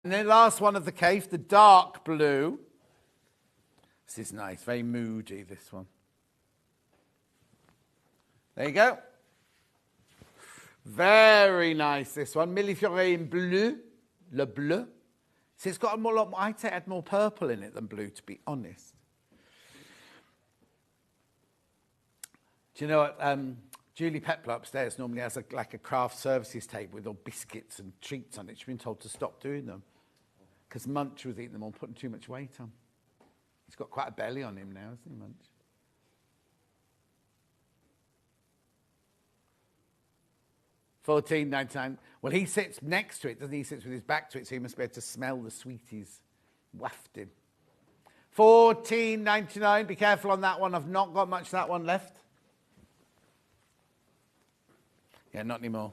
And then last one of the cave, the dark blue. This is nice, very moody, this one. There you go. Very nice, this one. Millefleur in bleu, le bleu. See, it's got a lot more, I'd say it had more purple in it than blue, to be honest. Do you know what? Julie Pepler upstairs normally has like a craft services table with all biscuits and treats on it. She's been told to stop doing them because Munch was eating them all, putting too much weight on. He's got quite a belly on him now, hasn't he, Munch? $14.99. Well, he sits next to it, doesn't he? He sits with his back to it, so he must be able to smell the sweeties wafted. $14.99. Be careful on that one. I've not got much of that one left. Yeah, not anymore.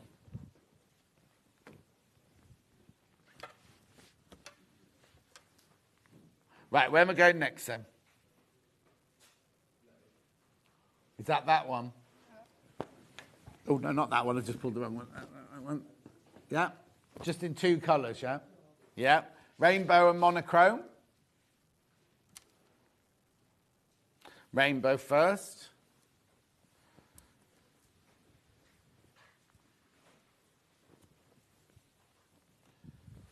Right, where am I going next then? Is that one? Oh, no, not that one. I just pulled the wrong one. That one. Yeah, just in two colours, yeah? Yeah, rainbow and monochrome. Rainbow first.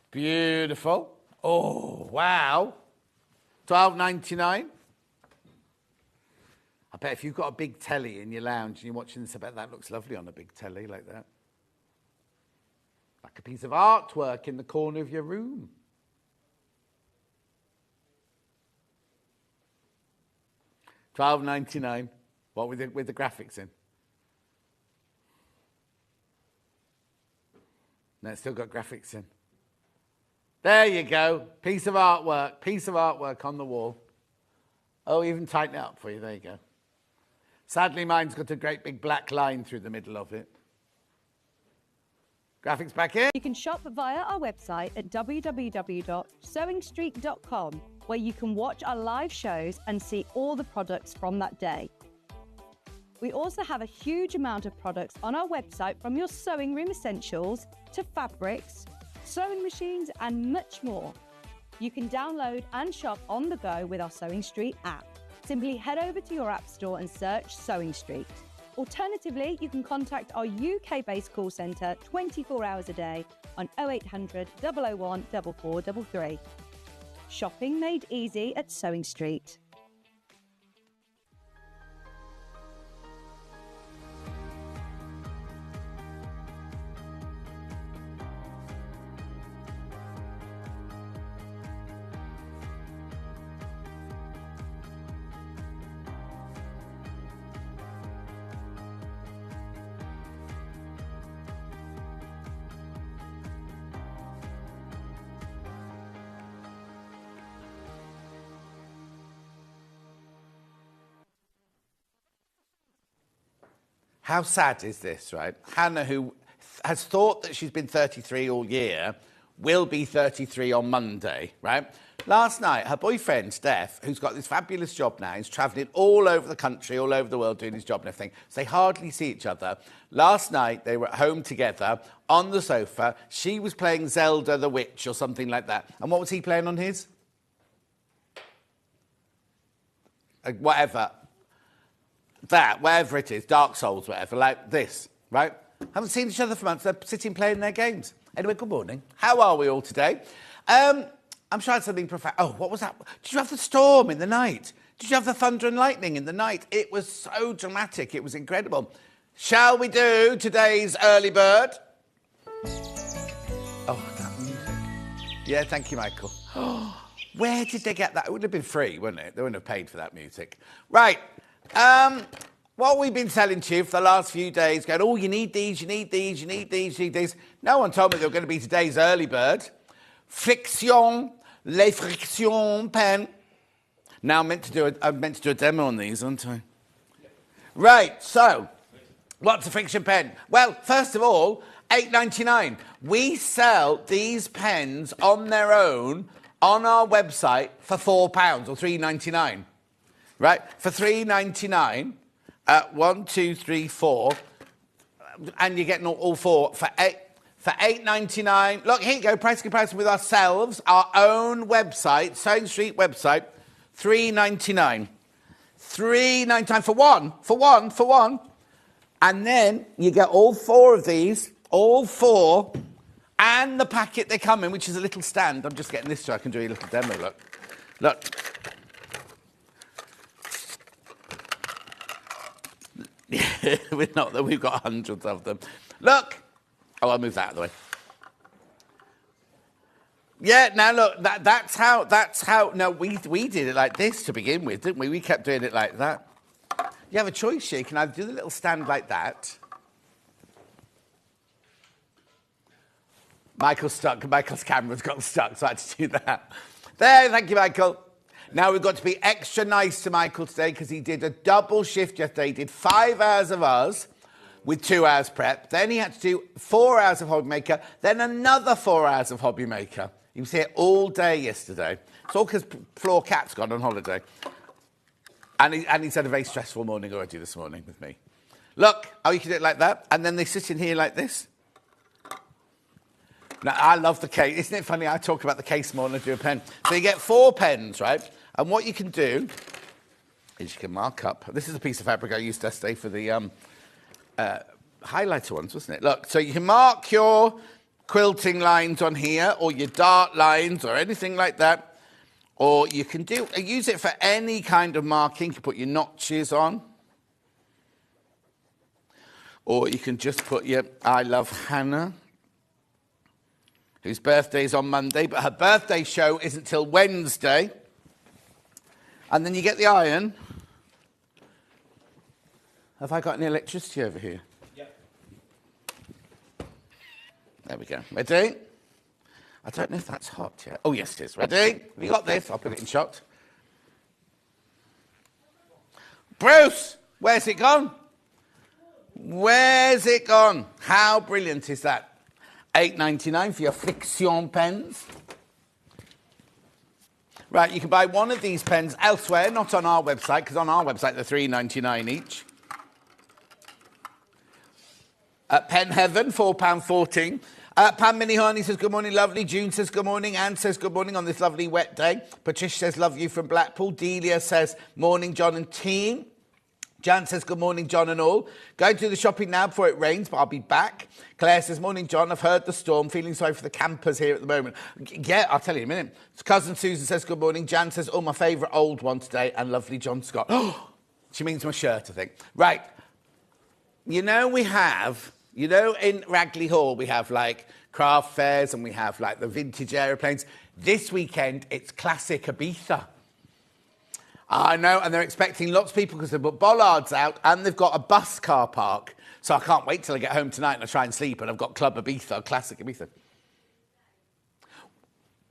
Beautiful. Oh, wow. $12.99. I bet if you've got a big telly in your lounge and you're watching this, I bet that looks lovely on a big telly like that. Like a piece of artwork in the corner of your room. $12.99. What with the graphics in? No, it's still got graphics in. There you go. Piece of artwork on the wall. Oh, even tighten it up for you. There you go. Sadly, mine's got a great big black line through the middle of it. Graphics back in. You can shop via our website at www.sewingstreet.com, where you can watch our live shows and see all the products from that day. We also have a huge amount of products on our website, from your sewing room essentials to fabrics, sewing machines and much more. You can download and shop on the go with our Sewing Street app. Simply head over to your app store and search Sewing Street. Alternatively, you can contact our UK-based call centre 24 hours a day on 0800 001 4433. Shopping made easy at Sewing Street. How sad is this, right? Hannah, who has thought that she's been 33 all year, will be 33 on Monday, right? Last night, her boyfriend, Steph, who's got this fabulous job now, he's travelling all over the country, all over the world doing his job and everything, so they hardly see each other. Last night, they were at home together on the sofa. She was playing Zelda the Witch or something like that. And what was he playing on his? Whatever. That, whatever it is, Dark Souls, whatever, like this, right? Haven't seen each other for months. They're sitting playing their games. Anyway, good morning. How are we all today? I'm trying something profound. Oh, what was that? Did you have the storm in the night? Did you have the thunder and lightning in the night? It was so dramatic. It was incredible. Shall we do today's early bird? Oh, that music. Yeah, thank you, Michael. Where did they get that? It would have been free, wouldn't it? They wouldn't have paid for that music. Right. What we've been selling to you for the last few days, going, oh, you need these, you need these, you need these, you need these. No one told me they were going to be today's early bird. Friction, les friction pen. Now I'm meant to do a demo on these, aren't I? Right, so, what's a friction pen? Well, first of all, $8.99. We sell these pens on their own on our website for £4 or $3.99. Right, for $3.99, 1, 2, 3, 4, and you're getting all four for for $8.99. Look, here you go, price comparison with ourselves, our own website, Sewing Street website, $3.99. $3.99 for one. And then you get all 4 of these, all 4, and the packet they come in, which is a little stand. I'm just getting this so I can do a little demo, look. Look. Not that we've got hundreds of them. Look. Oh, I'll move that out of the way. Yeah, now look, that's how, no, we did it like this to begin with, didn't we? We kept doing it like that. You have a choice here. You can either do the little stand like that. Michael's stuck. Michael's camera's got stuck, so I had to do that. There, thank you, Michael. Now we've got to be extra nice to Michael today because he did a double shift yesterday. He did 5 hours of ours with 2 hours prep. Then he had to do 4 hours of Hobby Maker, then another 4 hours of Hobby Maker. He was here all day yesterday. It's all because Floor Cat's gone on holiday. And he's had a very stressful morning already this morning with me. Look, oh, you can do it like that. And then they sit in here like this. Now, I love the case. Isn't it funny? I talk about the case more than I do a pen. So you get 4 pens, right? And what you can do is you can mark up. This is a piece of fabric I used yesterday for the highlighter ones, wasn't it? Look, so you can mark your quilting lines on here or your dart lines or anything like that. Or you can use it for any kind of marking. You can put your notches on. Or you can just put your I love Hannah, whose birthday is on Monday, but her birthday show isn't till Wednesday. And then you get the iron. Have I got any electricity over here? Yep. There we go. Ready? I don't know if that's hot yet. Oh, yes, it is. Ready? Have you got this? I'll put it in shot. Bruce, where's it gone? Where's it gone? How brilliant is that? $8.99 for your Friction pens. Right, you can buy one of these pens elsewhere, not on our website, because on our website they're $3.99 each. Pen Heaven, £4.14. Pam Minnie Honey says, good morning, lovely. June says, good morning. Anne says, good morning on this lovely wet day. Patricia says, love you from Blackpool. Delia says, morning, John and team. Jan says, good morning, John and all. Going to do the shopping now before it rains, but I'll be back. Claire says, morning, John. I've heard the storm. Feeling sorry for the campers here at the moment. Yeah, I'll tell you in a minute. Cousin Susan says, good morning. Jan says, oh, my favourite old one today. And lovely John Scott. Oh, she means my shirt, I think. Right. You know, we have... You know, in Ragley Hall, we have, like, craft fairs and we have, like, the vintage aeroplanes. This weekend, it's classic Ibiza. I know, and they're expecting lots of people because they've put bollards out and they've got a bus car park. So I can't wait till I get home tonight and I try and sleep and I've got Club Ibiza, classic Ibiza.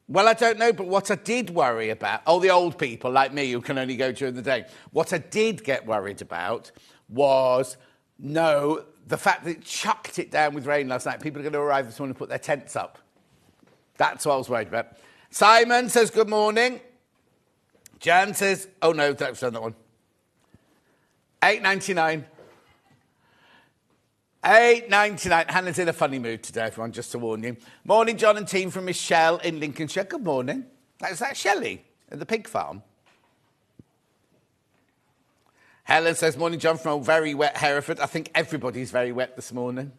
Well, I don't know, but what I did worry about, the old people like me who can only go during the day, what I did get worried about was, the fact that it chucked it down with rain last night. People are going to arrive this morning and put their tents up. That's what I was worried about. Simon says, good morning. Jan says, oh no, don't send that one. $8.99. $8.99. Hannah's in a funny mood today, everyone, just to warn you. Morning, John and team from Michelle in Lincolnshire. Good morning. Is that Shelley at the pig farm? Helen says, morning, John, from a very wet Hereford. I think everybody's very wet this morning.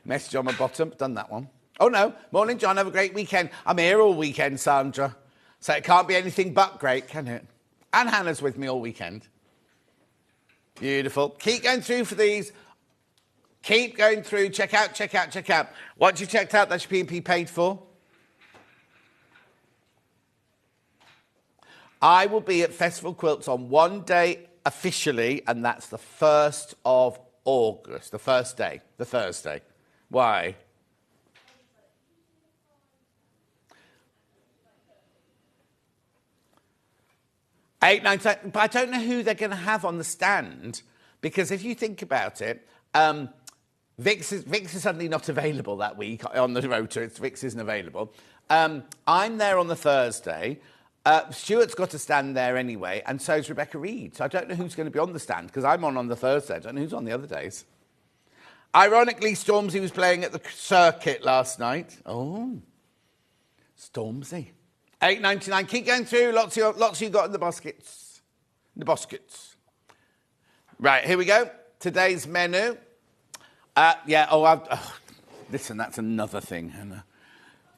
Message on my bottom. Done that one. Oh, no. Morning, John. Have a great weekend. I'm here all weekend, Sandra. So it can't be anything but great, can it? And Hannah's with me all weekend. Beautiful. Keep going through for these. Keep going through. Check out, check out, check out. Once you've checked out, that's your P&P paid for. I will be at Festival Quilts on one day officially, and that's the 1st of August, the first day, the Thursday. Why? $8.99, but I don't know who they're going to have on the stand, because if you think about it, Vix is suddenly not available that week on the rota. Vix isn't available. I'm there on the Thursday. Stuart's got to stand there anyway, and so is Rebecca Reed. So I don't know who's going to be on the stand, because I'm on the Thursday. I don't know who's on the other days. Ironically, Stormzy was playing at the circuit last night. Oh, Stormzy. $8.99. Keep going through. Lots of you got in the baskets. Right, here we go. Today's menu. Listen, that's another thing, Hannah.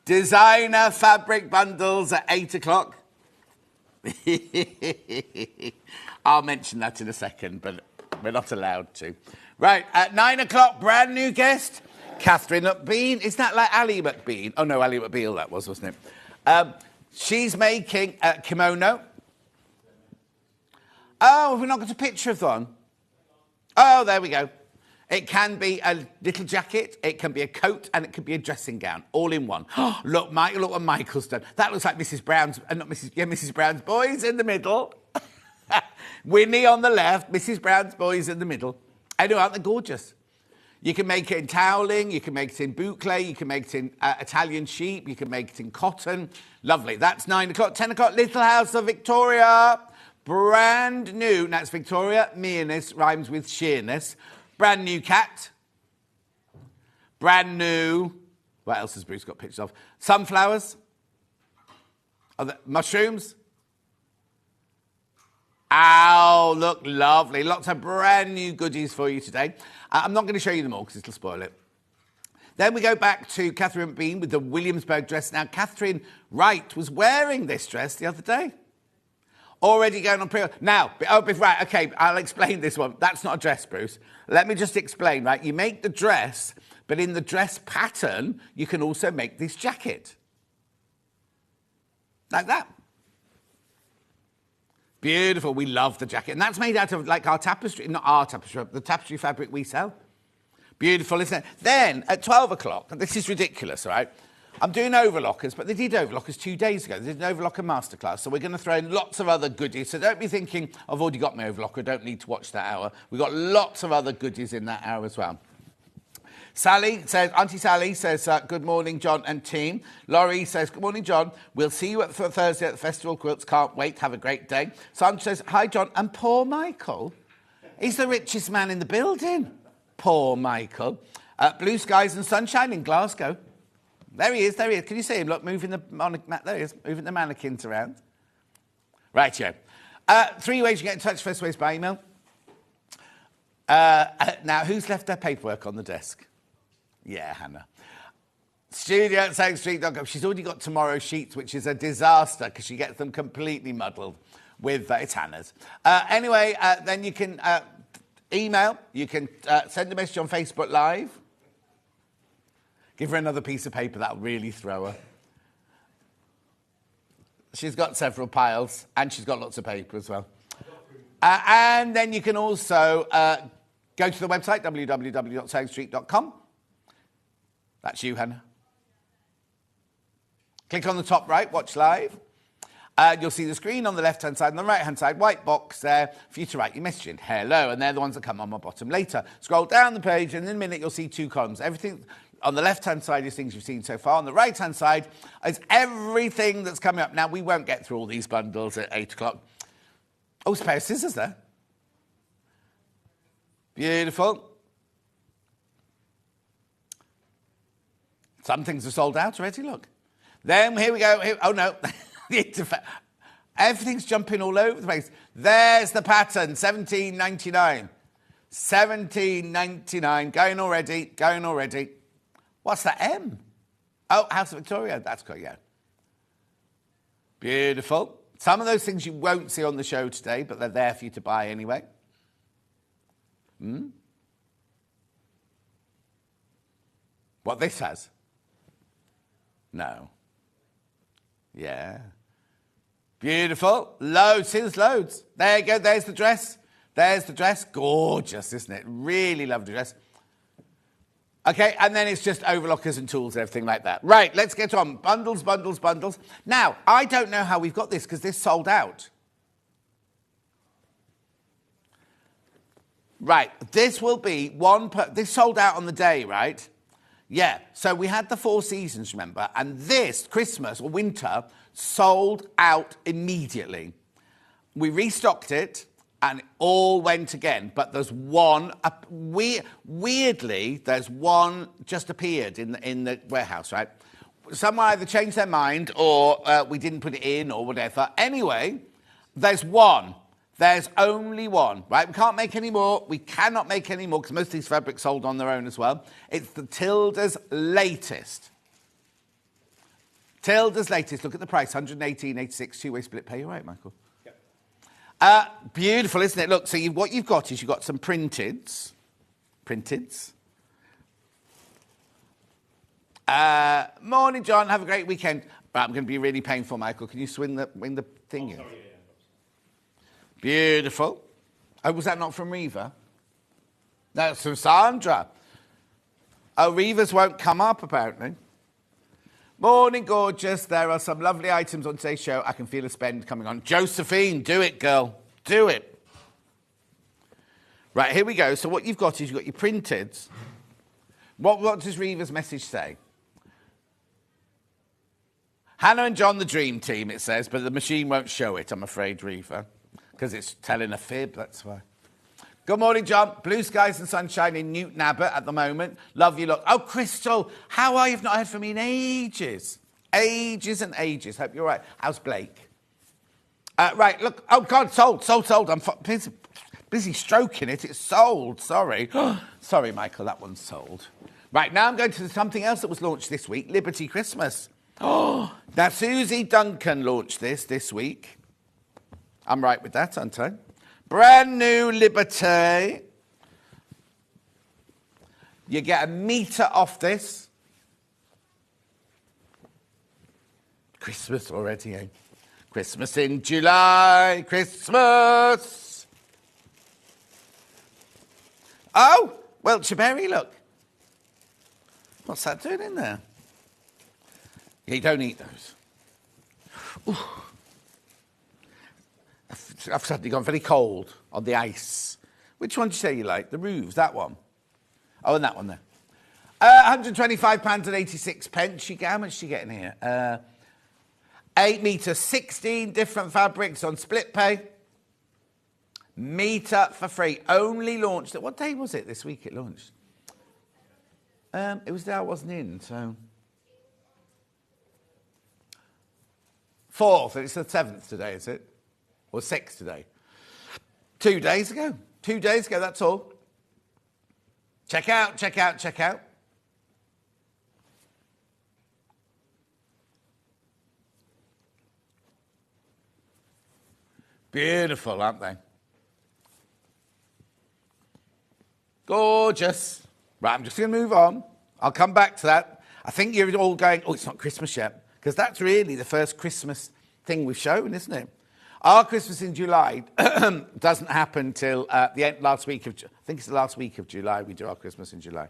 Designer fabric bundles at 8 o'clock. I'll mention that in a second, but we're not allowed to. Right, at 9 o'clock, brand new guest, Catherine McBean. Isn't that like Ali McBean? Oh, no, Ali McBeal that was, wasn't it? She's making a kimono. Oh, have we not got a picture of one? Oh, there we go. It can be a little jacket, it can be a coat, and it can be a dressing gown, all in one. Look, Mike, look what Michael's done. That looks like Mrs. Brown's, Mrs. Brown's boys in the middle. Winnie on the left, Mrs. Brown's boys in the middle. Anyway, aren't they gorgeous? You can make it in toweling, you can make it in boucle, you can make it in Italian sheep, you can make it in cotton. Lovely. That's 9 o'clock. 10 o'clock, Little House of Victoria. Brand new. That's Victoria. Mearness rhymes with sheerness. Brand new cat. Brand new. What else has Bruce got pictures of? Sunflowers. Mushrooms. Ow, look lovely. Lots of brand new goodies for you today. I'm not going to show you them all because it'll spoil it. Then we go back to Catherine Bean with the Williamsburg dress. Now, Catherine Wright was wearing this dress the other day. Already going on pre-order. Now, right, okay, I'll explain this one. That's not a dress, Bruce. Let me just explain, right? You make the dress, but in the dress pattern, you can also make this jacket. Like that. Beautiful. We love the jacket. And that's made out of, like, our tapestry, not our tapestry, the tapestry fabric we sell. Beautiful, isn't it? Then, at 12 o'clock, and this is ridiculous, right? I'm doing overlockers, but they did overlockers 2 days ago. They did an overlocker masterclass, so we're going to throw in lots of other goodies. So don't be thinking, I've already got my overlocker, I don't need to watch that hour. We've got lots of other goodies in that hour as well. Sally says, Auntie Sally says, good morning, John and team. Laurie says, good morning, John. We'll see you for Thursday at the Festival Quilts. Can't wait. Have a great day. Sandra says, hi, John. And poor Michael. He's the richest man in the building. Poor Michael. Blue skies and sunshine in Glasgow. There he is, there he is. Can you see him? Look, moving the there he is, moving the mannequins around. Right, yeah. 3 ways you get in touch. First way is by email. Now, who's left their paperwork on the desk? Yeah, Hannah. Studio@soundstreet.com. She's already got tomorrow's sheets, which is a disaster because she gets them completely muddled with it's Hannah's. Anyway, then you can email. You can send a message on Facebook Live. Give her another piece of paper. That'll really throw her. She's got several piles, and she's got lots of paper as well. And then you can also go to the website, www.soundstreet.com. That's you, Hannah. Click on the top right, watch live. You'll see the screen on the left-hand side and the right-hand side, white box there for you to write your message in. Hello, and they're the ones that come on my bottom later. Scroll down the page, and in a minute you'll see 2 columns. Everything on the left-hand side is things you've seen so far. On the right-hand side is everything that's coming up. Now, we won't get through all these bundles at 8 o'clock. Oh, it's a pair of scissors there. Beautiful. Some things are sold out already, look. Then, here we go. Oh, no. Everything's jumping all over the place. There's the pattern, $17.99. $17.99. Going already. What's that, M? Oh, House of Victoria. That's good, yeah. Beautiful. Some of those things you won't see on the show today, but they're there for you to buy anyway. What this has? No. Yeah. Beautiful. Loads. Here's loads. There you go. There's the dress. Gorgeous, isn't it? Really lovely dress. Okay, and then it's just overlockers and tools and everything like that. Right, let's get on. Bundles. Now, I don't know how we've got this because this sold out. Right, this will be this sold out on the day, right? Yeah, so we had the 4 seasons, remember? And this, Christmas or winter, sold out immediately. We restocked it, and it all went again. But there's one, weirdly, there's one just appeared in the warehouse, right? Someone either changed their mind or we didn't put it in or whatever. Anyway, there's one. There's only one, right? We can't make any more. We cannot make any more because most of these fabrics sold on their own as well. It's the Tilda's latest. Tilda's latest. Look at the price, 118.86, two-way split pay. You're right, Michael. Yep. Beautiful, isn't it? Look, so what you've got is you've got some printeds. Morning, John. Have a great weekend. Right, I'm going to be really painful, Michael. Can you win the thing in? Sorry, yeah. Beautiful. Oh, was that not from Reva? That's from Sandra. Oh, Reva's won't come up, apparently. Morning, gorgeous. There are some lovely items on today's show. I can feel a spend coming on. Josephine, do it, girl. Do it. Right, here we go. So what you've got is you've got your printed. What does Reva's message say? Hannah and John, the dream team, it says, but the machine won't show it, I'm afraid, Reva, because it's telling a fib, that's why. Good morning, John. Blue skies and sunshine in Newton Abbot at the moment. Love you lot. Oh, Crystal, how are you? You've not heard from me in ages. Ages and ages. Hope you're all right. How's Blake? Right, look. Oh, God, sold. I'm busy stroking it. It's sold. Sorry. Sorry, Michael, that one's sold. Right, now I'm going to something else that was launched this week, Liberty Christmas. Oh, now Susie Duncan launched this week. I'm right with that, aren't I? Brand new Liberty. You get a metre off this. Christmas already, eh? Christmas in July. Christmas. Oh, Wiltshire Berry, look. What's that doing in there? You don't eat those. Ooh. I've suddenly gone very cold on the ice. Which one do you say you like? The Roofs, that one. Oh, and that one there. £125.86. How much do you get in here? 8 metre, 16 different fabrics on split pay. Metre for free. Only launched. What day was it this week it launched? It was there, I wasn't in, so. 4th, it's the 7th today, is it? Or 6th today. 2 days ago. 2 days ago, that's all. Check out. Beautiful, aren't they? Gorgeous. Right, I'm just going to move on. I'll come back to that. I think you're all going, oh, it's not Christmas yet. Because that's really the first Christmas thing we've shown, isn't it? Our Christmas in July doesn't happen till the end, last week of, I think it's the last week of July we do our Christmas in July.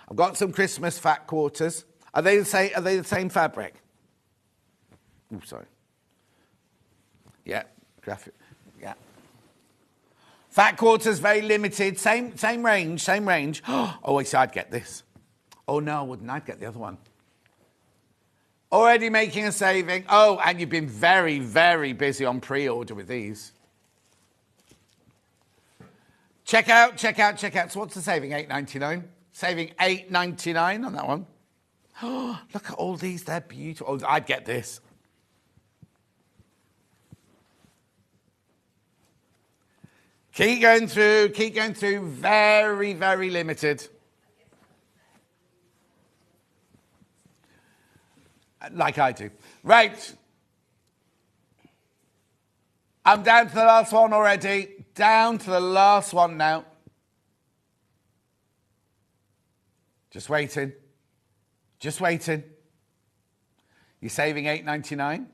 I've got some Christmas fat quarters. Are they the same fabric? Oh, sorry. Yeah, graphic. Yeah. Fat quarters, very limited. Same range. Oh, I said I'd get this. Oh, no, I wouldn't. I'd get the other one. Already making a saving. Oh, and you've been very, very busy on pre-order with these. Check out. So what's the saving? $8.99. Saving $8.99 on that one. Oh, look at all these. They're beautiful. Oh, I'd get this. Keep going through. Very, very limited. Like I do. Right. I'm down to the last one already. Down to the last one now. Just waiting. You're saving $8.99?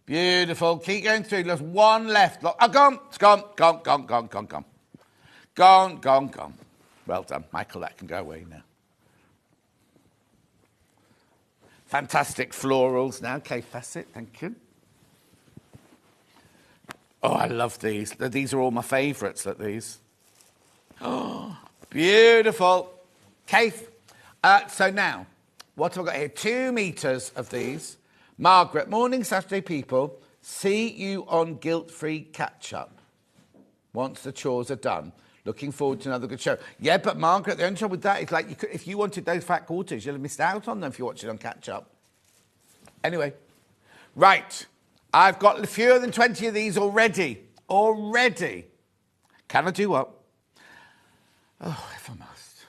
Beautiful. Keep going through. There's one left. Look. Oh, gone. It's gone. Gone. Well done, Michael. That can go away now. Fantastic florals now. Kay Fassett, thank you. Oh, I love these. These are all my favourites, look, these. Oh, beautiful. Kay. So now, what have I got here? 2 meters of these. Margaret, morning Saturday people. See you on guilt-free catch-up once the chores are done. Looking forward to another good show. Yeah, but Margaret, the only trouble with that is like if you wanted those fat quarters, you'll have missed out on them if you watch it on catch-up. Anyway, right. I've got fewer than 20 of these already. Already. Can I do what? Oh, if I must.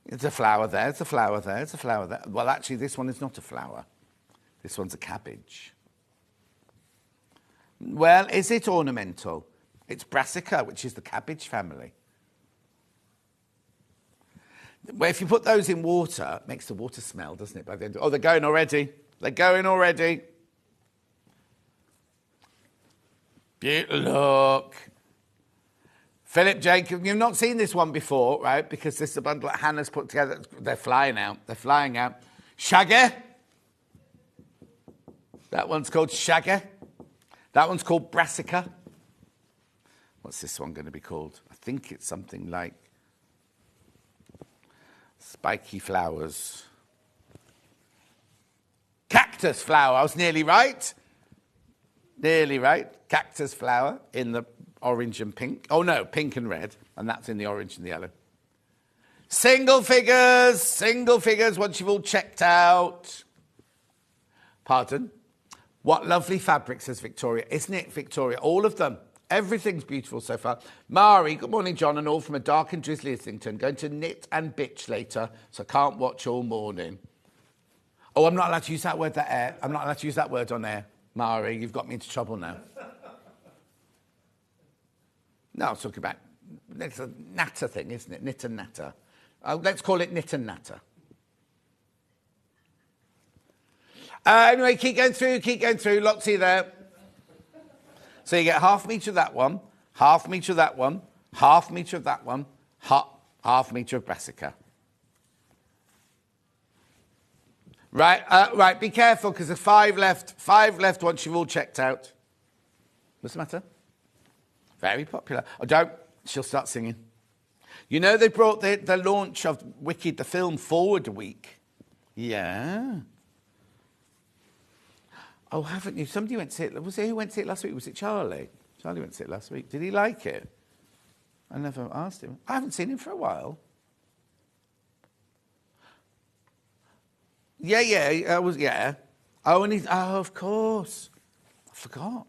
There's a flower there, there's a flower there, there's a flower there. Well, actually, this one is not a flower. This one's a cabbage. Well, is it ornamental? It's brassica, which is the cabbage family. Well, if you put those in water, it makes the water smell, doesn't it? By the end oh, they're going already. They're going already. Look. Philip Jacob, you've not seen this one before, right? Because this is a bundle that Hannah's put together. They're flying out. They're flying out. Shaggy. That one's called Shaggy. That one's called Brassica. What's this one going to be called? I think it's something like Spiky Flowers. Cactus flower. I was nearly right. Nearly right. Cactus flower in the orange and pink. Oh, no, pink and red. And that's in the orange and the yellow. Single figures once you've all checked out. Pardon? What lovely fabric, says Victoria. Isn't it, Victoria? All of them. Everything's beautiful so far. Mari, good morning, John, and all from a dark and drizzly Islington. Going to knit and bitch later, so can't watch all morning. Oh, I'm not allowed to use that word I'm not allowed to use that word on air. Mari, you've got me into trouble now. No, I was talking about, it's a natter thing, isn't it? Knit and natter. Let's call it knit and natter. Anyway, keep going through. Lots of there. So you get half metre of that one, half metre of that one, half metre of that one, half metre of brassica. Right, be careful because there's 5 left once you've all checked out. What's the matter? Very popular. Oh, don't, she'll start singing. You know they brought the launch of Wicked, the film, forward a week. Yeah. Oh, haven't you? Somebody went to see it. Was it who went to see it last week? Was it Charlie? Charlie went to see it last week. Did he like it? I never asked him. I haven't seen him for a while. Yeah. Oh, of course. I forgot.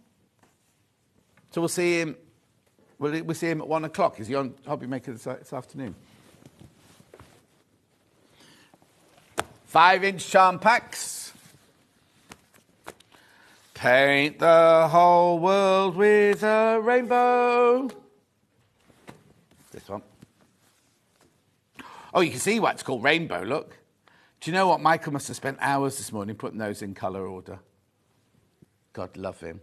So we'll see him. We'll see him at 1 o'clock. Is he on Hobby Maker this afternoon? 5-inch charm packs. Paint the whole world with a rainbow. This one. Oh, you can see why it's called rainbow, look. Do you know what? Michael must have spent hours this morning putting those in colour order. God love him.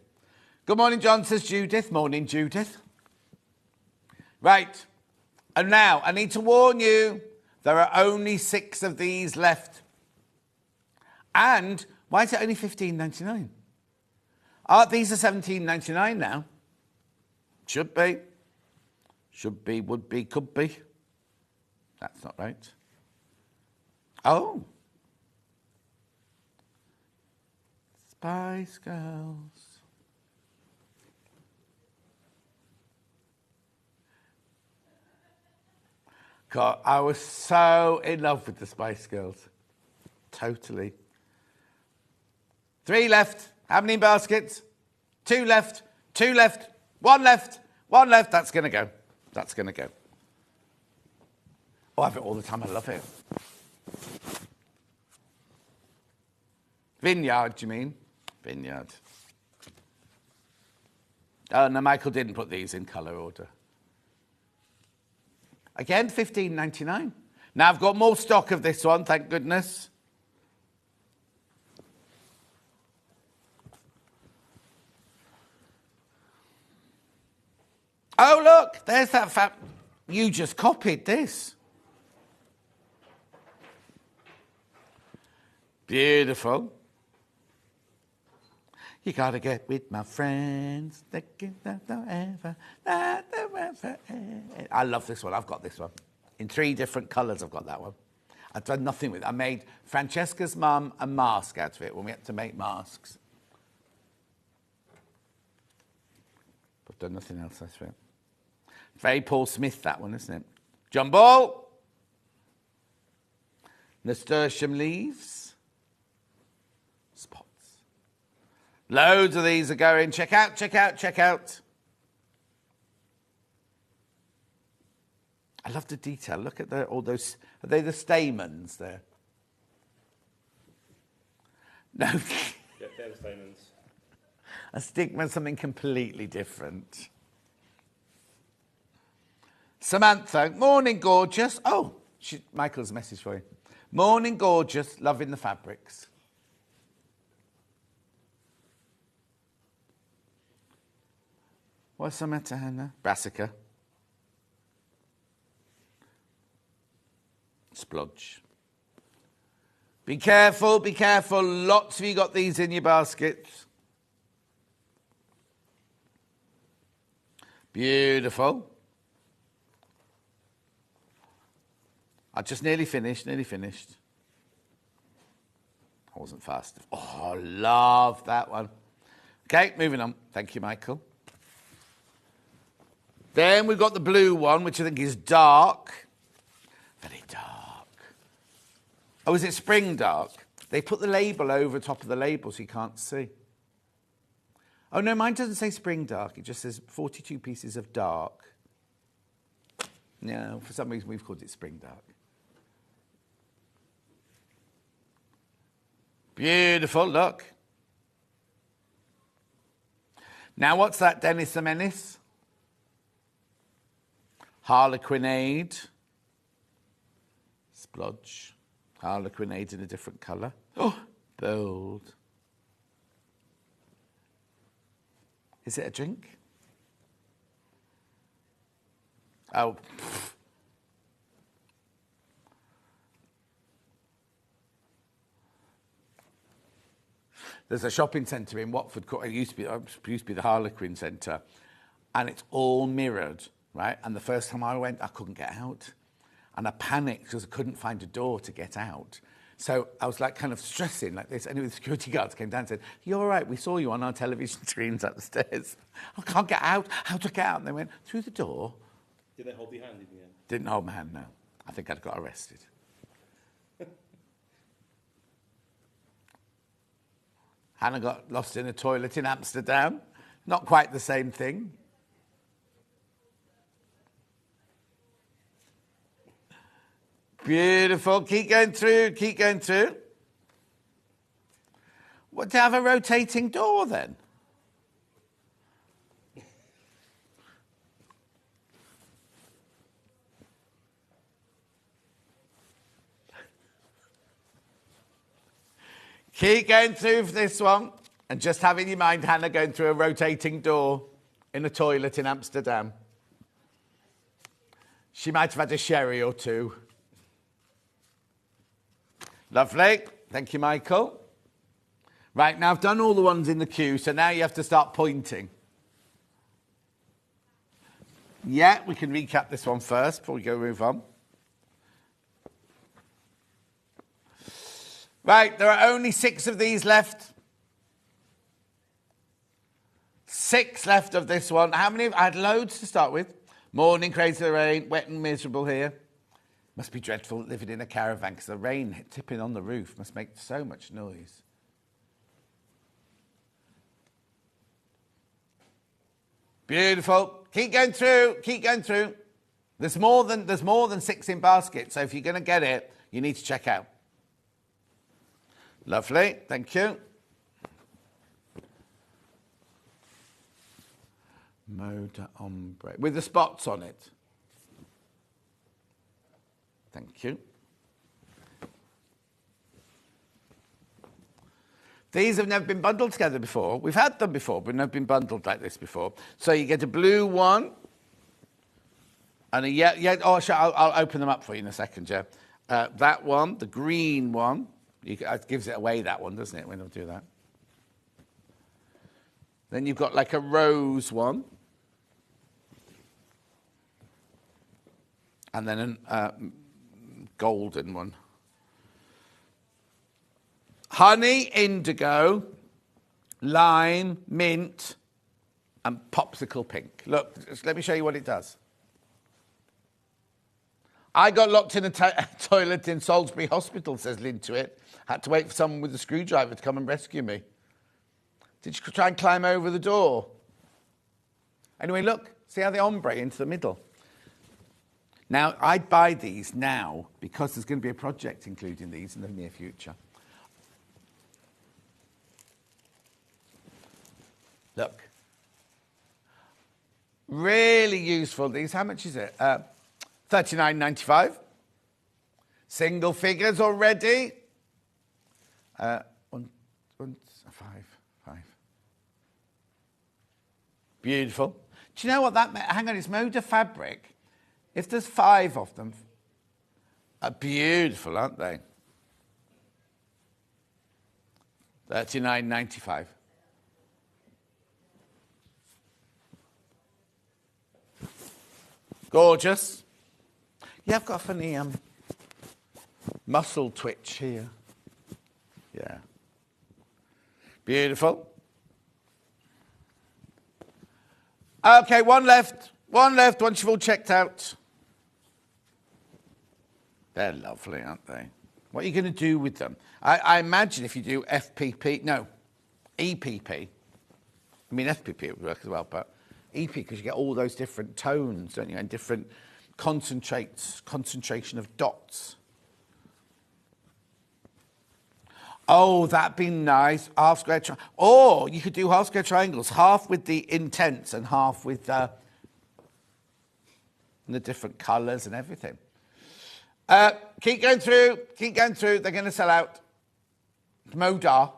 Good morning, John, says Judith. Morning, Judith. Right. And now, I need to warn you, there are only 6 of these left. And why is it only $15.99? These are $17.99 now. Should be. Should be, would be, could be. That's not right. Oh. Spice Girls. God, I was so in love with the Spice Girls. Totally. 3 left. How many baskets? 2 left. 2 left. 1 left. 1 left. That's going to go. That's going to go. Oh, I have it all the time. I love it. Vineyard, do you mean? Vineyard. Oh, no, Michael didn't put these in colour order. Again, $15.99. Now, I've got more stock of this one, thank goodness. Oh, look, there's that you just copied this. Beautiful. You gotta get with my friends. I love this one. I've got this one. In 3 different colours, I've got that one. I've done nothing with it. I made Francesca's mum a mask out of it when we had to make masks. I've done nothing else, I swear. Very Paul Smith, that one, isn't it? John Ball. Nasturtium leaves. Spots. Loads of these are going. Check out, check out, check out. I love the detail. Look at all those. Are they the stamens there? No. Yeah, they're the stamens. A stigma is something completely different. Samantha, morning, gorgeous. Oh, Michael's message for you. Morning, gorgeous. Loving the fabrics. What's Samantha, Hannah? Brassica. Splodge. Be careful, be careful. Lots of you got these in your baskets. Beautiful. I just nearly finished. I wasn't fast. Oh, love that one. Okay, moving on. Thank you, Michael. Then we've got the blue one, which I think is dark. Very dark. Oh, is it spring dark? They put the label over top of the label so you can't see. Oh, no, mine doesn't say spring dark. It just says 42 pieces of dark. No, for some reason we've called it spring dark. Beautiful, look. Now, what's that, Dennis the Menace? Harlequinade. Splodge. Harlequinade in a different colour. Oh, bold. Is it a drink? Oh. There's a shopping centre in Watford called, it used to be the Harlequin Centre, and it's all mirrored, right? And the first time I went, I couldn't get out. And I panicked because I couldn't find a door to get out. So I was like kind of stressing like this. Anyway, the security guards came down and said, "You're all right, we saw you on our television screens upstairs." I can't get out. How to get out? And they went, "Through the door." Did they hold your hand in the end? Didn't hold my hand, no. I think I'd got arrested. Hannah got lost in a toilet in Amsterdam. Not quite the same thing. Beautiful. Keep going through, keep going through. What, to have a rotating door then? Keep going through for this one. And just have in your mind Hannah going through a rotating door in a toilet in Amsterdam. She might have had a sherry or two. Lovely. Thank you, Michael. Right, now I've done all the ones in the queue, so now you have to start pointing. Yeah, we can recap this one first before we go move on. Right, there are only 6 of these left. 6 left of this one. How many? I had loads to start with. Morning, crazy the rain, wet and miserable here. Must be dreadful living in a caravan because the rain tipping on the roof must make so much noise. Beautiful. Keep going through. Keep going through. There's more than 6 in basket, so if you're going to get it, you need to check out. Lovely. Thank you. Moda Ombre with the spots on it. Thank you. These have never been bundled together before. We've had them before, but never been bundled like this before. So you get a blue one and a yeah. Oh, sure, I'll open them up for you in a second, yeah. That one, the green one, it gives it away. That one, doesn't it? When I do that. Then you've got like a rose one. And then a golden one. honey, indigo, lime, mint, and popsicle pink. Look, just let me show you what it does. I got locked in a toilet in Salisbury Hospital, says Lynn to it. Had to wait for someone with a screwdriver to come and rescue me. Did you try and climb over the door? Anyway, look, see how the ombre into the middle. Now, I'd buy these now because there's going to be a project including these in the near future. Look. Really useful, these. How much is it? $39.95. Single figures already. Five. Beautiful. Do you know what that meant? Hang on, it's mode of fabric. If there's 5 of them, are beautiful, aren't they? $39.95. Gorgeous. Yeah, I've got a funny muscle twitch here. Yeah. Beautiful. Okay, one left. One left once you've all checked out. They're lovely, aren't they? What are you going to do with them? I imagine if you do EPP, I mean, FPP would work as well, but EP, because you get all those different tones, don't you, and different concentration of dots. Oh, that'd be nice. Half square or you could do half square triangles, half with the intense and half with the different colours and everything. Keep going through. They're going to sell out. Modar.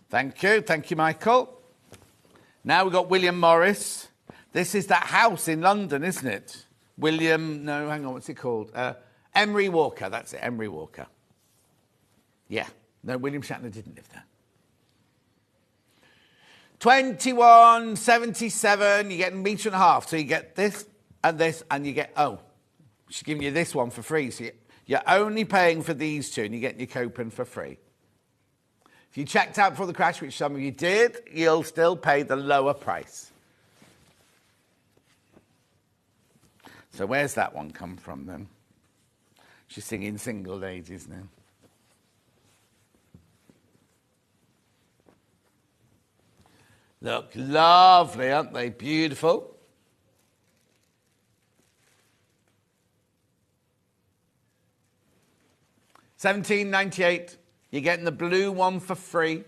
Thank you, Michael. Now we've got William Morris. This is that house in London, isn't it? What's it called? Emery Walker, that's it, Emery Walker. Yeah, no, William Shatner didn't live there. $21.77, you get a metre and a half. So you get this, and you get, she's giving you this one for free. So you're only paying for these two, and you get your coupon for free. If you checked out before the crash, which some of you did, you'll still pay the lower price. So where's that one come from then? She's singing Single Ladies now. Look, lovely, aren't they? Beautiful. $17.98. You're getting the blue one for free.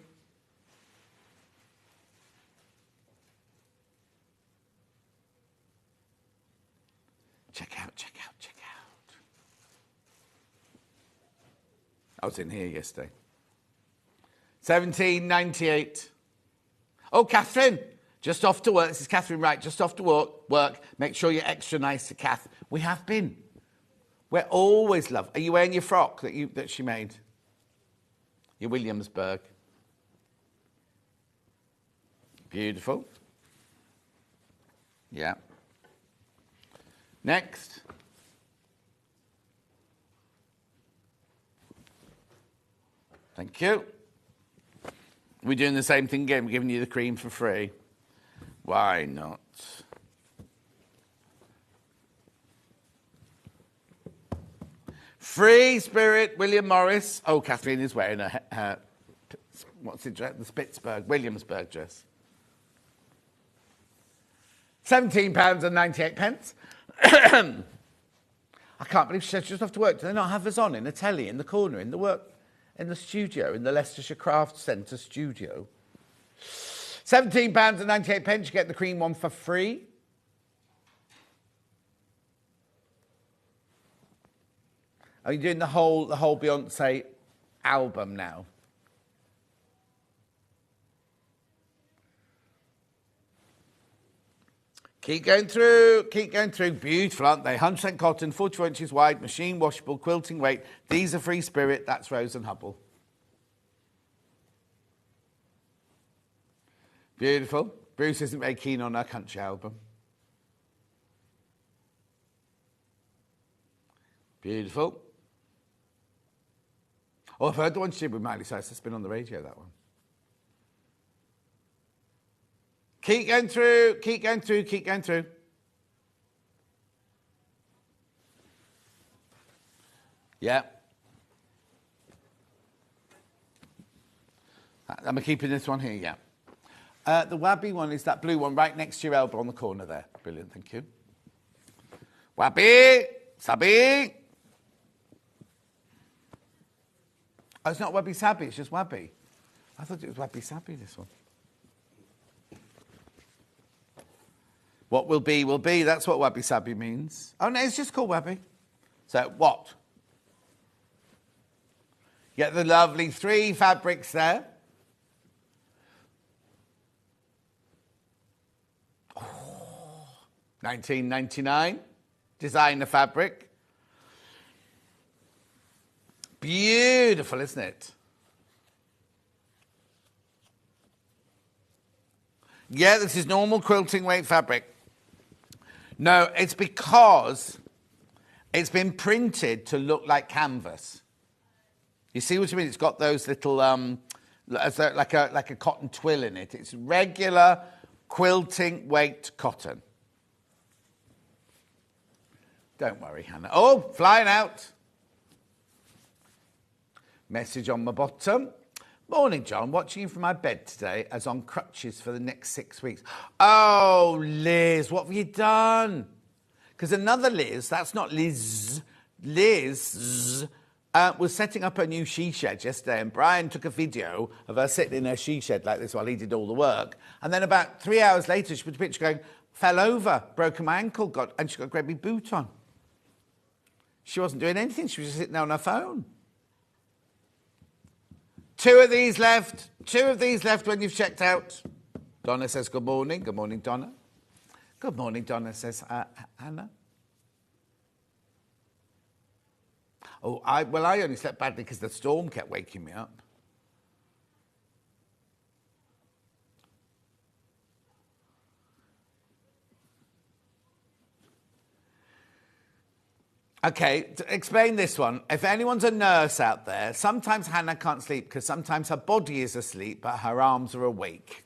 Check out. I was in here yesterday. $17.98. Oh, Catherine, just off to work. This is Catherine Wright, just off to work. Make sure you're extra nice to Kath. We have been. We're always love. Are you wearing your frock that she made? Your Williamsburg. Beautiful. Yeah. Next. Thank you. We're doing the same thing again. We're giving you the cream for free. Why not? Free Spirit, William Morris. Oh, Catherine is wearing her what's it, the Williamsburg dress. £17.98. I can't believe she said she just off to work. Do they not have us on in a telly in the corner, in the studio, in the Leicestershire Crafts Centre studio? £17.98. You get the cream one for free. Are you doing the whole Beyonce album now? Keep going through. Beautiful, aren't they? 100% cotton, 44 inches wide, machine washable, quilting weight. These are Free Spirit. That's Rose and Hubble. Beautiful. Bruce isn't very keen on our country album. Beautiful. Oh, I've heard the one she did with Miley Cyrus. It's been on the radio, that one. Keep going through, keep going through, keep going through. Yeah. Am I keeping this one here? Yeah. The Wabby one is that blue one right next to your elbow on the corner there. Brilliant, thank you. Wabby! Sabi! Oh, it's not Wabby Sabby, it's just Wabby. I thought it was Wabby Sabby, this one. What will be, that's what Wabby Sabby means. Oh, no, it's just called Wabby. So, what? Get the lovely 3 fabrics there. Oh, $19.99. Designer fabric. Beautiful, isn't it? Yeah, this is normal quilting weight fabric. No, it's because it's been printed to look like canvas. You see what I mean? It's got those little, like a cotton twill in it. It's regular quilting weight cotton. Don't worry, Hannah. Oh, flying out. Message on my bottom. Morning, John. Watching you from my bed today as on crutches for the next 6 weeks. Oh, Liz, what have you done? Because another Liz, that's not Liz, Liz was setting up her new she shed yesterday, and Brian took a video of her sitting in her she shed like this while he did all the work. And then about 3 hours later, she put a picture going, fell over, broken my ankle, and she got a great big boot on. She wasn't doing anything. She was just sitting there on her phone. 2 of these left. 2 of these left when you've checked out. Donna says good morning. Good morning, Donna. Good morning, Donna says Anna. Oh, I only slept badly because the storm kept waking me up. Okay, to explain this one. If anyone's a nurse out there, sometimes Hannah can't sleep because sometimes her body is asleep, but her arms are awake.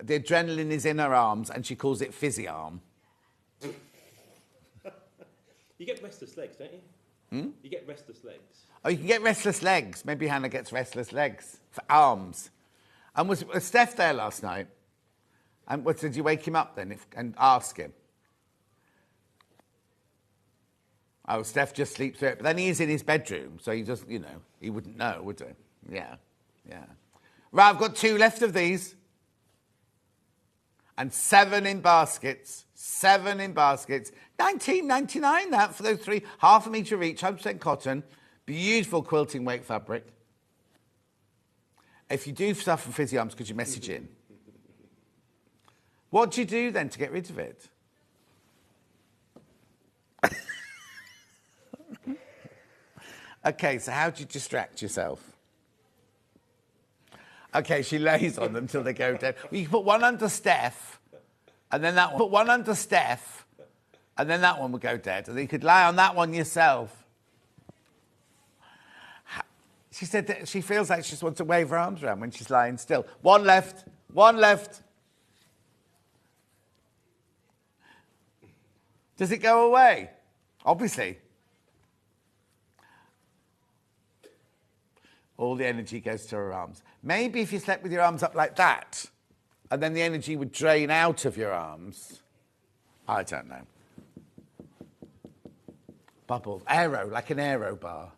The adrenaline is in her arms, and she calls it fizzy arm. You get restless legs, don't you? You get restless legs. Oh, you can get restless legs. Maybe Hannah gets restless legs for arms. And was Steph there last night? And did you wake him up then and ask him? Oh, Steph just sleeps through it. But then he is in his bedroom, so he just, he wouldn't know, would he? Yeah, yeah. Right, I've got 2 left of these. And 7 in baskets. 7 in baskets. $19.99 that for those 3. Half a metre each, 100% cotton. Beautiful quilting weight fabric. If you do suffer from fizzy arms, could you message in? What do you do then to get rid of it? Okay, so how do you distract yourself? Okay, she lays on them till they go dead. Well, you can put one under Steph, and then that one. Put one under Steph, and then that one will go dead. And then you could lie on that one yourself. She said that she feels like she just wants to wave her arms around when she's lying still. 1 left. 1 left. Does it go away? Obviously. All the energy goes to her arms. Maybe if you slept with your arms up like that, and then the energy would drain out of your arms. I don't know. Bubble. Aero, like an aero bar.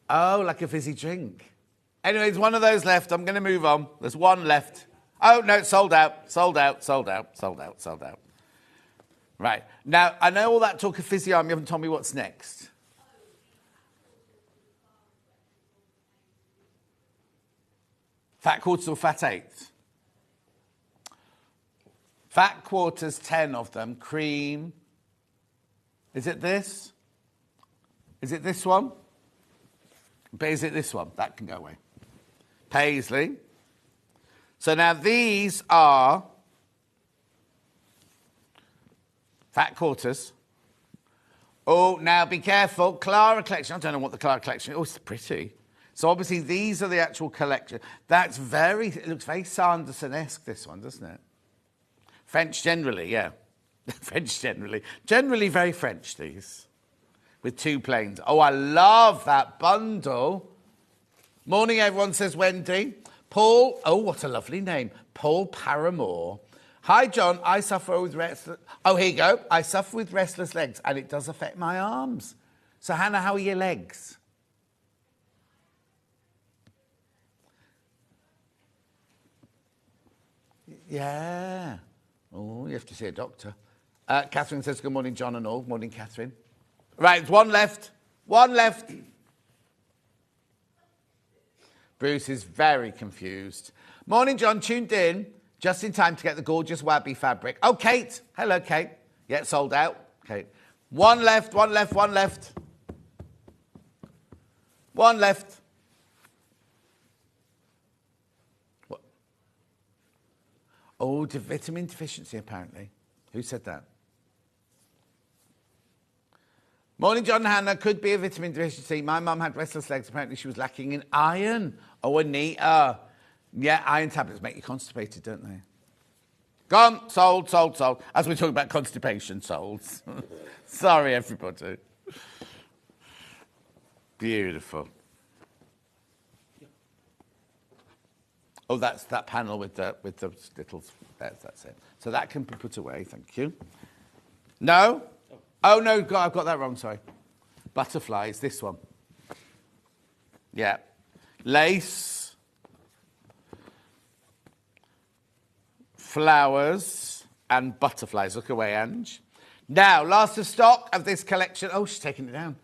Oh, like a fizzy drink. Anyway, there's 1 of those left. I'm going to move on. There's 1 left. Oh, no, sold out. Sold out, sold out, sold out, sold out. Right. Now, I know all that talk of fizzy arm. You haven't told me what's next. Fat quarters or fat eighths? Fat quarters, 10 of them. Cream. Is it this? Is it this one? But is it this one? That can go away. Paisley. So now these are fat quarters. Oh, now be careful. Clara collection. I don't know what the Clara collection is. Oh, it's pretty. So obviously these are the actual collection. That's it looks very Sanderson-esque, this one, doesn't it? French generally, yeah. French generally. Generally very French, these. With 2 planes. Oh, I love that bundle. Morning, everyone, says Wendy. Paul, oh, what a lovely name. Paul Paramore. Hi, John, I suffer with restless... Oh, here you go. I suffer with restless legs, and it does affect my arms. So, Hannah, how are your legs? Yeah. Oh, you have to see a doctor. Catherine says, good morning, John and all. Morning, Catherine. Right, one left. One left. Bruce is very confused. Morning, John, tuned in. Just in time to get the gorgeous Wabi fabric. Oh, Kate. Hello, Kate. Yeah, sold out. Kate. One left, one left, one left. One left. What? Oh, vitamin deficiency, apparently. Who said that? Morning, John and Hannah. Could be a vitamin deficiency. My mum had restless legs. Apparently, she was lacking in iron. Oh, Anita. Yeah, iron tablets make you constipated, don't they? Gone. Sold, sold, sold. As we're talking about constipation, sold. Sorry, everybody. Beautiful. Oh, that's that panel with the little... That's it. So that can be put away, thank you. No? Oh, no, I've got that wrong, sorry. Butterflies, this one. Yeah. Lace. Flowers and butterflies. Look away, Ange. Now, last of stock of this collection. Oh, she's taking it down.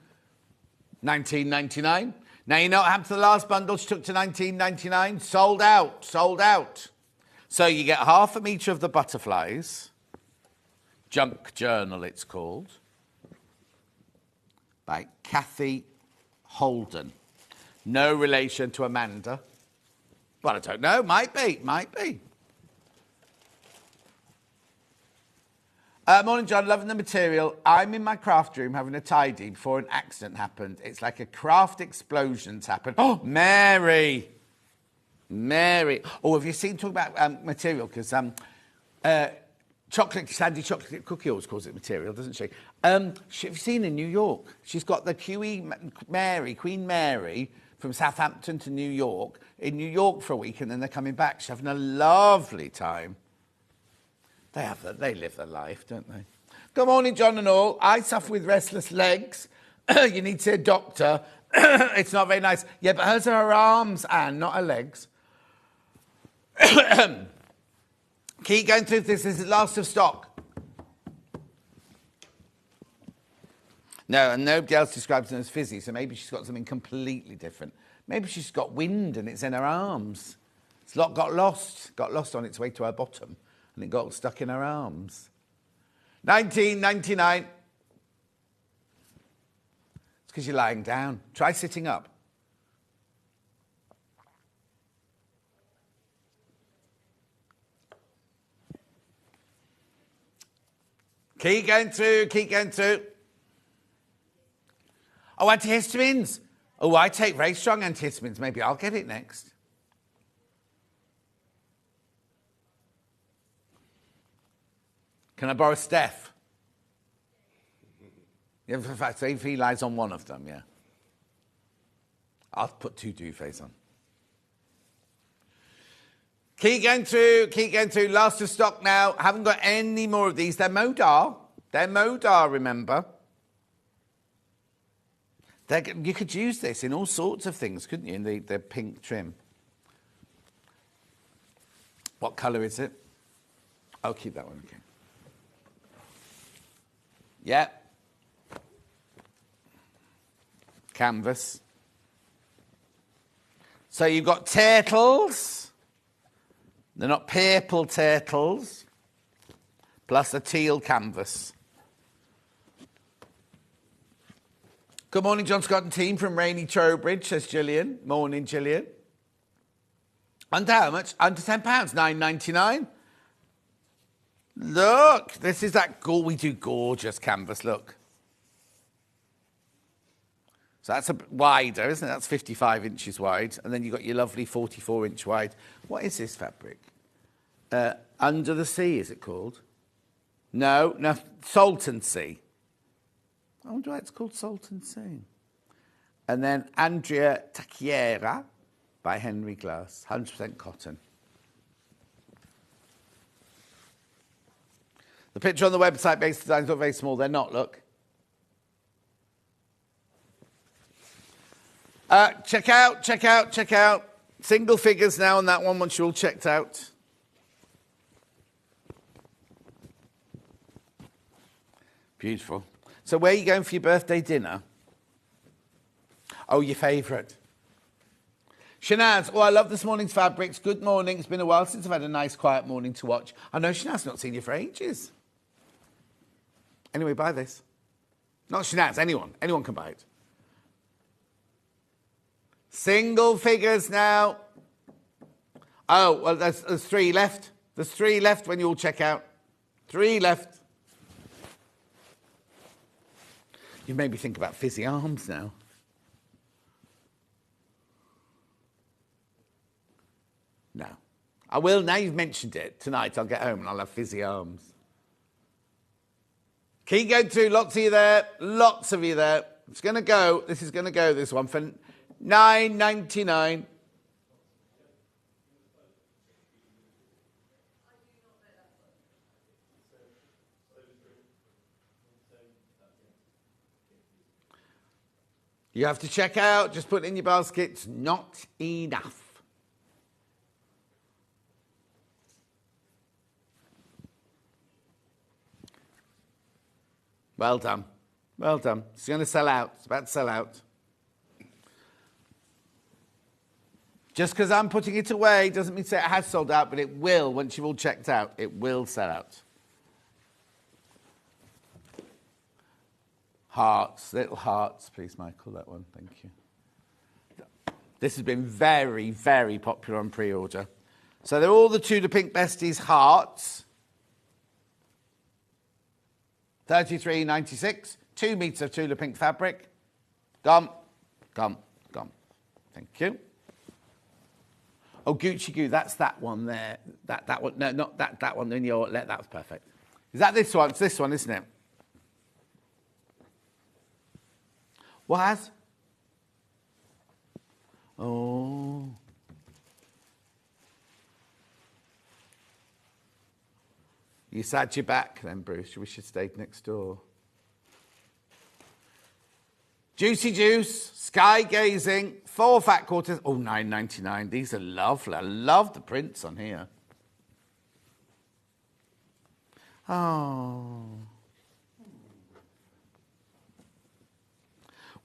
$19.99. Now, you know what happened to the last bundle? She took to $19.99. Sold out. Sold out. So you get half a metre of the butterflies. Junk Journal, it's called. By Kathy Holden. No relation to Amanda. Well, I don't know. Might be. Might be. Morning, John. Loving the material. I'm in my craft room having a tidy before an accident happened. It's like a craft explosion's happened. Oh, Mary. Mary. Oh, have you seen talk about material? Because chocolate, Sandy Chocolate Cookie always calls it material, doesn't she? Have you seen in New York? She's got the Queen Mary, from Southampton to New York, in New York for a week, and then they're coming back. She's having a lovely time. They live their life, don't they? Good morning, John and all. I suffer with restless legs. You need to see a doctor. It's not very nice. Yeah, but hers are her arms, Anne, not her legs. Keep going through this. This is last of stock. No, and nobody else describes them as fizzy, so maybe she's got something completely different. Maybe she's got wind and it's in her arms. It's got lost on its way to her bottom, and it got stuck in her arms. $19.99. It's because you're lying down. Try sitting up. Keep going through, keep going through. Oh, antihistamines. Oh, I take very strong antihistamines. Maybe I'll get it next. Can I borrow Steph? Yeah, in fact, if he lies on one of them, yeah. I'll put 2 duvets on. Keep going through, keep going through. Last of stock now. Haven't got any more of these. They're Modar. They're Modar, remember? You could use this in all sorts of things, couldn't you, in the pink trim? What colour is it? I'll keep that one, okay. Yeah. Canvas. So you've got turtles. They're not purple turtles. Plus a teal canvas. Good morning, John Scott and team from rainy Trowbridge, says Gillian. Morning, Gillian. Under how much? Under £10, £9.99. Look, this is that we do gorgeous canvas, look. So that's a bit wider, isn't it? That's 55 inches wide. And then you've got your lovely 44-inch wide. What is this fabric? Under the Sea, is it called? No, Salton Sea. I wonder why it's called Salton Sea. And then Andrea Tacchiera by Henry Glass, 100% cotton. The picture on the website makes the designs look very small. They're not, look. Check out. Single figures now on that one once you're all checked out. Beautiful. So where are you going for your birthday dinner? Oh, your favourite. Shanaz, I love this morning's fabrics. Good morning. It's been a while since I've had a nice, quiet morning to watch. I know Shanaz, not seen you for ages. Anyway, buy this. Not Shanaz, anyone. Anyone can buy it. Single figures now. Oh, well, there's 3 left. There's 3 left when you all check out. 3 left. You've made me think about fizzy arms now. No. I will, now you've mentioned it. Tonight I'll get home and I'll have fizzy arms. Keep going through. Lots of you there. Lots of you there. It's going to go. This is going to go, this one, for $9.99. You have to check out. Just put it in your basket. It's not enough. Well done. Well done. It's going to sell out. It's about to sell out. Just because I'm putting it away doesn't mean to say it has sold out, but it will once you've all checked out. It will sell out. Hearts, little hearts, please, Michael, that one. Thank you. This has been very, very popular on pre-order. So they're all the Tula Pink Besties hearts. $33.96, 2 meters of Tula Pink fabric. Gone. Thank you. Oh, Gucci Goo, that's that one there. That one. No, not that one. That was perfect. Is that this one? It's this one, isn't it? What has? Oh. You sad you're back then, Bruce. You wish you'd stayed next door. Juicy Juice, Sky Gazing, 4 fat quarters. Oh, $9.99. These are lovely. I love the prints on here. Oh.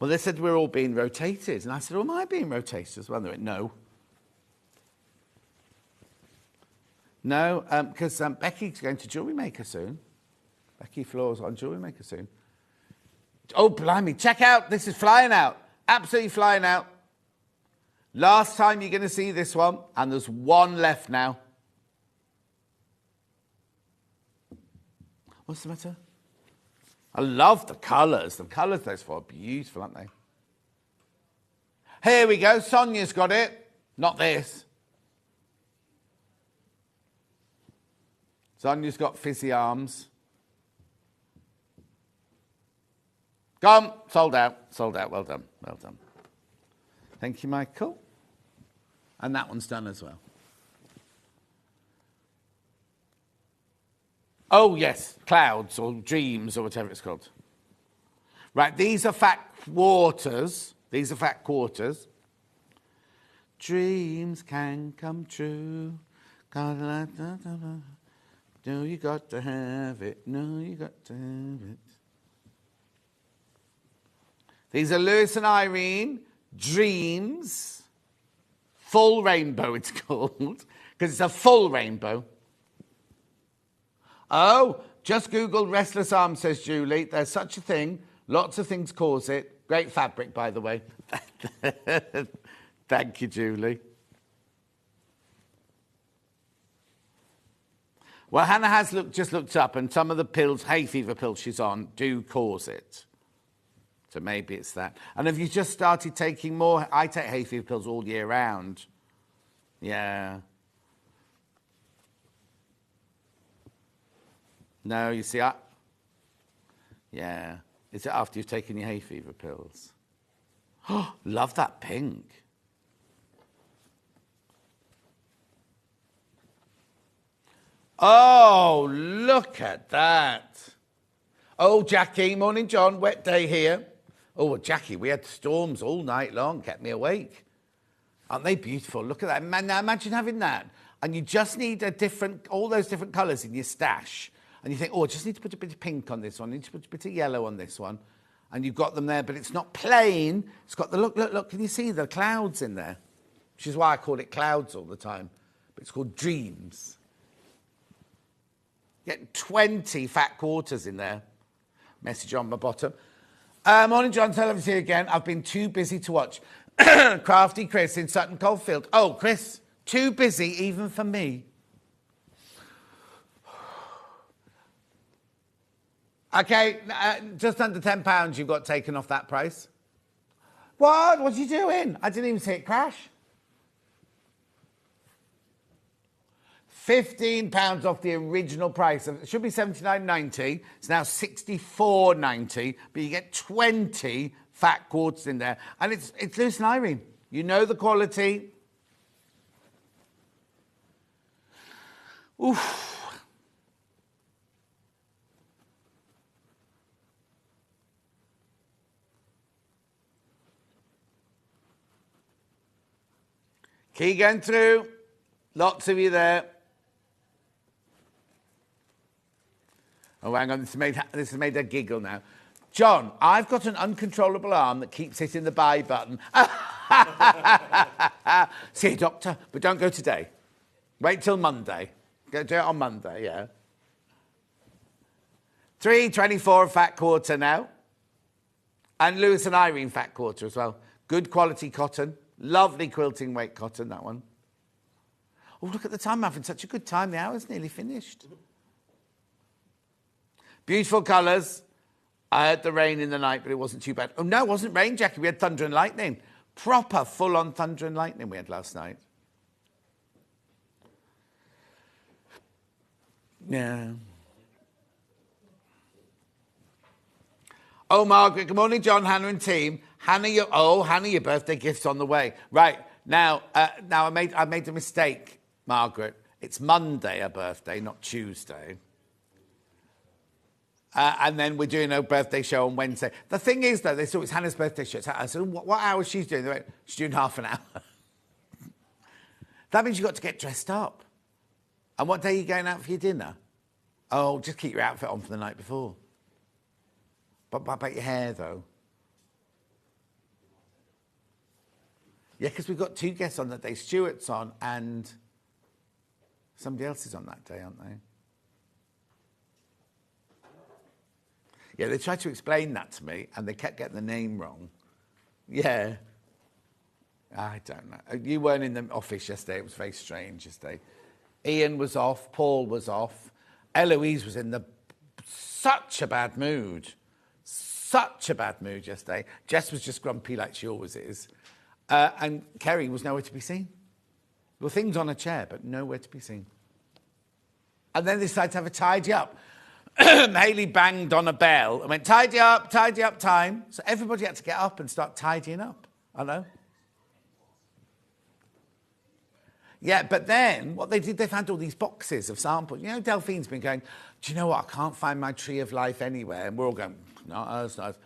Well, they said we're all being rotated. And I said, am I being rotated as well? And they went, no. No, because Becky's going to Jewellery Maker soon. Becky Floor's on Jewellery Maker soon. Oh, blimey, check out. This is flying out. Absolutely flying out. Last time you're going to see this one, and there's 1 left now. What's the matter? I love the colours. The colours those 4 are beautiful, aren't they? Here we go. Sonia's got it. Not this. Sonia's got fizzy arms. Gone. Sold out. Sold out. Well done. Well done. Thank you, Michael. And that one's done as well. Oh, yes. Clouds or dreams or whatever it's called. Right. These are fat quarters. These are fat quarters. Dreams can come true. No, you got to have it. No, you got to have it. These are Lewis and Irene, Dreams. Full rainbow, it's called. Because it's a full rainbow. Oh, just Googled restless arm, says Julie. There's such a thing. Lots of things cause it. Great fabric, by the way. Thank you, Julie. Well, Hannah has just looked up, and some of the pills, hay fever pills she's on, do cause it. So maybe it's that. And have you just started taking more? I take hay fever pills all year round. Yeah. No, you see, yeah. Is it after you've taken your hay fever pills? Oh, love that pink. Oh, look at that. Oh, Jackie, morning, John. Wet day here. Oh, well, Jackie, we had storms all night long, kept me awake. Aren't they beautiful? Look at that. Man, now imagine having that. And you just need all those different colours in your stash. And you think, oh, I just need to put a bit of pink on this one. I need to put a bit of yellow on this one. And you've got them there, but it's not plain. It's got the, look, can you see the clouds in there? Which is why I call it clouds all the time. But it's called dreams. Get 20 fat quarters in there. Message on my bottom. Morning, John. So lovely to see you again. I've been too busy to watch. Crafty Chris in Sutton Coldfield. Oh, Chris, too busy even for me. Okay, just under £10 you've got taken off that price. What? What are you doing? I didn't even see it crash. £15 off the original price. It should be $79.90. It's now $64.90, but you get 20 fat quarters in there. And it's Lewis and Irene. You know the quality. Oof. Keep going through. Lots of you there. Oh, hang on, this has made her giggle now. John, I've got an uncontrollable arm that keeps hitting the buy button. See a doctor, but don't go today. Wait till Monday. Go do it on Monday, yeah. $3.24 fat quarter now. And Lewis and Irene fat quarter as well. Good quality cotton. Lovely quilting weight cotton, that one. Oh, look at the time. I'm having such a good time. The hour's nearly finished. Beautiful colours. I heard the rain in the night, but it wasn't too bad. Oh, no, it wasn't rain, Jackie. We had thunder and lightning. Proper full-on thunder and lightning we had last night. Yeah. Oh, Margaret, good morning, John, Hannah and team. Hannah, your birthday gift's on the way. Right, now I made a mistake, Margaret. It's Monday, her birthday, not Tuesday. And then we're doing a birthday show on Wednesday. The thing is, though, they thought it's Hannah's birthday show. I said, what hour is she doing? They went, she's doing half an hour. That means you've got to get dressed up. And what day are you going out for your dinner? Oh, just keep your outfit on for the night before. But what about your hair, though? Yeah, because we've got two guests on that day. Stuart's on and somebody else is on that day, aren't they? Yeah, they tried to explain that to me and they kept getting the name wrong. Yeah. I don't know. You weren't in the office yesterday. It was very strange yesterday. Ian was off. Paul was off. Eloise was in such a bad mood. Such a bad mood yesterday. Jess was just grumpy like she always is. And Kerry was nowhere to be seen. There were things on a chair, but nowhere to be seen. And then they decided to have a tidy up. Hayley banged on a bell and went, tidy up time. So everybody had to get up and start tidying up. I know. Yeah, but then what they did, they found all these boxes of samples. You know, Delphine's been going, do you know what? I can't find my tree of life anywhere. And we're all going, not us, not us.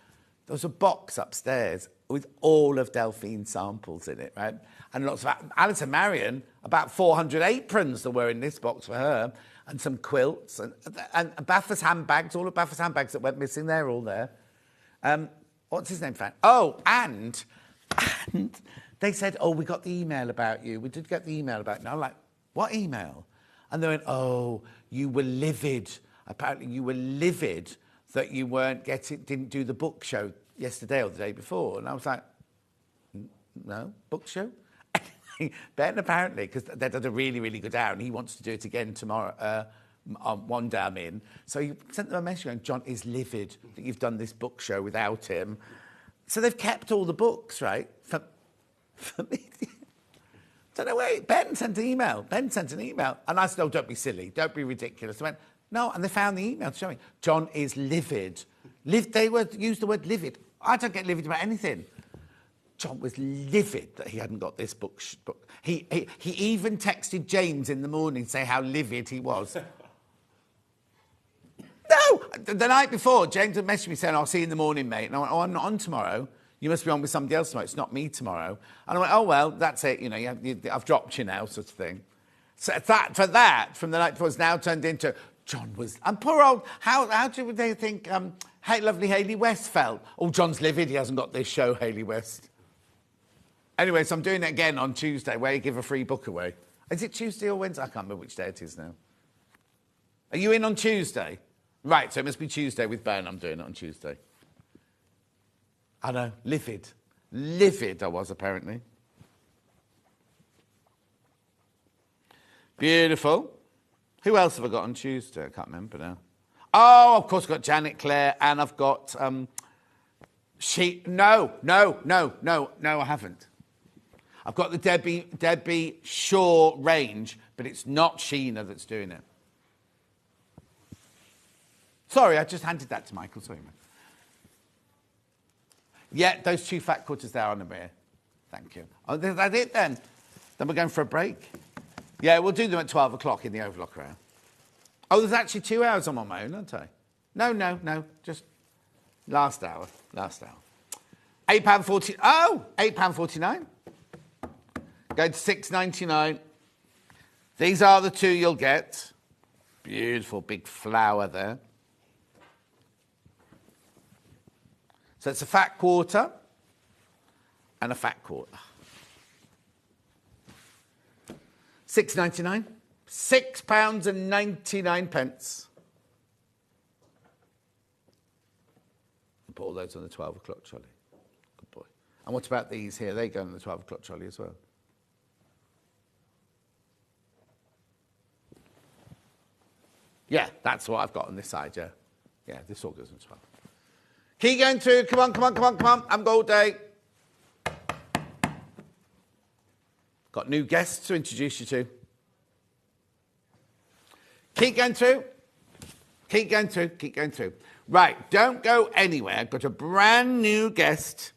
There was a box upstairs with all of Delphine's samples in it, right? And lots of Alice and Marion, about 400 aprons that were in this box for her, and some quilts, and Baffers handbags, all of Baffers handbags that went missing, they're all there. What's his name, Frank? Oh, and they said, oh, we got the email about you. We did get the email about you. And I'm like, what email? And they went, oh, you were livid. Apparently you were livid that you didn't do the book show yesterday or the day before. And I was like, no, book show? Ben apparently, because they did a really, really good hour, and he wants to do it again tomorrow, one day I'm in. So he sent them a message going, John is livid that you've done this book show without him. So they've kept all the books, right? For me. Don't know where. Ben sent an email. And I said, oh, don't be silly. Don't be ridiculous. I went, no. And they found the email to show me. John is livid. They used the word livid. I don't get livid about anything. John was livid that he hadn't got this book. He even texted James in the morning saying how livid he was. No! The night before, James had messaged me saying, I'll see you in the morning, mate. And I went, oh, I'm not on tomorrow. You must be on with somebody else tomorrow. It's not me tomorrow. And I went, oh, well, that's it. You know, I've dropped you now, sort of thing. So that, from the night before, has now turned into, John was... And poor old... How do they think hey, lovely Hayley West felt? Oh, John's livid. He hasn't got this show, Hayley West. Anyway, so I'm doing it again on Tuesday, where you give a free book away. Is it Tuesday or Wednesday? I can't remember which day it is now. Are you in on Tuesday? Right, so it must be Tuesday with Ben. I'm doing it on Tuesday. I know, livid. Livid I was, apparently. Beautiful. Who else have I got on Tuesday? I can't remember now. Oh, of course, I've got Janet Clare, and I've got... No, I haven't. I've got the Debbie Shaw range, but it's not Sheena that's doing it. Sorry, I just handed that to Michael. Sorry, man. Yeah, those 2 fat quarters there on the mirror. Thank you. Oh, that's it then. Then we're going for a break. Yeah, we'll do them at 12 o'clock in the Overlocker hour. Oh, there's actually 2 hours I'm on my own, aren't I? No, just last hour. £8.40. Oh, £8.49. Go to £6.99. These are the 2 you'll get. Beautiful big flower there. So it's a fat quarter and a fat quarter. £6.99. £6.99. Put all those on the 12 o'clock trolley. Good boy. And what about these here? They go on the 12 o'clock trolley as well. Yeah, that's what I've got on this side, yeah. Yeah, this all goes on 12. Keep going through. Come on. I'm all day. Got new guests to introduce you to. Keep going through. Right, don't go anywhere. I've got a brand new guest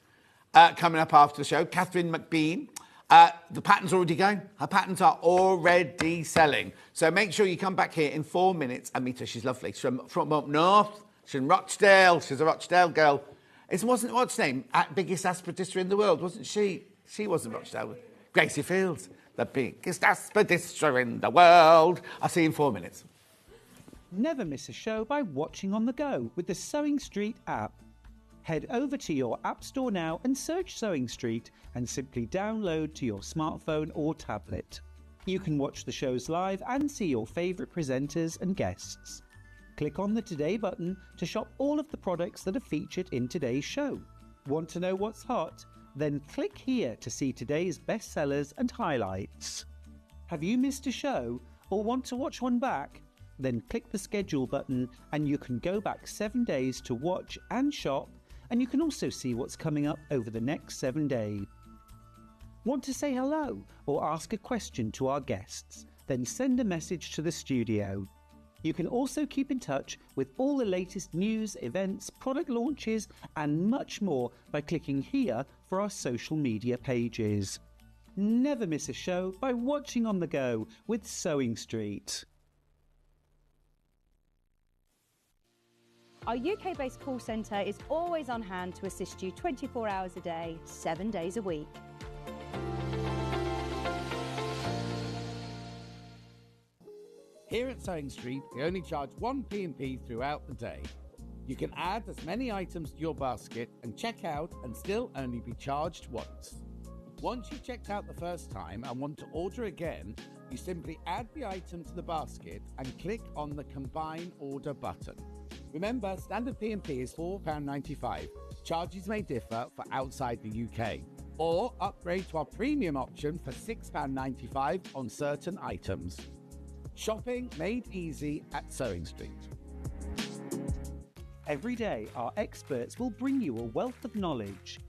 coming up after the show, Catherine McBean. The pattern's already going. Her patterns are already selling. So make sure you come back here in 4 minutes and meet her. She's lovely. She's from up north. She's in Rochdale. She's a Rochdale girl. What's her name? Biggest aspidistra in the world, wasn't she? She wasn't Rochdale. Gracie Fields, the biggest aspidistra in the world. I'll see you in 4 minutes. Never miss a show by watching on the go with the Sewing Street app. Head over to your app store now and search Sewing Street and simply download to your smartphone or tablet. You can watch the shows live and see your favourite presenters and guests. Click on the Today button to shop all of the products that are featured in today's show. Want to know what's hot? Then click here to see today's bestsellers and highlights. Have you missed a show or want to watch one back? Then click the schedule button and you can go back 7 days to watch and shop, and you can also see what's coming up over the next 7 days. Want to say hello or ask a question to our guests? Then send a message to the studio. You can also keep in touch with all the latest news, events, product launches and much more by clicking here for our social media pages. Never miss a show by watching on the go with Sewing Street. Our UK-based call centre is always on hand to assist you 24 hours a day, 7 days a week. Here at Sewing Street, we only charge one P&P throughout the day. You can add as many items to your basket and check out and still only be charged once. Once you've checked out the first time and want to order again, you simply add the item to the basket and click on the Combine Order button. Remember, standard P&P is £4.95. Charges may differ for outside the UK. Or upgrade to our premium option for £6.95 on certain items. Shopping made easy at Sewing Street. Every day, our experts will bring you a wealth of knowledge.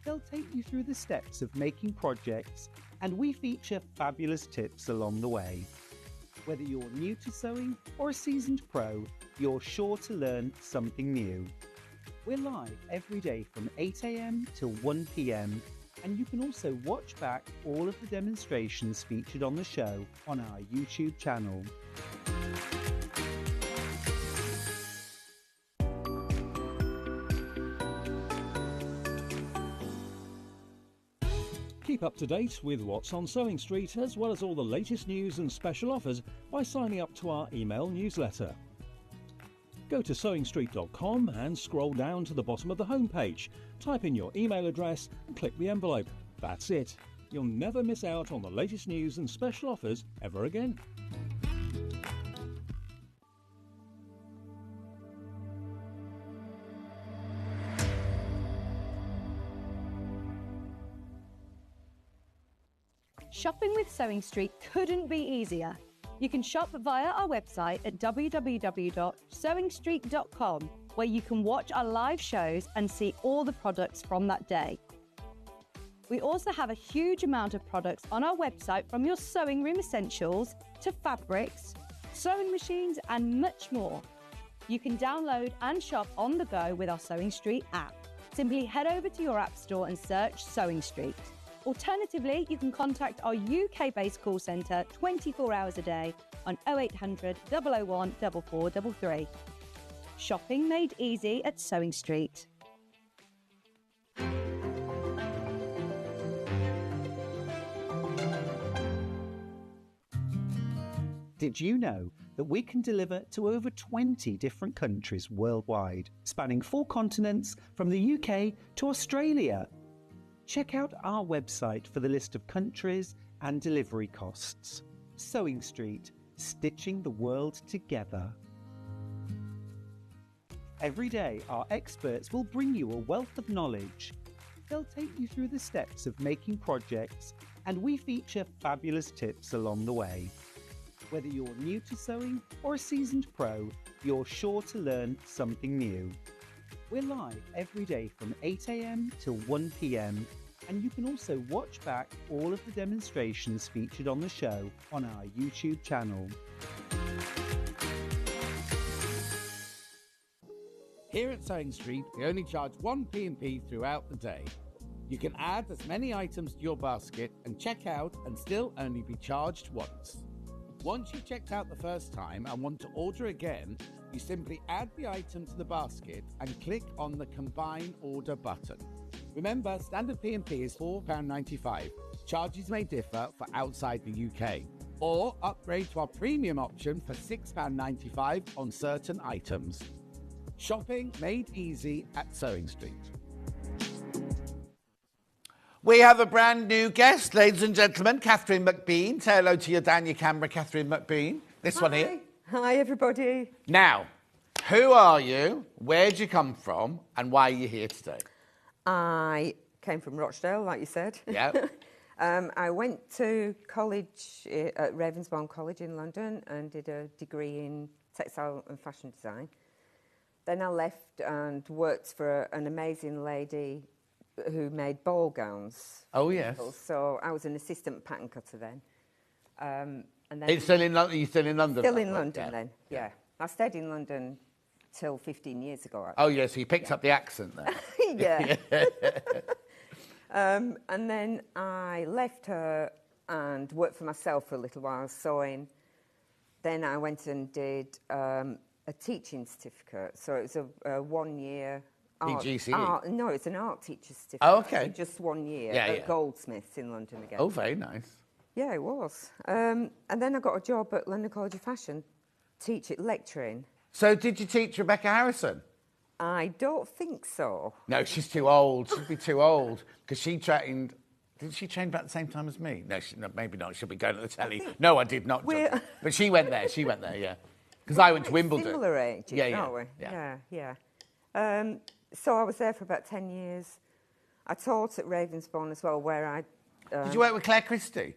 They'll take you through the steps of making projects, and we feature fabulous tips along the way. Whether you're new to sewing or a seasoned pro, you're sure to learn something new. We're live every day from 8 a.m. till 1 p.m, and you can also watch back all of the demonstrations featured on the show on our YouTube channel. Keep up to date with what's on Sewing Street, as well as all the latest news and special offers by signing up to our email newsletter. Go to sewingstreet.com and scroll down to the bottom of the homepage. Type in your email address and click the envelope. That's it. You'll never miss out on the latest news and special offers ever again. Shopping with Sewing Street couldn't be easier. You can shop via our website at www.sewingstreet.com, where you can watch our live shows and see all the products from that day. We also have a huge amount of products on our website, from your sewing room essentials to fabrics, sewing machines and much more. You can download and shop on the go with our Sewing Street app. Simply head over to your app store and search Sewing Street. Alternatively, you can contact our UK-based call centre 24 hours a day on 0800 001 4433. Shopping made easy at Sewing Street. Did you know that we can deliver to over 20 different countries worldwide, spanning 4 continents from the UK to Australia? Check out our website for the list of countries and delivery costs. Sewing Street, stitching the world together. Every day, our experts will bring you a wealth of knowledge. They'll take you through the steps of making projects, and we feature fabulous tips along the way. Whether you're new to sewing or a seasoned pro, you're sure to learn something new. We're live every day from 8 a.m. till 1 p.m, and you can also watch back all of the demonstrations featured on the show on our YouTube channel. Here at Sewing Street, we only charge one P&P throughout the day. You can add as many items to your basket and check out and still only be charged once. Once you've checked out the first time and want to order again, you simply add the item to the basket and click on the Combine Order button. Remember, standard P&P is £4.95. Charges may differ for outside the UK. Or upgrade to our premium option for £6.95 on certain items. Shopping made easy at Sewing Street. We have a brand new guest, ladies and gentlemen, Catherine McBean. Say hello to your down your camera, Catherine McBean. This one here. Hi, everybody. Now, who are you, where'd you come from, and why are you here today? I came from Rochdale, like you said. Yeah. I went to college at Ravensbourne College in London and did a degree in textile and fashion design. Then I left and worked for an amazing lady who made ball gowns. Oh, yes. So I was an assistant pattern cutter then. And then It's still in London. You're still in London? Still in London then, yeah. I stayed in London till 15 years ago. Actually. Oh, yes, so you picked up the accent there. Yeah. And then I left her and worked for myself for a little while sewing. Then I went and did a teaching certificate. So it was a 1 year... PGCE? No, it's an art teacher certificate. Oh, okay. So just 1 year Yeah, at Goldsmiths in London again. Oh, very nice. Yeah, it was. And then I got a job at London College of Fashion, lecturing. So did you teach Rebecca Harrison? I don't think so. No, she's too old. She'd be too old because she trained... Did she train about the same time as me? No, maybe not. She'll be going to the telly. No, I did not. But she went there. She went there, yeah. Because I went to Wimbledon. Similar ages, yeah. aren't we? Yeah. So I was there for about 10 years. I taught at Ravensbourne as well, where I... Did you work with Claire Christie?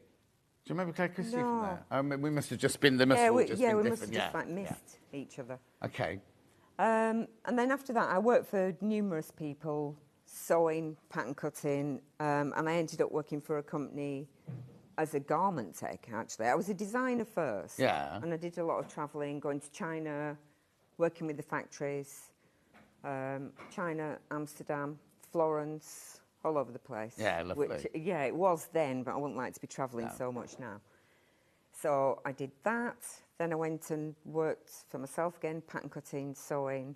Do you remember Claire Christie No. from there? I mean, we must have just been, they must Yeah, have all we, just yeah, been we different. must have just like missed each other. Okay. And then after that, I worked for numerous people, sewing, pattern cutting, and I ended up working for a company as a garment tech, actually. I was a designer first. Yeah. And I did a lot of travelling, going to China, working with the factories, China, Amsterdam, Florence, all over the place. Yeah, lovely. Which, yeah, it was then, but I wouldn't like to be travelling so much now. So I did that. Then I went and worked for myself again, pattern cutting, sewing,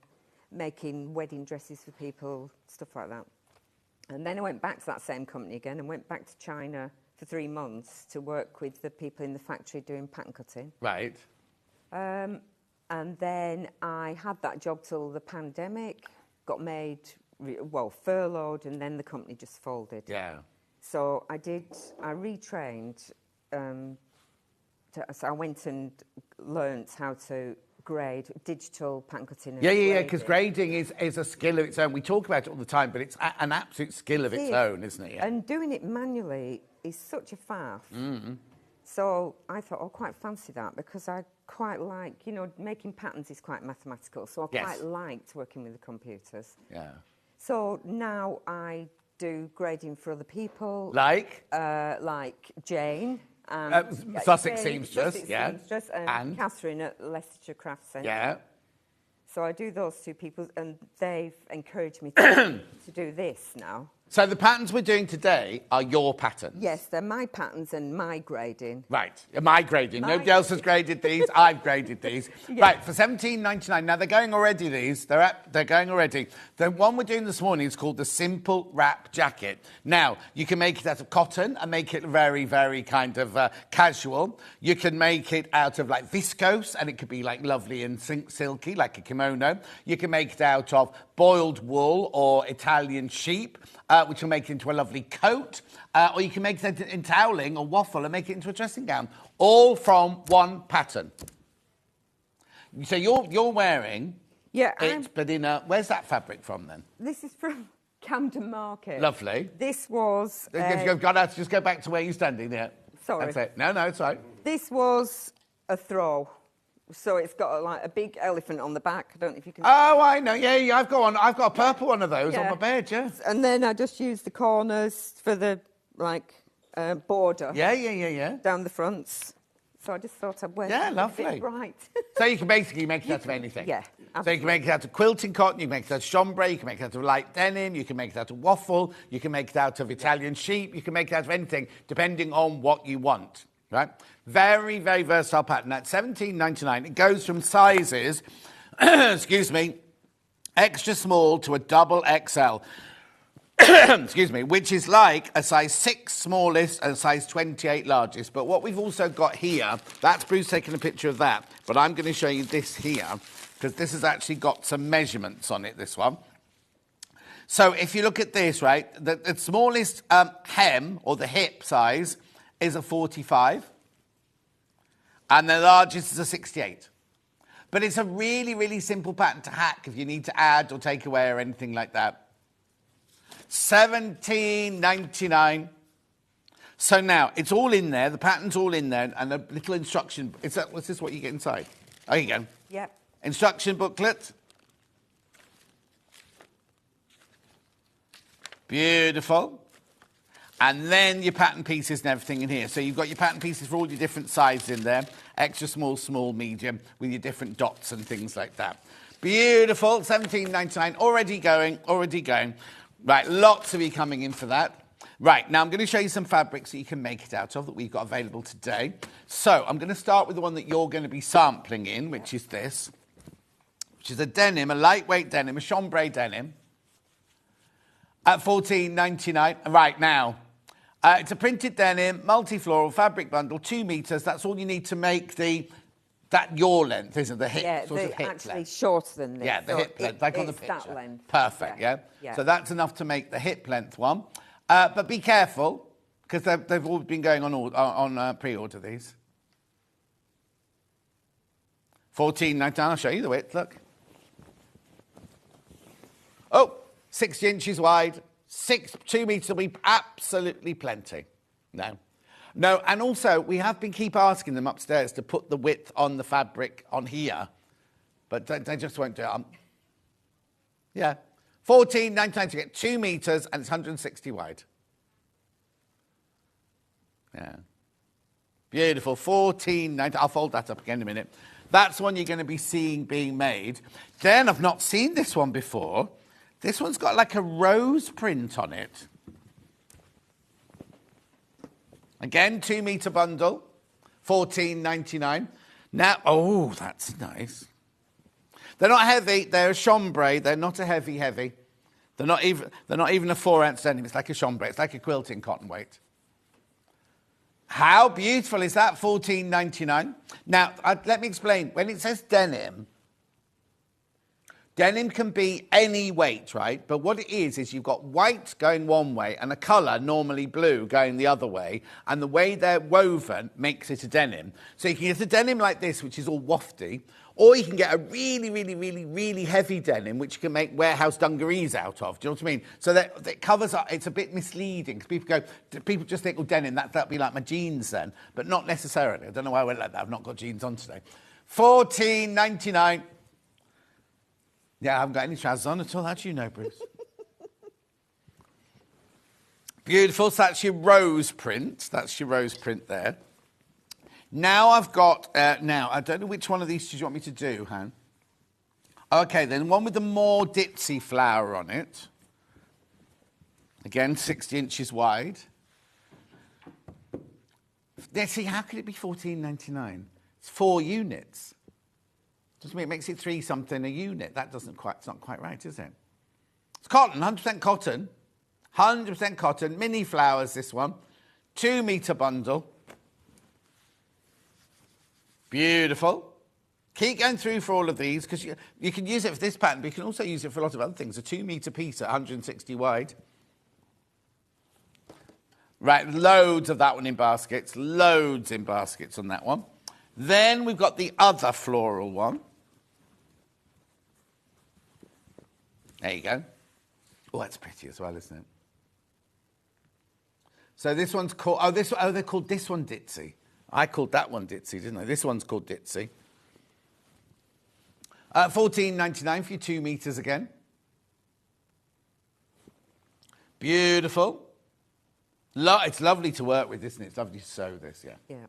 making wedding dresses for people, stuff like that. And then I went back to that same company again and went back to China for 3 months to work with the people in the factory doing pattern cutting. Right. And then I had that job till the pandemic, got made, furloughed, and then the company just folded. Yeah. So I retrained. So I went and learnt how to grade digital pattern cutting. And Yeah, because grading is a skill of its own. We talk about it all the time, but it's an absolute skill of its own, isn't it? Yeah. And doing it manually is such a faff. So I thought, I quite fancy that because I quite like, making patterns is quite mathematical. So I quite liked working with the computers. Yeah. So now I do grading for other people. Like Jane. Sussex Jane, Seamstress, Sussex yeah. Seamstress and Catherine at Leicestershire Craft Centre. Yeah. So I do those two people, and they've encouraged me to do this now. So the patterns we're doing today are your patterns? Yes, they're my patterns and my grading. Right, my grading. Nobody else has graded these. I've graded these. Right, for $17.99. Now, they're going already, these. They're going already. The one we're doing this morning is called the Simple Wrap Jacket. Now, you can make it out of cotton and make it very, very kind of casual. You can make it out of, like, viscose, and it could be, like, lovely and silky, like a kimono. You can make it out of boiled wool or Italian sheep, which will make it into a lovely coat, or you can make it in toweling or waffle and make it into a dressing gown, all from one pattern. So you're wearing it, but in a... Where's that fabric from, then? This is from Camden Market. Lovely. This was... You've got to just go back to where you're standing there. Sorry. That's it. No, it's all right. This was a throw. So it's got a big elephant on the back. I don't know if you can... Oh, I know. Yeah, I've got a purple one of those on my bed, yeah. And then I just used the corners for the, border. Yeah. Down the fronts. So I just thought I'd wear something lovely. a bit bright. So you can basically make it out of anything. Yeah, So you can make it out of quilting cotton, you can make it out of chambray, you can make it out of light denim, you can make it out of waffle, you can make it out of Italian sheep, you can make it out of anything, depending on what you want, right? Very, very versatile pattern. That's $17.99. It goes from sizes, excuse me, extra small to a double XL. Excuse me, which is like a size 6 smallest and a size 28 largest. But what we've also got here, that's Bruce taking a picture of that, but I'm going to show you this here, because this has actually got some measurements on it, this one. So if you look at this, right, the smallest hem, or the hip size, is a 45, and the largest is a 68. But it's a really, really simple pattern to hack if you need to add or take away or anything like that. $17.99. So now, it's all in there, the pattern's all in there, and a little instruction. Is this what you get inside? Oh, you go. Yep. Instruction booklet. Beautiful. And then your pattern pieces and everything in here. So you've got your pattern pieces for all your different sizes in there. Extra small, small, medium, with your different dots and things like that. Beautiful. $17.99. Already going. Right, lots of you coming in for that. Right, now I'm going to show you some fabrics that you can make it out of that we've got available today. So I'm going to start with the one that you're going to be sampling in, which is this, which is a denim, a lightweight denim, a chambray denim, at $14.99. Right, now, it's a printed denim, multi-floral fabric bundle, 2 meters. That's all you need to make your length, isn't it? The hip, sort of hip actually length. shorter than this. Yeah, the hip length, like on the picture. That length. Perfect, yeah? Yeah. So that's enough to make the hip length one. But be careful, because they've all been going on pre-order, these. $14.99. I'll show you the width, look. Oh, 60 inches wide, 2 meters will be absolutely plenty. No. No, and also we have been keep asking them upstairs to put the width on the fabric on here, but they just won't do it. Yeah, $14.99 to get 2 meters, and it's 160 wide. Yeah, beautiful. $14.99. I'll fold that up again in a minute. That's one you're going to be seeing being made. Then I've not seen this one before. This one's got like a rose print on it. Again, 2 meter bundle, $14.99. Now, oh, that's nice. They're not heavy. They're a chambray. They're not a heavy. They're not even a 4 ounce denim. It's like a chambray. It's like a quilting cotton weight. How beautiful is that? $14.99. Now, let me explain. When it says denim, denim can be any weight, right? But what it is you've got white going one way and a colour, normally blue, going the other way. And the way they're woven makes it a denim. So you can get a denim like this, which is all wafty, or you can get a really, really, really, really heavy denim, which you can make warehouse dungarees out of. Do you know what I mean? So that it covers up. It's a bit misleading because people just think, oh, denim, that'd be like my jeans then. But not necessarily. I don't know why I went like that. I've not got jeans on today. $14.99. Yeah, I haven't got any trousers on at all. How do you know, Bruce? Beautiful. So that's your rose print. That's your rose print there. Now I've got, I don't know which one of these do you want me to do, Han? Okay, then one with the more ditzy flower on it. Again, 60 inches wide. Now, see, how could it be $14.99? It's 4 units. Doesn't mean it makes it 3 something a unit. That it's not quite right, is it? It's cotton, 100% cotton. 100% cotton, mini flowers, this one. 2 meter bundle. Beautiful. Keep going through for all of these because you can use it for this pattern, but you can also use it for a lot of other things. A 2 meter piece at 160 wide. Right, loads of that one in baskets. Loads in baskets on that one. Then we've got the other floral one. There you go. Oh, that's pretty as well, isn't it? So this one's called, they called this one Ditzy. I called that one Ditzy, didn't I? This one's called Ditzy. $14.99 for your 2 meters again. Beautiful. It's lovely to work with, isn't it? It's lovely to sew this, yeah. Yeah.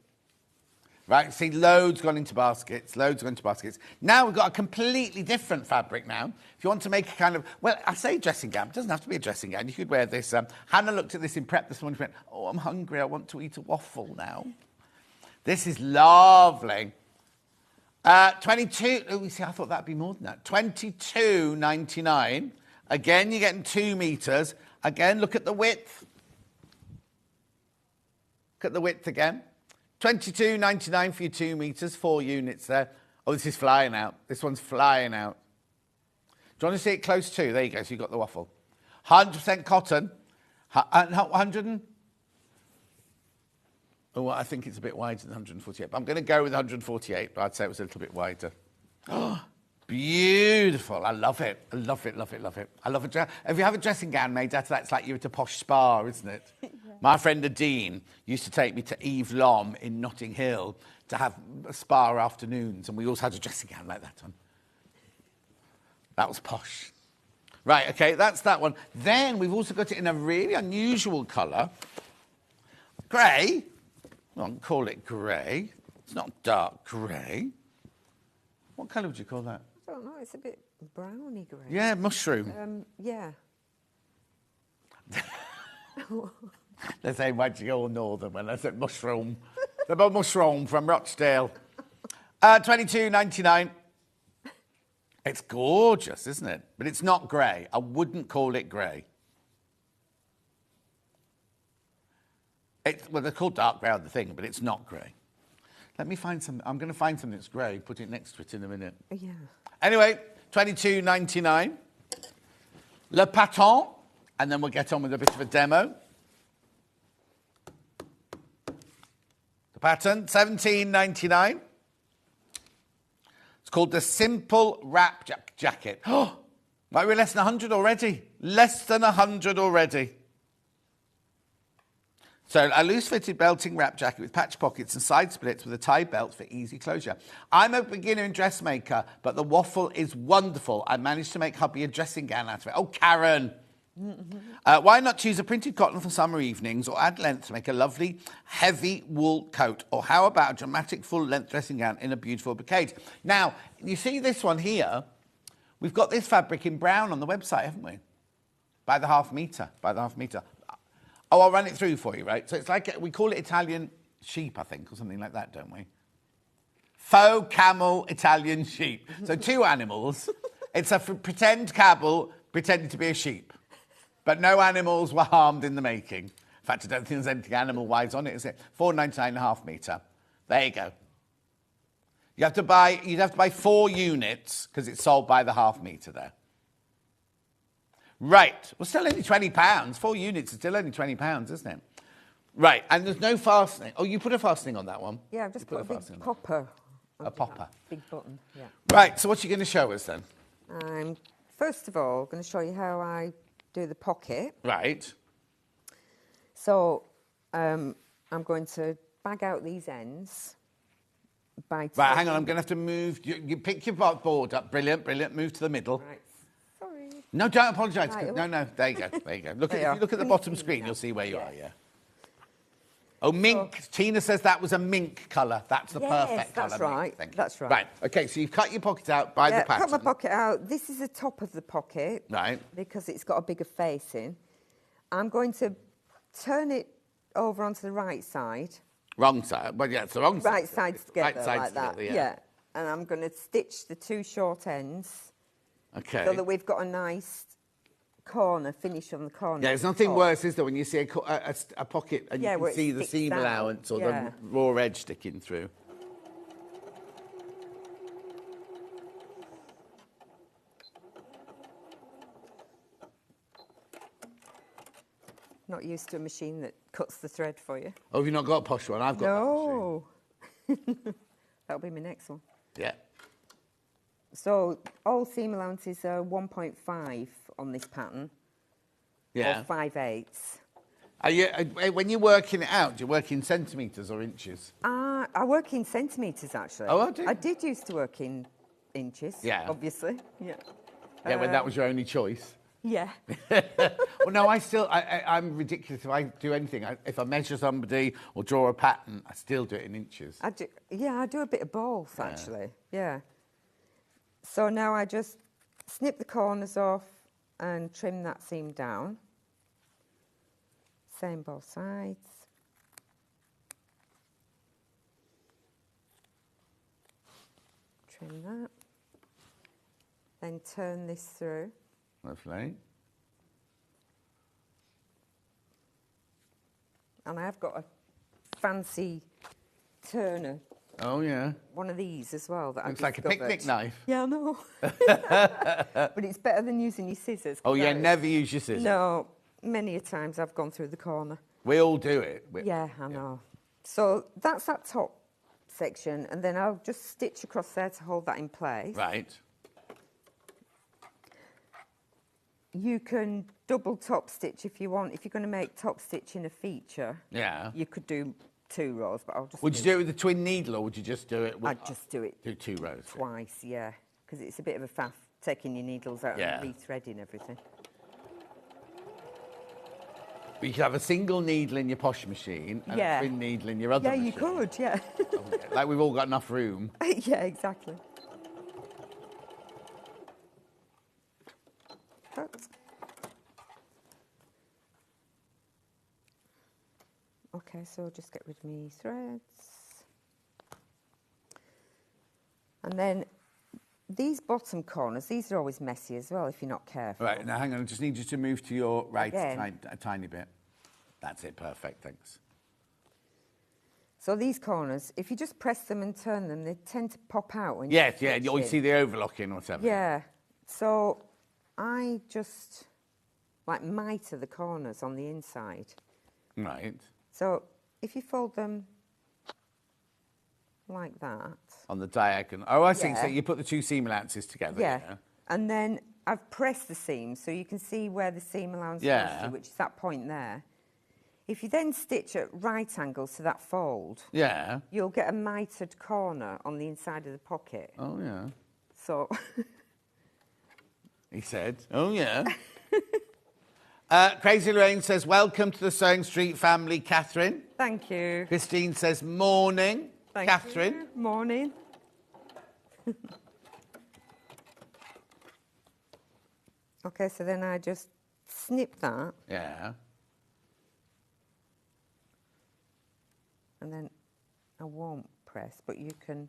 Right, see, loads gone into baskets, Now we've got a completely different fabric now. If you want to make a kind of, well, I say dressing gown, it doesn't have to be a dressing gown. You could wear this. Hannah looked at this in prep this morning and went, oh, I'm hungry, I want to eat a waffle now. This is lovely. 22, oh, you see, I thought that'd be more than that. $22.99. Again, you're getting 2 meters. Again, look at the width. Look at the width again. $22.99 for your 2 meters, 4 units there. Oh, this is flying out. This one's flying out. Do you want to see it close too? There you go, so you've got the waffle. 100% cotton. 100 Oh, I think it's a bit wider than 148. But I'm going to go with 148, but I'd say it was a little bit wider. Oh, beautiful. I love it. I love it, love it, love it. I love it. If you have a dressing gown made out of that, it's like you're at a posh spa, isn't it? Yeah. My friend Nadine used to take me to Eve Lom in Notting Hill to have spa afternoons, and we also had a dressing gown like that on. That was posh. Right, okay, that's that one. Then we've also got it in a really unusual colour. Grey. I won't call it grey. It's not dark grey. What colour would you call that? I don't know. It's a bit browny grey. Yeah, mushroom. Yeah. They say, why'd you go northern when I said mushroom? They're about mushroom from Rochdale. $22.99. It's gorgeous, isn't it? But it's not grey. I wouldn't call it grey. Well, they're called dark grey on the thing, but it's not grey. Let me find some. I'm going to find something that's grey, put it next to it in a minute. Yeah. Anyway, $22.99. Le Paton, and then we'll get on with a bit of a demo. The pattern, $17.99. It's called the Simple Wrap Jacket. Oh, might be less than 100 already. Less than 100 already. So a loose-fitted belting wrap jacket with patch pockets and side splits with a tie belt for easy closure. I'm a beginner in dressmaker, but the waffle is wonderful. I managed to make hubby a dressing gown out of it. Oh, Karen. Why not choose a printed cotton for summer evenings or add length to make a lovely heavy wool coat? Or how about a dramatic full-length dressing gown in a beautiful brocade? Now, you see this one here? We've got this fabric in brown on the website, haven't we? By the half metre. Oh, I'll run it through for you, right? So it's like, we call it Italian sheep, I think, or something like that, don't we? Faux camel Italian sheep. So 2 animals. It's a pretend camel pretending to be a sheep. But no animals were harmed in the making. In fact, I don't think there's anything animal-wise on it, is it? £4.99 and a half metre. There you go. You'd have to buy 4 units because it's sold by the half metre there. Right. Well, still only £20. 4 units is still only £20, isn't it? Right. And there's no fastening. Oh, you put a fastening on that one? Yeah, I've just put a big popper. A popper. Big button, yeah. Right. So what are you going to show us then? I'm, first of all, going to show you how I do the pocket. Right. So I'm going to bag out these ends by... Right, hang on. I'm going to have to move. You pick your board up. Brilliant. Move to the middle. Right. Sorry. No, don't apologise. Right, No, there you go. If you look at the bottom screen, you'll see where you are, yeah. Oh, mink. So, Tina says that was a mink colour. That's the perfect colour. That's right. That's right. Right, OK, so you've cut your pocket out by the pattern. Cut my pocket out. This is the top of the pocket. Right. Because it's got a bigger facing. I'm going to turn it over onto the right side. Wrong side. Well, yeah, it's the wrong side. Right sides together, right sides like that. Together, yeah. And I'm going to stitch the 2 short ends. OK. So that we've got a nice corner, finish on the corner. Yeah, there's nothing worse, is there, when you see a pocket and you can see the seam allowance or the raw edge sticking through. Not used to a machine that cuts the thread for you. Oh, have you not got a posh one? I've got no. That'll be my next one. Yeah. So all seam allowances are 1.5 on this pattern. Yeah. Or 5/8. Are you, when you're working it out, do you work in centimetres or inches? I work in centimetres, actually. Oh, I do? I did used to work in inches, obviously. Yeah. Yeah, when that was your only choice. Yeah. Well, no, I'm ridiculous if I do anything. If I measure somebody or draw a pattern, I still do it in inches. I do a bit of both, actually. Yeah. So now I just snip the corners off and trim that seam down. Same both sides. Trim that. Then turn this through. Lovely. And I've got a fancy turner. Oh, yeah. One of these as well that Looks I like a picnic knife. Yeah, I know. But it's better than using your scissors. Oh, yeah, never use your scissors. No, many a times I've gone through the corner. We all do it. Yeah, I know. So that's that top section, and then I'll just stitch across there to hold that in place. Right. You can double top stitch if you want. If you're going to make top stitching a feature, you could do 2 rows, but I'll just... Would you do it with a twin needle, or would you just do it with... I'd just do it... Do 2 rows. Twice, yeah. Because it's a bit of a faff taking your needles out and rethreading everything. But you could have a single needle in your posh machine and a twin needle in your other machine. Yeah, you could, yeah. Like we've all got enough room. Yeah, exactly. Cut. Okay, so just get rid of me threads. And then these bottom corners, these are always messy as well if you're not careful. Right, now hang on, I just need you to move to your right a tiny bit. That's it, perfect, thanks. So these corners, if you just press them and turn them, they tend to pop out. When you see the overlocking or something. Yeah, so I just like mitre the corners on the inside. Right. So if you fold them like that. On the diagonal. Oh, I see. So you put the 2 seam allowances together. Yeah. And then I've pressed the seam so you can see where the seam allowance goes to, which is that point there. If you then stitch at right angles to that fold, Yeah. you'll get a mitered corner on the inside of the pocket. Oh, yeah. So, He said. Oh, yeah. Crazy Lorraine says, welcome to the Sewing Street family, Catherine. thank you. Christine says, morning, Thank Catherine. you. Morning. Okay, so then I just snip that, Yeah. and then I won't press, but you can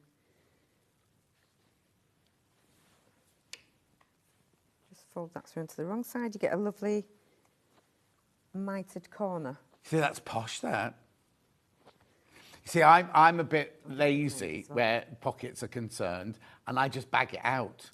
just fold that through onto the wrong side. You get a lovely mitered corner. See, that's posh, that. You see, I'm a bit lazy where pockets are concerned, and I just bag it out.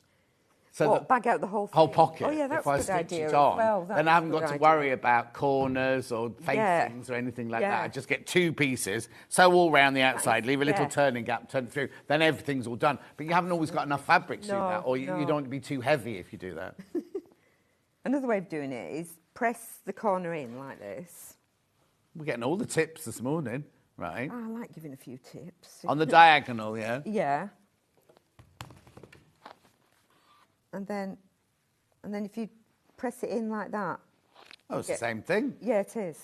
So What, that bag out the whole thing? whole pocket. Oh, yeah, that's if I a good stitch idea it as on, well. then I That's a haven't good got to idea. worry about corners or facings or anything like that. Yeah. I just get two pieces, sew all round the outside, Nice, leave a little yeah. turning gap, turn it through, then everything's all done. But you haven't always got enough fabric to do No, that, or you no. don't want to be too heavy if you do that. Another way of doing it is press the corner in like this. We're getting all the tips this morning, right? I like giving a few tips. On the diagonal, yeah? Yeah. And then if you press it in like that. Oh, it's Yeah. the same thing. Yeah, it is.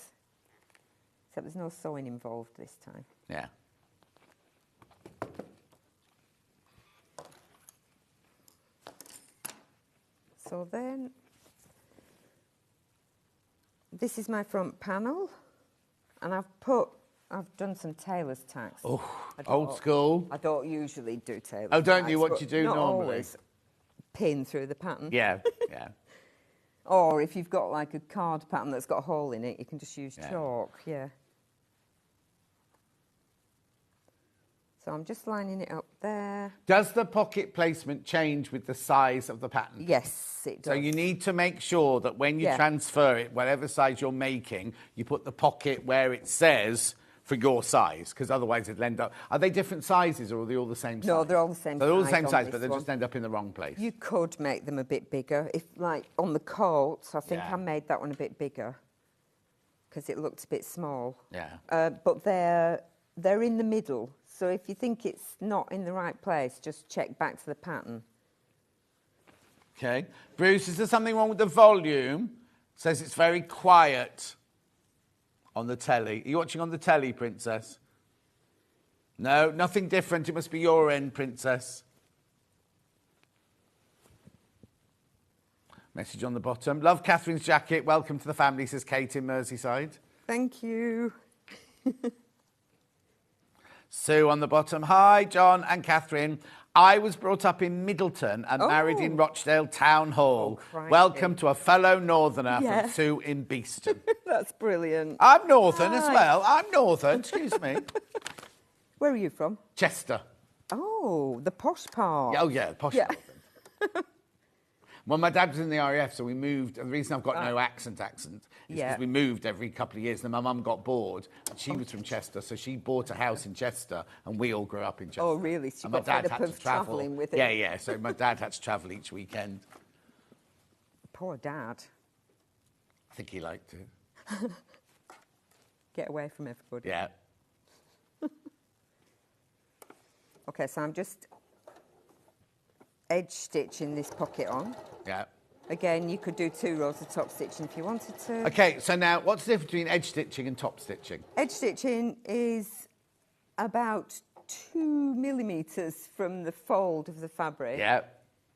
Except there's no sewing involved this time. Yeah. So then, this is my front panel, and I've done some tailor's tacks. Oh, I don't- old school. I don't usually do tailor's Oh, don't tacks, you? What but do you do not normally? always pin through the pattern. Yeah, yeah. Or if you've got like a card pattern that's got a hole in it, you can just use Yeah. chalk, yeah. So I'm just lining it up there. Does the pocket placement change with the size of the pattern? Yes, it does. So you need to make sure that when you Yeah. transfer it, whatever size you're making, you put the pocket where it says for your size, because otherwise it'll end up... Are they different sizes or are they all the same size? No, they're all the same So they're all the size same on size, this but they one. just end up in the wrong place. You could make them a bit bigger. If, like, on the coat, I think Yeah. I made that one a bit bigger because it looked a bit small. Yeah. But they're in the middle. So if you think it's not in the right place, just check back to the pattern. Okay. Bruce, is there something wrong with the volume? Says it's very quiet on the telly. Are you watching on the telly, Princess? No, nothing different. It must be your end, Princess. Message on the bottom. Love Catherine's jacket. Welcome to the family, says Kate in Merseyside. Thank you. Sue on the bottom. Hi, John and Catherine. I was brought up in Middleton and married in Rochdale Town Hall. crikey. Welcome to a fellow northerner Yeah. from Sue in Beeston. That's brilliant. I'm northern as Hi. well. I'm northern, excuse me. Where are you from? Chester. Oh, the posh part. Oh, yeah, posh Yeah. northern. Well, my dad was in the RAF, so we moved. And the reason I've got no accent is Yeah. because we moved every couple of years. And my mum got bored, and she was from Chester, so she bought a house in Chester, and we all grew up in Chester. Oh, really? So you And my got fed dad up had of to travel. travelling with it? Yeah, yeah. So my dad had to travel each weekend. Poor dad. I think he liked it. Get away from everybody. Yeah. Okay, so I'm just edge stitching this pocket on. Yeah. Again, you could do 2 rows of top stitching if you wanted to. Okay, so now what's the difference between edge stitching and top stitching? Edge stitching is about 2 millimetres from the fold of the fabric. Yeah.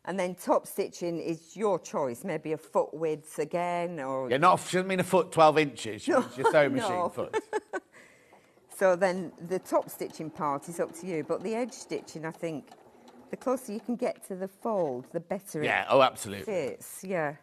And then top stitching is your choice, maybe a foot width again, or... Yeah, not, she doesn't mean a foot 12 inches. She means your sewing machine No. foot. So then the top stitching part is up to you, but the edge stitching, I think, the closer you can get to the fold, the better Yeah, it oh, absolutely. fits. Yeah.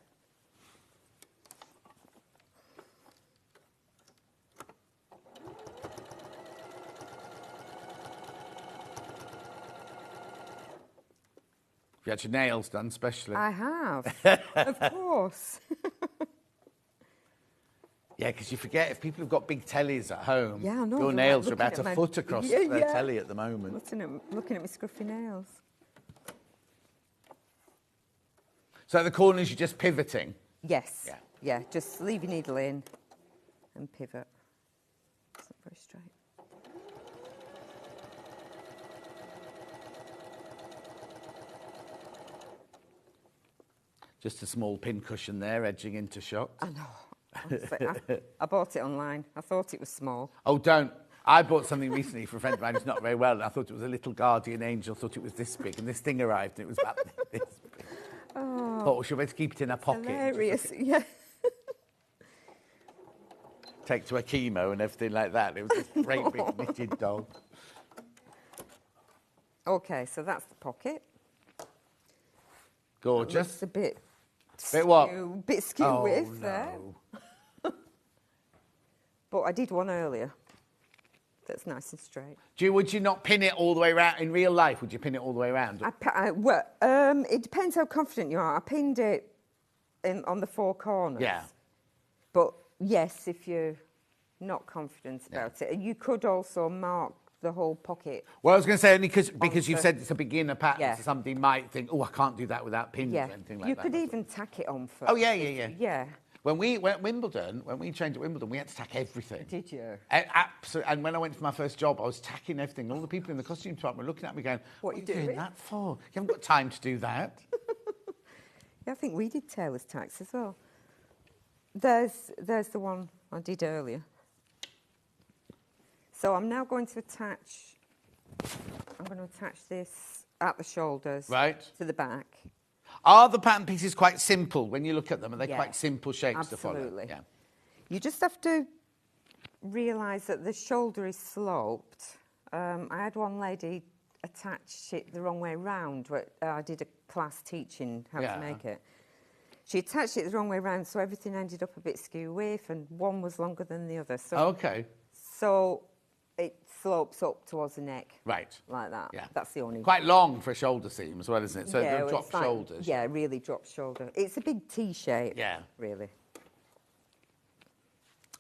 You had your nails done, especially. I have, of course. Yeah, because you forget, if people have got big tellies at home, Yeah, I know, your they're nails like are about looking a at foot my- across Yeah, their yeah. telly at the moment. Looking at my scruffy nails. So the corners, you're just pivoting. Yes. Yeah. Yeah, just leave your needle in and pivot. very straight. Just a small pin cushion there, edging into shot. I know. Honestly, I bought it online. I thought it was small. Oh, don't. I bought something recently for a friend of mine who's not very well, and I thought it was a little guardian angel, thought it was this big, and this thing arrived, and it was about this big. Oh. Thought, well, she'll be able to keep it in her pocket. Hilarious, yeah. Take to her chemo and everything like that. It was this great big knitted dog. Okay, so that's the pocket. Gorgeous. It's a bit what? Bit skew Oh, width there. no. But I did one earlier that's nice and straight. Would you not pin it all the way around? In real life, would you pin it all the way around? It depends how confident you are. I pinned it on the four corners. Yeah. But yes, if you're not confident about it, you could also mark the whole pocket. Well, I was going to say only because you've said it's a beginner pattern, Yeah. so somebody might think, oh, I can't do that without pins Yeah, or anything like you that. could even tack it on first. Oh, yeah. Yeah. When we went to Wimbledon, when we trained at Wimbledon, we had to tack everything. Did you? Absolutely. And when I went for my first job, I was tacking everything. All the people in the costume department were looking at me going, what are you doing that for? You haven't got time to do that. Yeah, I think we did tailor's tacks as well. There's the one I did earlier. So I'm now going to attach this at the shoulders to the back. Are the pattern pieces quite simple when you look at them? Are they quite simple shapes to follow? Absolutely. Yeah. You just have to realise that the shoulder is sloped. I had one lady attach it the wrong way round. I did a class teaching how to make it. She attached it the wrong way round, so everything ended up a bit skew width, and one was longer than the other. So, So it slopes up towards the neck. Right. Like that. Yeah. That's the only... Quite long for a shoulder seam as well, isn't it? So yeah, it drops shoulders. Yeah, really drops shoulder. It's a big T shape. Yeah. Really.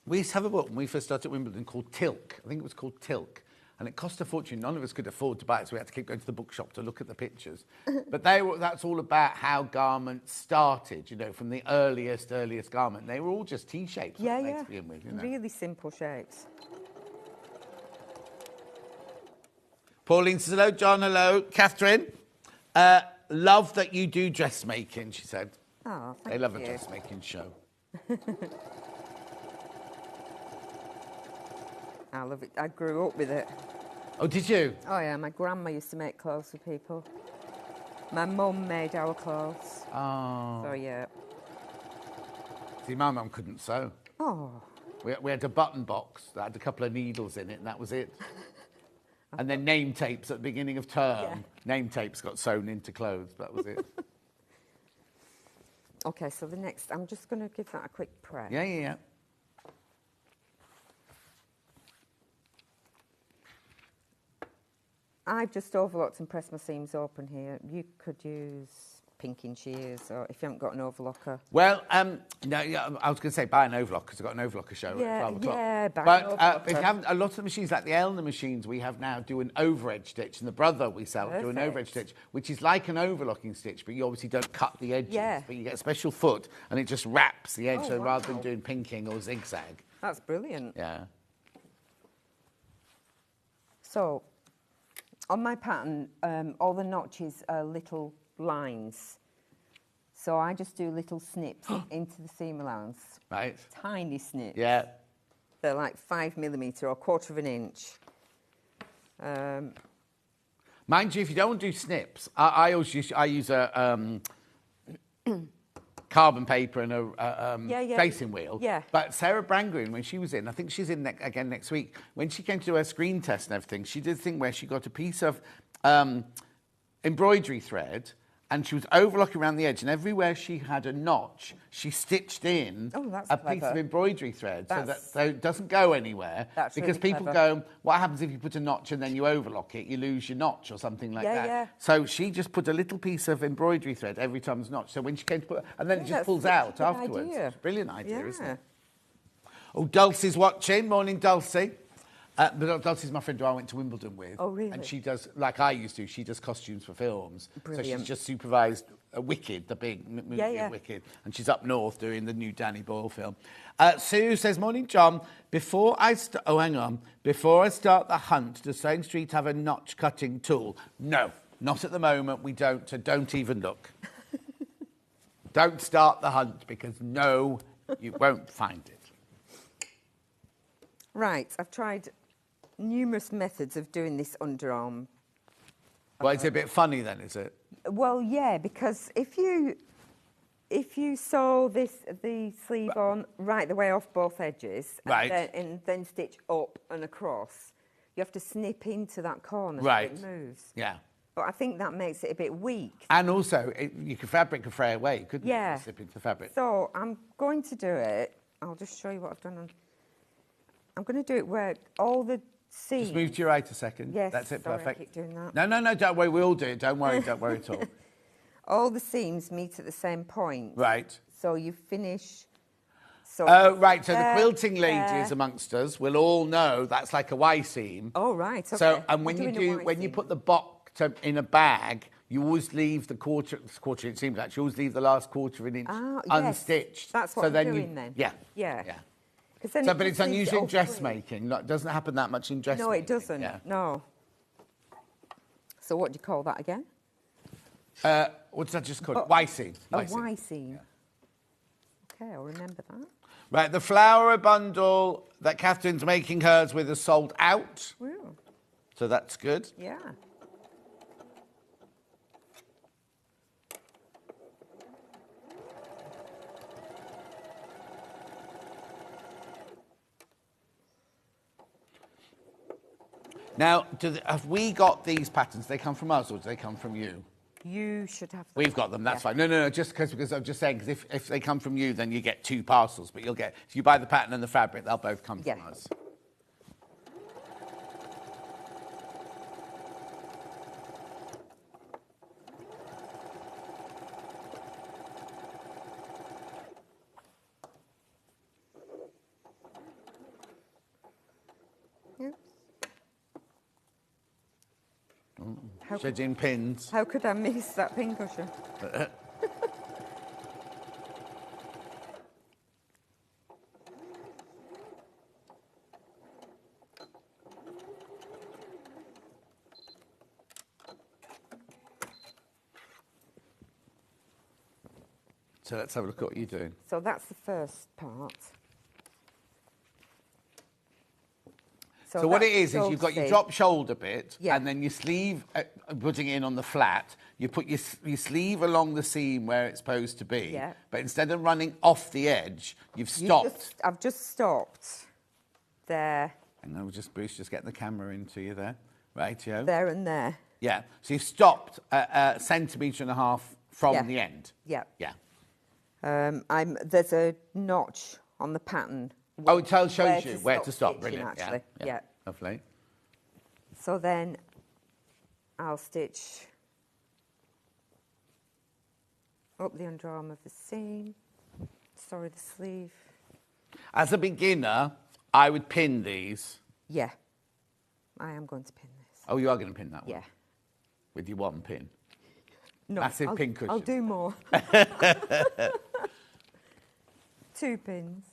We used to have a book when we first started at Wimbledon called Tilk. I think it was called Tilk. And it cost a fortune. None of us could afford to buy it, so we had to keep going to the bookshop to look at the pictures. But that's all about how garments started, you know, from the earliest garment. They were all just T-shapes to begin with, you know. Really simple shapes. Pauline says hello. John, hello. Catherine, love that you do dressmaking, she said. Oh, thank you. They love a dressmaking show. I love it. I grew up with it. Oh, did you? Oh, yeah. My grandma used to make clothes for people. My mum made our clothes. Oh. So, yeah. See, my mum couldn't sew. Oh. We had a button box that had a couple of needles in it, and that was it. And then name tapes at the beginning of term. Yeah. Name tapes got sewn into clothes. That was it. Okay, so the next, I'm just going to give that a quick press. Yeah. I've just overlocked and pressed my seams open here. You could use pinking shears, or if you haven't got an overlocker. Well, no, I was going to say buy an overlocker, because I've got an overlocker show at 12 o'clock. Yeah, buy but an overlocker. if you haven't, a lot of the machines, like the Elner machines we have now, do an overedge stitch, and the Brother we sell do an overedge stitch, which is like an overlocking stitch, but you obviously don't cut the edges. Yeah. But you get a special foot, and it just wraps the edge, Oh, so wow. rather than doing pinking or zigzag. That's brilliant. Yeah. So, on my pattern, all the notches are little lines. So I just do little snips into the seam allowance. Right. Tiny snips. Yeah. They're like 5 millimetre or 1/4 of an inch. Mind you, if you don't want to do snips, I use a carbon paper and a facing wheel. Yeah. But Sarah Brangren, when she was in, I think she's in again next week, when she came to do her screen test and everything, she did a thing where she got a piece of embroidery thread, and she was overlocking around the edge, and everywhere she had a notch, she stitched in a piece of embroidery thread so it doesn't go anywhere. That's because really people clever. go, what happens if you put a notch and then you overlock it? You lose your notch or something like that. Yeah. So she just put a little piece of embroidery thread every time there's a notch. So when she came to put, and then it just pulls out afterwards. Idea. It's a brilliant idea, isn't Yeah. it? Oh, Dulcie's watching. Morning, Dulcie. But Dottie's my friend who I went to Wimbledon with. Oh, really? And she does, like I used to, she does costumes for films. So Brilliant. she's just supervised Wicked, the big movie of Wicked. And she's up north doing the new Danny Boyle film. Sue says, morning, John. Before I start the hunt, does Sewing Street have a notch cutting tool? No, not at the moment. We don't, so don't even look. Don't start the hunt because no, you won't find it. Right, I've tried numerous methods of doing this underarm. Well, it's a bit funny then, is it? Well, yeah, because if you sew the sleeve on right the way off both edges, Right. and then stitch up and across, you have to snip into that corner Right. so it moves. Yeah. But I think that makes it a bit weak. And also, you could fabric could fray away, couldn't Yeah. you? Slip into the fabric. So I'm going to do it. I'll just show you what I've done. I'm going to do it where all the seams... Just move to your right a second. Yes, That's it, sorry, perfect. I keep doing that. No, don't worry, we all do it. Don't worry at all. All the seams meet at the same point. Right. So you finish... So Oh, right, so the there, quilting ladies there. amongst us will all know that's like a Y seam. Oh, right, okay. So, and when I'm you doing a do, Y when you seam. put the box in a bag, you always leave the quarter inch seam, actually, you always leave the last quarter of an inch Yes. unstitched. That's what so I'm then doing then. Yeah. Yeah. Yeah. 'Cause then So, it but just it's leaves it unusual in all free. dressmaking. It doesn't happen that much in dressmaking. No, it doesn't. Yeah. No. So what do you call that again? What does that just call it? Y seam. A Y seam. Y seam. Okay, I'll remember that. Right, the flower bundle that Catherine's making hers with is sold out. Ooh, So that's good. yeah. Now, have we got these patterns? They come from us or do they come from you? You should have them. We've got them, that's Yeah. fine. No, just because I'm just saying, because if they come from you, then you get 2 parcels, but you'll get, if you buy the pattern and the fabric, they'll both come Yeah. from us. Yeah. Shedding pins. How could I miss that pincushion? So let's have a look at what you're doing. So that's the first part. So what it that's is you've got your seam. drop shoulder bit, Yeah. and then your sleeve, putting it in on the flat, you put your sleeve along the seam where it's supposed to be, Yeah. but instead of running off the edge, you've You stopped. I've just stopped there, And then Bruce, just get the camera into you there. Right, Joe? there and there. Yeah. So you've stopped a centimetre and a half from Yeah. the end. Yeah. Yeah. There's a notch on the pattern. Oh, it shows where you where to stop. stitching, Brilliant. actually. Yeah. Lovely. So then I'll stitch up the underarm of the seam. Sorry, the sleeve. As a beginner, I would pin these. Yeah, I am going to pin this. Oh, you are going to pin that one? Yeah. With your one pin. No, Massive pin cushion. I'll do more. 2 pins.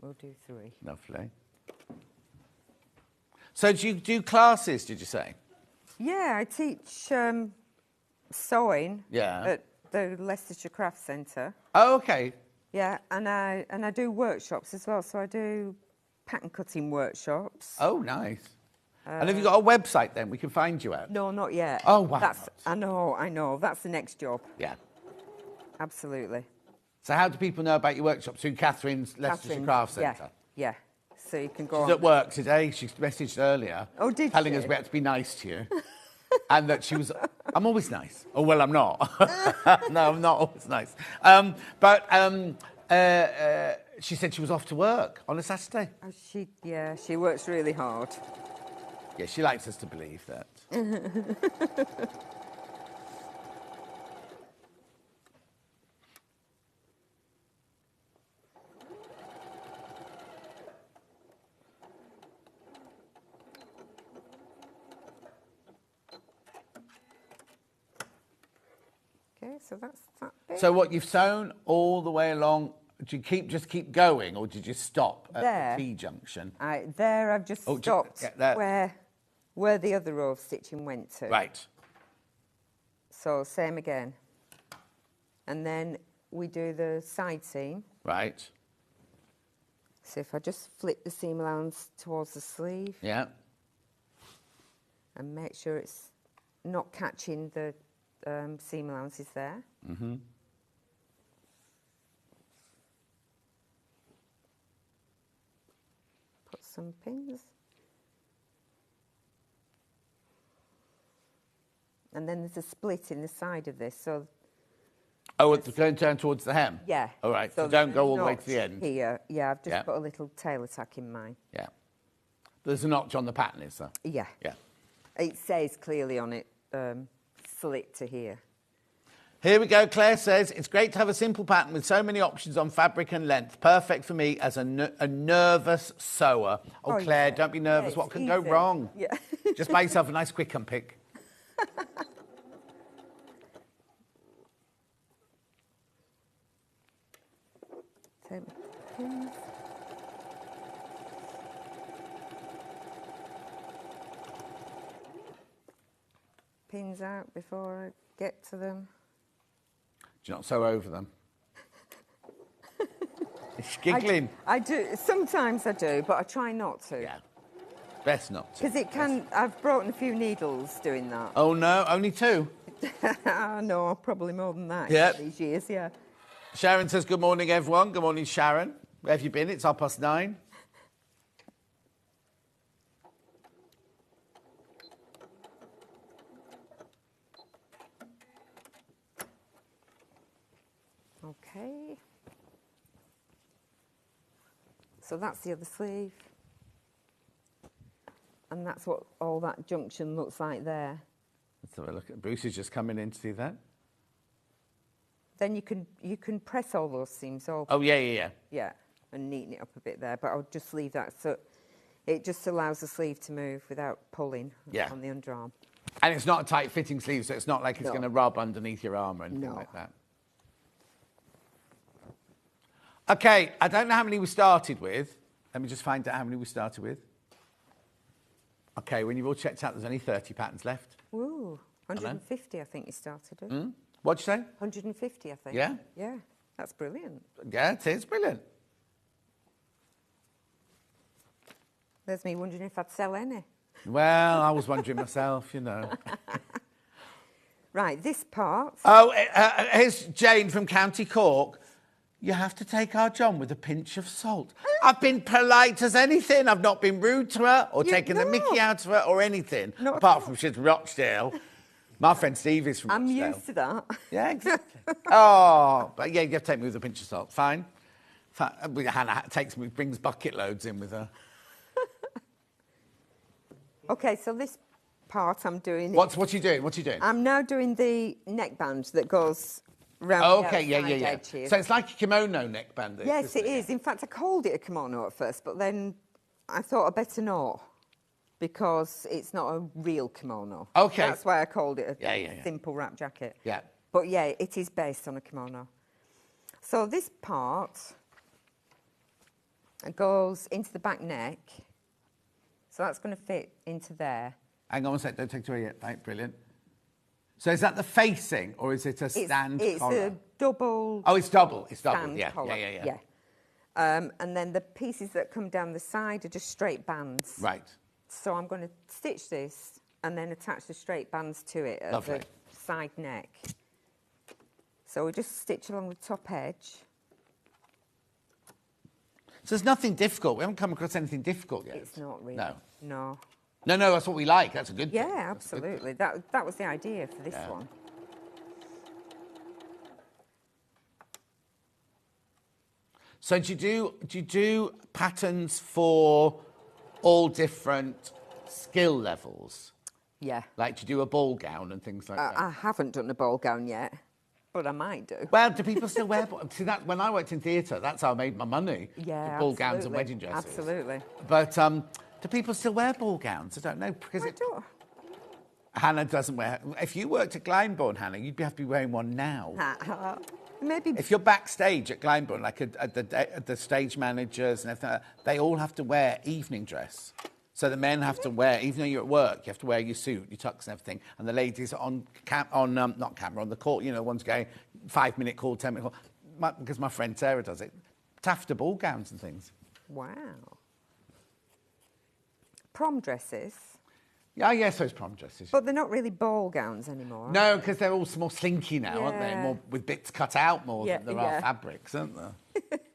We'll do 3. Lovely. So do you do classes, did you say? Yeah, I teach sewing Yeah. at the Leicestershire Craft Centre. Oh, okay. Yeah, and I do workshops as well. So I do pattern cutting workshops. Oh, nice. And have you got a website then we can find you at? No, not yet. Oh, wow. That's, I know. That's the next job. Yeah. Absolutely. So how do people know about your workshops? Through Catherine's Leicestershire Catherine's, Craft Centre? Yeah. So you can go She's on. at work today. She messaged earlier. Oh, did telling she? us we had to be nice to you. And that she was... I'm always nice. Oh, well, I'm not. No, I'm not always nice. She said she was off to work on a Saturday. Oh, she works really hard. Yeah, she likes us to believe that. Okay, so that's that bit. So what, you've sewn all the way along, do you just keep going, or did you stop at the T-junction? There I've just stopped where the other row of stitching went to. Right. So same again. And then we do the side seam. Right. So if I just flip the seam allowance towards the sleeve. Yeah. And make sure it's not catching the seam allowances there. Mm-hmm. Put some pins. And then there's a split in the side of this, so... Oh, it's going down towards the hem? Yeah. All right, so don't go all the way to the notch end. Here, yeah, I've just put a little tail attack in mine. Yeah. There's a notch on the pattern, is there? Yeah. Yeah. It says clearly on it, slit to here. Here we go. Claire says, it's great to have a simple pattern with so many options on fabric and length. Perfect for me as a nervous sewer. Oh, Claire, don't be nervous. What can go wrong? Yeah. Just buy yourself a nice quick unpick. Take my pins. Pins out before I get to them. Do you not sew over them? She's giggling. I do. Sometimes I do, but I try not to. Yeah. Best not to. Because it can... I've broken a few needles doing that. Oh, no, only 2? No, probably more than that these years, yeah. Sharon says, good morning, everyone. Good morning, Sharon. Where have you been? It's 9:30. Okay. So that's the other sleeve. And that's what all that junction looks like there. Let's have a look at Bruce is just coming in to see that. Then you can press all those seams open. Oh, yeah. Yeah, and neaten it up a bit there. But I'll just leave that so it just allows the sleeve to move without pulling on the underarm. And it's not a tight fitting sleeve, so it's not like it's going to rub underneath your arm or anything like that. Okay, I don't know how many we started with. Let me just find out how many we started with. Okay, when you've all checked out, there's only 30 patterns left. Ooh, 150 I think you started with. What'd you say? 150 I think. Yeah? Yeah, that's brilliant. Yeah, it is brilliant. There's me wondering if I'd sell any. Well, I was wondering myself, you know. Right, this part. Oh, here's Jane from County Cork. You have to take our John with a pinch of salt. I've been polite as anything. I've not been rude to her or taken the mickey out of her or anything. Apart from she's Rochdale. My friend Steve is from Rochdale. I'm used to that. Yeah, exactly. Oh, but yeah, you have to take me with a pinch of salt. Fine. Hannah brings bucket loads in with her. Okay, so this part I'm doing... What are you doing? I'm now doing the neckband that goes round the edge here. So it's like a kimono neckband. Yes, it is. In fact, I called it a kimono at first, but then I thought I'd better not, because it's not a real kimono. Okay. That's why I called it a simple wrap jacket. Yeah. But yeah, it is based on a kimono. So this part goes into the back neck. So that's going to fit into there. Hang on a sec, don't take it away yet. Right, brilliant. So is that the facing, or is it a stand collar? It's a double... Oh, it's double. Yeah. And then the pieces that come down the side are just straight bands. Right. So I'm going to stitch this and then attach the straight bands to it at the side neck. So we just stitch along the top edge. So there's nothing difficult. We haven't come across anything difficult yet. It's not really. No, that's what we like. That's a good thing. Yeah, absolutely. That was the idea for this one. So do you do patterns for all different skill levels? Yeah. Like, do you do a ball gown and things like that? I haven't done a ball gown yet, but I might do. Well, do people still wear... See, that when I worked in theatre, that's how I made my money. Yeah, ball gowns and wedding dresses. Absolutely. But do people still wear ball gowns? I don't know. Because Hannah doesn't wear... If you worked at Glyndebourne, Hannah, you'd have to be wearing one now. Maybe. If you're backstage at Glyndebourne, like at the stage managers and everything, they all have to wear evening dress. So the men have to wear, even though you're at work, you have to wear your suit, your tux and everything. And the ladies are on the court, you know, one's going 5-minute call, 10-minute call. Because my friend Sarah does it. Taffeta ball gowns and things. Wow. Prom dresses. Yeah, yes, those prom dresses. But they're not really ball gowns anymore. No, because they're all more slinky now, aren't they? Yeah. More with bits cut out more Yeah, than there are yeah. fabrics, aren't there?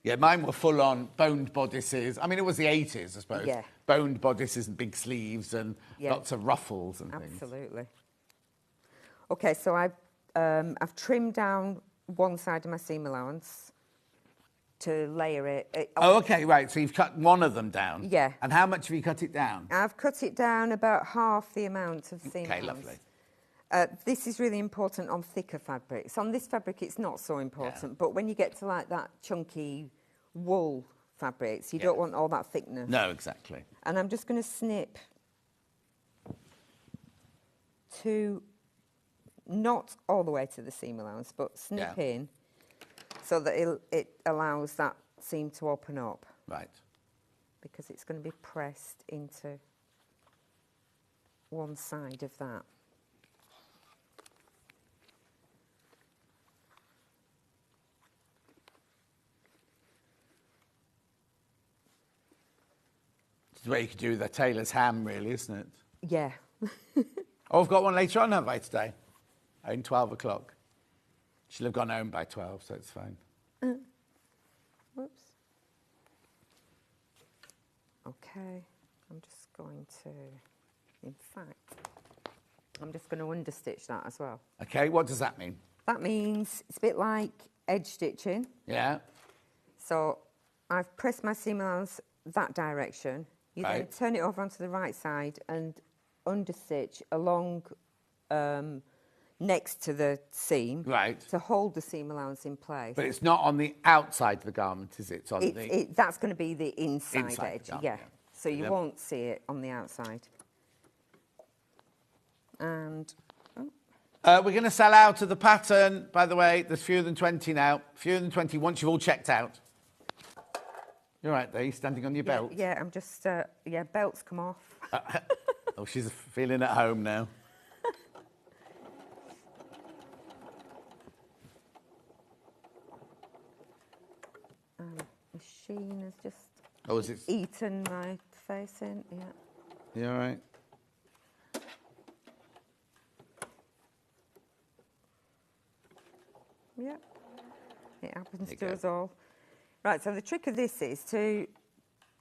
Yeah, mine were full-on boned bodices. I mean, it was the 80s, I suppose. Yeah. Boned bodices and big sleeves and Yeah. lots of ruffles and things. Absolutely. Okay, so I've trimmed down one side of my seam allowance to layer it. Oh, okay, right. So you've cut one of them down. Yeah. And how much have you cut it down? I've cut it down about half the amount of seam Okay, allowance. lovely. This is really important on thicker fabrics. On this fabric, it's not so important, but when you get to like that chunky wool fabrics, you don't want all that thickness. No, exactly. And I'm just going to snip to, not all the way to the seam allowance, but snip in so that it allows that seam to open up. Right. Because it's going to be pressed into one side of that. It's what you could do with a tailor's ham, really, isn't it? Yeah. Oh, I've got one later on, have I, today? At 12 o'clock. She'll have gone home by 12, so it's fine. Whoops. Okay, I'm just going to, in fact, I'm just going to understitch that as well. Okay, what does that mean? That means it's a bit like edge stitching. Yeah. So I've pressed my seam allowance that direction. You then turn it over onto the right side and understitch along next to the seam to hold the seam allowance in place. But it's not on the outside of the garment, is it? It's on the... That's going to be the inside edge, garment, yeah. So you won't see it on the outside. And... we're going to sell out of the pattern, by the way. There's fewer than 20 now. Fewer than 20 once you've all checked out. You're right there, you're standing on your belt. Yeah, I'm just... belts come off. Oh, she's feeling at home now. Machine has just eaten my face in, You all right? Yeah, it happens to us all. Right, so the trick of this is to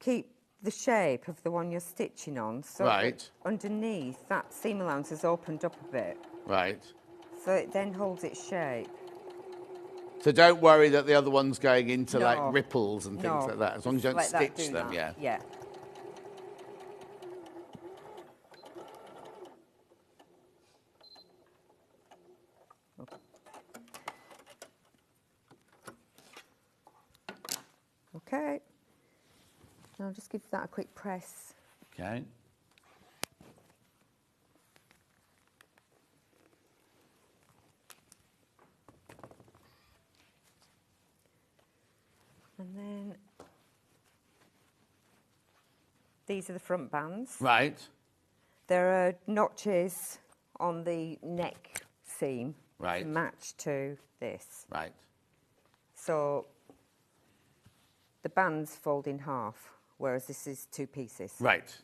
keep the shape of the one you're stitching on, so that underneath that seam allowance has opened up a bit. Right. So it then holds its shape. So don't worry that the other one's going into like ripples and things like that. As long as you don't stitch them, Yeah. Okay. I'll just give that a quick press. Okay. And then these are the front bands. Right. There are notches on the neck seam to match to this. Right. So the bands fold in half, whereas this is 2 pieces. Right.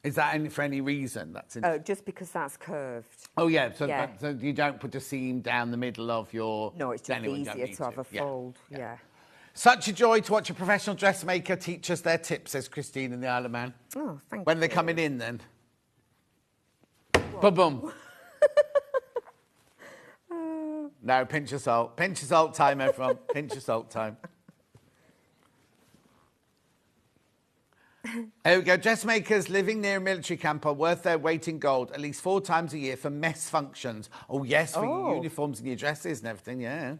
Is that for any reason? Just because that's curved. Oh, yeah. So you don't put a seam down the middle of your... No, it's just easier to have a fold. Yeah. Such a joy to watch a professional dressmaker teach us their tips, says Christine in the Isle of Man. Oh, thank you. When they're coming in, then. Boom. No, pinch of salt. Pinch of salt time, everyone. Pinch of salt time. Here we go. Dressmakers living near a military camp are worth their weight in gold at least 4 times a year for mess functions. Oh, yes, for your uniforms and your dresses and everything, yeah.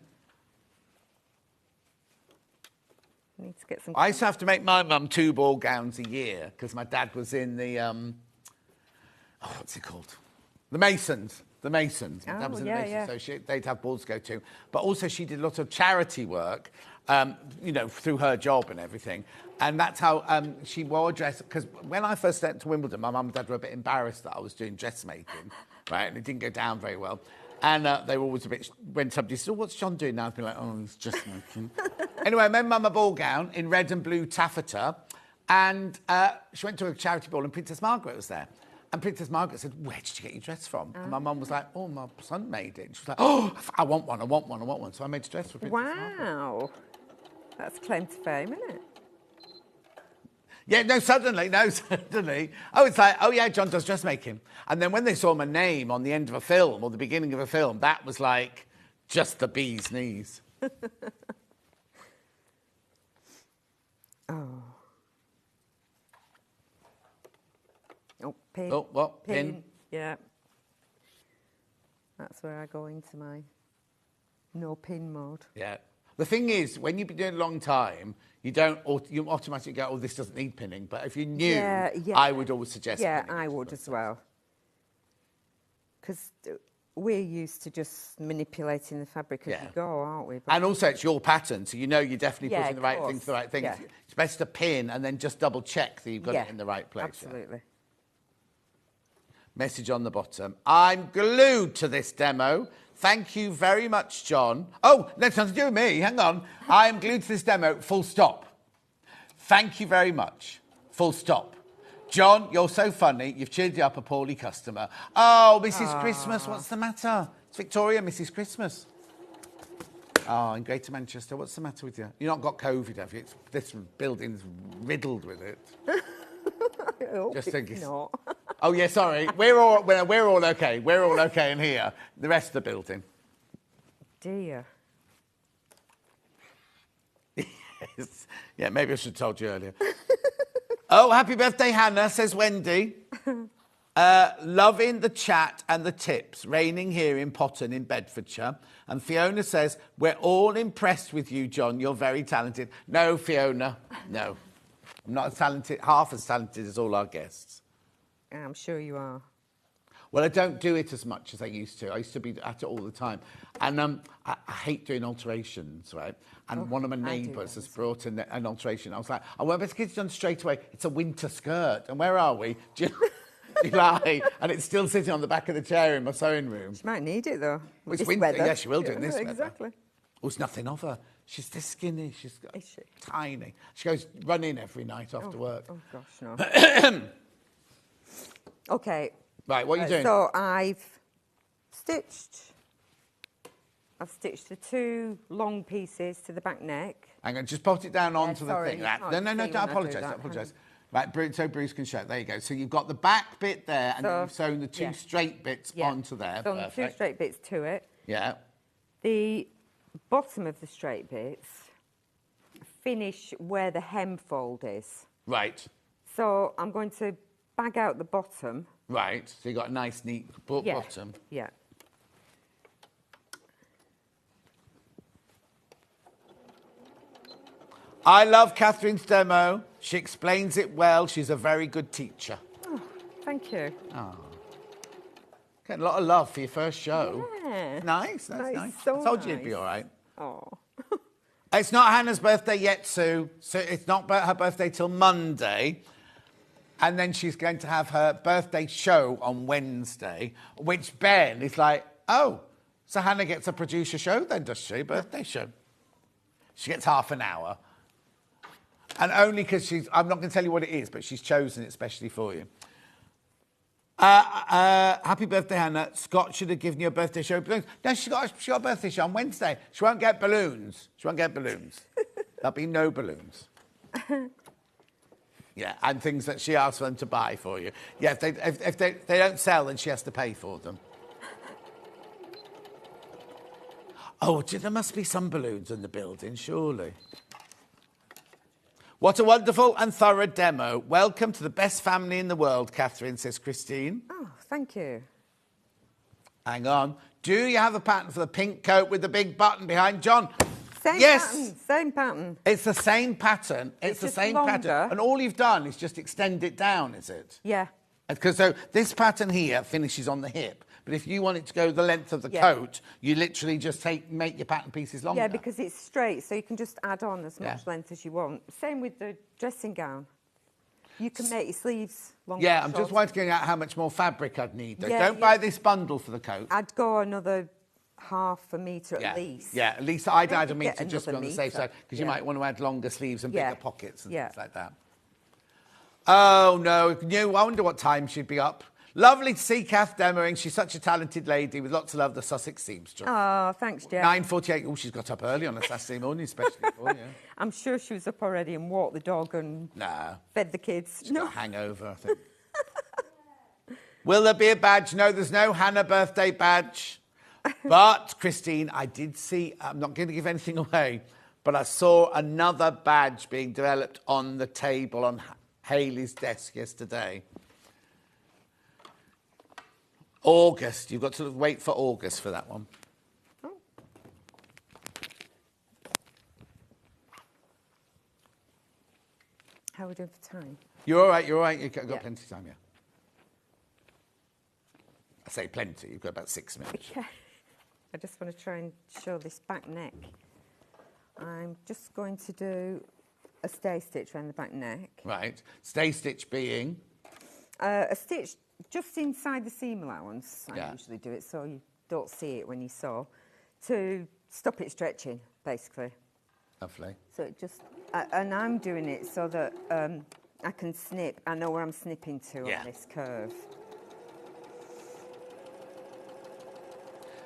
Need to get some... I used to have to make my mum 2 ball gowns a year because my dad was in the... what's it called? The Masons. The Masons. Oh, That was in yeah, the Masons. yeah. So they'd have balls to go to. But also she did a lot of charity work, you know, through her job and everything. And that's how she wore a dress. Because when I first went to Wimbledon, my mum and dad were a bit embarrassed that I was doing dressmaking, right? And it didn't go down very well. And they were always a bit... When somebody said, oh, what's John doing now? I'd be like, oh, he's dressmaking. Anyway, I made mum a ball gown in red and blue taffeta. And she went to a charity ball and Princess Margaret was there. And Princess Margaret said, where did you get your dress from? And my mum was like, oh, my son made it. And she was like, oh, I want one, I want one, I want one. So I made a dress for Princess Margaret. Wow. That's claim to fame, isn't it? Yeah, no, suddenly. Oh, it's like, oh, yeah, John does dressmaking. And then when they saw my name on the end of a film or the beginning of a film, that was like just the bee's knees. Oh, pin. Oh, what? Pin? Yeah. That's where I go into my no pin mode. Yeah. The thing is, when you've been doing it a long time, you automatically go, oh, this doesn't need pinning. But if you knew, I would always suggest Yeah, pinning. I would as well. Because we're used to just manipulating the fabric as we go, aren't we? But And also, it's your pattern, so you know you're definitely putting the right course. thing to the right thing. Yeah. It's best to pin and then just double check that you've got yeah, it in the right place. yeah. Absolutely. Message on the bottom. I'm glued to this demo. Thank you very much, John. Oh, no, it's nothing to do with me. Hang on. I am glued to this demo, full stop. Thank you very much. Full stop. John, you're so funny. You've cheered up a poorly customer. Oh, Mrs. Christmas, what's the matter? It's Victoria, Mrs. Christmas. Oh, in Greater Manchester, what's the matter with you? You've not got COVID, have you? This building's riddled with it. Just think it's not. Oh, yeah, sorry. We're all okay. We're all okay in here. The rest of the building. Dear. Yes. Yeah, maybe I should have told you earlier. Oh, happy birthday, Hannah, says Wendy. Loving the chat and the tips. Raining here in Potton in Bedfordshire. And Fiona says, we're all impressed with you, John. You're very talented. No, Fiona, no. I'm not as talented, half as talented as all our guests. I'm sure you are. Well, I don't do it as much as I used to. I used to be at it all the time. And I hate doing alterations, right? And one of my neighbours has brought in an alteration. I was like, I won't be able to get it done straight away. It's a winter skirt. And where are we? July. And it's still sitting on the back of the chair in my sewing room. She might need it, though. Well, it's This winter. weather. Yeah, she will do in this weather. Exactly. Oh, it's nothing of her. She's this skinny. She's Is she? tiny. She goes running every night after work. Oh, gosh, no. Okay. Right, what are you doing? So I've stitched the two long pieces to the back neck. Hang on, just put it down onto the sorry, thing. you Right. can't No, see don't when I do apologise, that. don't apologise. Right, so Bruce can show. There you go. So you've got the back bit there, and then you've sewn the two straight bits onto there. So the two Perfect. straight bits to it. Yeah. The bottom of the straight bits finish where the hem fold is. Right. So I'm going to bag out the bottom. Right. So you've got a nice, neat bottom. Yeah. I love Catherine's demo. She explains it well. She's a very good teacher. Oh, thank you. Getting a lot of love for your first show. Yeah. Nice. That's nice. So I told you it'd be nice. all right. Oh. It's not Hannah's birthday yet, Sue. So it's not her birthday till Monday. And then she's going to have her birthday show on Wednesday, which Ben is like, oh, so Hannah gets a producer show then, does she? Birthday show. She gets half an hour. And only because I'm not going to tell you what it is, but she's chosen it specially for you. Happy birthday, Hannah. Scott should have given you a birthday show. No, she got a birthday show on Wednesday. She won't get balloons. There'll be no balloons. Yeah, and things that she asked them to buy for you. Yeah, if they don't sell, then she has to pay for them. Oh, there must be some balloons in the building, surely. What a wonderful and thorough demo. Welcome to the best family in the world, Catherine, says Christine. Oh, thank you. Hang on. Do you have a pattern for the pink coat with the big button behind John? Same pattern. It's the same pattern. It's the just same longer. pattern. And all you've done is just extend it down, is it? Yeah. Because so this pattern here finishes on the hip, but if you want it to go the length of the coat, you literally just make your pattern pieces longer. Yeah, because it's straight, so you can just add on as much length as you want. Same with the dressing gown. You can make your sleeves longer. Yeah, I'm just working out how much more fabric I'd need, though. Yeah, Don't buy this bundle for the coat. I'd go another half a metre at least. Yeah, at least I'd add a Get metre just to be on the safe another side, because you might want to add longer sleeves and bigger pockets and Yeah. things like that. Oh, no, I wonder what time she'd be up. Lovely to see Kath Demering. She's such a talented lady with lots of love, the Sussex seamstress. Oh, thanks, Jen. 9:48. Oh, she's got up early on a Saturday morning, especially for you. I'm sure she was up already and walked the dog and fed the kids. She's got a hangover, I think. Will there be a badge? No, there's no Hannah birthday badge. But, Christine, I did see, I'm not going to give anything away, but I saw another badge being developed on the table on Hayley's desk yesterday. August. You've got to wait for August for that one. Oh. How are we doing for time? You're all right, you're all right. You've got plenty of time, yeah. I say plenty, you've got about 6 minutes. Okay. I just want to try and show this back neck. I'm just going to do a stay stitch around the back neck. Right. Stay stitch being? A stitch just inside the seam allowance. I usually do it so you don't see it when you sew, to stop it stretching, basically. Lovely. So it just, and I'm doing it so that I can snip. I know where I'm snipping to on this curve.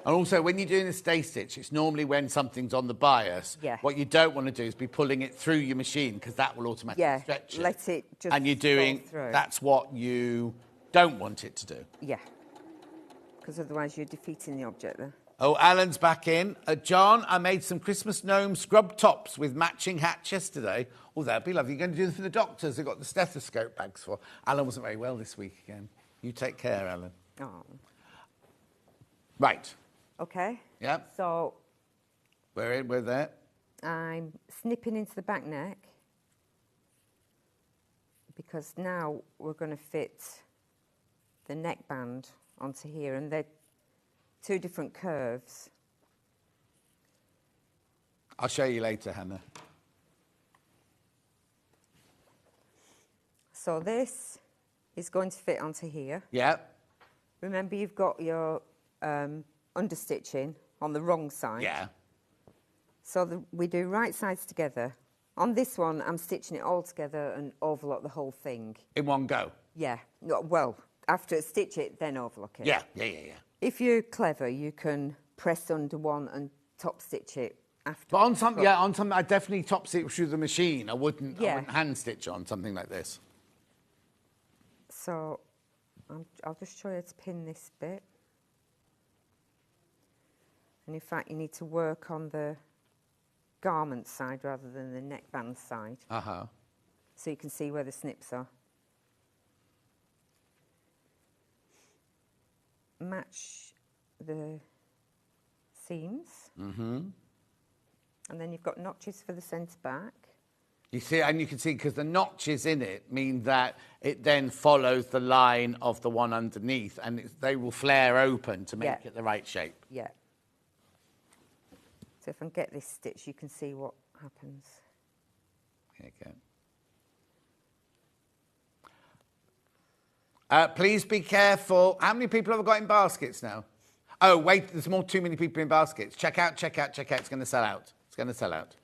And also, when you're doing a stay stitch, it's normally when something's on the bias. Yeah. What you don't want to do is be pulling it through your machine, because that will automatically stretch it. Let it just and you're doing, through. that's what you don't want it to do. Yeah. Because otherwise you're defeating the object there. Oh, Alan's back in. John, I made some Christmas gnome scrub tops with matching hats yesterday. Oh, that'd be lovely. You're going to do them for the doctors. They've got the stethoscope bags for. Alan wasn't very well this week again. You take care, Alan. Oh. Right. Okay. Yep. So We're there. I'm snipping into the back neck because now we're going to fit the neckband onto here, and they're two different curves. I'll show you later, Hannah. So this is going to fit onto here. Yep. Remember, you've got your understitching on the wrong side. Yeah. So we do right sides together. On this one, I'm stitching it all together and overlock the whole thing. In one go? Yeah. No, well, after stitch it, then overlock it. Yeah. If you're clever, you can press under one and top stitch it after. But on some, I definitely top stitch through the machine. I wouldn't hand stitch on something like this. So I'll just show you how to pin this bit. And in fact, you need to work on the garment side rather than the neckband side. Uh-huh. So you can see where the snips are. Match the seams. Mm-hmm. And then you've got notches for the centre back. You see, and you can see, because the notches in it mean that it then follows the line of the one underneath, and they will flare open to make it the right shape. Yeah. So if I can get this stitch, you can see what happens. There you go. Please be careful. How many people have I got in baskets now? Oh, wait, there's too many people in baskets. Check out. It's going to sell out. It's going to sell out.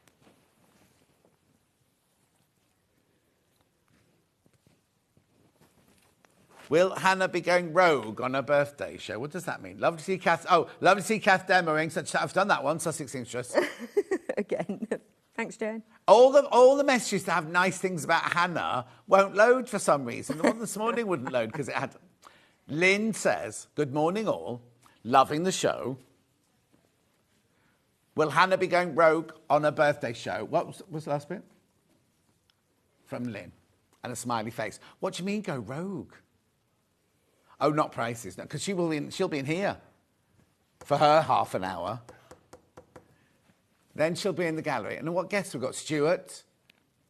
Will Hannah be going rogue on her birthday show? What does that mean? Lovely to see Kath. Oh, lovely to see Kath Demering. I've done that one, Sussex Seamstress. Again. Thanks, Jane. All the messages that have nice things about Hannah won't load for some reason. The one this morning wouldn't load because it had... Lynn says, good morning all, loving the show. Will Hannah be going rogue on her birthday show? What was the last bit? From Lynn. And a smiley face. What do you mean go rogue? Oh, not prices, no, because she'll be in here for her half an hour. Then she'll be in the gallery. And what guests we've got? Stuart,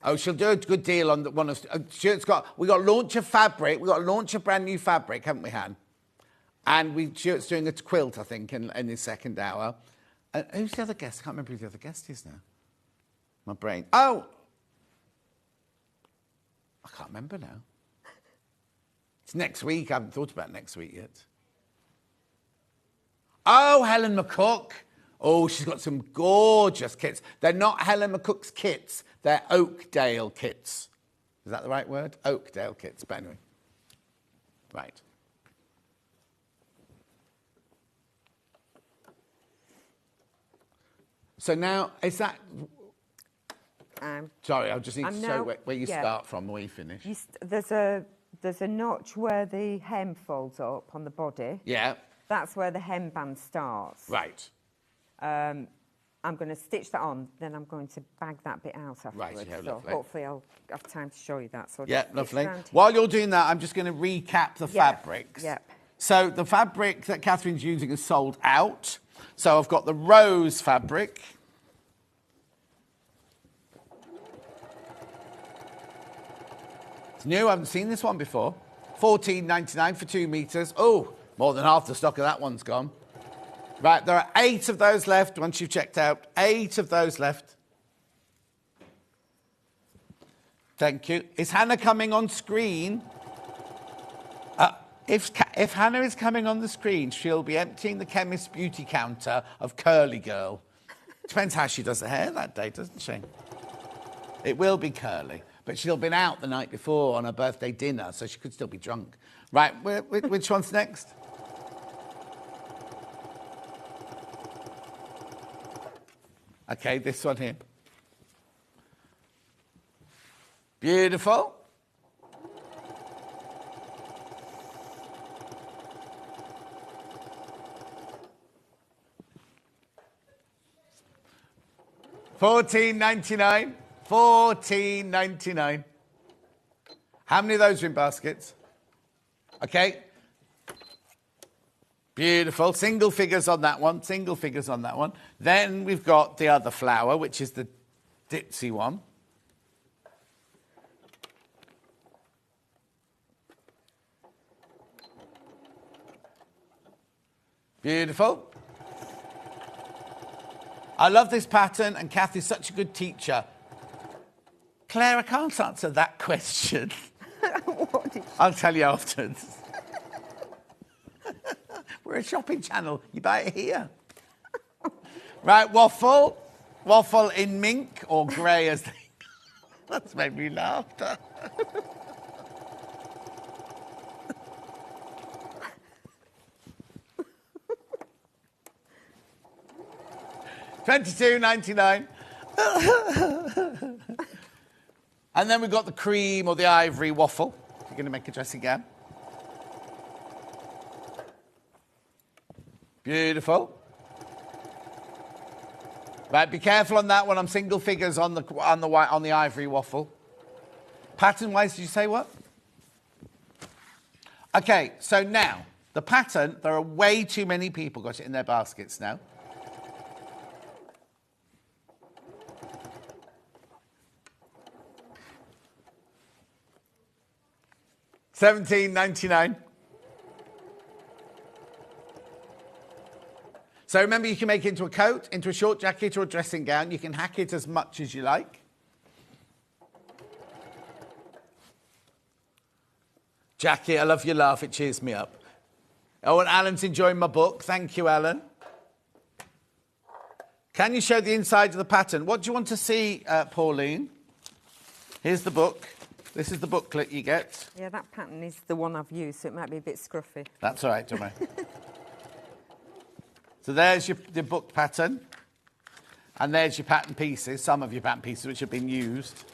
Oh, she'll do a good deal on the one of. We got launch of fabric. We got to launch a brand new fabric, haven't we, Han? And Stuart's doing a quilt, I think, in his second hour. And who's the other guest? I can't remember who the other guest is now. My brain. Oh, I can't remember now. It's next week. I haven't thought about next week yet. Oh, Helen McCook. Oh, she's got some gorgeous kits. They're not Helen McCook's kits. They're Oakdale kits. Is that the right word? Oakdale kits. But anyway. Right. So now, is that... Sorry, I just need to show where you start from, where you finish. There's a notch where the hem folds up on the body. Yeah. That's where the hemband starts. Right. I'm going to stitch that on, then I'm going to bag that bit out afterwards. Right, yeah, so lovely. hopefully I'll have time to show you that. So Yeah, lovely. While you're doing that, I'm just going to recap the fabrics. Yep. So the fabric that Catherine's using is sold out. So I've got the rose fabric. It's new, I haven't seen this one before. $14.99 for 2 meters. Oh, more than half the stock of that one's gone. Right, there are 8 of those left once you've checked out. 8 of those left. Thank you. Is Hannah coming on screen? If Hannah is coming on the screen, she'll be emptying the chemist's beauty counter of Curly Girl. Depends how she does her hair that day, doesn't she? It will be curly. But she'll have been out the night before on her birthday dinner, so she could still be drunk. Right, which one's next? Okay, this one here. Beautiful. $14.99. $14.99. How many of those are in baskets? Okay. Beautiful. Single figures on that one. Single figures on that one. Then we've got the other flower, which is the ditzy one. Beautiful. I love this pattern, and Kath is such a good teacher. Claire, I can't answer that question. I'll tell you afterwards. We're a shopping channel. You buy it here. Right, waffle. Waffle in mink or grey as they... That's made me laugh. $22.99. And then we've got the cream or the ivory waffle. If you're going to make a dressing gown. Beautiful. Right, be careful on that one. I'm single figures on the ivory waffle. Pattern-wise, did you say what? Okay, so now the pattern. There are way too many people got it in their baskets now. $17.99. So remember, you can make it into a coat, into a short jacket or a dressing gown. You can hack it as much as you like. Jackie, I love your laugh. It cheers me up. Oh, and Alan's enjoying my book. Thank you, Alan. Can you show the inside of the pattern? What do you want to see, Pauline? Here's the book. This is the booklet you get. Yeah, that pattern is the one I've used, so it might be a bit scruffy. That's all right, don't worry. So there's your book pattern. And there's your pattern pieces, some of your pattern pieces which have been used.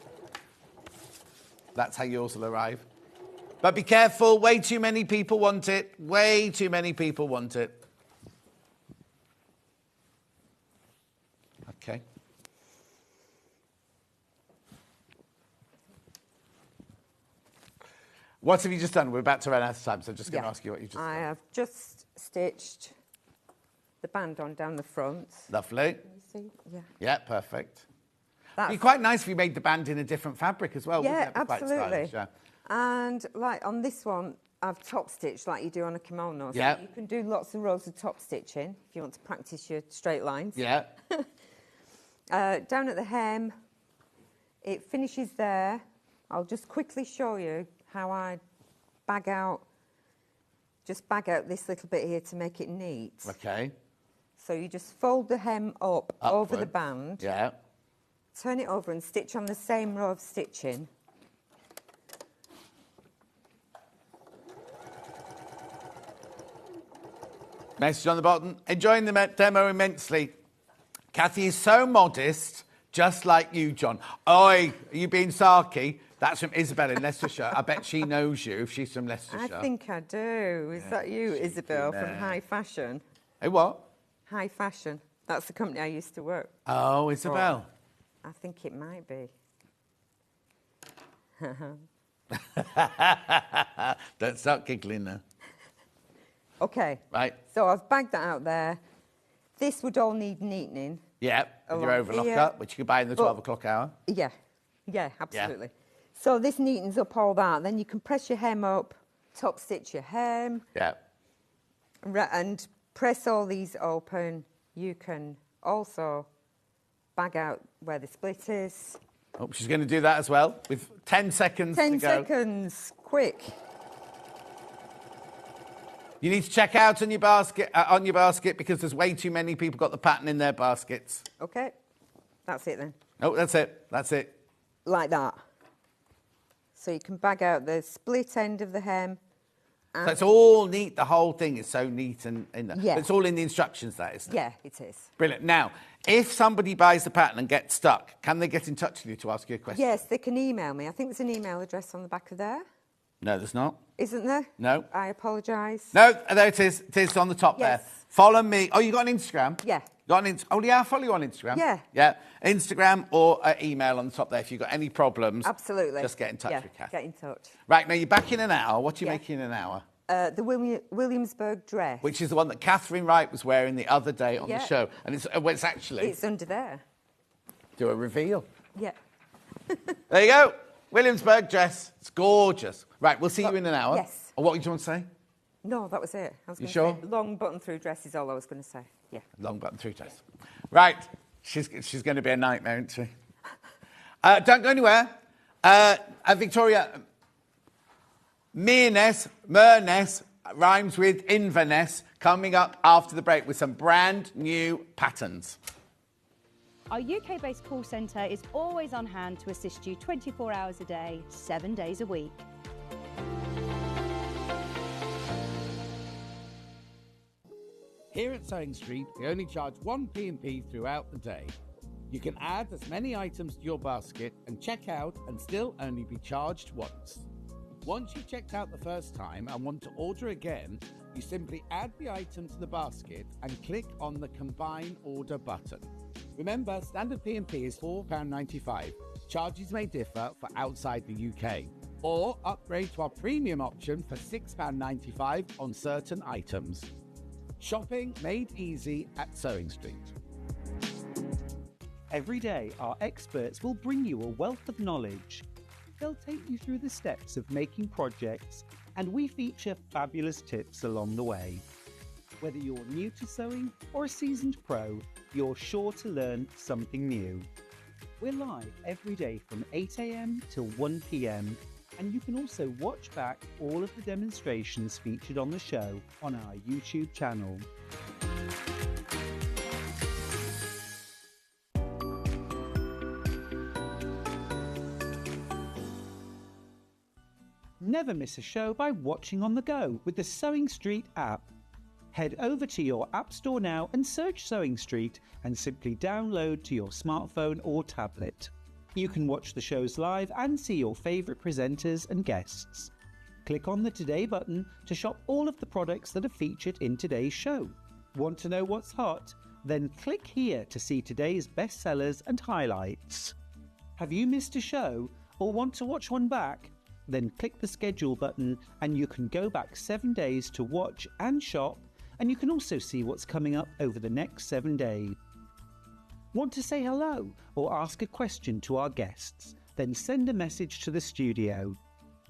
That's how yours will arrive. But be careful, way too many people want it. Way too many people want it. Okay. What have you just done? We're about to run out of time, so I'm just going to ask you what you just done. I have just stitched the band on down the front. Lovely. Can you see? Yeah. Yeah, perfect. That's, It'd be quite nice if you made the band in a different fabric as well. yeah, wouldn't it? Be quite absolutely. stylish, yeah. And like on this one, I've top stitched like you do on a kimono. So Yeah. you can do lots of rows of top stitching if you want to practice your straight lines. Yeah. Down at the hem, it finishes there. I'll just quickly show you how I bag out this little bit here to make it neat. Okay. So you just fold the hem up over the Upward. band, Yeah. turn it over and stitch on the same row of stitching. Message on the bottom. Enjoying the demo immensely. Kathy is so modest, just like you, John. Oi, are you being sarky? That's from Isabel in Leicestershire. I bet she knows you if she's from Leicestershire. I think I do. Is that you, Isabel, from there. High Fashion? Hey, what? High Fashion. That's the company I used to work Oh, Isabel. for. I think it might be. Don't start giggling now. Okay. Right. So I've bagged that out there. This would all need neatening. Yeah, with your Along overlocker, here. which you can buy in the 12 o'clock hour. Yeah. Yeah, absolutely. So this neatens up all that. Then you can press your hem up, top stitch your hem, Yeah. and press all these open. You can also bag out where the split is. Oh, she's going to do that as well with 10 seconds 10 to go. seconds, quick. You need to check out on your basket because there's way too many people got the pattern in their baskets. Okay, that's it then. Oh, that's it. That's it. Like that. So you can bag out the split end of the hem. So it's all neat. The whole thing is so neat and in there. Yeah. But it's all in the instructions, that isn't it? Yeah, it is. Brilliant. Now, if somebody buys the pattern and gets stuck, can they get in touch with you to ask you a question? Yes, they can email me. I think there's an email address on the back of there. No, there's not. Isn't there? No. I apologise. No, there it is. It is on the top Yes. there. Follow me. Oh, you got an Instagram? Yeah. Got an oh, yeah, I'll follow you on Instagram. Yeah. Yeah. Instagram or email on the top there. If you've got any problems, Absolutely. just get in touch with Kath. Get in touch. Right, now you're back in an hour. What are you Yeah. making in an hour? The Williamsburg dress. Which is the one that Catherine Wright was wearing the other day on Yeah. the show. And it's actually... It's under there. Do a reveal. Yeah. There you go. Williamsburg dress. It's gorgeous. Right, we'll see you in an hour. Yes. Or what did you want to say? No, that was it. I was You gonna sure? Say, long button through dress is all I was going to say. Yeah. Long button through dress. Right. She's going to be a nightmare, isn't she? Don't go anywhere. Victoria, Mearness rhymes with Inverness, coming up after the break with some brand new patterns. Our UK-based call centre is always on hand to assist you 24 hours a day, 7 days a week. Here at Sewing Street, we only charge one P&P throughout the day. You can add as many items to your basket and check out and still only be charged once. Once you've checked out the first time and want to order again, you simply add the item to the basket and click on the Combine Order button. Remember, standard P&P is £4.95. Charges may differ for outside the UK. Or upgrade to our premium option for £6.95 on certain items. Shopping made easy at Sewing Street. Every day, our experts will bring you a wealth of knowledge. They'll take you through the steps of making projects, and we feature fabulous tips along the way. Whether you're new to sewing or a seasoned pro, you're sure to learn something new. We're live every day from 8 a.m. till 1 p.m, and you can also watch back all of the demonstrations featured on the show on our YouTube channel. Never miss a show by watching on the go with the Sewing Street app. Head over to your app store now and search Sewing Street and simply download to your smartphone or tablet. You can watch the shows live and see your favourite presenters and guests. Click on the Today button to shop all of the products that are featured in today's show. Want to know what's hot? Then click here to see today's bestsellers and highlights. Have you missed a show or want to watch one back? Then click the schedule button and you can go back 7 days to watch and shop, and you can also see what's coming up over the next 7 days. Want to say hello or ask a question to our guests? Then send a message to the studio.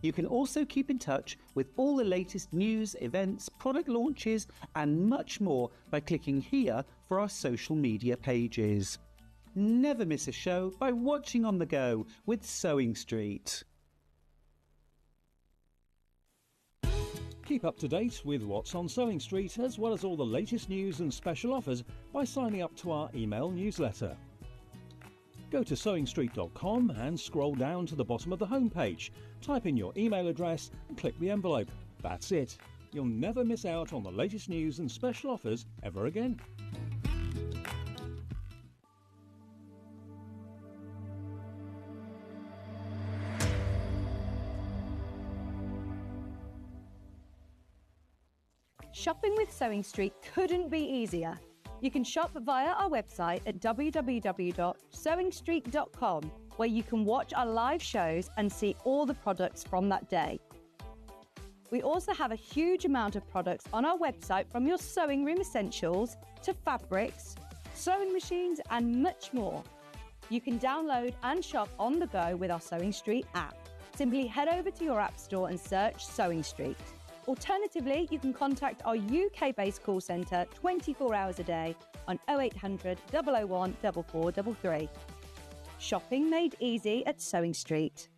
You can also keep in touch with all the latest news, events, product launches, and much more by clicking here for our social media pages. Never miss a show by watching on the go with Sewing Street. Keep up to date with what's on Sewing Street, as well as all the latest news and special offers by signing up to our email newsletter. Go to sewingstreet.com and scroll down to the bottom of the homepage. Type in your email address and click the envelope. That's it. You'll never miss out on the latest news and special offers ever again. Shopping with Sewing Street couldn't be easier. You can shop via our website at www.sewingstreet.com, where you can watch our live shows and see all the products from that day. We also have a huge amount of products on our website, from your sewing room essentials to fabrics, sewing machines, and much more. You can download and shop on the go with our Sewing Street app. Simply head over to your app store and search Sewing Street. Alternatively, you can contact our UK-based call centre 24 hours a day on 0800 001 4433. Shopping made easy at Sewing Street.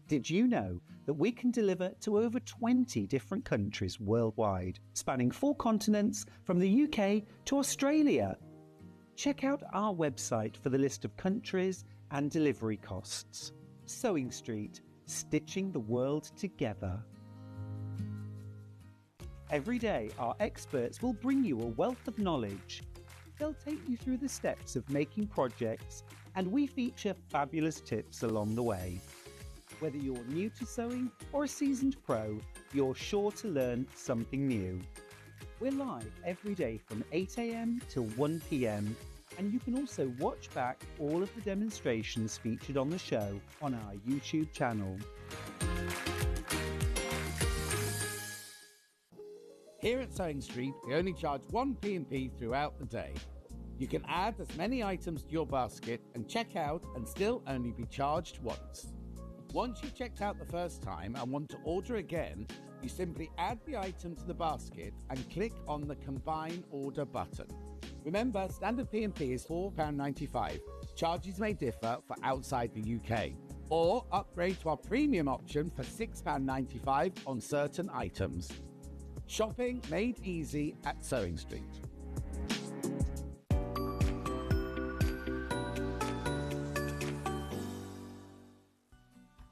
Did you know that we can deliver to over 20 different countries worldwide, spanning 4 continents from the UK to Australia? Check out our website for the list of countries and delivery costs. Sewing Street, stitching the world together. Every day, our experts will bring you a wealth of knowledge. They'll take you through the steps of making projects, and we feature fabulous tips along the way. Whether you're new to sewing or a seasoned pro, you're sure to learn something new. We're live every day from 8 a.m. till 1 p.m. and you can also watch back all of the demonstrations featured on the show on our YouTube channel. Here at Sewing Street, we only charge one P&P throughout the day. You can add as many items to your basket and check out and still only be charged once. Once you've checked out the first time and want to order again, you simply add the item to the basket and click on the Combine Order button. Remember, standard P&P is £4.95. Charges may differ for outside the UK. Or upgrade to our premium option for £6.95 on certain items. Shopping made easy at Sewing Street.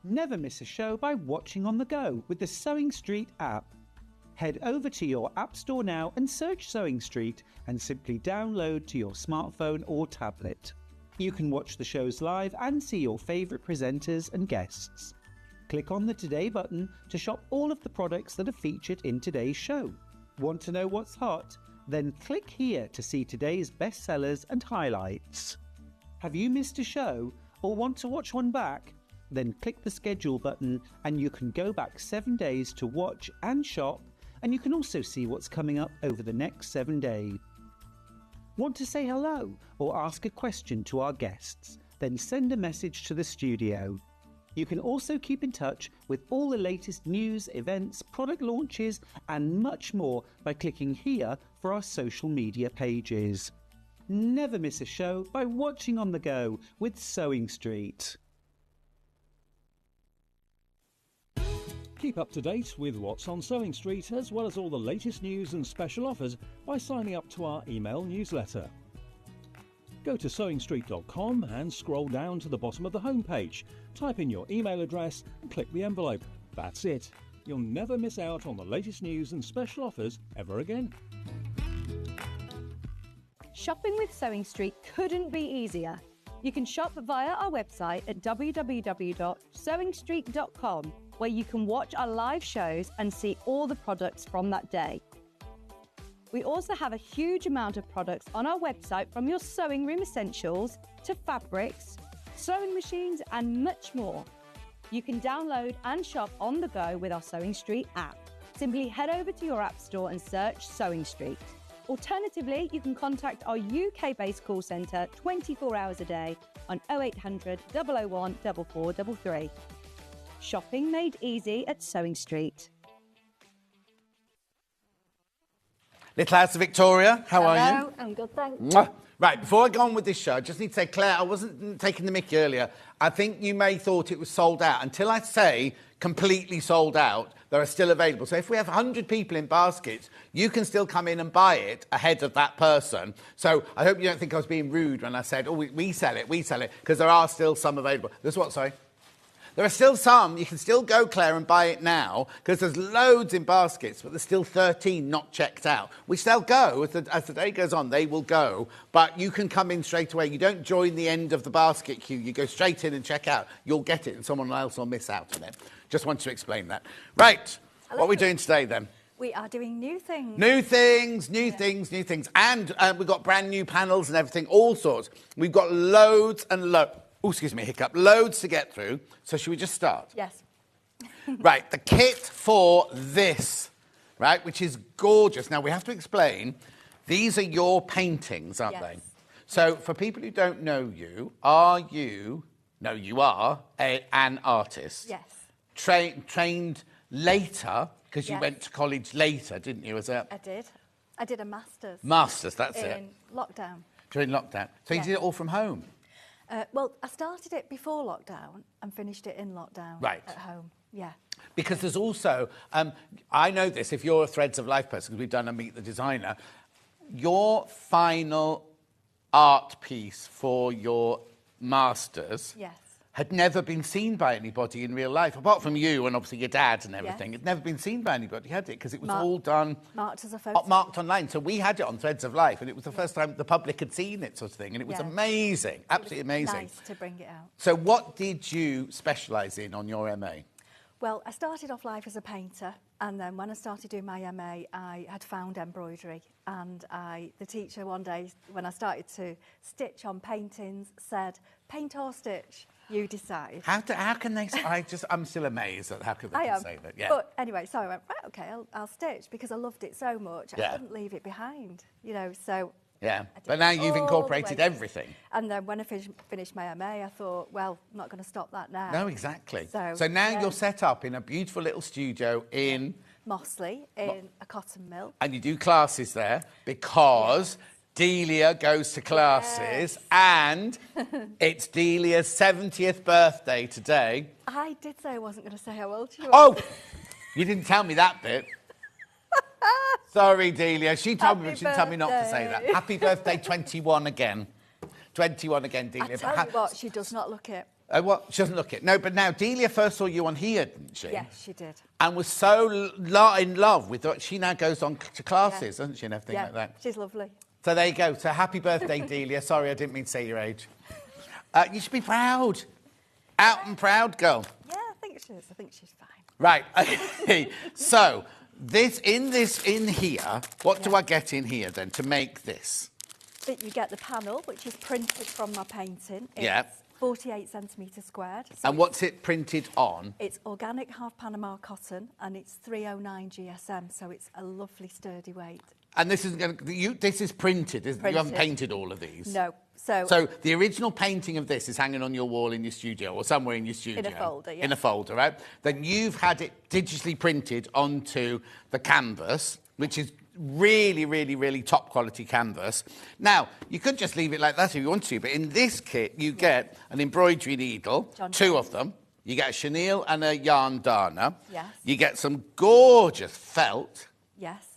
Never miss a show by watching on the go with the Sewing Street app. Head over to your app store now and search Sewing Street and simply download to your smartphone or tablet. You can watch the shows live and see your favourite presenters and guests. Click on the Today button to shop all of the products that are featured in today's show. Want to know what's hot? Then click here to see today's bestsellers and highlights. Have you missed a show or want to watch one back? Then click the schedule button and you can go back 7 days to watch and shop, and you can also see what's coming up over the next 7 days. Want to say hello or ask a question to our guests? Then send a message to the studio. You can also keep in touch with all the latest news, events, product launches, and much more by clicking here for our social media pages. Never miss a show by watching on the go with Sewing Street. Keep up to date with what's on Sewing Street, as well as all the latest news and special offers by signing up to our email newsletter. Go to sewingstreet.com and scroll down to the bottom of the homepage. Type in your email address and click the envelope. That's it. You'll never miss out on the latest news and special offers ever again. Shopping with Sewing Street couldn't be easier. You can shop via our website at www.sewingstreet.com, where you can watch our live shows and see all the products from that day. We also have a huge amount of products on our website, from your sewing room essentials to fabrics, sewing machines, and much more. You can download and shop on the go with our Sewing Street app. Simply head over to your app store and search Sewing Street. Alternatively, you can contact our UK-based call centre 24 hours a day on 0800 001 4433. Shopping made easy at Sewing Street. Little House of Victoria, how are you? Hello, I'm good, thanks. Mwah. Right, before I go on with this show, I just need to say, Claire, I wasn't taking the mickey earlier. I think you may thought it was sold out. Until I say completely sold out, they are still available. So if we have 100 people in baskets, you can still come in and buy it ahead of that person. So I hope you don't think I was being rude when I said, oh, we sell it, because there are still some available. There's what, sorry? There are still some. You can still go, Claire, and buy it now, because there's loads in baskets, but there's still 13 not checked out, which they'll go. As the day goes on, they will go. But you can come in straight away. You don't join the end of the basket queue. You go straight in and check out. You'll get it, and someone else will miss out on it. Just wanted to explain that. Right. Hello. What are we doing today, then? We are doing new things. New things. And we've got brand new panels and everything, all sorts. We've got loads and loads. Oh, excuse me, hiccup. Loads to get through. So should we just start? Yes. Right, the kit for this, right, which is gorgeous. Now, we have to explain, these are your paintings, aren't they? So for people who don't know you, are you... No, you are an artist. Yes. Trained later, because you went to college later, didn't you? I did. I did a master's. Master's, that's it. In lockdown. During lockdown. So you did it all from home? Well, I started it before lockdown and finished it in lockdown at home. Yeah. Because there's also, I know this, if you're a Threads of Life person, because we've done a Meet the Designer, your final art piece for your masters had never been seen by anybody in real life, apart from you and obviously your dad and everything. It'd never been seen by anybody, had it? Because it was all done... Marked as a photo. Marked online. So we had it on Threads of Life, and it was the first time the public had seen it, sort of thing, and it was amazing, absolutely amazing. Nice to bring it out. So what did you specialise in on your MA? Well, I started off life as a painter, and then when I started doing my MA, I had found embroidery, and the teacher one day, when I started to stitch on paintings, said, paint or stitch, you decide. How can they... I'm still amazed at how could they say that. Yeah. But anyway, so I went, right, OK, I'll stitch, because I loved it so much, I couldn't leave it behind, you know, so... Yeah, but now you've incorporated everything. And then when I finished my MA, I thought, well, I'm not going to stop that now. No, exactly. So now you're set up in a beautiful little studio in... Mossley, in a cotton mill. And you do classes there because Delia goes to classes and it's Delia's 70th birthday today. I did say I wasn't going to say how old she was. Oh, you didn't tell me that bit. Sorry, Delia. She told me, but she didn't tell me not to say that. Happy birthday, 21 again. 21 again, Delia. I tell you what, she does not look it. What? She doesn't look it. No, but now Delia first saw you on here, didn't she? Yes, she did. And was so in love with it. She now goes on to classes, doesn't she, and everything like that? She's lovely. So there you go. So happy birthday, Delia. Sorry, I didn't mean to say your age. You should be proud. Out and proud, girl. Yeah, I think she is. I think she's fine. Right. Okay. So in here, what do I get in here then to make this? You get the panel, which is printed from my painting. It's 48 centimetres squared. So and what's it printed on? It's organic half Panama cotton, and it's 309 GSM, so it's a lovely sturdy weight. And this is this is printed, isn't it? You haven't painted all of these. No. So the original painting of this is hanging on your wall in your studio or somewhere in your studio. In a folder, In a folder, right? Then you've had it digitally printed onto the canvas, which is really, really, really top quality canvas. Now, you could just leave it like that if you want to, but in this kit, you get an embroidery needle, two of them. You get a chenille and a yarn darner. Yes. You get some gorgeous felt. Yes.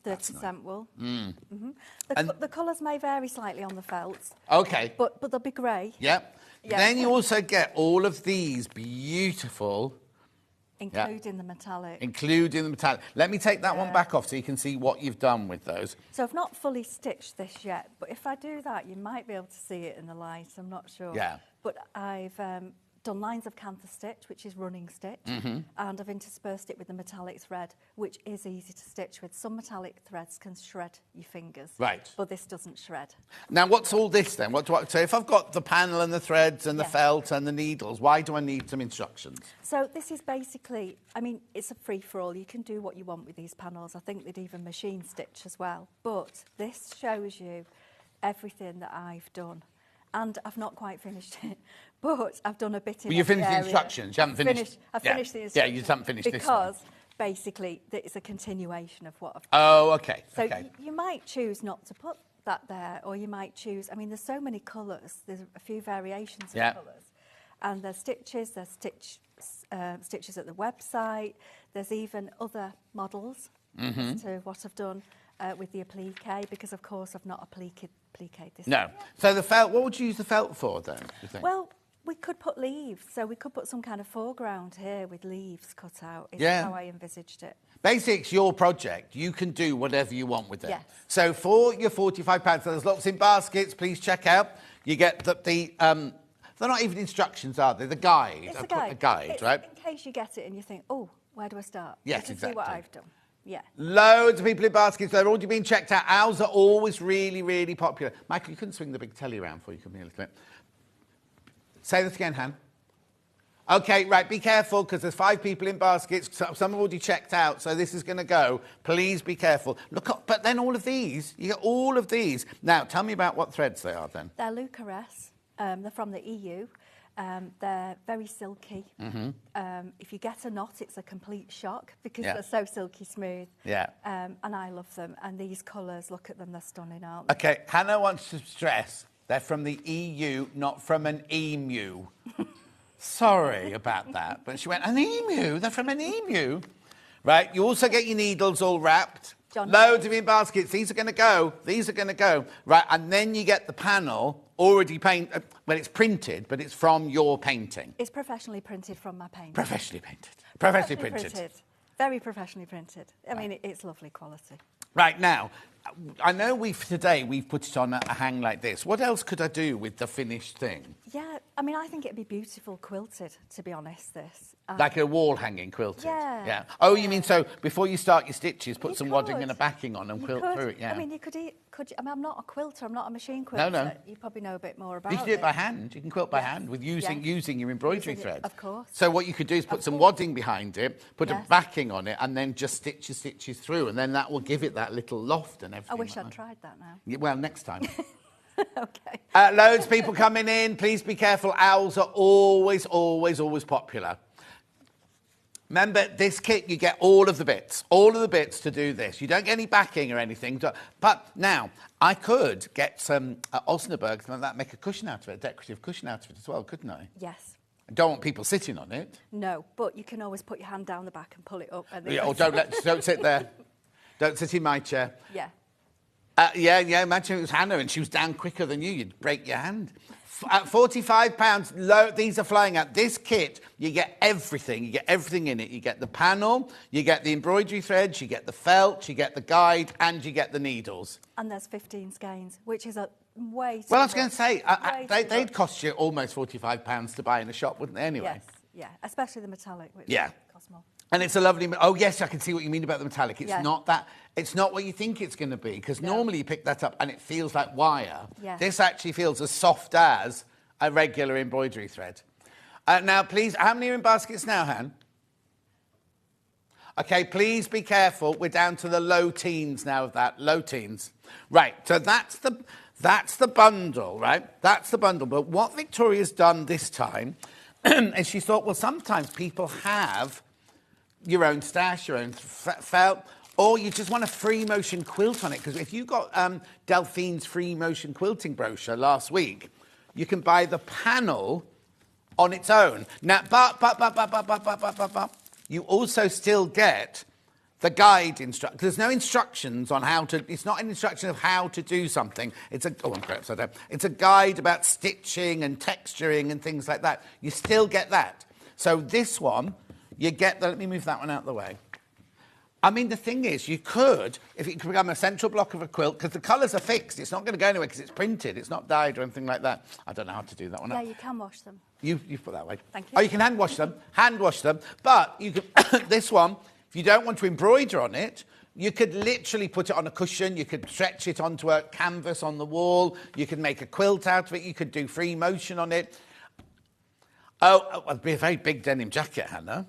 30% wool. Mm. Mm-hmm. The colours may vary slightly on the felts. OK. But they'll be grey. Yep. Yeah. Then you also get all of these beautiful... Including the metallic. Including the metallic. Let me take that one back off so you can see what you've done with those. So I've not fully stitched this yet, but if I do that, you might be able to see it in the light. I'm not sure. Yeah. But I've done lines of canthus stitch, which is running stitch, and I've interspersed it with the metallic thread, which is easy to stitch with. Some metallic threads can shred your fingers, right? But this doesn't shred. Now, what's all this then? So if I've got the panel and the threads and the felt and the needles, why do I need some instructions? So this is basically, I mean, it's a free-for-all. You can do what you want with these panels. I think they'd even machine stitch as well. But this shows you everything that I've done. And I've not quite finished it, but I've done a bit in Well, you finished the area. instructions. You haven't finished. I've finished the instructions. Yeah, you haven't finished this one. Because basically, it's a continuation of what I've done. Oh, okay. So okay. You might choose not to put that there, or you might choose. I mean, there's so many colours. There's a few variations of colours, and there's stitches. There's stitches at the website. There's even other models as to what I've done with the applique, because of course I've not appliqued this. No. Area. So the felt, what would you use the felt for then, you think? Well, we could put leaves. So we could put some kind of foreground here with leaves cut out. Is how I envisaged it. Basically, it's your project. You can do whatever you want with it. Yes. So for your £45, so there's lots in baskets, please check out. You get they're not even instructions, are they? The guide. It's I a put guide. A guide, It's right? in case you get it and you think, oh, where do I start? Yes, you can see what exactly. I've done. Yeah. Loads of people in baskets. They're already being checked out. Ours are always really, really popular. Michael, you couldn't swing the big telly around for you. Come here a little bit. Say this again, Han. OK, right, be careful, because there's 5 people in baskets. Some have already checked out, so this is going to go. Please be careful. Look up, but then all of these, you get all of these. Now, tell me about what threads they are, then. They're Lucaress. They're from the EU. They're very silky. If you get a knot, it's a complete shock because they're so silky smooth. Yeah. And I love them. And these colours, look at them, they're stunning, aren't they? OK, Hannah wants to stress they're from the EU, not from an emu. Sorry about that. But she went, an emu? They're from an emu? Right, you also get your needles all wrapped. Loads of in baskets. These are going to go. These are going to go. Right, and then you get the panel already painted. Well, it's printed, but it's from your painting. It's professionally printed from my painting. Professionally painted. Professionally printed. Very professionally printed. I mean, it's lovely quality. Right, now, I know we've put it on a hang like this. What else could I do with the finished thing? Yeah, I mean, I think it'd be beautiful quilted, to be honest, this. Like a wall hanging quilted? Yeah. Oh, you mean so before you start your stitches, put some wadding and a backing on and quilt through it, yeah. I mean, I mean, I'm not a quilter, I'm not a machine quilter. No. You probably know a bit more about it. You can do it by hand. You can quilt by hand with using your embroidery thread. Of course. So what you could do is put some wadding behind it, put a backing on it, and then just stitch your stitches through, and then that will give it that little loft and everything. I wish I'd tried that now. Yeah, well, next time. OK. Loads of people coming in. Please be careful. Owls are always, always, always popular. Remember, this kit, you get all of the bits to do this. You don't get any backing or anything. But now, I could get some Osnaburg, something like that, make a cushion out of it, a decorative cushion out of it as well, couldn't I? Yes. I don't want people sitting on it. No, but you can always put your hand down the back and pull it up. And Or don't sit there. Don't sit in my chair. Yeah. Imagine it was Hannah and she was down quicker than you. You'd break your hand. At £45, these are flying out. This kit, you get everything. You get everything in it. You get the panel, you get the embroidery threads, you get the felt, you get the guide, and you get the needles. And there's 15 skeins, which is a way too Well, I was going to say, they'd much. cost you almost £45 to buy in a shop, wouldn't they, anyway? Yes, yeah, especially the metallic, which costs more. And it's a lovely... Oh, yes, I can see what you mean about the metallic. It's Yeah. not that... It's not what you think it's going to be, because normally you pick that up and it feels like wire. Yeah. This actually feels as soft as a regular embroidery thread. Now, please, how many are in baskets now, Han? OK, please be careful. We're down to the low teens now of that. Low teens. Right, so that's the bundle, right? That's the bundle. But what Victoria's done this time is she thought, well, sometimes people have your own stash, your own felt, or you just want a free motion quilt on it. Because if you got Delphine's free motion quilting brochure last week, you can buy the panel on its own. Now, but you also still get the guide instruction. There's no instructions on how to. It's not an instruction of how to do something. It's a. Oh, I'm correct. So it's a guide about stitching and texturing and things like that. You still get that. So this one, you get the. Let me move that one out of the way. I mean, the thing is, you could, if it could become a central block of a quilt, because the colours are fixed, it's not going to go anywhere because it's printed, it's not dyed or anything like that. I don't know how to do that one. Yeah, you can wash them. You put that way. Thank you. Oh, you can hand wash them, but you can, this one, if you don't want to embroider on it, you could literally put it on a cushion, you could stretch it onto a canvas on the wall, you could make a quilt out of it, you could do free motion on it. Oh, it'd be a very big denim jacket, Hannah.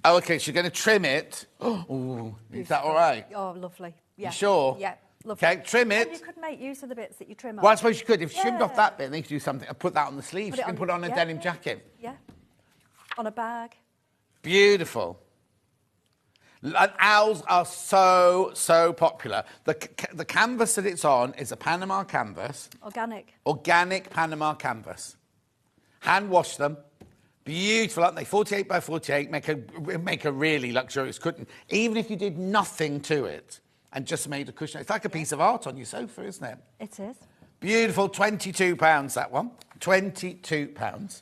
Oh, OK, so you're going to trim it. Oh, is that all right? Oh, lovely. Yeah. You sure? Yeah, lovely. OK, trim it. And you could make use of the bits that you trim off. Well, I suppose you could. If you trimmed off that bit, then you could do something. Put that on the sleeves. You can put it on a denim jacket. Yeah. On a bag. Beautiful. And owls are so popular. The canvas that it's on is a Panama canvas. Organic Panama canvas. Hand wash them. Beautiful, aren't they? 48 by 48, make a really luxurious cushion. Even if you did nothing to it and just made a cushion. It's like a piece of art on your sofa, isn't it? It is. Beautiful, £22, that one. £22.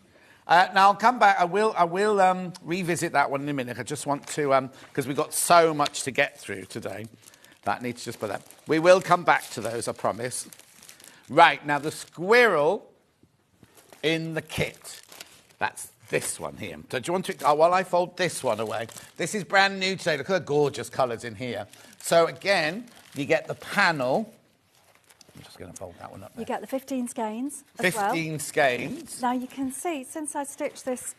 Now, I'll come back. I will revisit that one in a minute. I just want to, because we've got so much to get through today. That needs to just put that. We will come back to those, I promise. Right, now the squirrel in the kit. That's this one here. So do you want to, while I fold this one away, this is brand new today. Look at the gorgeous colours in here. So again, you get the panel. I'm just going to fold that one up there. You get the 15 skeins as well. 15 skeins. Now you can see, since I stitched this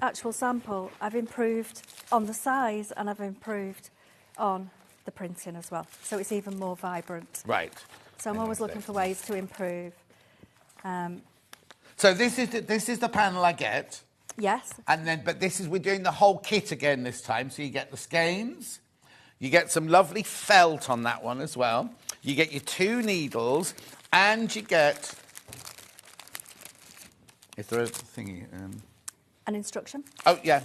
actual sample, I've improved on the size and I've improved on the printing as well. So it's even more vibrant. Right. So I'm always looking for ways to improve. So this is the panel I get. Yes. And then, but we're doing the whole kit again this time. So you get the skeins, you get some lovely felt on that one as well. You get your 2 needles, and you get. Is there a thingy? An instruction. Oh yeah.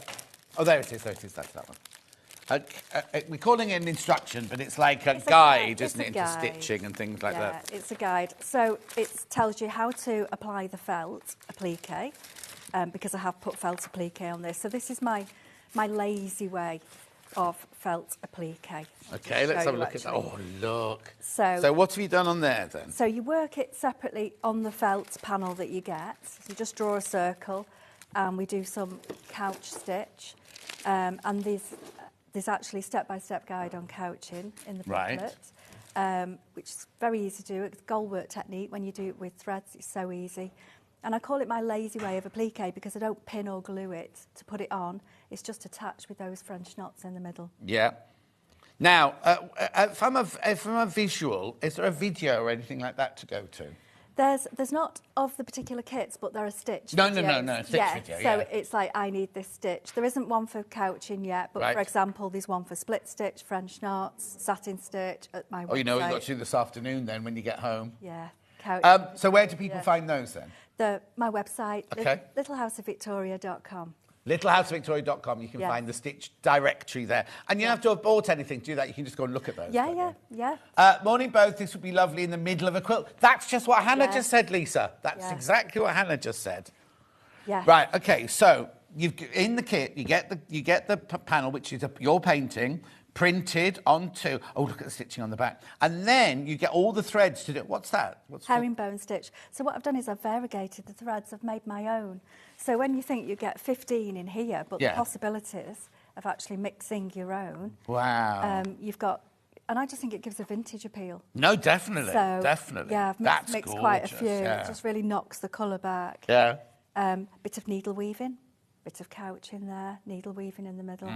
Oh, there it is. There it is. That's that one. We're calling it an instruction, but it's like a guide, isn't it, into stitching and things like that? Yeah, it's a guide. So it tells you how to apply the felt applique, because I have put felt applique on this. So this is my lazy way of felt applique. OK, let's have a look at that. Oh, look. So what have you done on there, then? So you work it separately on the felt panel that you get. So you just draw a circle, and we do some couch stitch. And there's actually step-by-step guide on couching in the booklet, which is very easy to do. It's gold work technique. When you do it with threads, it's so easy. And I call it my lazy way of applique because I don't pin or glue it to put it on. It's just attached with those French knots in the middle. Yeah. Now, from a visual, is there a video or anything like that to go to? There's not of the particular kits, but there are stitch No, videos. stitch video, So it's like, I need this stitch. There isn't one for couching yet, but for example, there's one for split stitch, French knots, satin stitch at my website. Oh, you know what you've got to do this afternoon then when you get home? Yeah. So where do people find those then? My website, littlehouseofvictoria.com. Littlehouseofvictoria.com, you can find the stitch directory there. And you don't have to have bought anything to do that, you can just go and look at those. Yeah. Morning both, this would be lovely in the middle of a quilt. That's just what Hannah just said, Lisa. That's exactly what Hannah just said. Yeah. Right, OK, so in the kit, you get the panel, which is your painting, printed onto... Oh, look at the stitching on the back. And then you get all the threads to do... What's that? Herringbone stitch. So what I've done is I've variegated the threads. I've made my own. So when you think you get 15 in here, but the possibilities of actually mixing your own... Wow. You've got... And I just think it gives a vintage appeal. No, definitely. So, definitely. Yeah, I've mixed quite a few. Yeah. It just really knocks the colour back. Yeah. Bit of needle weaving. Bit of couch in there, needle weaving in the middle.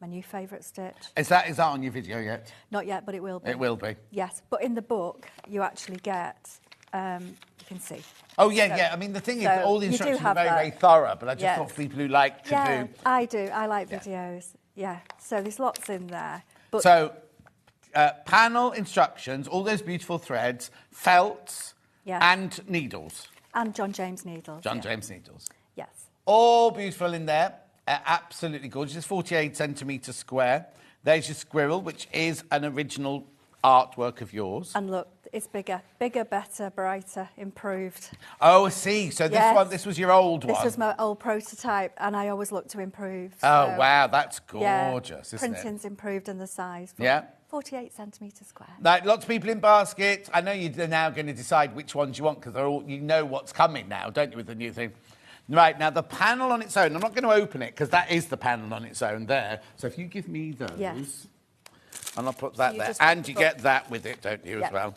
My new favourite stitch. Is that on your video yet? Not yet, but it will be. It will be. Yes, but in the book, you actually get, you can see. Oh, yeah. I mean, the thing is, all the instructions are very, very thorough, but I just thought for people who like to do... Yeah, I do. I like videos. Yeah, so there's lots in there. But so, panel instructions, all those beautiful threads, felts, and needles. And John James needles. James needles. Yes. All beautiful in there. Absolutely gorgeous. It's 48 centimetres square. There's your squirrel, which is an original artwork of yours. And look, it's bigger, better, brighter, improved. Oh, I see. So Yes. this was your old one. This was my old prototype, and I always look to improve. Oh, so, wow, that's yeah, gorgeous, isn't it? printing's improved and the size. Yeah. 48 centimetres square. Like, lots of people in baskets. I know you're now going to decide which ones you want because they're all, you know what's coming now, don't you, with the new thing? Right, now the panel on its own, I'm not going to open it because that is the panel on its own there. So if you give me those, Yes. and I'll put that You there. just And put you the get that with it, don't you, as Yeah. well?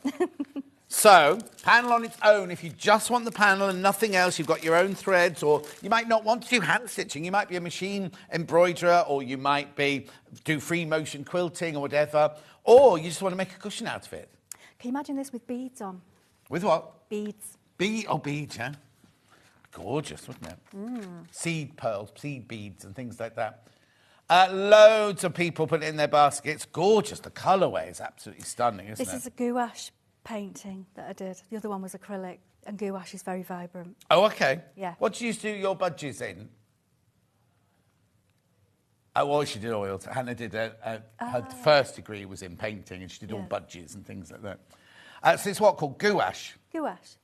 So, panel on its own, if you just want the panel and nothing else, you've got your own threads, or you might not want to do hand stitching. You might be a machine embroiderer, or you might do free motion quilting or whatever, or you just want to make a cushion out of it. Can you imagine this with beads on? With what? Beads. Beads, yeah. Gorgeous, wasn't it? Seed pearls, seed beads and things like that. Loads of people put it in their baskets. Gorgeous. The colourway is absolutely stunning, isn't it? This is a gouache painting that I did. The other one was acrylic, and gouache is very vibrant. Oh, OK. Yeah. What do you do your budgies in? Oh, well, she did oils. Hannah did her first degree was in painting, and she did all Yeah. budgies and things like that. So it's what called gouache. Gouache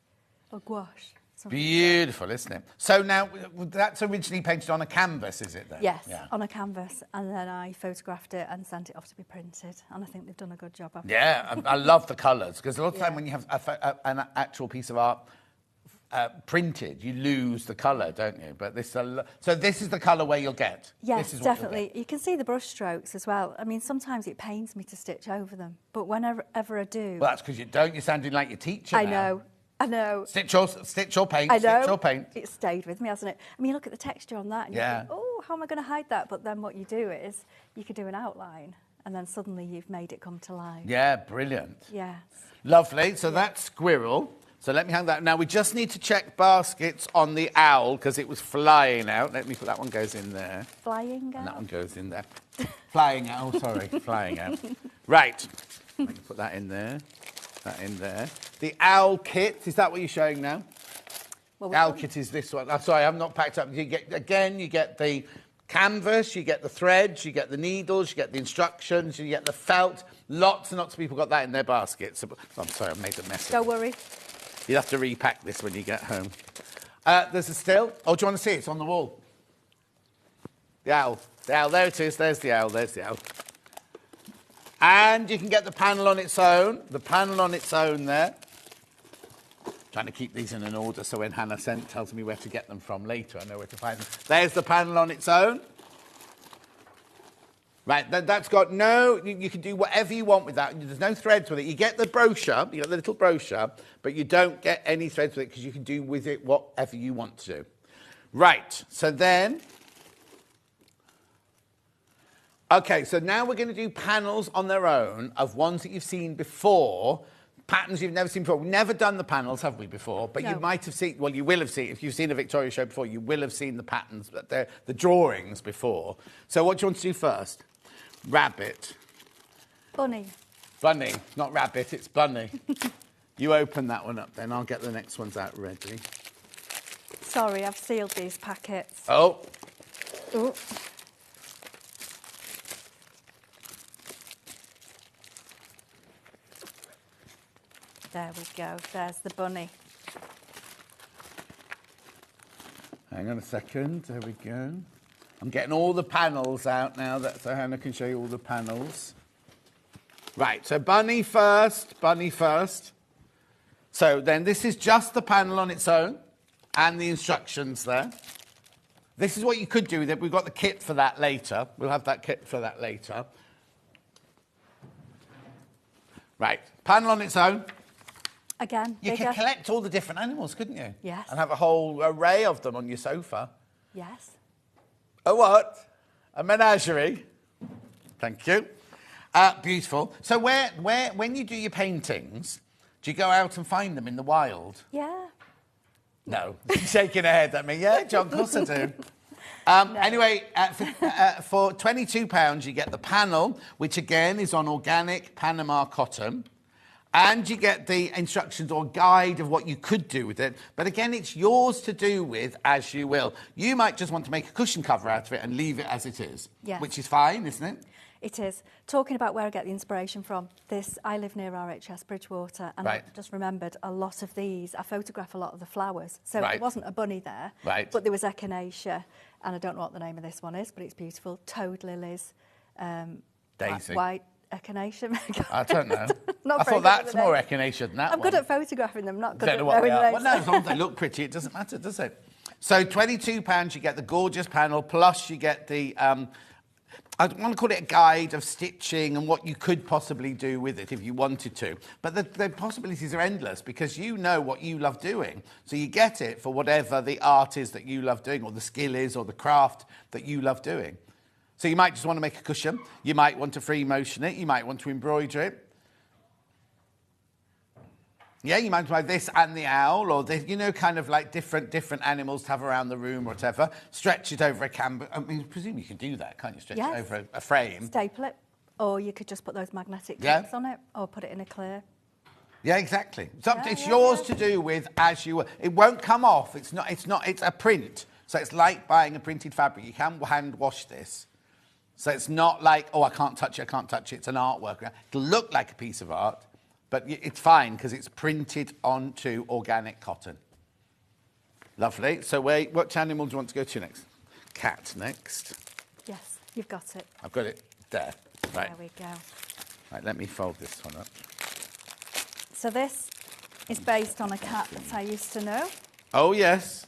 or gouache. something. Beautiful, isn't it? So now that's originally painted on a canvas, is it then? Yes, Yeah. on a canvas, and then I photographed it and sent it off to be printed, and I think they've done a good job. Yeah, I love the colours, because a lot of time Yeah. when you have an actual piece of art printed, you lose the colour, don't you? But so this is the colourway you'll get. Yes, This is what you'll definitely. get. You can see the brush strokes as well. I mean, sometimes it pains me to stitch over them, but whenever I do... Well, that's because you don't. You're sounding like your teacher I now. know. Stitch or paint, I know. stitch or paint. It stayed with me, hasn't it? I mean, you look at the texture on that and you Yeah. think, oh, how am I going to hide that? But then what you do is you could do an outline and then suddenly you've made it come to life. Yeah, brilliant. Yes. Lovely. So that's squirrel. So let me hang that. Now, we just need to check baskets on the owl because it was flying out. Let me put that one goes in there. Flying And that out. one goes in there. Flying out. Oh, sorry. Flying out. Right. Let me put that in there. That in there. The owl kit. Is that what you're showing now? Well, The owl kit is this one. I'm sorry, I'm not packed up. You get the canvas, you get the threads, you get the needles, you get the instructions, you get the felt. Lots and lots of people got that in their baskets. I'm sorry, I made a mess of it. Don't worry. You'll have to repack this when you get home. There's a still. Oh, do you want to see it? It's on the wall. The owl. The owl. There it is. There's the owl. There's the owl. And you can get the panel on its own. The panel on its own there. Trying to keep these in an order so when Hannah tells me where to get them from later, I know where to find them. There's the panel on its own. Right, that's got you can do whatever you want with that. There's no threads with it. You get the brochure, you get the little brochure, but you don't get any threads with it because you can do with it whatever you want to do. Right, so then... OK, so now we're going to do panels on their own of ones that you've seen before, patterns you've never seen before. We've never done the panels, have we, before? But you No. might have seen, well, you will have seen, if you've seen a Victoria show before, you will have seen the patterns, the drawings before. So what do you want to do first? Rabbit. Bunny. Bunny. Not rabbit, it's bunny. You open that one up then, I'll get the next ones out ready. Sorry, I've sealed these packets. Oh, Ooh. There we go. There's the bunny. hang on a second, there we go. I'm getting all the panels out now, so Hannah can show you all the panels. Right, so bunny first. So then this is just the panel on its own and the instructions there. This is what you could do with it. We've got the kit for that later. We'll have that kit for that later. Right, panel on its own. Again, You bigger. could collect all the different animals, couldn't you? Yes. And have a whole array of them on your sofa. Yes. A what? A menagerie. Thank you. Beautiful. So when you do your paintings, do you go out and find them in the wild? Yeah. No. Shaking her head at me. Yeah, John, of course I do. Anyway, for £22, you get the panel, which again is on organic Panama cotton. And you get the instructions or guide of what you could do with it. But again, it's yours to do with as you will. You might just want to make a cushion cover out of it and leave it as it is, which is fine, isn't it? It is. Talking about where I get the inspiration from, I live near RHS Bridgewater, and I just remembered a lot of these. I photograph a lot of the flowers. So there wasn't a bunny there, but there was echinacea, and I don't know what the name of this one is, but it's beautiful. Toad lilies. Daisy. White echinacea. I don't know. I thought that's more echinacea than that I'm one. good at photographing them, not good at Don't know what they knowing are. names. Well, no, as long as they look pretty, it doesn't matter, does it? So £22, you get the gorgeous panel, plus you get the... I want to call it a guide of stitching and what you could possibly do with it if you wanted to. But the possibilities are endless because you know what you love doing. So you get it for whatever the art is that you love doing or the skill is or the craft that you love doing. So you might just want to make a cushion. You might want to free motion it. You might want to embroider it. Yeah, you might try this and the owl, or this, you know, kind of like different animals to have around the room or whatever. Stretch it over a canvas. I mean, I presume you can do that, can't you? Stretch it over a frame. Staple it, or you could just put those magnetic clips on it, or put it in a clear. Yeah, exactly. It's yours to do with as you will. It won't come off. It's a print. So it's like buying a printed fabric. You can hand wash this. So it's not like, oh, I can't touch it. It's an artwork. It'll look like a piece of art. But it's fine because it's printed onto organic cotton. Lovely. So what animal do you want to go to next? Cat next. Yes, you've got it. I've got it there. Right. There we go. Right, let me fold this one up. So this is based on a cat that I used to know. Oh, yes.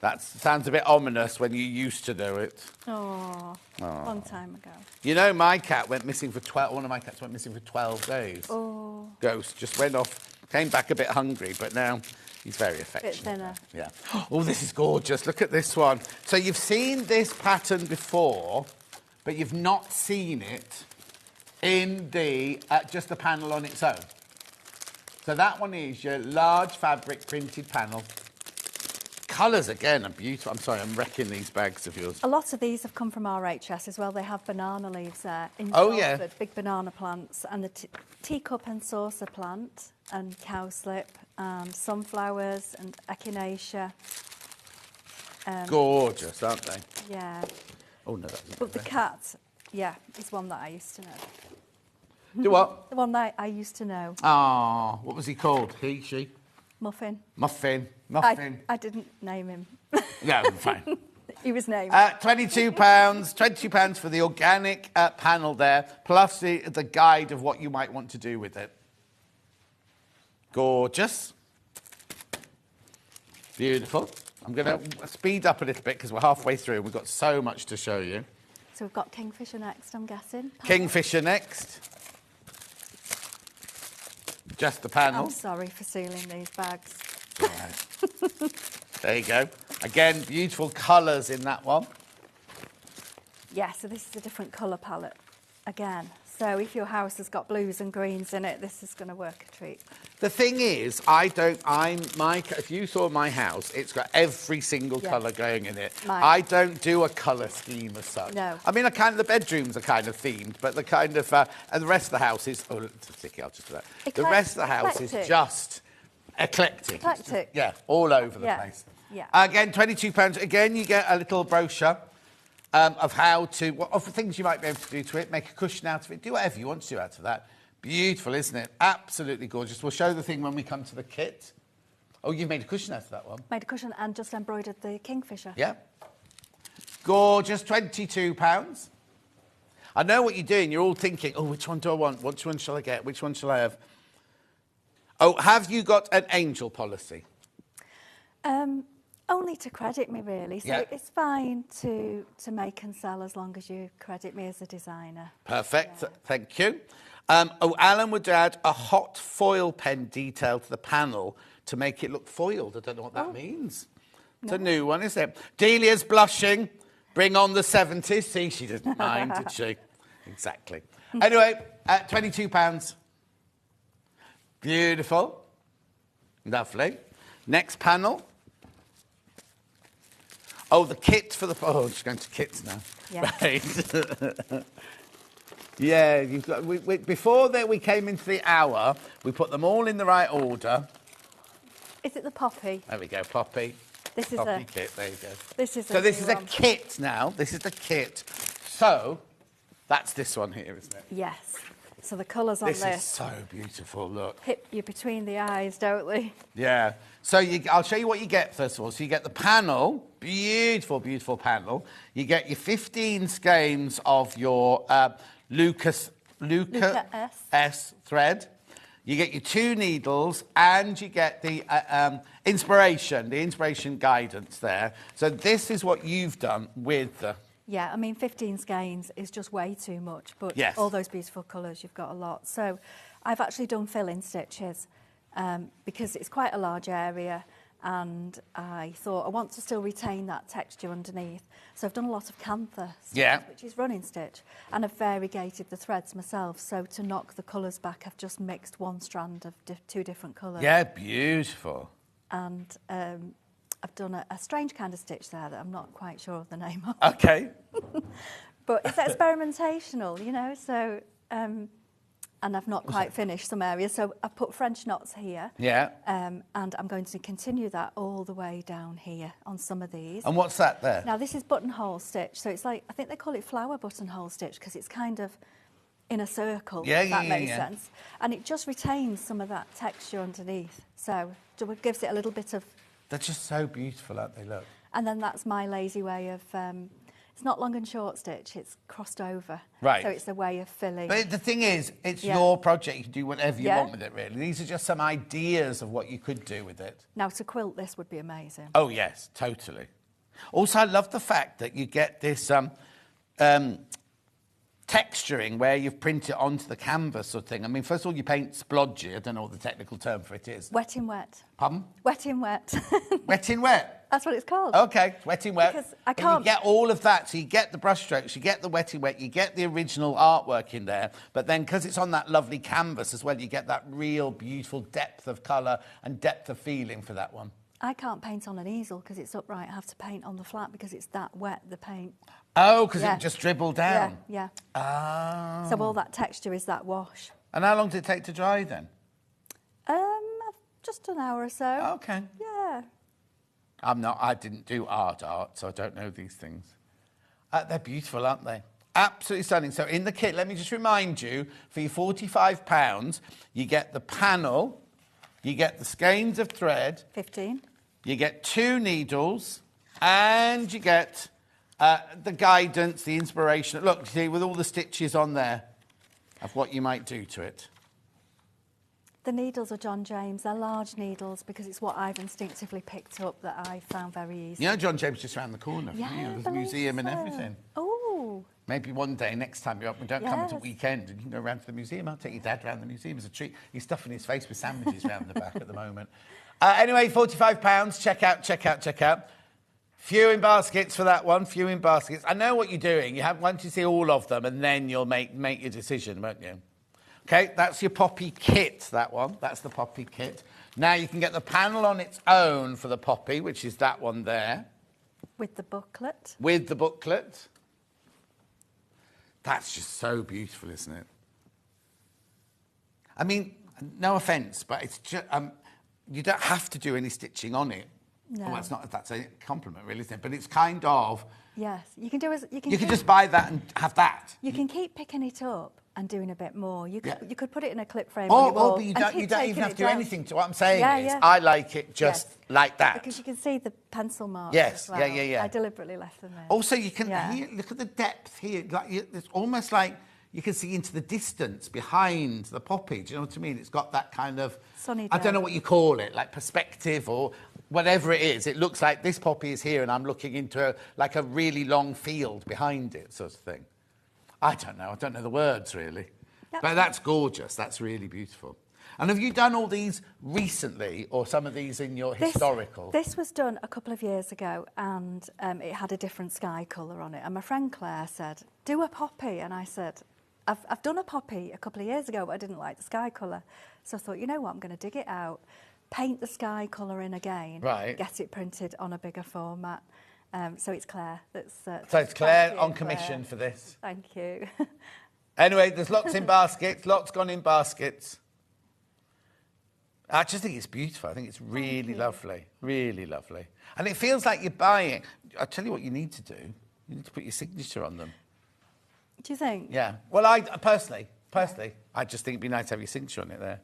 That sounds a bit ominous when you used to know it. Oh, long time ago. You know, my cat went missing for 12... One of my cats went missing for 12 days. Oh. Ghost just went off, came back a bit hungry, but now he's very affectionate. Bit thinner. Yeah. Oh, this is gorgeous. Look at this one. So you've seen this pattern before, but you've not seen it in the just the panel on its own. So that one is your large fabric printed panel. Colours, again, are beautiful. I'm sorry, I'm wrecking these bags of yours. A lot of these have come from RHS as well. They have banana leaves there. In Salford, yeah. Big banana plants, and the teacup and saucer plant, and cowslip, sunflowers, and echinacea. Gorgeous, aren't they? Yeah. Oh, no, that's But the cat, yeah, is one that I used to know. Do what? The one that I used to know. Oh, what was he called? He, she? Muffin. Muffin. I didn't name him. Yeah, fine. He was named. £22 for the organic panel there, plus the guide of what you might want to do with it. Gorgeous. Beautiful. I'm going to speed up a little bit because we're halfway through. We've got so much to show you. So we've got Kingfisher next, I'm guessing. Kingfisher next. Just the panel. I'm sorry for sealing these bags. All right. There you go. Again, beautiful colours in that one. Yeah, so this is a different colour palette again. So if your house has got blues and greens in it, this is going to work a treat. The thing is, if you saw my house, it's got every single colour going in it. Mine. I don't do a colour scheme as such. No. I mean, the bedrooms are kind of themed, but the kind of, and the rest of the house is, oh, it's sticky, I'll just do that. The rest of the house is just eclectic. Eclectic. Yeah, all over the place. Yeah. Again, £22. Again, you get a little brochure of of things you might be able to do to it, make a cushion out of it, do whatever you want to do out of that. Beautiful, isn't it? Absolutely gorgeous. We'll show the thing when we come to the kit. Oh, you've made a cushion out of that one. Made a cushion and just embroidered the Kingfisher. Yeah. Gorgeous, £22. I know what you're doing. You're all thinking, oh, which one do I want? Which one shall I get? Which one shall I have? Oh, have you got an angel policy? Only to credit me, really. So it's fine to make and sell as long as you credit me as a designer. Perfect. Yeah. Thank you. Alan would add a hot foil pen detail to the panel to make it look foiled. I don't know what that means. It's a new one, isn't it? Delia's blushing. Bring on the 70s. See, she didn't mind, did she? Exactly. Anyway, £22. Beautiful. Lovely. Next panel. Oh, the kit for the... Oh, she's going to kits now. Yeah. Right. Yeah, you've got, before that we came into the hour, we put them all in the right order. Is it the poppy? There we go, poppy. This is Poppy kit, there you go. This is So this new is a one. kit now. This is the kit. So that's this one here, isn't it? Yes. So the colours on This this is so beautiful, look. hit you between the eyes, don't they? Yeah. So I'll show you what you get first of all. So you get the panel, beautiful, beautiful panel. You get your 15 skeins of your Luca S thread. You get your 2 needles and you get the inspiration guidance there. So this is what you've done with the... Yeah, I mean, 15 skeins is just way too much, but Yes. all those beautiful colours, you've got a lot. So I've actually done fill-in stitches because it's quite a large area, and I thought I want to still retain that texture underneath. So I've done a lot of cantha stitches, which is running stitch, and I've variegated the threads myself. So to knock the colours back, I've just mixed one strand of 2 different colours. Yeah, beautiful. And I've done a strange kind of stitch there that I'm not quite sure of the name of. Okay. But it's experimentational, you know, so... and I've not quite finished some areas, so I've put French knots here. Yeah. And I'm going to continue that all the way down here on some of these. And what's that there? Now, this is buttonhole stitch, so it's like, I think they call it flower buttonhole stitch because it's kind of in a circle, if that makes sense. And it just retains some of that texture underneath, so it gives it a little bit of... They're just so beautiful, aren't they? Look. And then that's my lazy way of... it's not long and short stitch, it's crossed over. Right. So it's a way of filling. But the thing is, it's your project. You can do whatever you want with it, really. These are just some ideas of what you could do with it. Now, to quilt this would be amazing. Oh, yes, totally. Also, I love the fact that you get this texturing where you've printed onto the canvas sort of thing. I mean, first of all, you paint splodgy. I don't know what the technical term for it is. Wet in wet. Pardon? Wet in wet. Wet in wet? That's what it's called. Okay, wet in wet. Because I And can't... you get all of that. So you get the brush strokes, you get the wet in wet, you get the original artwork in there. But then because it's on that lovely canvas as well, you get that real beautiful depth of colour and depth of feeling for that one. I can't paint on an easel because it's upright. I have to paint on the flat because it's that wet, the paint. Oh, because it just dribbled down? Yeah. Oh. So all that texture is that wash. And how long did it take to dry then? Just an hour or so. Okay. Yeah. I didn't do art, so I don't know these things. They're beautiful, aren't they? Absolutely stunning. So in the kit, let me just remind you, for your £45, you get the panel, you get the skeins of thread. 15. You get 2 needles, and you get the guidance, the inspiration. Look, see, with all the stitches on there of what you might do to it. The needles are John James. They're large needles because it's what I've instinctively picked up that I found very easy. You know, John James just around the corner from Yeah, you. I There's a believe museum and so. everything. Oh. Maybe one day, next time you're up, we don't come at a Yes. weekend and you can go around to the museum. I'll take your dad around the museum as a treat. He's stuffing his face with sandwiches around the back at the moment. Anyway, £45. Check out. Few in baskets for that one. Few in baskets. I know what you're doing. Once you see all of them, and then you'll make your decision, won't you? Okay, that's your poppy kit, that one. That's the poppy kit. Now you can get the panel on its own for the poppy, which is that one there. With the booklet. With the booklet. That's just so beautiful, isn't it? I mean, no offence, but it's just... you don't have to do any stitching on it. No. Well, that's a compliment, really, isn't it? But it's kind of... Yes. You can do as... You can just buy that and have that. You can keep picking it up and doing a bit more. You could put it in a clip frame Or, on your wall but you and don't keep even taking have it to do down. anything to what I'm saying Yeah, is yeah. I like it just like that. Because you can see the pencil marks. Yes, as well. yeah. I deliberately left them in. Also, you can Yeah. here, look at the depth here. It's almost like you can see into the distance behind the poppy. Do you know what I mean? It's got that kind of... Sunny I don't day. know what you call it, like perspective or whatever it is. It looks like this poppy is here and I'm looking into a really long field behind it, sort of thing. I don't know the words, really. Yep. But that's gorgeous. That's really beautiful. And have you done all these recently, or some of these in your historical? This was done a couple of years ago, and it had a different sky colour on it. And my friend Claire said, do a poppy. And I said, I've done a poppy a couple of years ago, but I didn't like the sky colour. So I thought, you know what, I'm going to dig it out, paint the sky colour in again, right. Get it printed on a bigger format. So it's Claire that's... So it's Claire thank you, on commission Claire. for this. Thank you. Anyway, there's lots in baskets, lots gone in baskets. I just think it's beautiful. I think it's really lovely, really lovely. And it feels like you're buying. I'll tell you what you need to do. You need to put your signature on them. Do you think? Yeah. Well, I personally, I just think it'd be nice to have your signature on it there.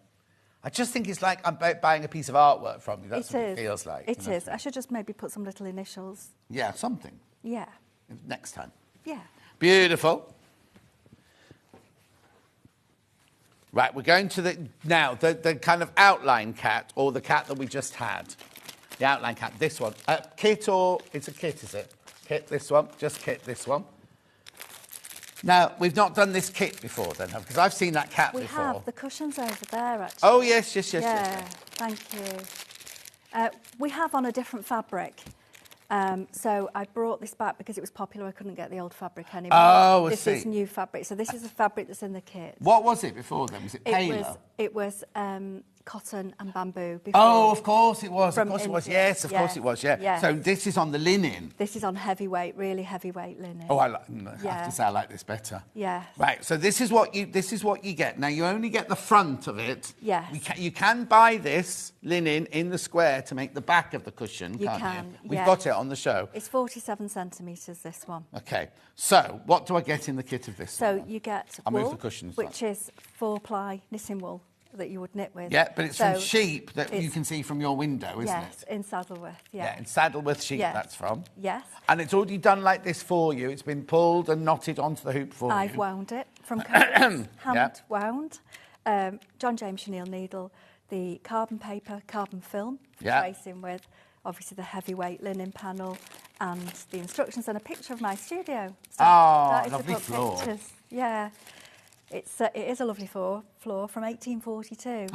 I just think it's like I'm buying a piece of artwork from you. That's what it feels like. It is. I should just maybe put some little initials. Yeah, something. Yeah. Next time. Yeah. Beautiful. Right, we're going to the kind of outline cat, or the cat that we just had. The outline cat, this one. Kit, or it's a kit, is it? Kit, this one. Just kit, this one. Now, we've not done this kit before then, because I've seen that cat before. We have. The cushion's over there, actually. Oh, yes. Yeah, thank you. We have on a different fabric. So I brought this back because it was popular. I couldn't get the old fabric anymore. Oh, I this see. is new fabric. So this is the fabric that's in the kit. What was it before then? Was it paler? It was cotton and bamboo before. Oh, of course it was. From Of course it was. India. Yes, of course it was. Yeah. Yes. So this is on the linen. This is on heavyweight, really heavyweight linen. Oh, I have to say I like this better. Yes. Right. So this is what you get. Now you only get the front of it. Yes. You can buy this linen in the square to make the back of the cushion. You can't can. you? We've yes. got it on the show. It's 47 centimetres. This one. Okay. So what do I get in the kit of this? So one? you get I'll wool, move the cushions which is 4-ply knitting wool that you would knit with. Yeah, but it's from sheep that you it's- can see from your window, isn't Yes, it? in Saddleworth. Yeah. Yeah, in Saddleworth sheep. Yes. That's from. Yes. And it's already done like this for you. It's been pulled and knotted onto the hoop for you. I've wound it from hand Yeah. wound. John James Chenille needle, the carbon paper, carbon film for Yeah. tracing with, obviously the heavyweight linen panel and the instructions and a picture of my studio. So that is lovely to put floor. pictures. Yeah. It is a lovely floor from 1842.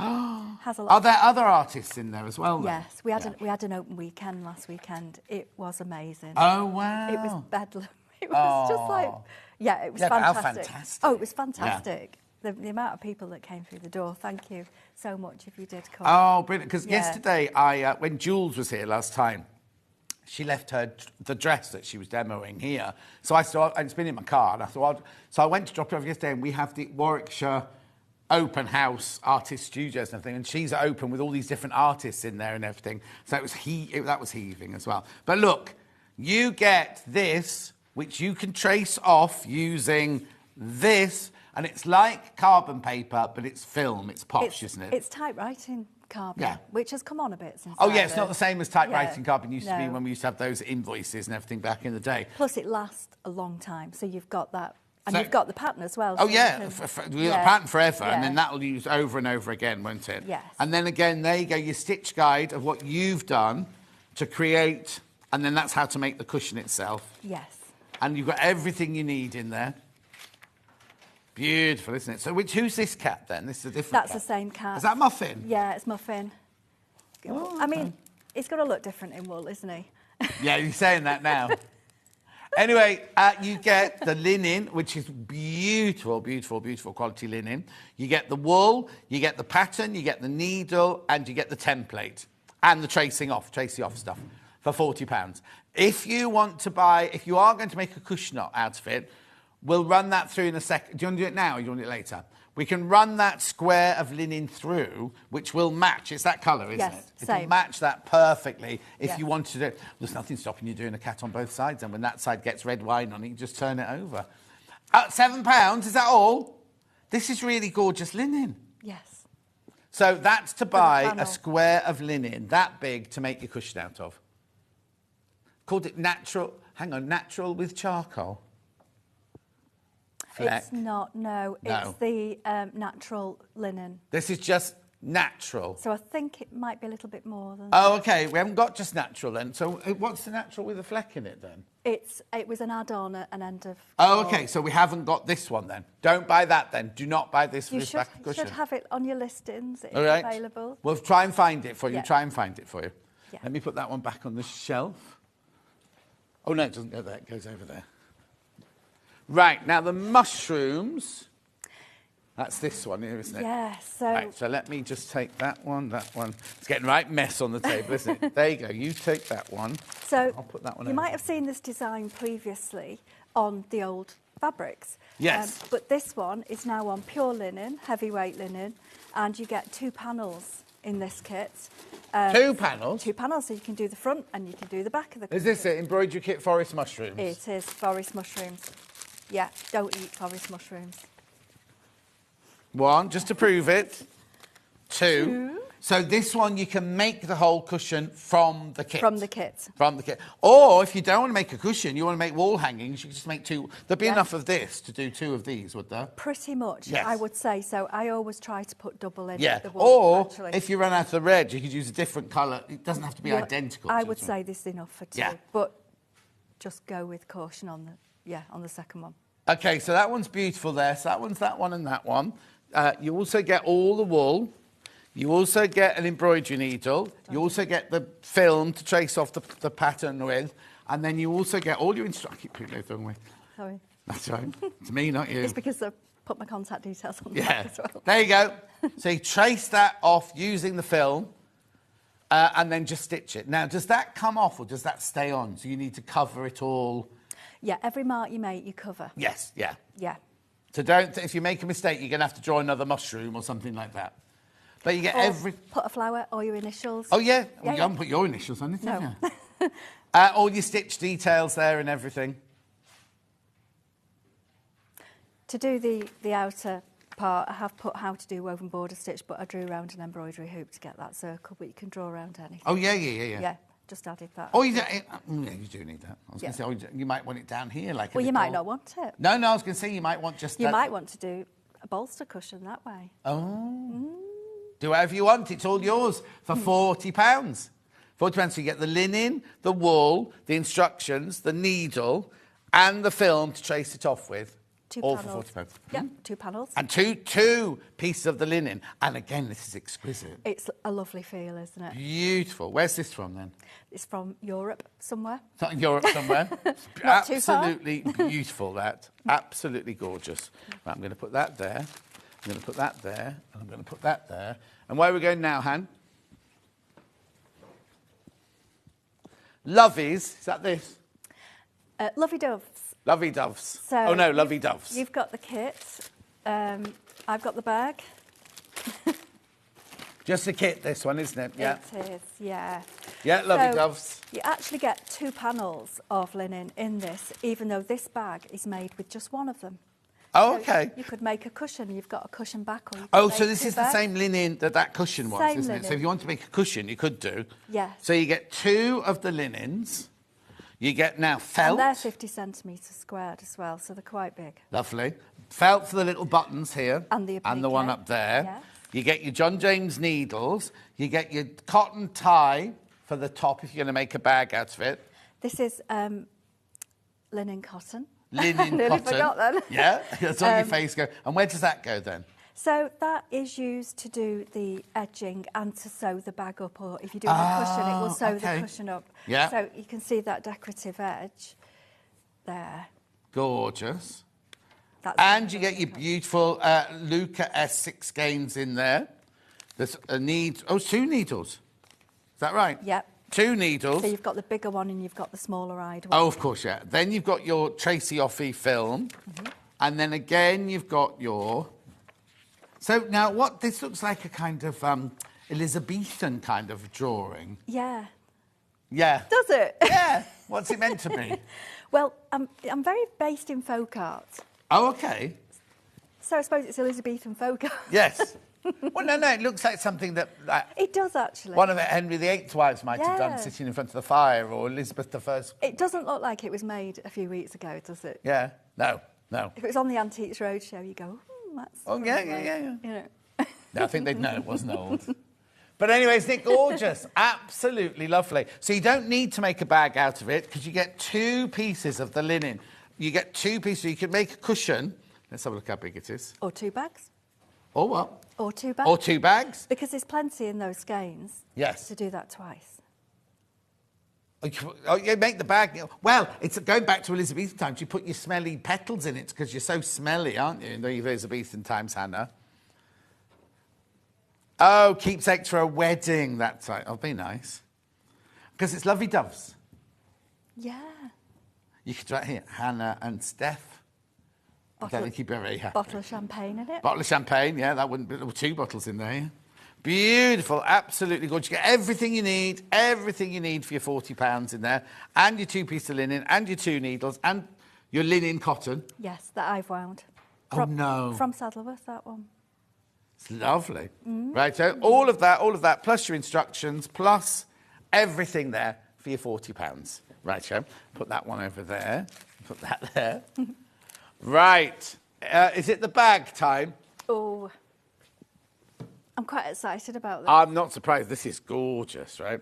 Has a lot. Are there other artists in there as well? Then? Yes, we had an open weekend last weekend. It was amazing. Oh wow! It was bedlam. It was just like, it was Yeah, but how fantastic. fantastic. Oh, it was fantastic. The amount of people that came through the door. Thank you so much if you did come. Oh, brilliant! Because Yeah. yesterday, when Jules was here last time, she left the dress that she was demoing here. So I thought, and it's been in my car, and I thought, so I went to drop it off yesterday, and we have the Warwickshire open house artist studios and everything, and she's open with all these different artists in there and everything. So that was heaving as well. But look, you get this, which you can trace off using this, and it's like carbon paper, but it's film. It's posh, isn't it? It's typewriting carbon, Yeah. which has come on a bit since. Oh, yeah, it's not the same as typewriting Yeah, carbon used to be no. when we used to have those invoices and everything back in the day. Plus, it lasts a long time, so you've got that. And So- you've got the pattern as well. Oh, so you yeah, can- we've got a pattern forever, and Yeah. then that'll use over and over again, won't it? Yes. And then again, there you go, your stitch guide of what you've done to create, and then that's how to make the cushion itself. Yes. And you've got everything you need in there. Beautiful, isn't it? So who's this cat, then? This is a different That's cat. the same cat. Is that Muffin? Yeah, it's Muffin. Oh, I mean, he's got to look different in wool, isn't he? Yeah, you're saying that now. Anyway, you get the linen, which is beautiful, beautiful, beautiful quality linen. You get the wool, you get the pattern, you get the needle, and you get the template and the tracing off stuff for £40. If you want to buy, if you are going to make a cushion out of it, we'll run that through in a second. Do you want to do it now or do you want it later? We can run that square of linen through, which will match. It's that colour, isn't Yes, it? same. It'll match that perfectly if Yes. you wanted to do it. There's nothing stopping you doing a cat on both sides, and when that side gets red wine on it, you just turn it over. £7, is that all? This is really gorgeous linen. Yes. So that's to buy a panel. square of linen that big to make your cushion out of. Called it natural, natural with charcoal. Fleck. It's not, no. No. It's the natural linen. This is just natural. So I think it might be a little bit more than Oh, okay. We haven't got just natural then. So what's the natural with a fleck in it then? It was an add-on at an end of... Oh, okay. So we haven't got this one then. Don't buy that then. Do not buy this for You this should, back cushion. should have it on your listings. It's All right. available. We'll try and find it for you. Yeah. Try and find it for you. Yeah. Let me put that one back on the shelf. Oh, no, it doesn't go there. It goes over there. Right. Now, the mushrooms. That's this one here, isn't it? Yeah, so... Right, so let me just take that one. It's getting right mess on the table, isn't it? There you go. You take that one. So I'll put that one you over. might have seen this design previously on the old fabrics. Yes. But this one is now on pure linen, heavyweight linen, and you get 2 panels in this kit. 2 panels? 2 panels, so you can do the front and you can do the back of the Is this it? Embroidery kit forest mushrooms? It is forest mushrooms. Yeah, don't eat forest mushrooms. 1, just to prove it. 2. So this one, you can make the whole cushion from the kit. From the kit. From the kit. Or if you don't want to make a cushion, you want to make wall hangings, you can just make 2. There'd be Yeah. enough of this to do 2 of these, would there? Pretty much, Yes. I would say so. I always try to put double in Yeah. the wool, Or actually. if you run out of the red, you could use a different colour. It doesn't have to be Yeah, identical. I to would this one. say this is enough for 2. Yeah. But just go with caution on the second one. Okay, so that one's beautiful there. So that one's that one and that one. You also get all the wool. You also get an embroidery needle. You also get the film to trace off the pattern with. And then you also get all your instructions. I keep putting it the wrong way. Sorry. That's right. It's me, not you. It's because I've put my contact details on the Yeah. back as well. There you go. So you trace that off using the film and then just stitch it. Now, does that come off or does that stay on? So you need to cover it all? Yeah, every mark you make, you cover. Yes, yeah. Yeah. So don't, if you make a mistake, you're going to have to draw another mushroom or something like that. But you get Or every... put a flower or your initials. Oh, yeah. Yeah, You yeah. haven't put your initials on it, No. have you? All your stitch details there and everything. To do the outer part, I have put how to do woven border stitch, but I drew around an embroidery hoop to get that circle, but you can draw around anything. Oh, yeah. Yeah, just added that. Oh, you do need that. I was Yeah. going to say, you might want it down here like a Well, you might little- not want it. No, I was going to say you might want just You that. might want to do a bolster cushion that way. Oh. Do whatever you want. It's all yours for £40. £40, so you get the linen, the wool, the instructions, the needle, and the film to trace it off with. 2 all panels. for £40. Yeah, 2 panels. And two pieces of the linen. And again, this is exquisite. It's a lovely feel, isn't it? Beautiful. Where's this from then? It's from Europe somewhere. It's not in Europe somewhere. Not too far. Absolutely beautiful, that. Absolutely gorgeous. Right, I'm going to put that there. I'm going to put that there. And I'm going to put that there. And where are we going now, Han? Lovies. Is that this? Lovey Doves. Lovey Doves. So Oh, no, Lovey Doves. You've got the kit. I've got the bag. Just a kit, this one, isn't it? Yeah. It is, yeah. Yeah, Lovey So Doves. You actually get 2 panels of linen in this, even though this bag is made with just one of them. Oh, So okay. you could make a cushion, you've got a cushion back. Or you could Oh, make so this 2 is the bags. same linen that cushion was, Same isn't it? So linen. if you want to make a cushion, you could do. Yes. So you get 2 of the linens. You get now felt. And they're 50 centimetres squared as well, so they're quite big. Lovely. Felt for the little buttons here. And the one applique. up there. Yes. You get your John James needles. You get your cotton tie for the top if you're going to make a bag out of it. This is linen cotton. Linen Nearly cotton. forgot then. Yeah, that's on your face go. And where does that go then? So that is used to do the edging and to sew the bag up, or if you're doing a cushion, it will sew okay. the cushion up. Yeah. So you can see that decorative edge there. Gorgeous. That's And you get your beautiful Luca S6 gains in there. There's a need. Oh, 2 needles. Is that right? Yep. 2 needles. So you've got the bigger one and you've got the smaller eyed one. Oh, of course, yeah. Then you've got your Tracy Offey film. And then again, you've got your... So now this looks like a kind of Elizabethan kind of drawing. Yeah. Yeah. Does it? Yeah. What's it meant to be? Well, I'm very based in folk art. Oh, okay. So I suppose it's Elizabethan folk art. Yes. Well, no, it looks like something that It does actually. one of Henry VIII's wives might have done, Yeah. sitting in front of the fire, or Elizabeth I's. It doesn't look like it was made a few weeks ago, does it? Yeah. No. If it was on the Antiques Roadshow, you go, that's... Oh, from yeah. You know. No, I think they'd know it wasn't old. But anyway, isn't it gorgeous? Absolutely lovely. So you don't need to make a bag out of it because you get 2 pieces of the linen. You get 2 pieces. So you can make a cushion. Let's have a look how big it is. Or 2 bags. Or what? Or 2 bags. Or 2 bags. Because there's plenty in those skeins. Yes. To do that twice. Oh, you make the bag. Well, it's going back to Elizabethan times. You put your smelly petals in it because you're so smelly, aren't you, in the Elizabethan times, Hannah? Oh, keepsakes for a wedding. That's right. Oh, be nice. Because it's lovely doves. Yeah. You could write here, Hannah and Steph. Thank you, Berry. Yeah. bottle of champagne in it. Bottle of champagne, yeah, that wouldn't be, there were 2 bottles in there. Yeah. Beautiful, absolutely gorgeous. You get everything you need for your £40 in there, and your 2 pieces of linen, and your 2 needles, and your linen cotton. Yes, that I've wound. Oh, no. From Saddleworth, that one. It's lovely. Right, so all of that, plus your instructions, plus everything there for your £40. Right, so put that one over there, put that there. Right, is it the bag time? Oh, I'm quite excited about this. I'm not surprised. This is gorgeous, right?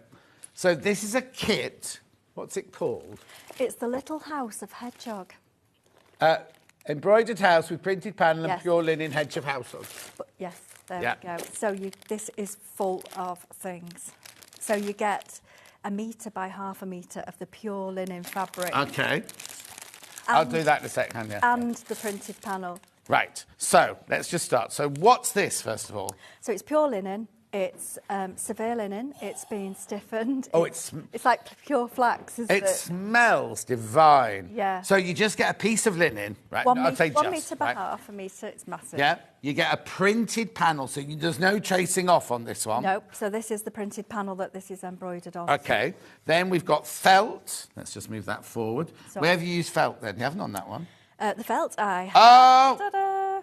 So this is a kit. What's it called? It's the Little House of Hedgehog. Embroidered house with printed panel and Yes. pure linen Hedgehog household. Yes, there Yeah. we go. So this is full of things. So you get 1 metre by ½ a metre of the pure linen fabric. Okay. I'll do that in a second, yeah. And the printed panel. Right, so let's just start. So what's this, first of all? So it's pure linen. It's severe linen. It's been stiffened. Oh, it's like pure flax, isn't it? It smells divine. Yeah. So you just get a piece of linen, right? One I'd say just, 1 metre by right? ½ a metre. It's massive. Yeah. You get a printed panel, so there's no tracing off on this one. Nope. So this is the printed panel that this is embroidered on. Okay. Then we've got felt. Let's just move that forward. So- Where have you used felt then? You haven't on that one? The felt I have. Oh! Ta-da!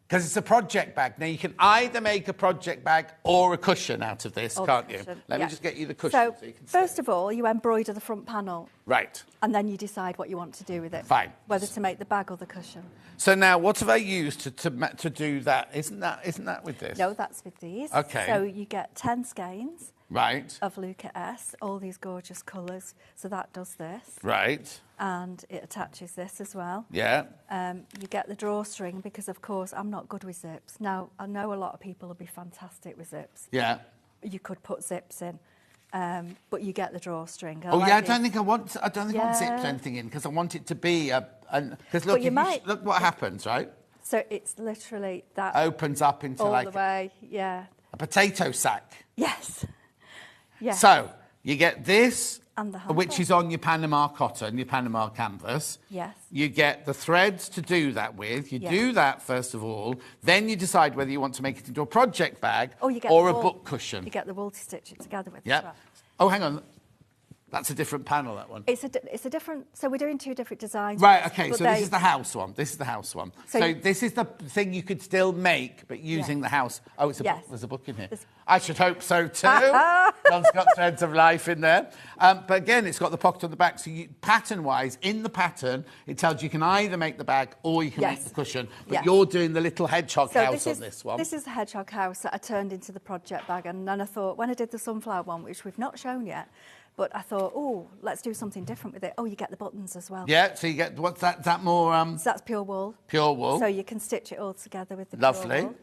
Because it's a project bag. Now, you can either make a project bag or a cushion out of this, Or can't the you? cushion, Let yeah. me just get you the cushion So, you can see. first of all, you embroider the front panel. Right. And then you decide what you want to do with it. Fine. Whether to make the bag or the cushion. So now, what have I used to do that? Isn't that with this? No, that's with these. Okay. So you get 10 skeins Right. of Luca S, all these gorgeous colours. So that does this. Right. And it attaches this as well. Yeah. You get the drawstring because, of course, I'm not good with zips. Now, I know a lot of people will be fantastic with zips. Yeah. You could put zips in, but you get the drawstring. Oh, yeah, I don't think I want zips or anything in, because I want it to be because look, look what happens, right? So it's literally that Opens up into all like the way, yeah. a potato sack. Yes. Yeah. So you get this, And the which handle. is on your Panama cotton, your Panama canvas. Yes. You get the threads to do that with. You Yeah. do that first of all. Then you decide whether you want to make it into a project bag Oh, you get or the a wool. book cushion. You get the wool to stitch it together with. Yeah. As well. Oh, hang on. That's a different panel, that one. It's a different. So we're doing 2 different designs. Right, okay, but so this is the house one. This is the house one. So So you- this is the thing you could still make, but using the house. Oh, it's a Yes. book. There's a book in here. There's- I should hope so too. John's got threads of life in there. But again, it's got the pocket on the back. So pattern-wise, in the pattern, it tells you can either make the bag or you can make Yes. the cushion. But Yes. you're doing the little hedgehog So house on this one. This is the hedgehog house that I turned into the project bag, and then I thought when I did the sunflower one, which we've not shown yet, but I thought, oh, let's do something different with it. Oh, you get the buttons as well. Yeah, so you get, what's that? Is that more So that's pure wool. pure wool? So you can stitch it all together with the Lovely. pure wool.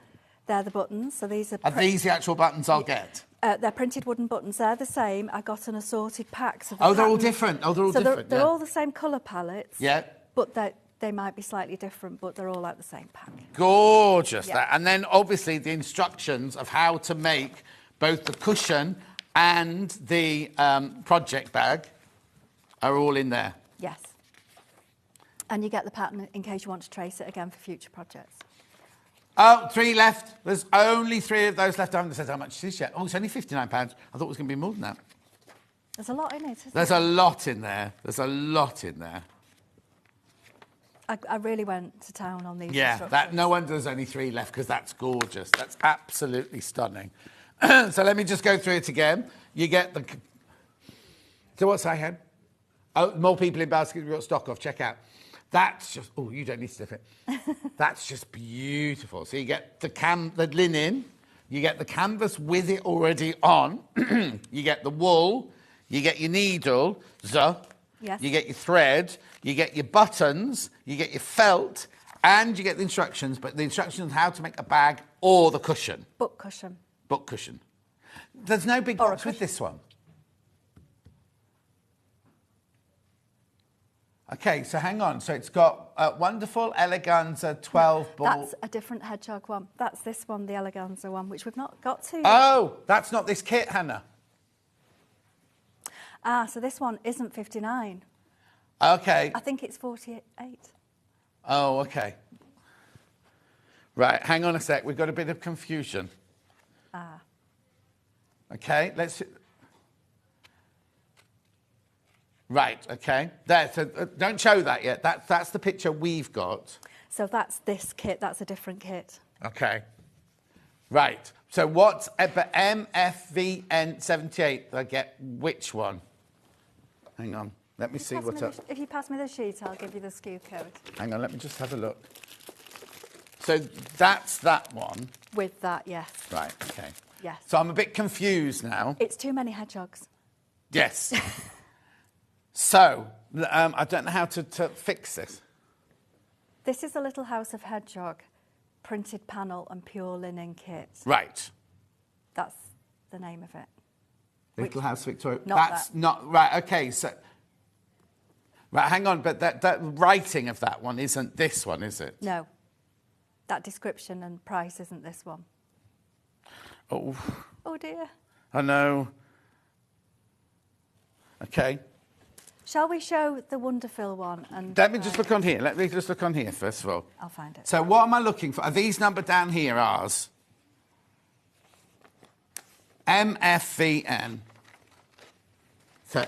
They're the buttons. So these are. Are these the actual buttons I'll get? They're printed wooden buttons. They're the same. I got an assorted pack. So Oh, they're all pattern- different. Oh, they're all so different, They're yeah. all the same colour palettes. Yeah. But they might be slightly different, but they're all like the same pack. Gorgeous. Yeah. That. And then obviously the instructions of how to make both the cushion and the project bag are all in there. Yes. And you get the pattern in case you want to trace it again for future projects. Oh, 3 left. There's only 3 of those left. I haven't said how much it is yet. Oh, it's only £59. I thought it was going to be more than that. There's a lot in it, isn't There's there? a lot in there. There's a lot in there. I really went to town on these Yeah, instructions. no wonder there's only 3 left, because that's gorgeous. That's absolutely stunning. So let me just go through it again. You get the... So what's I had? Oh, more people in baskets we've got stock of. Check out. That's just... Oh, you don't need to stiff it. That's just beautiful. So you get the linen. You get the canvas with it already on. You get the wool. You get your needle. Yes. You get your thread. You get your buttons. You get your felt. And you get the instructions. But the instructions on how to make a bag or the cushion. Book cushion. Book cushion. There's no big Or a box with cushion. this one. Okay, so hang on. So it's got Wonderful Eleganza 12 ball. That's a different hedgehog one. That's this one, the Eleganza one, which we've not got to. Oh, that's not this kit, Hannah. Ah, so this one isn't 59. Okay. I think it's 48. Oh, okay. Right, hang on a sec. We've got a bit of confusion. Ah. Okay, let's... Right, okay. There, so don't show that yet. That's the picture we've got. So that's this kit. That's a different kit. Okay. Right. So what's MFVN78? I get which one? Hang on. Let me see what's up. If you pass me the sheet, I'll give you the SKU code. Hang on, let me just have a look. So that's that one. With that, yes. Right, okay. Yes. So I'm a bit confused now. It's too many hedgehogs. Yes. So, I don't know how to fix this. This is a Little House of Hedgehog printed panel and pure linen kit. Right. That's the name of it. Little House Victoria. Not That's that. not right. Okay, so right, hang on, but that writing of that one isn't this one, is it? No. That description and price isn't this one. Oh. Oh dear. I know. Okay. Shall we show the Wonderfill one? And Let me just look on here. Let me just look on here first of all. I'll find it. So what am I looking for? Are these numbered down here ours? MFVN. So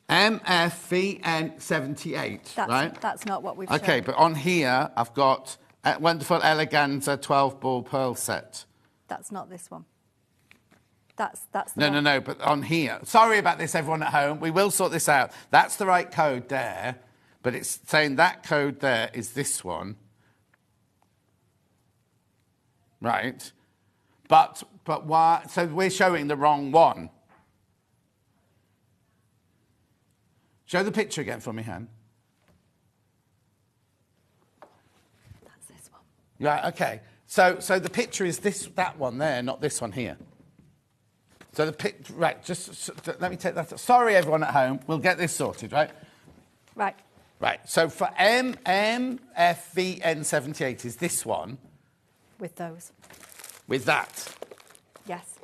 MFVN 78, right? That's not what we've Okay, shown. but on here I've got Wonderful Eleganza 12 ball pearl set. That's not this one. That's the No, one. no, but on here. Sorry about this, everyone at home. We will sort this out. That's the right code there, but it's saying that code there is this one. Right. But why? So we're showing the wrong one. Show the picture again for me, Han. That's this one. Right, okay. So the picture is that one there, not this one here. So right, just let me take that. Sorry, everyone at home. We'll get this sorted, right? Right. Right. So for MFVN78 is this one. With those. With that. Yes.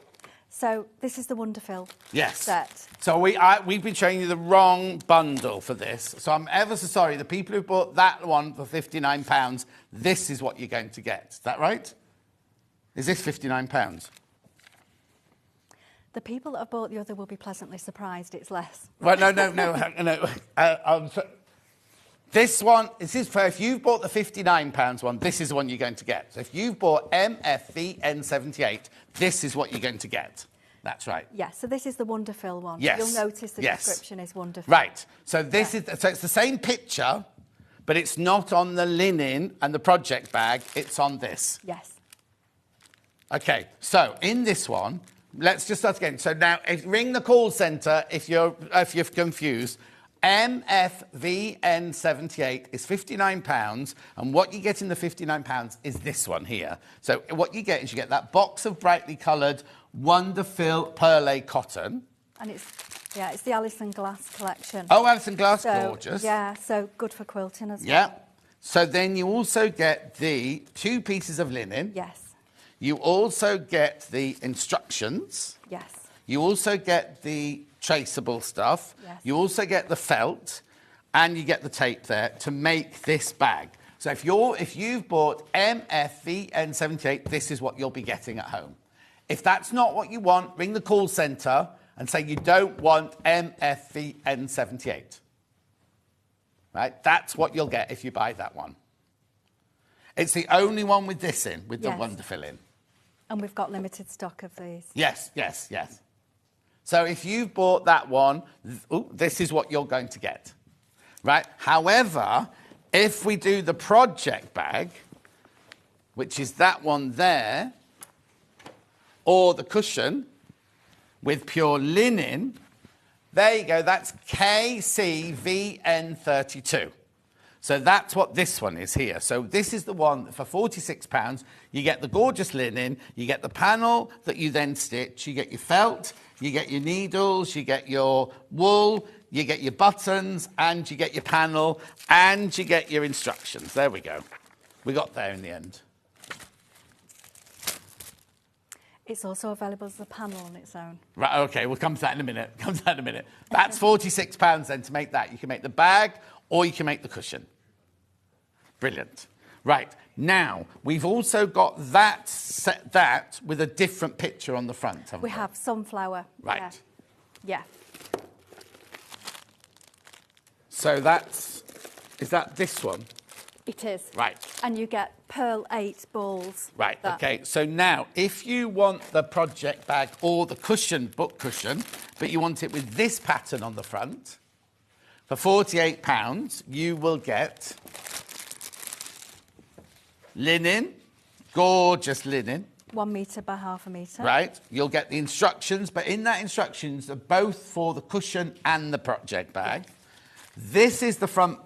So this is the Wonderfill Yes. set. So we've been showing you the wrong bundle for this. So I'm ever so sorry. The people who bought that one for £59, this is what you're going to get. Is that right? Is this £59? The people that have bought the other will be pleasantly surprised it's less. Well, no. This one, this is for if you've bought the £59 one, this is the one you're going to get. So if you've bought MFVN78, this is what you're going to get. That's right. Yeah, so this is the Wonderfill one. Yes. You'll notice the Yes. description is Wonderfill. Right. So this is so it's the same picture, but it's not on the linen and the project bag. It's on this. Yes. Okay. So in this one, let's just start again. So now, ring the call centre if you're confused. MFVN78 is £59, and what you get in the £59 is this one here. So what you get is you get that box of brightly coloured Wonderfill Perle cotton. And it's the Alison Glass collection. Oh, Alison Glass, So, gorgeous. Yeah, so good for quilting as well. Yeah. So then you also get the 2 pieces of linen. Yes. You also get the instructions. Yes. You also get the traceable stuff. Yes. You also get the felt, and you get the tape there to make this bag. So if you've bought MFVN78, this is what you'll be getting at home. If that's not what you want, ring the call centre and say you don't want MFVN78. Right? That's what you'll get if you buy that one. It's the only one with this in, with the Yes. Wonderfill in. And we've got limited stock of these. Yes. So if you've bought that one, this is what you're going to get, right? However, if we do the project bag, which is that one there, or the cushion with pure linen, there you go, that's KCVN32. So that's what this one is here. So this is the one for £46. You get the gorgeous linen, you get the panel that you then stitch, you get your felt, you get your needles, you get your wool, you get your buttons, and you get your panel, and you get your instructions. There we go. We got there in the end. It's also available as a panel on its own. Right, okay, we'll come to that in a minute. That's £46 then to make that. You can make the bag or you can make the cushion. Brilliant. Right, now, we've also got that with a different picture on the front, haven't we? We have sunflower. Right. Yeah. So is that this one? It is. Right. And you get pearl 8 balls. Right, okay. So now, if you want the project bag or the book cushion, but you want it with this pattern on the front, for £48, you will get linen, gorgeous linen. 1 metre by half a metre. Right. You'll get the instructions, but in that instructions are both for the cushion and the project bag. This is the front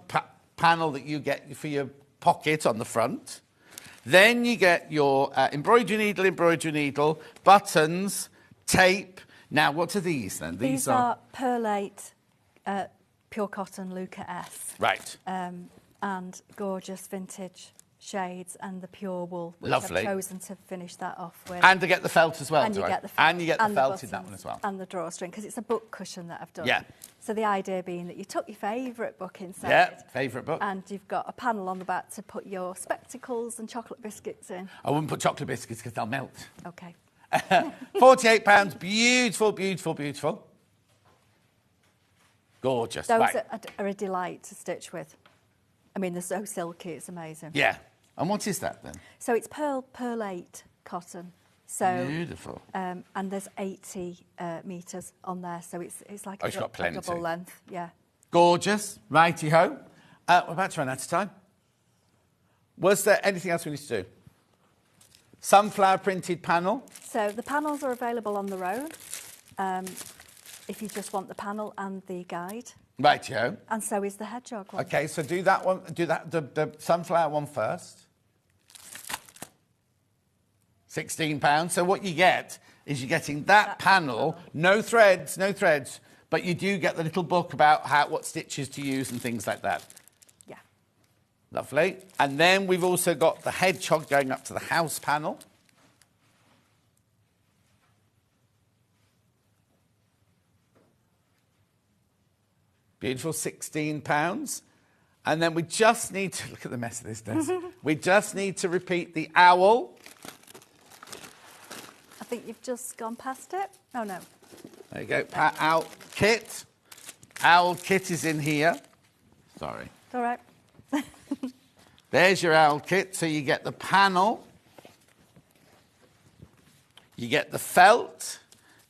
panel that you get for your pocket on the front. Then you get your embroidery needle, buttons, tape. Now, what are these then? These are pearl 8 pure cotton Luca S. Right. And gorgeous vintage shades and the pure wool, which Lovely. I've chosen to finish that off with. And to get the felt as well, and you get the And you get the and felt buttons in that one as well. And the drawstring, because it's a book cushion that I've done. Yeah. So the idea being that you took your favourite book inside. Yeah, favourite book. And you've got a panel on the back to put your spectacles and chocolate biscuits in. I wouldn't put chocolate biscuits because they'll melt. Okay. £48, beautiful, beautiful, beautiful. Gorgeous. Those right. are a delight to stitch with. I mean, they're so silky, it's amazing. Yeah. And what is that then? So it's pearl 8 cotton. So beautiful. And there's 80 metres on there, so it's like it's got plenty. double length. Yeah. Gorgeous. Righty-ho. We're about to run out of time. Was there anything else we need to do? Sunflower printed panel. So the panels are available on their own, if you just want the panel and the guide. Righty-ho. And so is the hedgehog one. Okay, so do that one. Do that the sunflower one first. £16. So what you get is you're getting that panel, no threads, but you do get the little book about what stitches to use and things like that. Yeah. Lovely. And then we've also got the hedgehog going up to the house panel. Beautiful, £16. And then we just need to, look at the mess of this desk. We just need to repeat the owl. I think you've just gone past it. Oh, no. There you go. Owl kit. Owl kit is in here. Sorry. It's all right. There's your owl kit. So you get the panel. You get the felt.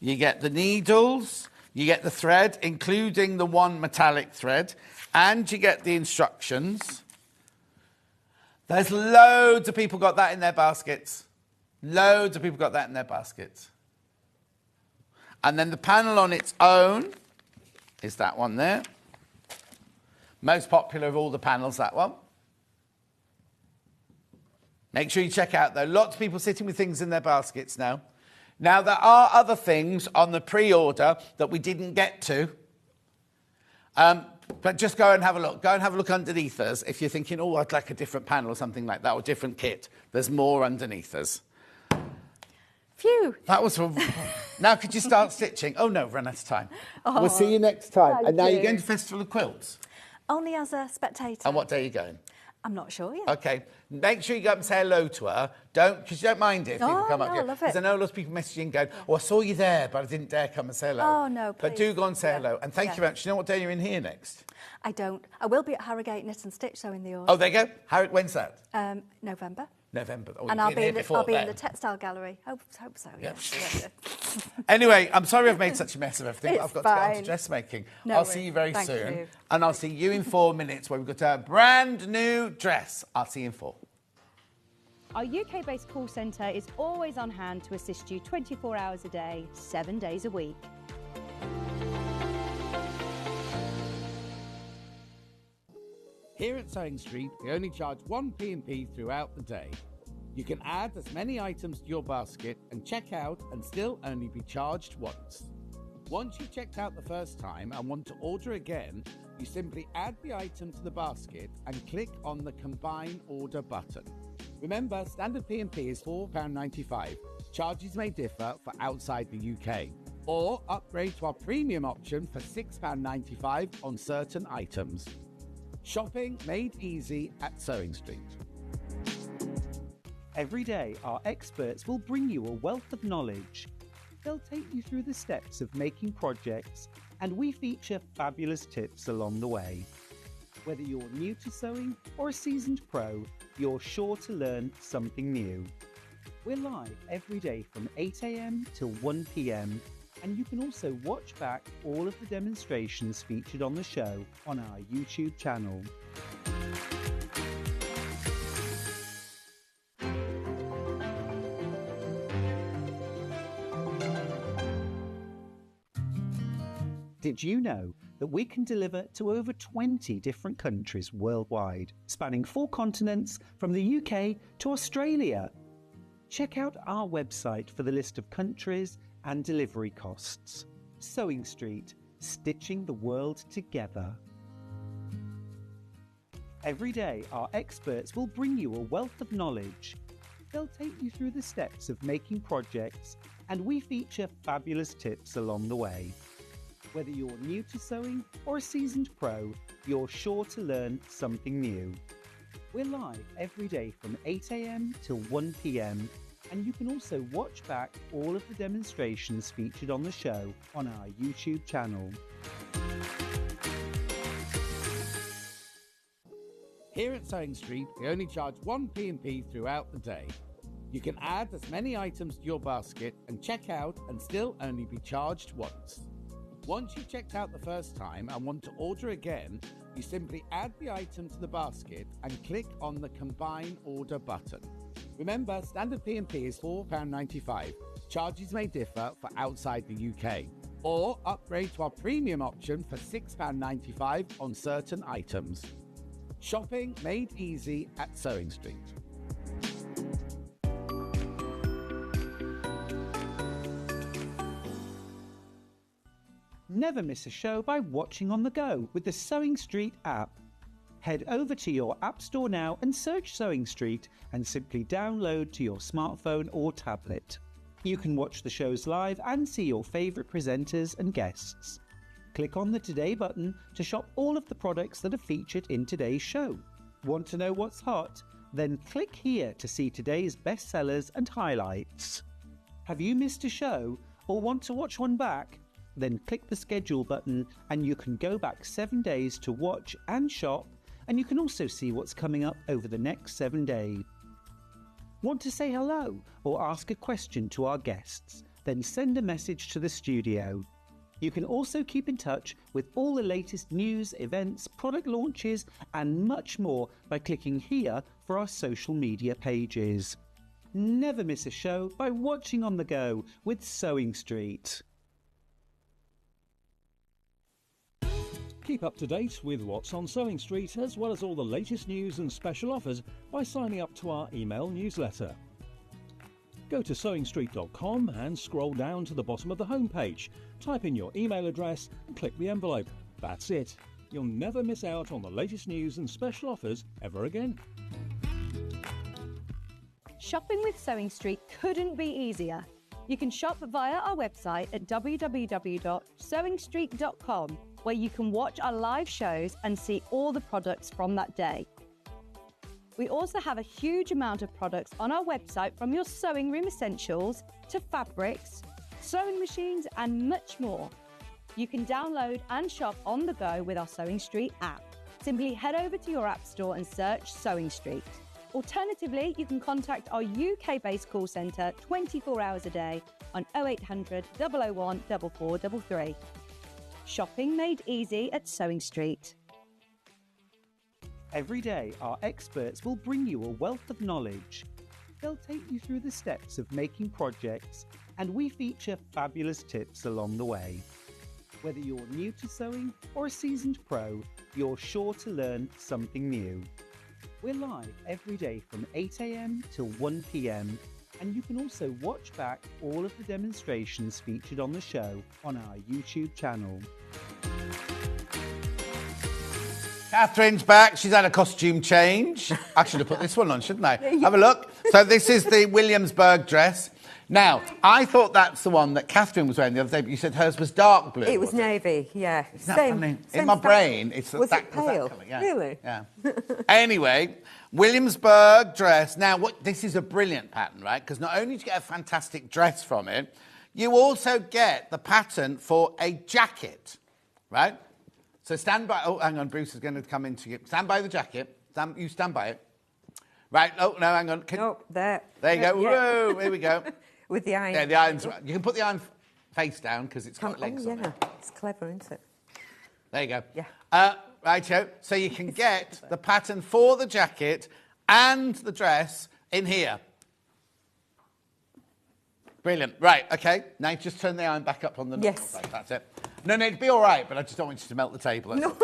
You get the needles. You get the thread, including the one metallic thread. And you get the instructions. There's loads of people got that in their baskets. Loads of people got that in their baskets. And then the panel on its own is that one there. Most popular of all the panels, that one. Make sure you check out, though. Lots of people sitting with things in their baskets now. Now, there are other things on the pre-order that we didn't get to. But just go and have a look. Go and have a look underneath us if you're thinking, oh, I'd like a different panel or something like that, or different kit. There's more underneath us. Phew. That was... Now, could you start stitching? Oh, no, run out of time. We'll see you next time. And now you're going to Festival of Quilts. Only as a spectator. And what day are you going? I'm not sure yet. OK. Make sure you go up and say hello to her. Because you don't mind it if people come up here. I love it. Because I know lots of people messaging going, oh, I saw you there, but I didn't dare come and say hello. Oh, no, please. But do go and say hello. And thank you very much. Do you know what day you're in here next? I don't. I will be at Harrogate Knit and Stitch Show in the autumn. Oh, there you go. When's that? November. November. Oh, And I'll be in the textile gallery. Hope so. Yeah. Anyway, I'm sorry I've made such a mess of everything, but It's I've got to get on to fine. dressmaking. No I'll worries. see you very Thank soon. you. And I'll see you in 4 minutes where we've got a brand new dress. I'll see you in 4. Our UK-based call centre is always on hand to assist you 24 hours a day, 7 days a week. Here at Sewing Street, we only charge 1 P&P throughout the day. You can add as many items to your basket and check out and still only be charged once. Once you've checked out the first time and want to order again, you simply add the item to the basket and click on the Combine Order button. Remember, standard P&P is £4.95. Charges may differ for outside the UK. Or upgrade to our premium option for £6.95 on certain items. Shopping made easy at Sewing Street. Every day, our experts will bring you a wealth of knowledge. They'll take you through the steps of making projects, and we feature fabulous tips along the way. Whether you're new to sewing or a seasoned pro, you're sure to learn something new. We're live every day from 8 a.m. till 1 p.m, and you can also watch back all of the demonstrations featured on the show on our YouTube channel. Did you know that we can deliver to over 20 different countries worldwide, spanning 4 continents from the UK to Australia? Check out our website for the list of countries and delivery costs. Sewing Street, stitching the world together. Every day, our experts will bring you a wealth of knowledge. They'll take you through the steps of making projects, and we feature fabulous tips along the way. Whether you're new to sewing or a seasoned pro, you're sure to learn something new. We're live every day from 8 a.m. till 1 p.m, and you can also watch back all of the demonstrations featured on the show on our YouTube channel. Here at Sewing Street, we only charge one P&P throughout the day. You can add as many items to your basket and check out and still only be charged once. Once you've checked out the first time and want to order again, you simply add the item to the basket and click on the Combine Order button. Remember, standard P&P is £4.95. Charges may differ for outside the UK. Or upgrade to our premium option for £6.95 on certain items. Shopping made easy at Sewing Street. Never miss a show by watching on the go with the Sewing Street app. Head over to your App Store now and search Sewing Street and simply download to your smartphone or tablet. You can watch the shows live and see your favourite presenters and guests. Click on the Today button to shop all of the products that are featured in today's show. Want to know what's hot? Then click here to see today's bestsellers and highlights. Have you missed a show or want to watch one back? Then click the schedule button and you can go back 7 days to watch and shop, and you can also see what's coming up over the next 7 days. Want to say hello or ask a question to our guests? Then send a message to the studio. You can also keep in touch with all the latest news, events, product launches and much more by clicking here for our social media pages. Never miss a show by watching on the go with Sewing Street. Keep up to date with what's on Sewing Street, as well as all the latest news and special offers by signing up to our email newsletter. Go to sewingstreet.com and scroll down to the bottom of the homepage. Type in your email address and click the envelope. That's it. You'll never miss out on the latest news and special offers ever again. Shopping with Sewing Street couldn't be easier. You can shop via our website at www.sewingstreet.com, where you can watch our live shows and see all the products from that day. We also have a huge amount of products on our website, from your sewing room essentials to fabrics, sewing machines and much more. You can download and shop on the go with our Sewing Street app. Simply head over to your app store and search Sewing Street. Alternatively, you can contact our UK-based call centre 24 hours a day on 0800 001 4433. Shopping made easy at Sewing Street. Every day, our experts will bring you a wealth of knowledge. They'll take you through the steps of making projects, and we feature fabulous tips along the way. Whether you're new to sewing or a seasoned pro, you're sure to learn something new. We're live every day from 8 a.m. till 1 p.m, and you can also watch back all of the demonstrations featured on the show on our YouTube channel. Catherine's back. She's had a costume change. I should have put this one on, shouldn't I? Have a look. So this is the Williamsburg dress. Now, I thought that's the one that Catherine was wearing the other day, but you said hers was dark blue. It was navy, yeah. Isn't that funny? In my brain, it's was that, it pale? that colour. Yeah. Really? Yeah. Anyway, Williamsburg dress. Now, this is a brilliant pattern, right? Because not only do you get a fantastic dress from it, you also get the pattern for a jacket, right? So stand by. Oh, hang on, Bruce is going to come into you. Stand by the jacket. You stand by it. Right. Oh no, hang on. Oh, there. There you go. Yeah. Whoa, here we go. With the iron. Yeah, the iron's. You can put the iron face down because it's got legs on it. It's clever, isn't it? There you go. Yeah. Righto. So you can get the pattern for the jacket and the dress in here. Brilliant. Right. Okay. Now just turn the iron back up on the. Yes. Right, that's it. No, it'd be all right, but I just don't want you to melt the table. No.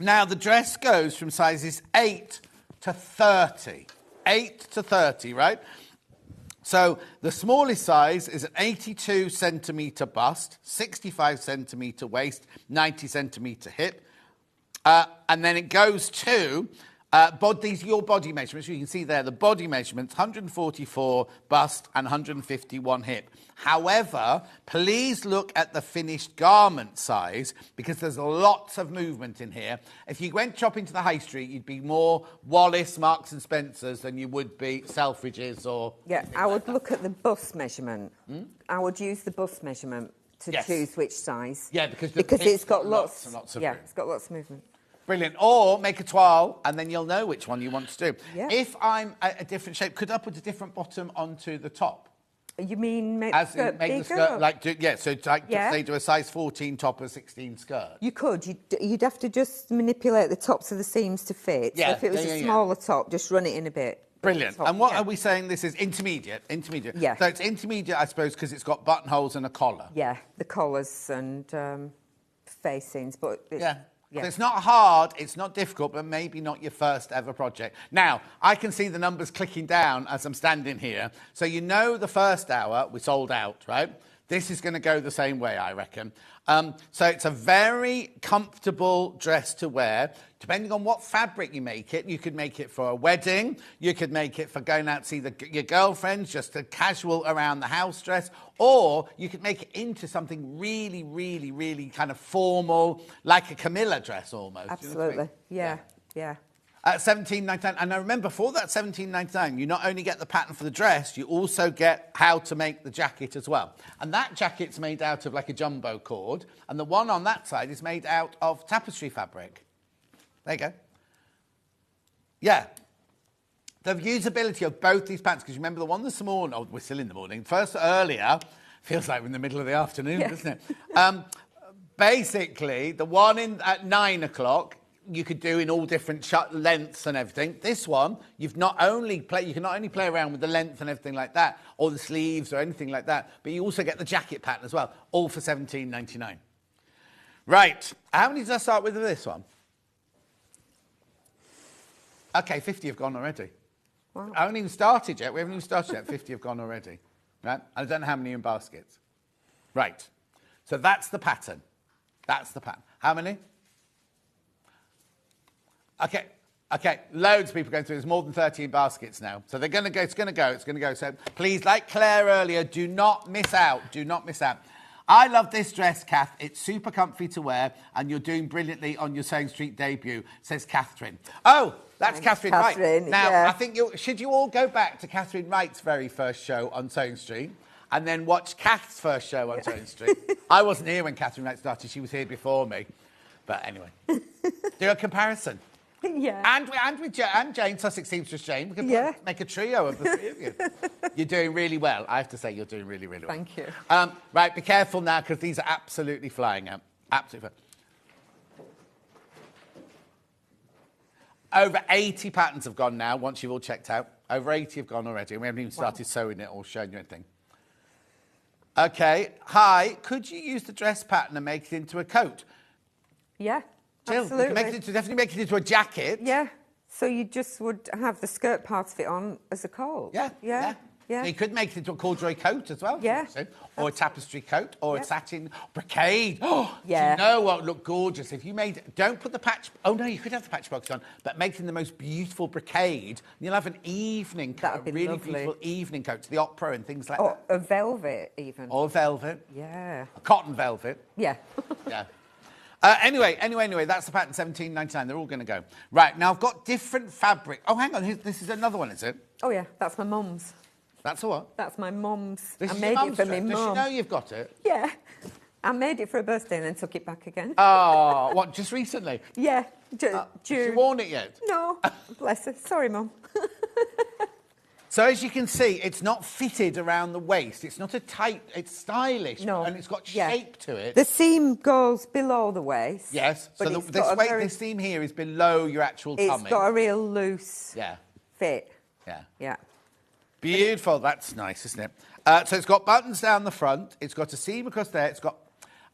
Now the dress goes from sizes 8 to 30. 8 to 30, right? So the smallest size is an 82 centimetre bust, 65 centimetre waist, 90 centimetre hip. And then it goes to, these are your body measurements. You can see there the body measurements, 144 bust and 151 hip. However, please look at the finished garment size because there's lots of movement in here. If you went shopping to the high street, you'd be more Wallis, Marks and Spencer's than you would be Selfridges or... Yeah, I would look at the bust measurement. I would use the bust measurement to choose which size. Yeah, because it's got lots and lots of yeah, room. it's got lots of movement. Brilliant. Or make a toile, and then you'll know which one you want to do. Yeah. If I'm a different shape, could I put a different bottom onto the top? You mean make the skirt bigger? The skirt, say do a size 14 top or 16 skirt. You could. You'd have to just manipulate the tops of the seams to fit. Yeah, so if it was a smaller top, just run it in a bit. Brilliant. Top, and what are we saying this is? Intermediate. Yeah. So it's intermediate, I suppose, because it's got buttonholes and a collar. Yeah, the collars and facings, but... Yeah. So it's not hard, it's not difficult, but maybe not your first ever project. Now, I can see the numbers clicking down as I'm standing here. So you know the first hour, we sold out, right? This is going to go the same way, I reckon. So it's a very comfortable dress to wear. Depending on what fabric you make it, you could make it for a wedding, you could make it for going out to see your girlfriends, just a casual around the house dress, or you could make it into something really, really, really kind of formal, like a Camilla dress almost. Absolutely, yeah. At $17.99, and I remember for that $17.99, you not only get the pattern for the dress, you also get how to make the jacket as well. And that jacket's made out of like a jumbo cord, and the one on that side is made out of tapestry fabric. There you go. Yeah. The usability of both these patterns, because you remember the one this morning, oh, we're still in the morning, first earlier, feels like we're in the middle of the afternoon, doesn't it? Basically, the one at 9 o'clock, you could do in all different lengths and everything. This one, you can not only play around with the length and everything like that, or the sleeves or anything like that, but you also get the jacket pattern as well, all for $17.99. Right, how many did I start with this one? Okay, 50 have gone already. Wow. I haven't even started yet. We haven't even started yet. 50 have gone already. Right? I don't know how many in baskets. Right. So that's the pattern. That's the pattern. How many? Okay, loads of people going through. There's more than 13 baskets now. So they're going to go, it's going to go. So please, like Claire earlier, do not miss out. Do not miss out. I love this dress, Kath. It's super comfy to wear, and you're doing brilliantly on your Sewing Street debut, says Catherine. Oh, that's Catherine Wright. Now, I think should you all go back to Catherine Wright's very first show on Sewing Street and then watch Kath's first show on Sewing Street? I wasn't here when Catherine Wright started. She was here before me. But anyway, do a comparison. Yeah. And Jane, Sussex Seamstress Jane. We can make a trio of the three of you. You're doing really well. I have to say, you're doing really, really well. Thank you. Right, be careful now, because these are absolutely flying out. Absolutely flying. Over 80 patterns have gone now, once you've all checked out. Over 80 have gone already, and we haven't even started sewing it or showing you anything. OK, hi, could you use the dress pattern and make it into a coat? Yeah. Jill, absolutely. You can definitely make it into a jacket. Yeah. So you just would have the skirt part of it on as a coat. Yeah. Yeah. So you could make it into a corduroy coat as well. Yeah. Or a tapestry coat, or a Yep. satin brocade. Oh, Yeah. Do you know what would look gorgeous? If you made, don't put the patch, oh no, you could have the patch box on, but make it the most beautiful brocade. You'll have an evening coat, That'd be really lovely. beautiful evening coat to the opera and things like Or that. a velvet, even. Or velvet. Yeah. Cotton velvet. Yeah. Yeah. Anyway, that's the pattern, $17.99. They're all going to go. Right, now I've got different fabric. Oh, hang on, this is another one, is it? Oh, yeah, that's my mum's. That's a what? That's my mum's. This I is made your it mum's for my dress. Does she mum. know you've got it? Yeah. I made it for her birthday and then took it back again. Oh, what, just recently? Yeah. Has she June. worn it yet? No. Bless her. Sorry, Mum. So as you can see, it's not fitted around the waist. It's not a tight, it's stylish. No. And it's got Yeah. shape to it. The seam goes below the waist. Yes. But So it's got a very- this seam here is below your actual tummy. It's got a real loose Yeah. fit. Yeah. Yeah. Beautiful. That's nice, isn't it? So it's got buttons down the front. It's got a seam across there. It's got...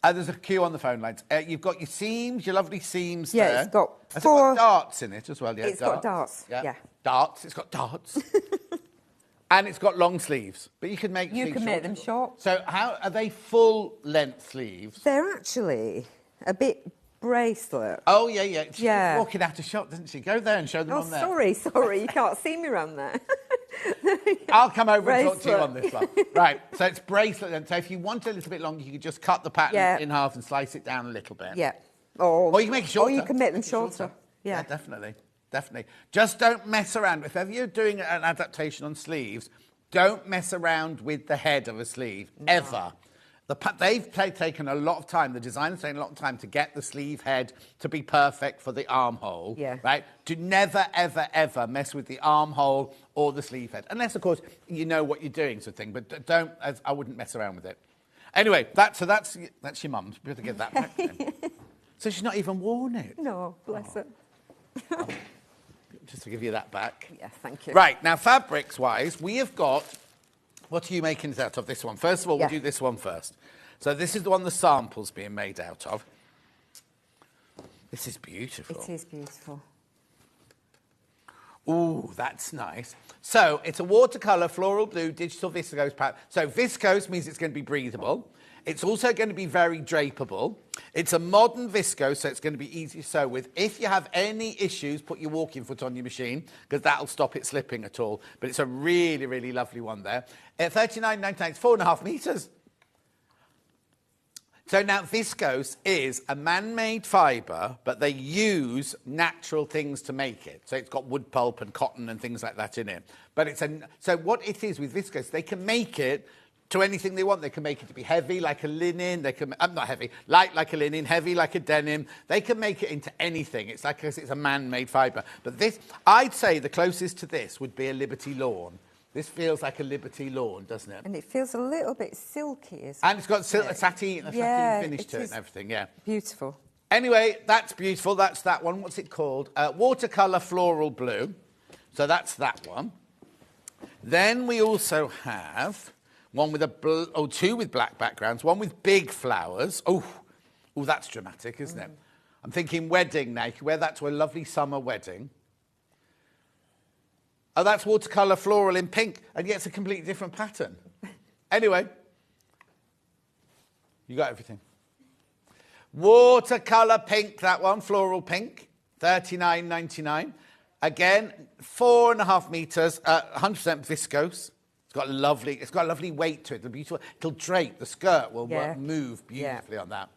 there's a queue on the phone lines. You've got your seams, your lovely seams Yeah, there. it's got Has four- it got darts in it as well? Yeah, It's got darts, yeah. Darts. It's got darts. And it's got long sleeves. But you can make You sleeves can make shorter. them short. So how are they full-length sleeves? They're actually a bit bracelet. Oh, yeah, yeah. She's Yeah. walking out of shop, doesn't she? Go there and show them Oh, on there. sorry. You can't see me around there. I'll come over and talk to you on this Bracelet. one. Right, so it's bracelet then. So if you want it a little bit longer, you could just cut the pattern Yeah. in half and slice it down a little bit. Yeah. Or you can make it shorter. Or you can make them shorter. Yeah, Yeah. definitely. Definitely. Just don't mess around. If ever you're doing an adaptation on sleeves, don't mess around with the head of a sleeve, ever. They've taken a lot of time, the designer's taken a lot of time to get the sleeve head to be perfect for the armhole. Yeah. Right? To never, ever, ever mess with the armhole or the sleeve head. Unless, of course, you know what you're doing, sort of thing. But I wouldn't mess around with it. Anyway, that's your mum's. We have to get that back then. So she's not even worn it. No, bless her. Just to give you that back. Yeah, thank you. Right, now fabrics-wise, we have got... What are you making it out of, this one? First of all, Yeah. we'll do this one first. So this is the one the sample's being made out of. This is beautiful. It is beautiful. Ooh, that's nice. So it's a watercolour floral blue digital viscose pattern. So viscose means it's going to be breathable. It's also going to be very drapeable. It's a modern viscose, so it's going to be easy to sew with. If you have any issues, put your walking foot on your machine, because that'll stop it slipping at all. But it's a really, really lovely one there. At $39.99, it's 4.5 metres. So now viscose is a man-made fibre, but they use natural things to make it. So it's got wood pulp and cotton and things like that in it. But so what it is with viscose, they can make it to anything they want. They can make it to be heavy like a linen. They can, not heavy, light like a linen, heavy like a denim. They can make it into anything. It's like it's a man-made fibre. But this, I'd say the closest to this would be a Liberty lawn. This feels like a Liberty lawn, doesn't it? And it feels a little bit silky as well. And it's got a satin finish to it and everything, yeah. Beautiful. Anyway, that's beautiful. That's that one. What's it called? Watercolour floral blue. So that's that one. Then we also have one with two with black backgrounds, one with big flowers. Oh, that's dramatic, isn't it? I'm thinking wedding now. You can wear that to a lovely summer wedding. Oh, that's watercolour floral in pink, and yet it's a completely different pattern. Anyway, you got everything. Watercolour pink, that one, floral pink, $39.99. Again, 4.5 metres, 100% viscose. It's got a lovely weight to it. It'll drape. The skirt will move beautifully on that.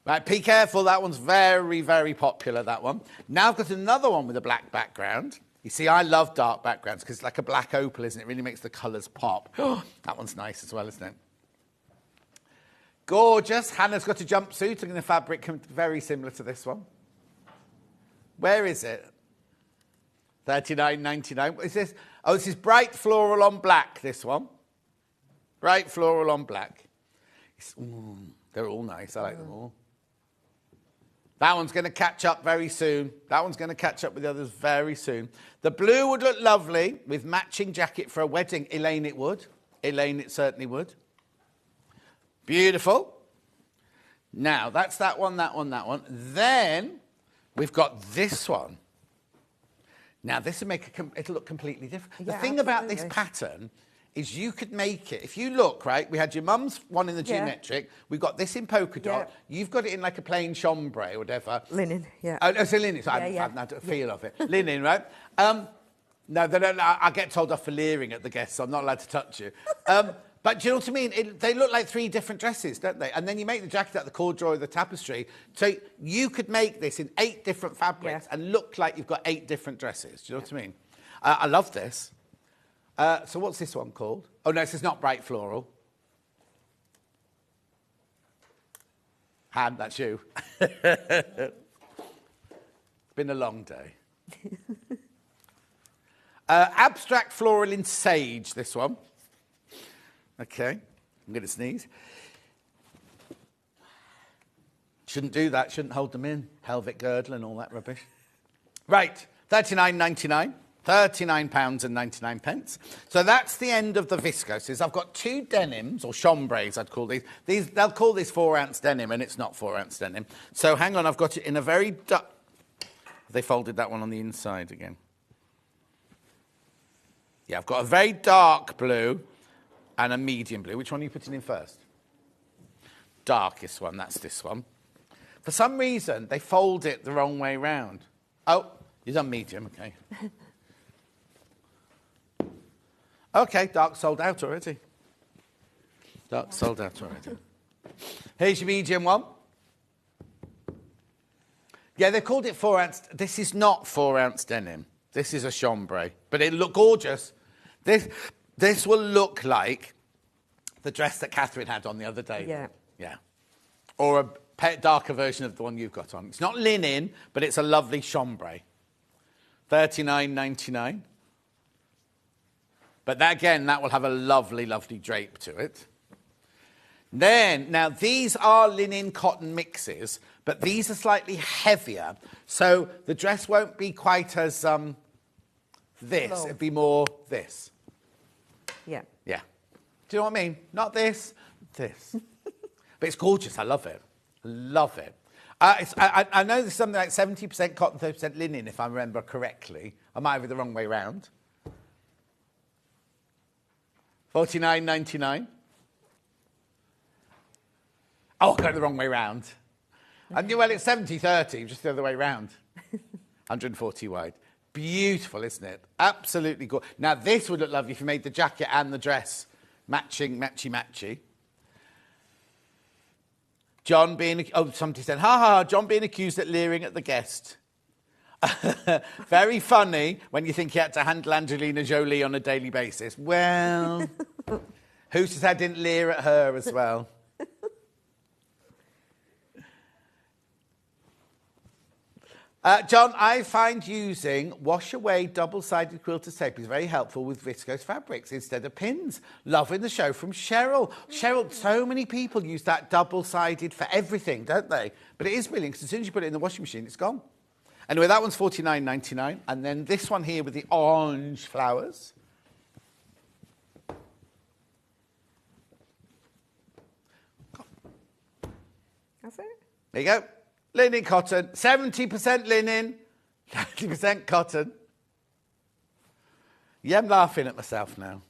Right, be careful. That one's very, very popular, that one. Now I've got another one with a black background. You see, I love dark backgrounds because it's like a black opal, isn't it? It really makes the colours pop. That one's nice as well, isn't it? Gorgeous. Hannah's got a jumpsuit and the fabric very similar to this one. Where is it? $39.99. What is this? Oh, this is bright floral on black, this one. Bright floral on black. They're all nice. I like them all. That one's going to catch up very soon. That one's going to catch up with the others very soon. The blue would look lovely with matching jacket for a wedding. Elaine, it would. Elaine, it certainly would. Beautiful. Now, that's that one, that one, that one. Then we've got this one. Now, this will make it'll look completely different. Yeah, The thing about this absolutely. pattern is you could make it, if you look, right, we had your mum's one in the Yeah. geometric, we've got this in polka dot, you've got it in like a plain chambray or whatever. Linen, yeah. Oh, it's a linen, so I haven't had a feel of it. Linen, right? No, they don't, I get told off for leering at the guests, so I'm not allowed to touch you. But do you know what I mean? They look like 3 different dresses, don't they? And then you make the jacket out of the corduroy or the tapestry. So you could make this in 8 different fabrics and look like you've got 8 different dresses. Do you know what I mean? I love this. So what's this one called? Oh, no, this is not bright floral. Han, that's you. It's been a long day. Abstract floral in sage, this one. Okay, I'm going to sneeze. Shouldn't do that, shouldn't hold them in. Pelvic girdle and all that rubbish. Right, £39.99. £39.99. So that's the end of the viscoses. I've got 2 denims, or chambrays I'd call these. They'll call this 4-ounce denim, and it's not 4-ounce denim. So hang on, I've got it in a very dark... They folded that one on the inside again. Yeah, I've got a very dark blue and a medium blue. Which one are you putting in first? Darkest one, that's this one. For some reason, they fold it the wrong way round. Oh, you've done medium, okay. Okay, dark sold out already. Dark sold out already. Here's your medium one. Yeah, they called it 4-ounce. This is not 4-ounce denim. This is a chambray, but it'll look gorgeous. This will look like the dress that Catherine had on the other day. Yeah. Yeah. Or a darker version of the one you've got on. It's not linen, but it's a lovely chambray. $39.99. But that, again, that will have a lovely, lovely drape to it. Then, now these are linen cotton mixes, but these are slightly heavier. So the dress won't be quite as this. Low. It'd be more this. Yeah. Yeah. Do you know what I mean? Not this, this. But it's gorgeous. I love it. Love it. I know there's something like 70% cotton, 30% linen, if I remember correctly. I might have it the wrong way round. $49.99. Oh, I got it the wrong way round. And well, it's 70-30, just the other way round. 140 wide. Beautiful, isn't it? Absolutely gorgeous. Now, this would look lovely if you made the jacket and the dress matching, matchy-matchy. John being... Oh, somebody said, ha, John being accused of leering at the guest. Very funny when you think you had to handle Angelina Jolie on a daily basis. Well, who says I didn't leer at her as well? John, I find using wash-away double-sided quilted tape is very helpful with viscose fabrics instead of pins. Loving the show from Cheryl. Cheryl, so many people use that double-sided for everything, don't they? But it is brilliant because as soon as you put it in the washing machine, it's gone. Anyway, that one's $49.99. And then this one here with the orange flowers. That's it. There you go. Linen cotton. 70% linen, 30% cotton. Yeah, I'm laughing at myself now.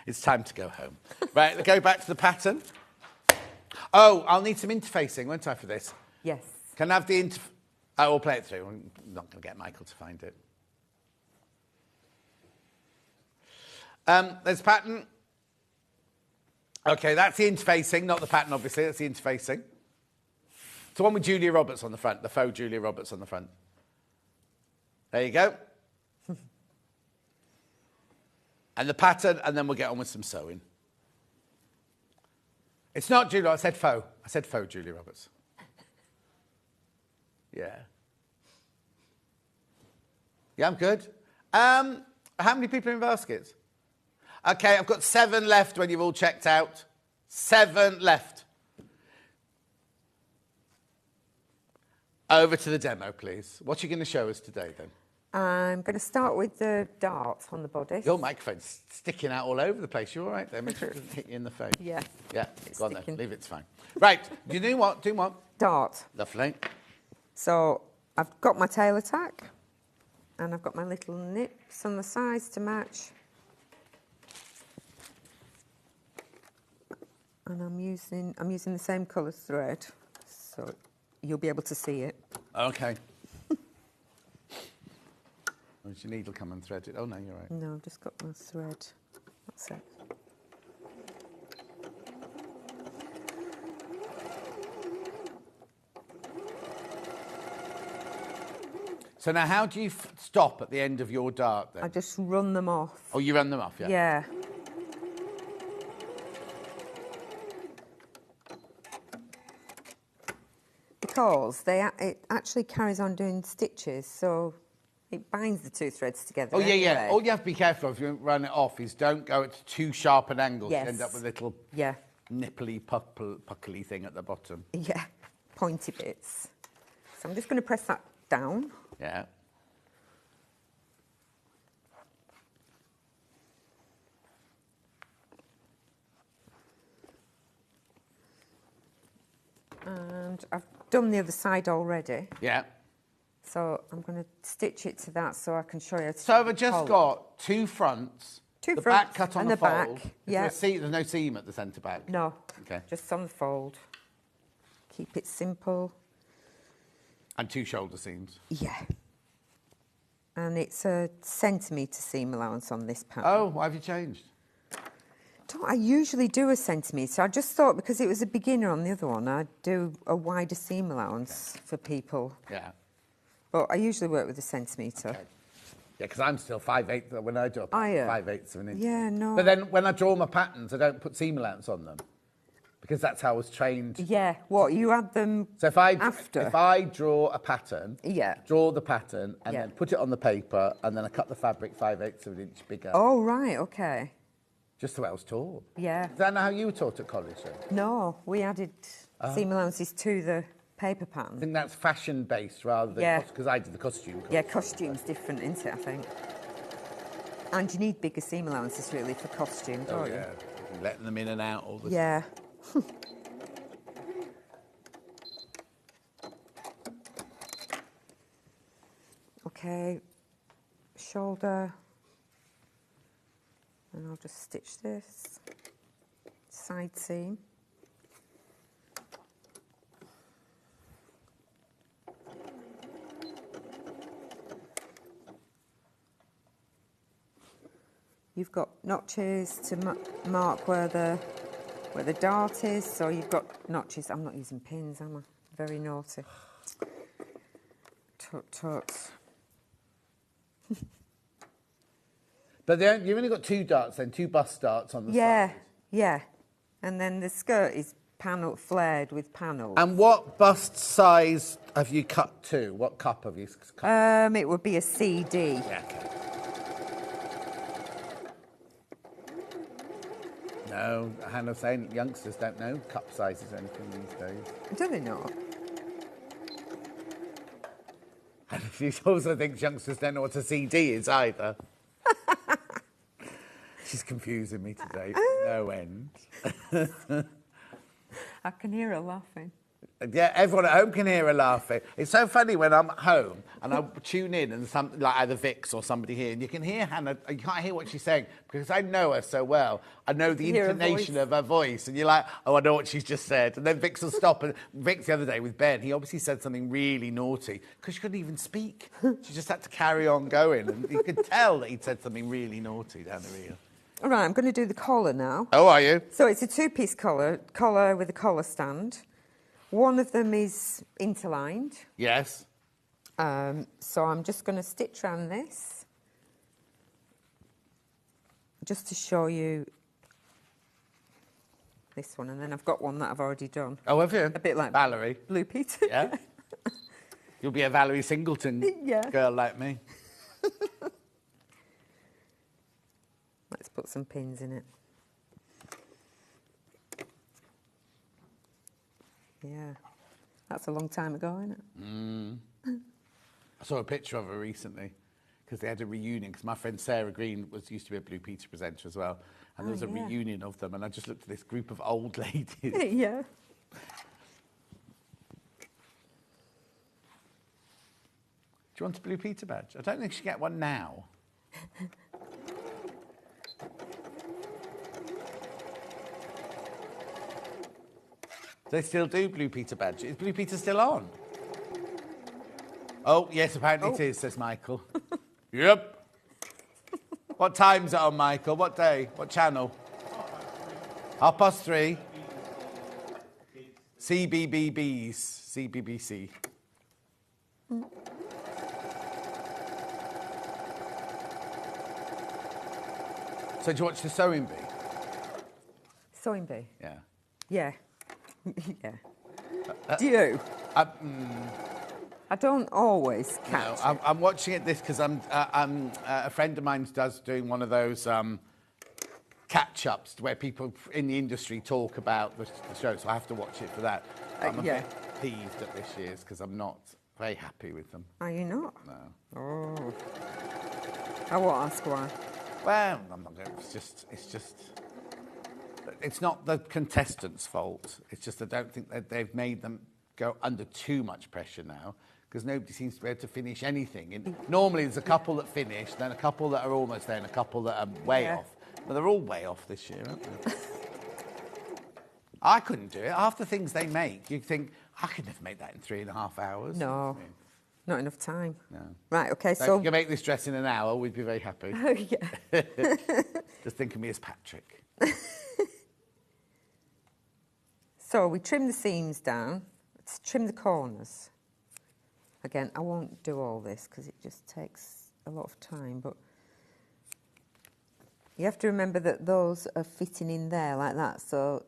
It's time to go home. Right, go back to the pattern. Oh, I'll need some interfacing, won't I, for this? Yes. Can I have the I will play it through. I'm not going to get Michael to find it. There's pattern. OK, that's the interfacing, not the pattern, obviously. That's the interfacing. It's the one with Julia Roberts on the front, the faux Julia Roberts on the front. There you go. And the pattern, and then we'll get on with some sewing. It's not Julia, I said faux. I said faux Julia Roberts. Yeah. Yeah, I'm good. How many people are in baskets? OK, I've got 7 left when you've all checked out. 7 left. Over to the demo, please. What are you going to show us today, then? I'm going to start with the darts on the bodice. Your microphone's sticking out all over the place. You all right there? Make sure it doesn't hit you in the face. Yeah. Yeah, It's go on then. sticking. Leave it, it's fine. Right, you do what? Dart. Lovely. So I've got my tail attack. And I've got my little nips on the sides to match. And I'm using the same colour thread, so you'll be able to see it. Okay. Where's your needle come and thread it? Oh, no, you're right. No, I've just got my thread. That's it. So now how do you stop at the end of your dart then? I just run them off. Oh, you run them off, yeah? Yeah. Because it actually carries on doing stitches, so it binds the two threads together. Oh, yeah, yeah. anyway. All you have to be careful of if you run it off is don't go at too sharp an angle. Yes. You end up with a little nipply, puckly thing at the bottom. Yeah, pointy bits. So I'm just going to press that down. Yeah. And I've done the other side already. Yeah. So I'm going to stitch it to that so I can show you. So I've just got two fronts. Two the fronts back cut on and the the back, fold. yeah. There's no seam at the centre back. No. Okay. Just on the fold. Keep it simple. And two shoulder seams. Yeah. And it's a centimetre seam allowance on this pattern. Oh, why have you changed? I usually do a centimetre. I just thought because it was a beginner on the other one, I'd do a wider seam allowance for people. Yeah. But I usually work with a centimetre. Okay. Yeah, because I'm still 5/8 when I do a Are you? 5/8 of an inch. Yeah, no. But then when I draw my patterns, I don't put seam allowance on them because that's how I was trained. Yeah, what, you add them So if I draw a pattern, draw the pattern and then put it on the paper and then I cut the fabric 5/8 of an inch bigger. Oh, right, okay. Just the way I was taught. Yeah. Is that not how you were taught at college? Then? No, we added seam allowances to the paper pattern. I think that's fashion-based rather than because I did the costume. Yeah, costume's different, isn't it, I think? And you need bigger seam allowances, really, for costume, don't you? Yeah, letting them in and out all the Yeah. Okay, shoulder. And I'll just stitch this. Side seam. You've got notches to mark where the dart is, so you've got notches. I'm not using pins, am I? Very naughty. Tut tut. But you've only got two darts then, two bust darts on the side. Yeah. And then the skirt is flared with panels. And what bust size have you cut to? What cup have you cut? It would be a CD. Yeah, okay. No, Hannah's saying youngsters don't know cup sizes or anything these days. Do they not? And she also thinks youngsters don't know what a CD is either. She's confusing me today. No end. I can hear her laughing. Yeah, everyone at home can hear her laughing. It's so funny when I'm at home and I tune in and like either Vix or somebody here, and you can hear Hannah. You can't hear what she's saying because I know her so well. I know the intonation of her voice, and you're like, oh, I know what she's just said. And then Vix will stop. And Vix the other day with Ben, he obviously said something really naughty because she couldn't even speak. She just had to carry on going, and you could tell that he'd said something really naughty down the ear. All right, I'm going to do the collar now. Oh, are you? So it's a two-piece collar with a collar stand. One of them is interlined. Yes. So I'm just going to stitch around this just to show you this one, and then I've got one that I've already done. Oh, have you? A bit like Valerie. Blue Peter. Yeah. You'll be a Valerie Singleton girl like me. Let's put some pins in it. Yeah, that's a long time ago, isn't it? I saw a picture of her recently because they had a reunion, because my friend Sarah Green used to be a Blue Peter presenter as well, and there was a reunion of them, and I just looked at this group of old ladies. Yeah. you want a Blue Peter badge? I don't think you should get one now. They still do Blue Peter badge. Is Blue Peter still on? Oh, yes, apparently it is, says Michael. Yep. What time's it on, Michael? What day? What channel? 3:30. CBBBs. CBBC. So do you watch the Sewing Bee? Sewing Bee? Yeah. Yeah. Yeah. Do you? I don't always catch No, I'm watching it because a friend of mine does doing one of those catch-ups where people in the industry talk about the show, so I have to watch it for that. I'm a bit peeved at this year's because I'm not very happy with them. Are you not? No. Oh. I won't ask why. Well, I'm not going. It's not the contestants' fault. It's just I don't think that they've made them go under too much pressure now because nobody seems to be able to finish anything. And normally there's a couple that finish, then a couple that are almost there, and a couple that are way off. But they're all way off this year, aren't they? I couldn't do it. Half the things they make, you think, I could never make that in 3.5 hours. No. Not enough time. No. Right, okay, So so... if you could make this dress in an hour, we'd be very happy. Oh, yeah. Just think of me as Patrick. So we trim the seams down. Let's trim the corners. Again, I won't do all this because it just takes a lot of time, but you have to remember that those are fitting in there like that, so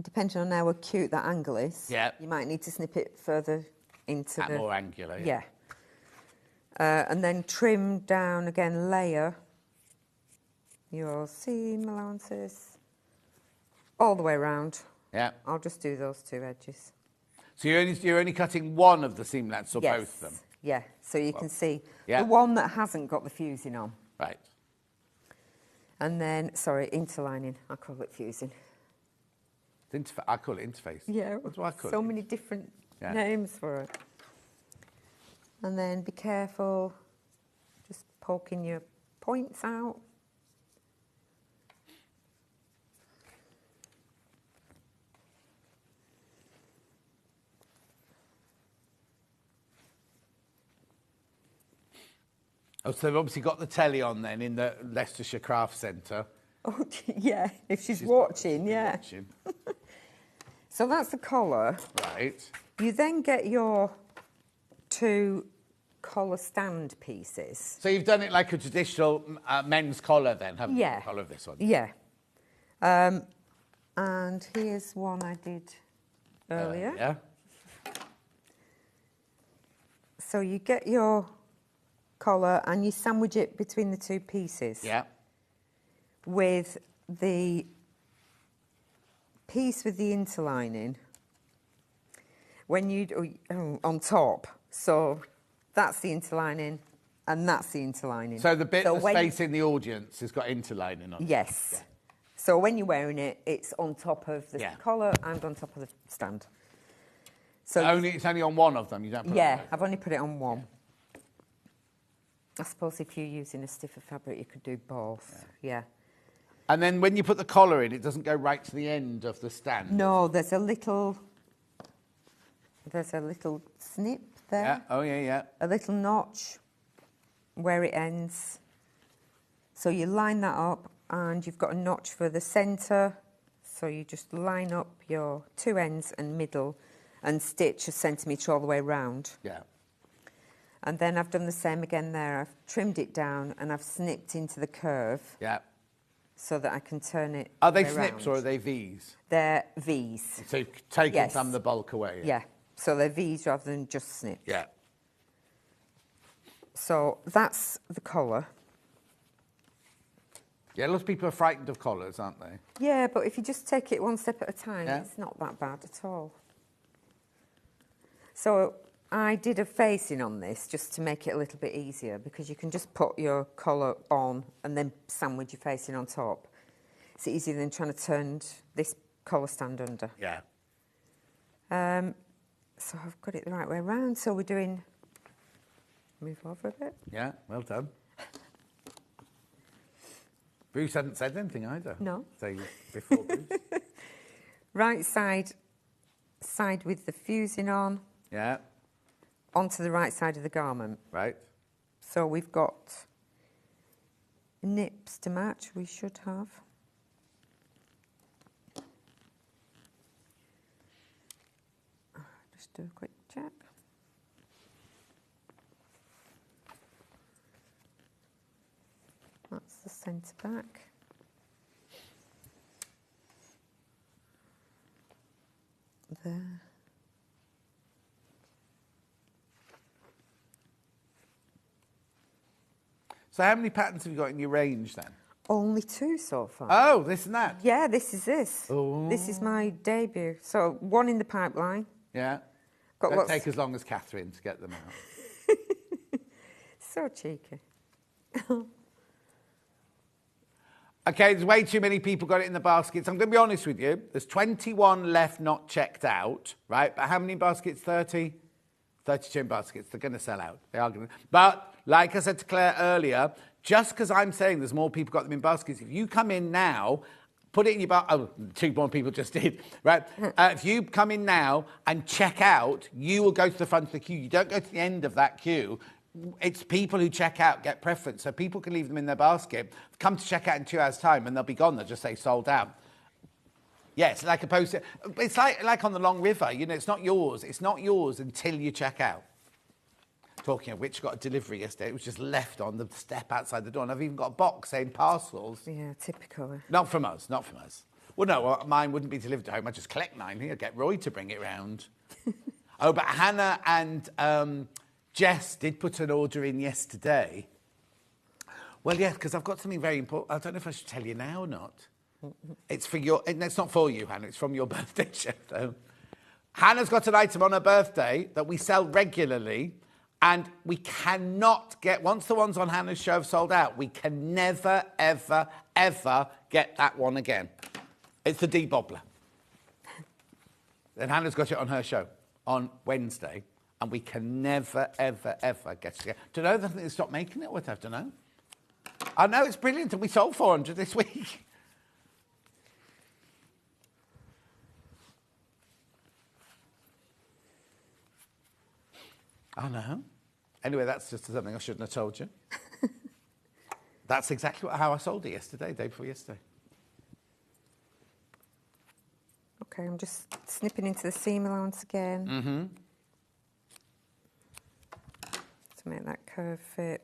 depending on how acute that angle is, you might need to snip it further into That more angular, yeah. And then trim down again, layer your seam allowances all the way around. Yeah. I'll just do those two edges. So you're only cutting one of the seam lengths or both of them? Yeah, so you can see the one that hasn't got the fusing on. Right. And then, sorry, interlining. I call it fusing. I call it interface. Yeah, What do I call so it? many different names for it. And then be careful, just poking your points out. Oh, so they've obviously got the telly on then in the Leicestershire Craft Centre. Oh, yeah, if she's watching, yeah. Watching. So that's the collar. Right. You then get your two collar stand pieces. So you've done it like a traditional men's collar then, haven't you? The collar of this one. Yeah. And here's one I did earlier. Yeah. So you get your collar and you sandwich it between the two pieces. Yeah. With the piece with the interlining when you on top. So that's the interlining and that's the interlining. So the bit that's facing the audience has got interlining on it. Yes. Yeah. So when you're wearing it, it's on top of the collar and on top of the stand. So it's only on one of them. You don't put it on both. I've only put it on one. I suppose if you're using a stiffer fabric, you could do both. Yeah. And then when you put the collar in, it doesn't go right to the end of the stand. No, there's a little snip there. Yeah. Oh, yeah. A little notch where it ends. So you line that up and you've got a notch for the centre. So you just line up your two ends and middle and stitch a centimetre all the way round. Yeah. And then I've done the same again there. I've trimmed it down and I've snipped into the curve. Yeah. So that I can turn it Are they around. snips or are they Vs? They're Vs. So you've taken some of the bulk away. Yeah. So they're Vs rather than just snips. Yeah. So that's the collar. Yeah, lots of people are frightened of collars, aren't they? Yeah, but if you just take it one step at a time, it's not that bad at all. So I did a facing on this just to make it a little bit easier because you can just put your collar on and then sandwich your facing on top. It's easier than trying to turn this collar stand under. Yeah. So I've got it the right way around. So we're doing Move over a bit. Yeah, well done. Bruce hadn't said anything either. No. So before Bruce. Right side with the fusing on, Yeah, onto the right side of the garment. right. So we've got nips to match, we should have. Just do a quick check. That's the centre back. There. So how many patterns have you got in your range then? Only 2 so far. Oh, this and that. Yeah, this is this. Oh. This is my debut. So 1 in the pipeline. Yeah. Got Don't lots. take as long as Catherine to get them out. So cheeky. Okay, there's way too many people got it in the baskets. I'm going to be honest with you. There's 21 left not checked out, right? But how many baskets? 30? 32 in baskets. They're going to sell out. They are going to. But like I said to Claire earlier, just because I'm saying there's more people got them in baskets, if you come in now, put it in your basket. Oh, 2 more people just did, right? If you come in now and check out, you will go to the front of the queue. You don't go to the end of that queue. It's people who check out get preference, so people can leave them in their basket, come to check out in 2 hours' time, and they'll be gone. They'll just say sold out. Yes, like opposed to, it's like on the Long River. You know, it's not yours. It's not yours until you check out. Talking of which, got a delivery yesterday. It was just left on the step outside the door, and I've even got a box saying parcels. Yeah, typical. Not from us. Not from us. Well, no, mine wouldn't be delivered home. I just collect mine here. Get Roy to bring it round. Oh, but Hannah and Jess did put an order in yesterday. Well, yes, because I've got something very important. I don't know if I should tell you now or not. It's for your. It's not for you, Hannah. It's from your birthday show, though. Hannah's got an item on her birthday that we sell regularly, and we cannot get. Once the ones on Hannah's show have sold out, we can never, ever, ever get that one again. It's the debobbler. And Hannah's got it on her show on Wednesday. And we can never, ever, ever get it again. Do you know that they stopped making it? What I don't know. I know it's brilliant, and we sold 400 this week. I know. Anyway, that's just something I shouldn't have told you. That's exactly how I sold it yesterday, day before yesterday. Okay, I'm just snipping into the seam allowance again. Mm-hmm. To make that curve fit.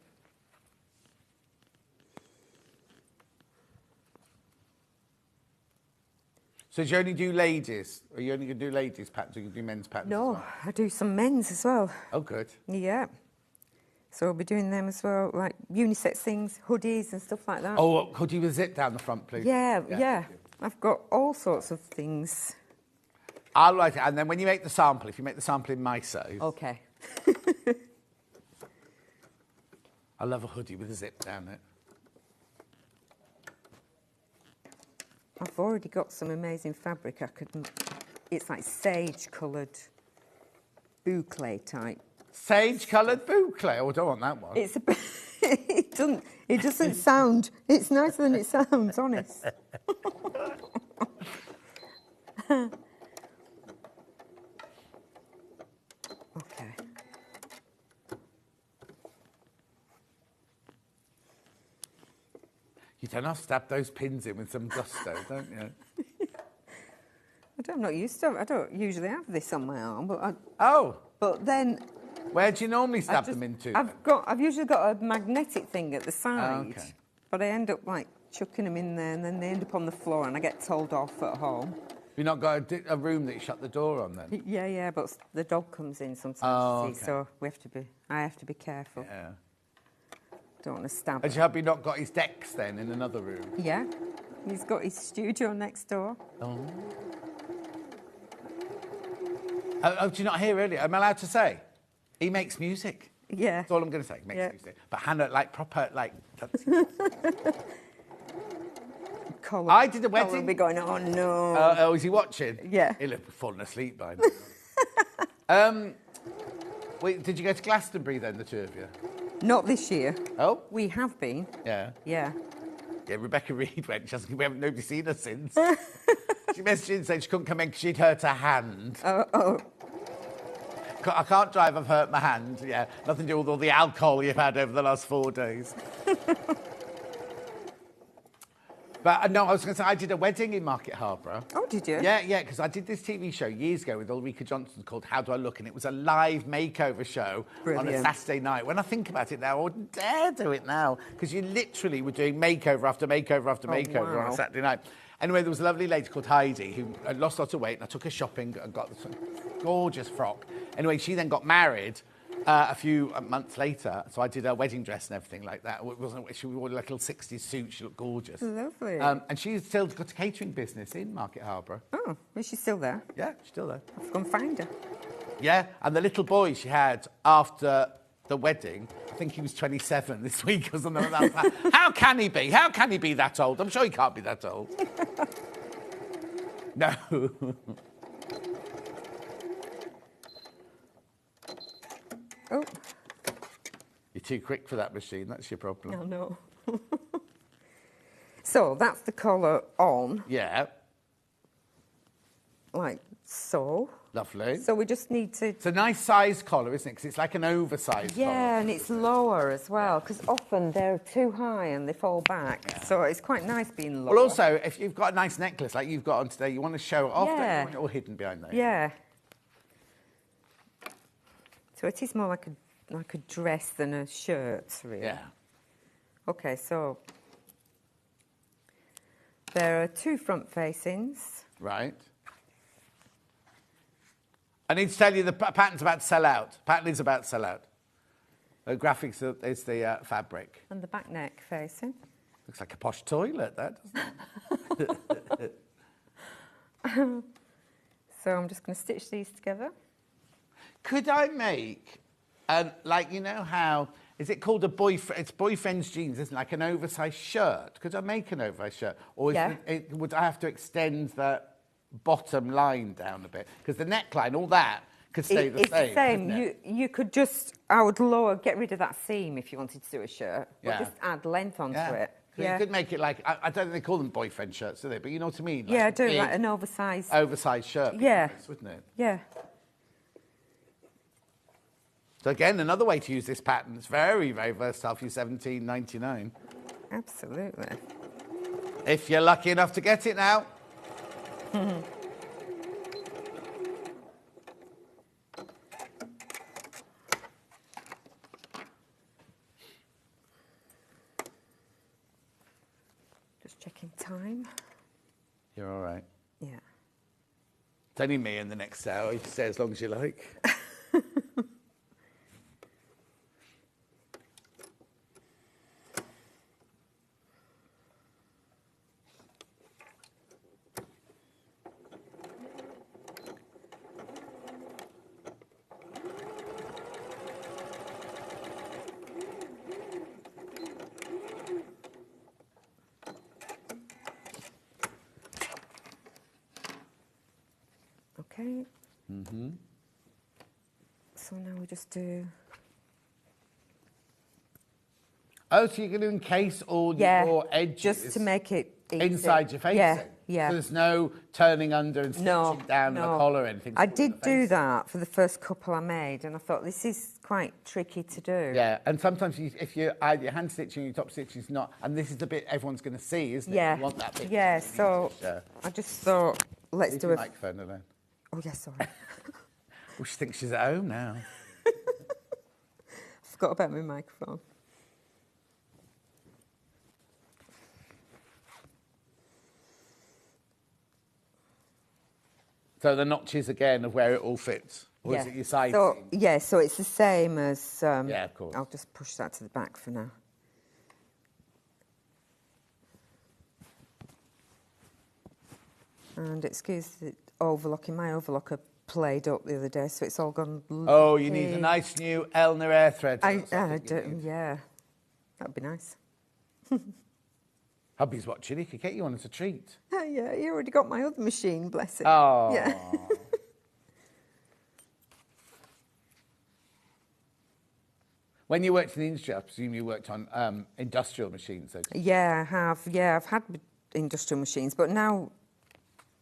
So do you only do ladies? Or are you only going to do ladies' patterns, or you do men's patterns? No, as well? I do some men's as well. Oh, good. Yeah. So I'll be doing them as well, like unisex things, hoodies and stuff like that. Oh, hoodie with zip down the front, please. Yeah. I've got all sorts of things. I'll write it, and then when you make the sample, if you make the sample in my size. Okay. I love a hoodie with a zip down it. I've already got some amazing fabric. It's like sage-coloured boucle type. Sage-coloured boucle. Oh, I don't want that one. It's a it doesn't sound. It's nicer than it sounds, honest. Okay. You don't have to stab those pins in with some gusto, don't you? I'm not used to it. I don't usually have this on my arm, but But then. Where do you normally stab them into? I've usually got a magnetic thing at the side, okay. But I end up like chucking them in there, and then they end up on the floor, and I get told off at home. You've not got a room that you shut the door on then? Yeah, but the dog comes in sometimes, you see, so I have to be careful. Yeah. Don't want to stab Has your hubby not got his decks then in another room? Yeah, he's got his studio next door. Oh, did you not hear earlier? Am I allowed to say? He makes music. Yeah. That's all I'm going to say. He makes music. But Hannah, like, proper, like... Colin, I did a wedding. Colin will be going, oh, no. Is he watching? Yeah. He'll have fallen asleep by now. Wait, did you go to Glastonbury then, the two of you? Not this year. Oh? We have been. Yeah. Yeah. Yeah, Rebecca Reed went. We haven't nobody seen her since. She messaged and said she couldn't come in because she'd hurt her hand. Oh. I can't drive, I've hurt my hand. Yeah, nothing to do with all the alcohol you've had over the last 4 days. But no, I was going to say, I did a wedding in Market Harborough. Oh, did you? Yeah, because I did this TV show years ago with Ulrika Johnson called How Do I Look? And it was a live makeover show on a Saturday night. When I think about it now, I wouldn't dare do it now because you literally were doing makeover after makeover after makeover on a Saturday night. Anyway, there was a lovely lady called Heidi who had lost a lot of weight, and I took her shopping and got this gorgeous frock. Anyway, she then got married a few months later, so I did her wedding dress and everything like that. She wore like a little 60s suit. She looked gorgeous. Lovely. And she's still got a catering business in Market Harborough. Oh, is she still there? Yeah, she's still there. I've gone find her. Yeah, and the little boy she had after the wedding, I think he was 27 this week or something like that. How can he be? How can he be that old? I'm sure he can't be that old. No. Oh. You're too quick for that machine, that's your problem. No. So that's the colour on. Yeah. Like so. Lovely. So we just need to... It's a nice size collar, isn't it? Because it's like an oversized collar. Yeah, and it's lower as well, because often they're too high and they fall back. Yeah. So it's quite nice being lower. Well, also, if you've got a nice necklace like you've got on today, you want to show it off, don't you want it all hidden behind there? Yeah. So it is more like a dress than a shirt, really. Yeah. Okay, so there are 2 front facings. Right. I need to tell you the pattern's about to sell out. Pattern is about to sell out. The graphics is the fabric. And the back neck facing. Looks like a posh toilet, that, doesn't it? So I'm just going to stitch these together. Could I make, like, you know how, is it called a boyfriend, it's boyfriend's jeans, isn't it? Like an oversized shirt. Could I make an oversized shirt? Or would I have to extend the bottom line down a bit? Because the neckline, all that, could stay the same. It's the same. You could just, I would get rid of that seam if you wanted to do a shirt. But just add length onto it. You could make it like, I don't think they call them boyfriend shirts, do they? But you know what I mean? Like yeah, I do, like an oversized... Oversized shirt. Yeah. Nice, wouldn't it? Yeah. So again, another way to use this pattern. It's very, very versatile for your $17.99. Absolutely. If you're lucky enough to get it now. Just checking time. You're all right. Yeah. It's only me in the next hour. You can stay as long as you like. Okay. So now we just do... Oh, so you're going to encase all your edges? Just to make it easy. Inside your facing? Yeah. So there's no turning under and stitching down the collar or anything? I did do that for the first couple I made, and I thought this is quite tricky to do. Yeah, and sometimes if you're either your hand stitching or your top stitching is not, and this is the bit everyone's going to see, isn't it? Yeah. You want that bit. Yeah, so I just thought, let's do a a... microphone alone. Oh, yeah, sorry. Well, she thinks she's at home now. Forgot about my microphone. So the notches again of where it all fits, or is it your side so, seam? Yeah, so it's the same as... yeah, of course. I'll just push that to the back for now. And excuse the overlocking. My overlocker played up the other day, so it's all gone... Oh, you need a nice new Elner air thread. Yeah, that'd be nice. Hubby's watching. He could get you one as a treat. Yeah, he already got my other machine, bless him. Oh. Yeah. When you worked in the industry, I presume you worked on industrial machines. So. Yeah, I have. Yeah, I've had industrial machines, but now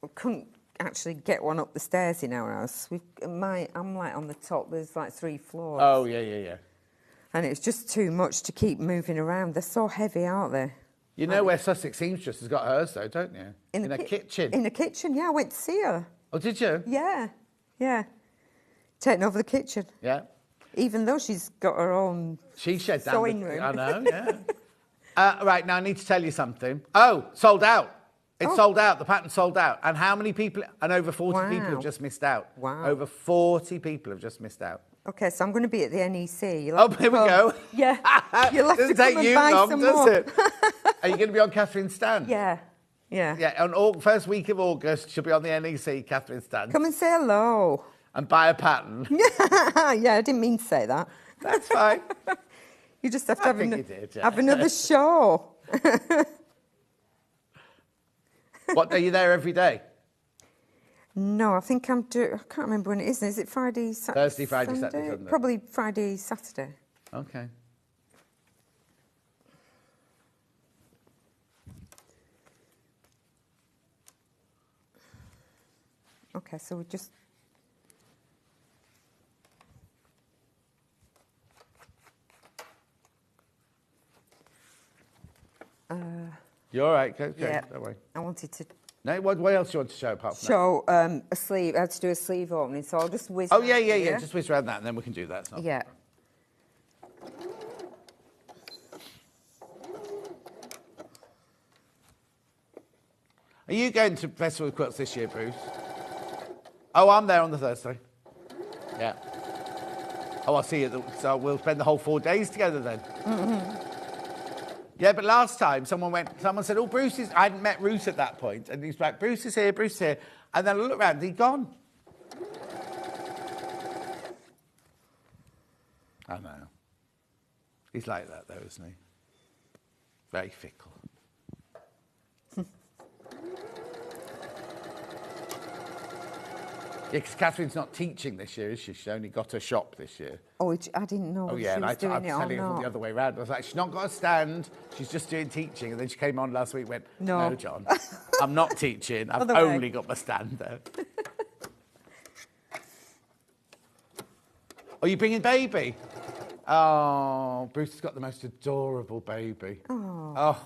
I couldn't actually get one up the stairs in our house. I'm like on the top. There's like 3 floors. Oh, yeah. And it's just too much to keep moving around. They're so heavy, aren't they? You know where Sussex Seamstress has got hers, though, don't you? In a kitchen. In the kitchen, yeah. I went to see her. Oh, did you? Yeah. Taking over the kitchen. Yeah. Even though she's got her own sewing room. I know, yeah. Right, now I need to tell you something. Oh, sold out. It's sold out. The pattern's sold out. And how many people? And over 40 people have just missed out. Wow. Over 40 people have just missed out. Okay, so I'm going to be at the NEC. Here we go. Yeah. You'll have to Doesn't come take and you buy long, some does more. it? Are you going to be on Catherine's stand? Yeah. Yeah, on first week of August, she'll be on the NEC, Catherine's stand. Come and say hello. And buy a pattern. Yeah, I didn't mean to say that. That's fine. You just have to have another show. What, are you there every day? No, I think I can't remember when it is. Is it Friday, Saturday? Thursday, Friday, Saturday, Sunday. Probably Friday, Saturday. Okay. Okay, so we just... You're all right. Okay, yeah, don't worry. I wanted to... No, what else do you want to show apart from show a sleeve. I had to do a sleeve opening, so I'll just whiz... Oh, yeah. Just whiz around that and then we can do that. It's not yeah. Are you going to Festival of Quilts this year, Bruce? Oh, I'm there on the Thursday. Yeah. Oh, I'll see you. So we'll spend the whole 4 days together then. Mm-hmm. Yeah, but last time someone said, oh, Bruce is... I hadn't met Bruce at that point. And he's like, Bruce is here, Bruce is here. And then I look around, he'd gone. I know. He's like that, though, isn't he? Very fickle. Yeah, because Catherine's not teaching this year, is she? She's only got a shop this year. Oh, I didn't know she was doing I'm it or telling you not. the other way around. I was like, she's not got a stand, she's just doing teaching. And then she came on last week and went, no John, I'm not teaching, I've only got my stand there. Are you bringing baby? Oh, Bruce has got the most adorable baby. Oh.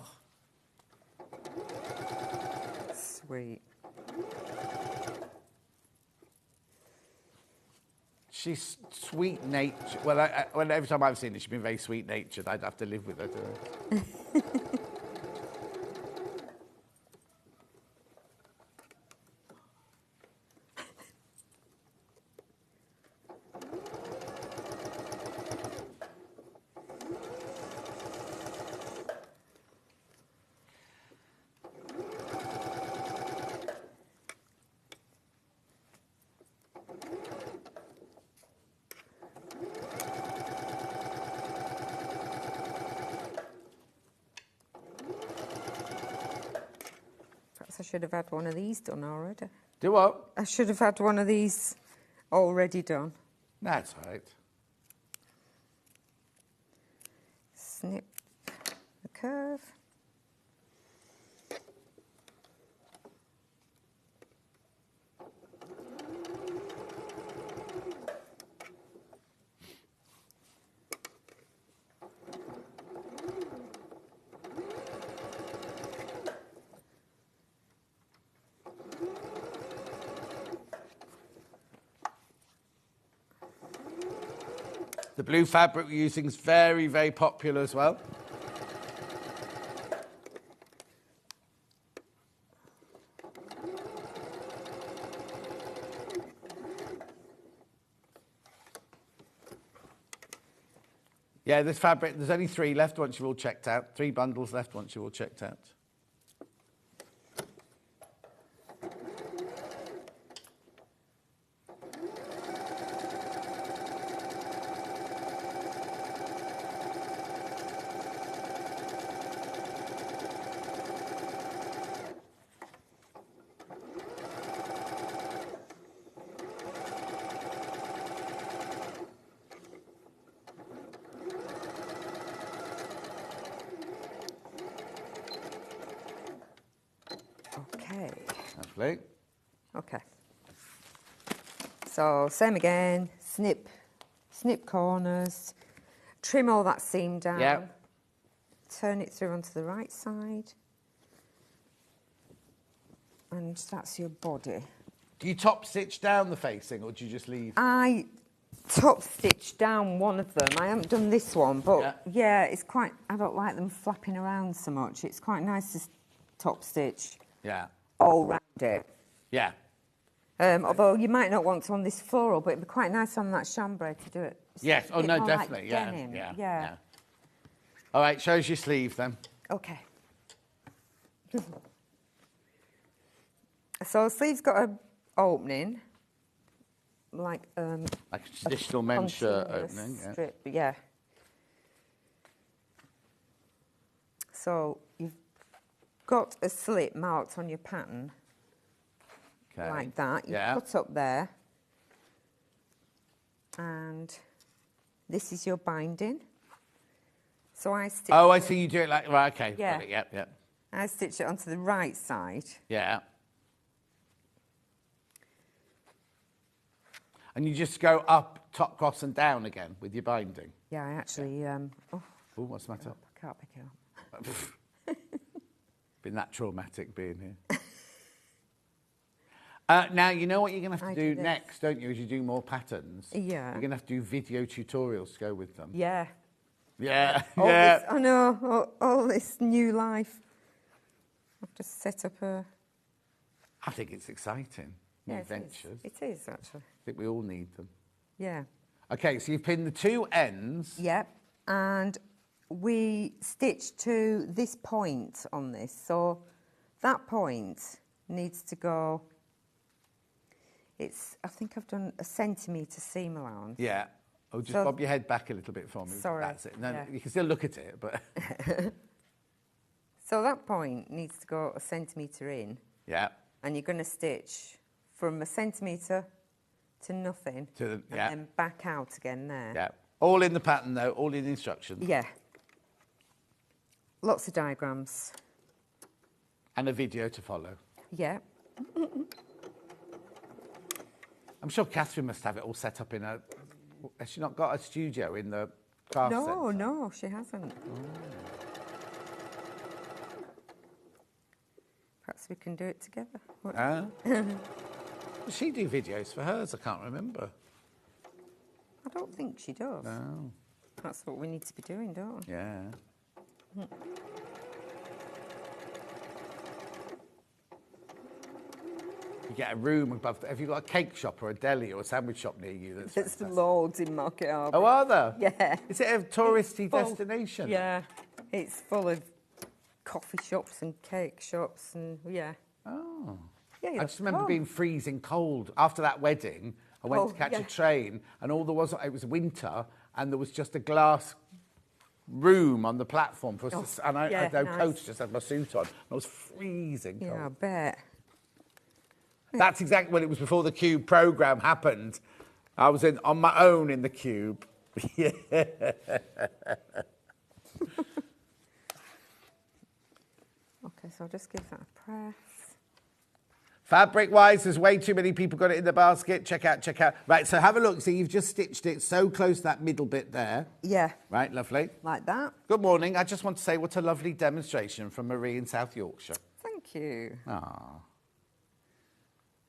Sweet. She's sweet-natured. Well, every time I've seen her, she's been very sweet-natured. I'd have to live with her. I should have had one of these done already. Do what? I should have had one of these already done. That's all right. Snip the curve. The blue fabric we're using is very, very popular as well. Yeah, this fabric, there's only 3 left once you're all checked out. 3 bundles left once you're all checked out. Okay. Lovely. Okay. So same again, snip corners, trim all that seam down. Yeah. Turn it through onto the right side. And that's your body. Do you top stitch down the facing or do you just leave? I top stitch down one of them. I haven't done this one, but yeah, it's quite, I don't like them flapping around so much. It's quite nice to top stitch all round it. Yeah. Although you might not want to on this floral, but it'd be quite nice on that chambray to do it. It's Yes. a Oh, bit no, more definitely. Like denim. Yeah. All right, show us your sleeve then. Okay. So the sleeve's got an opening, like a traditional men's shirt opening. Strip, yeah. So you've got a slit marked on your pattern, like that. You put up there, and this is your binding. So I stitch. Oh, I see you do it like right. Okay. Yeah. Got it, yep. I stitch it onto the right side. Yeah. And you just go up, top, cross, and down again with your binding. Yeah, I actually. Oh, what's the matter? I can't pick it up. Been that traumatic being here. Now, you know what you're going to have to do next, don't you, as you do more patterns? Yeah. You're going to have to do video tutorials to go with them. Yeah. Yeah. This, I know, all this new life. I've just set up a... I think it's exciting. New ventures. It is, actually. I think we all need them. Yeah. Okay, so you've pinned the two ends. Yep. And we stitch to this point on this. So that point needs to go... I think I've done a centimetre seam allowance. Yeah. Oh, just bob your head back a little bit for me. Sorry. That's it. No, you can still look at it, but... So that point needs to go a centimetre in. Yeah. And you're going to stitch from a centimetre to nothing. And then back out again there. Yeah. All in the pattern, though. All in the instructions. Yeah. Lots of diagrams. And a video to follow. Yeah. I'm sure Catherine must have it all set up in a... Has she not got a studio in the craft centre? No, she hasn't. Perhaps we can do it together. Does she do videos for hers? I can't remember. I don't think she does. No. That's what we need to be doing, don't we? Yeah. You get a room above... Have you got a cake shop or a deli or a sandwich shop near you? There's loads in Market Harbour. Oh, are there? Yeah. Is it a touristy destination? Yeah. It's full of coffee shops and cake shops and, yeah. Oh. Yeah, I just remember being freezing cold. After that wedding, I went to catch a train and all there was... It was winter and there was just a glass room on the platform. For us to, and I had no coat, just had my suit on. I was freezing cold. Yeah, I bet. That's exactly when it was before the Cube programme happened. I was on my own in the Cube. Yeah. Okay, so I'll just give that a press. Fabric-wise, there's way too many people got it in the basket. Check out. Right, so have a look. See, you've just stitched it so close to that middle bit there. Yeah. Right, lovely. Like that. Good morning. I just want to say what a lovely demonstration from Marie in South Yorkshire. Thank you. Ah.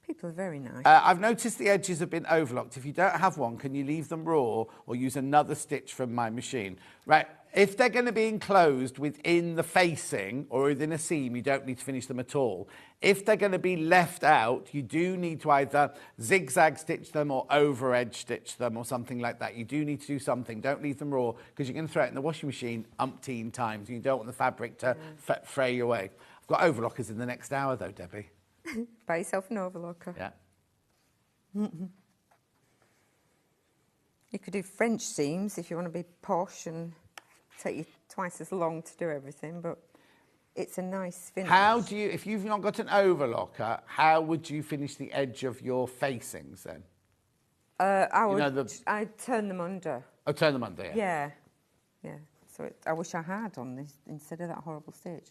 People are very nice. I've noticed the edges have been overlocked. If you don't have one, can you leave them raw or use another stitch from my machine? Right, if they're going to be enclosed within the facing or within a seam, you don't need to finish them at all. If they're going to be left out, you do need to either zigzag stitch them or over edge stitch them or something like that. You do need to do something. Don't leave them raw because you're going to throw it in the washing machine umpteen times. You don't want the fabric to fray away. I've got overlockers in the next hour though, Debbie. Buy yourself an overlocker. Yeah. You could do French seams if you want to be posh and take you twice as long to do everything, but it's a nice finish. How do you, if you've not got an overlocker, how would you finish the edge of your facings then? I'd turn them under. Oh, turn them under, Yeah. So I wish I had on this instead of that horrible stitch.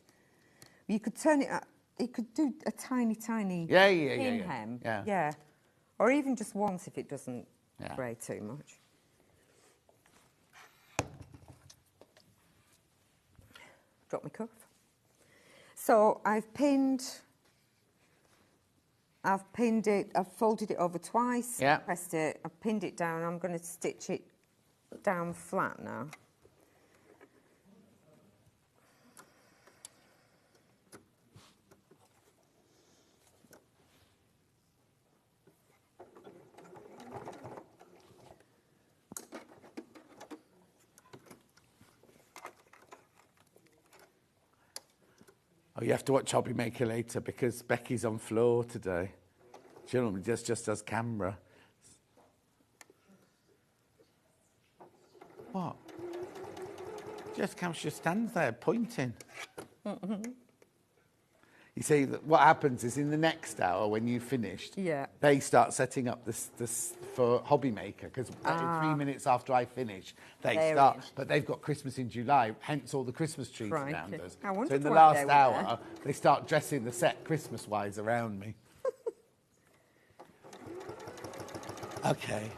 You could turn it you could do a tiny pin hem. Yeah. Or even just once if it doesn't Yeah. fray too much. Drop my cuff. So I've pinned it, I've folded it over twice, Yeah. pressed it, I've pinned it down. I'm going to stitch it down flat now. Oh, you have to watch Hobby Maker later because Becky's on floor today. She normally just does camera. What? She stands there pointing. You see, what happens is in the next hour when you've finished, they start setting up this for Hobby Maker because 3 minutes after I finish, they start. But they've got Christmas in July, hence all the Christmas trees around us. So in the last hour, they start dressing the set Christmas-wise around me. Okay.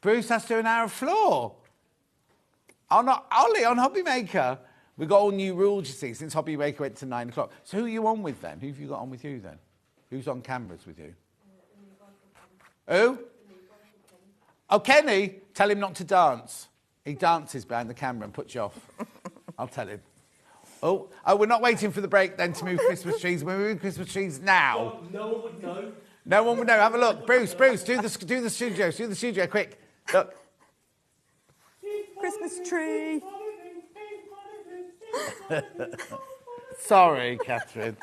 Bruce has to do an hour of floor. Ollie on Hobby Maker. We've got all new rules, you see, since Hobby Maker went to 9 o'clock. So who are you on with then? Who have you got on with you then? Who's on cameras with you? Who? Oh, Kenny. Tell him not to dance. He dances behind the camera and puts you off. I'll tell him. Oh, we're not waiting for the break then to move Christmas trees. We're moving Christmas trees now. No one would know. No one would know. Have a look. Bruce, do the studio. Do the studio, quick. Look. Christmas tree. Sorry, Catherine.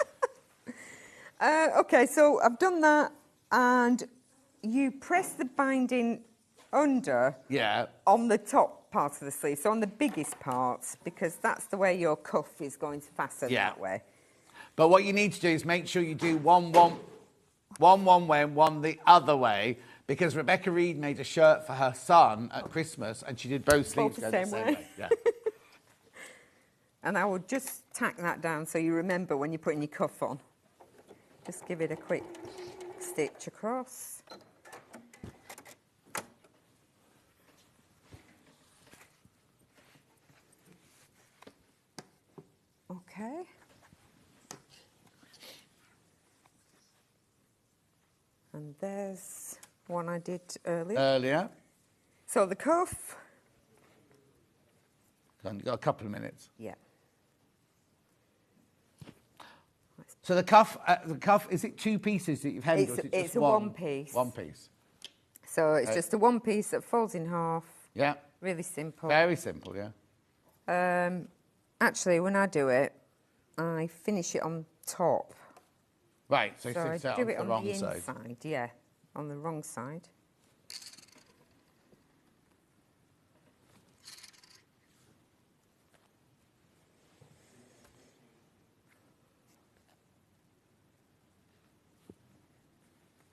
Okay, so I've done that, and you press the binding under on the top part of the sleeve, so on the biggest parts, because that's the way your cuff is going to fasten that way. But what you need to do is make sure you do one way and one the other way, because Rebecca Reed made a shirt for her son at Christmas, and she did both sleeves the go same the same way. way. Yeah. And I will just tack that down so you remember when you're putting your cuff on. Just give it a quick stitch across. Okay. And there's one I did earlier. So the cuff. You've got a couple of minutes. Yeah. So the cuff, is it 2 pieces that you've hemmed? It's a one piece. One piece. So it's just a one piece that folds in half. Yeah. Really simple. Very simple, yeah. Actually, when I do it, I finish it on top. Right, so I it's out do on it the on wrong the side. inside, yeah, on the wrong side.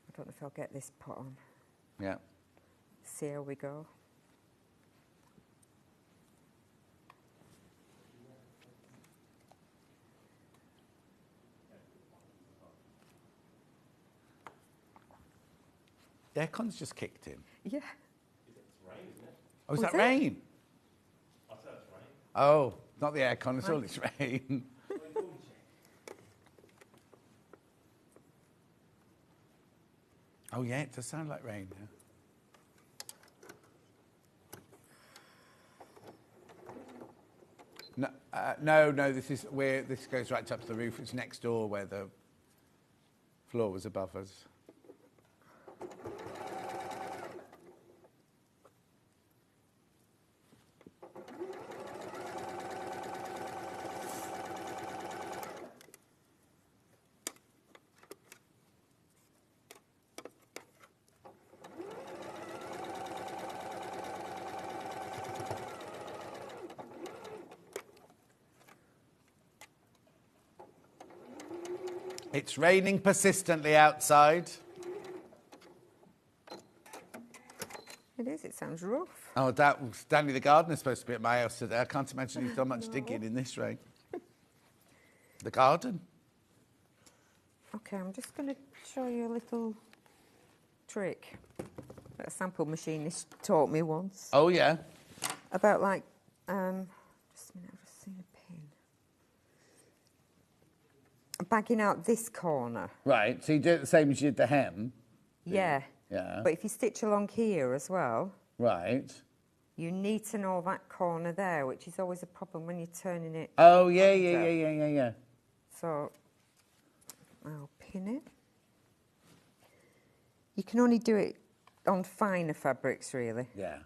I don't know if I'll get this put on. Yeah. See how we go. The aircon's just kicked in. Yeah. It's rain, isn't it? Oh, is Was that it? rain? I said it's rain. Oh, not the aircon, it's all it's rain. Oh, yeah, it does sound like rain. Yeah. No, this goes right up to the roof. It's next door where the floor was above us. It's raining persistently outside. It is. It sounds rough. Oh, that was Danny the gardener's supposed to be at my house today. I can't imagine he's done much digging in this rain. The garden. Okay, I'm just going to show you a little trick that a sample machinist taught me once. Oh, yeah. About like, just a minute, I've just seen a pin. Bagging out this corner. Right, so you do it the same as you did the hem. Yeah. Yeah. But if you stitch along here as well, Right. you need to know that corner there, which is always a problem when you're turning it. Oh, yeah. So I'll pin it. You can only do it on finer fabrics, really. Yeah.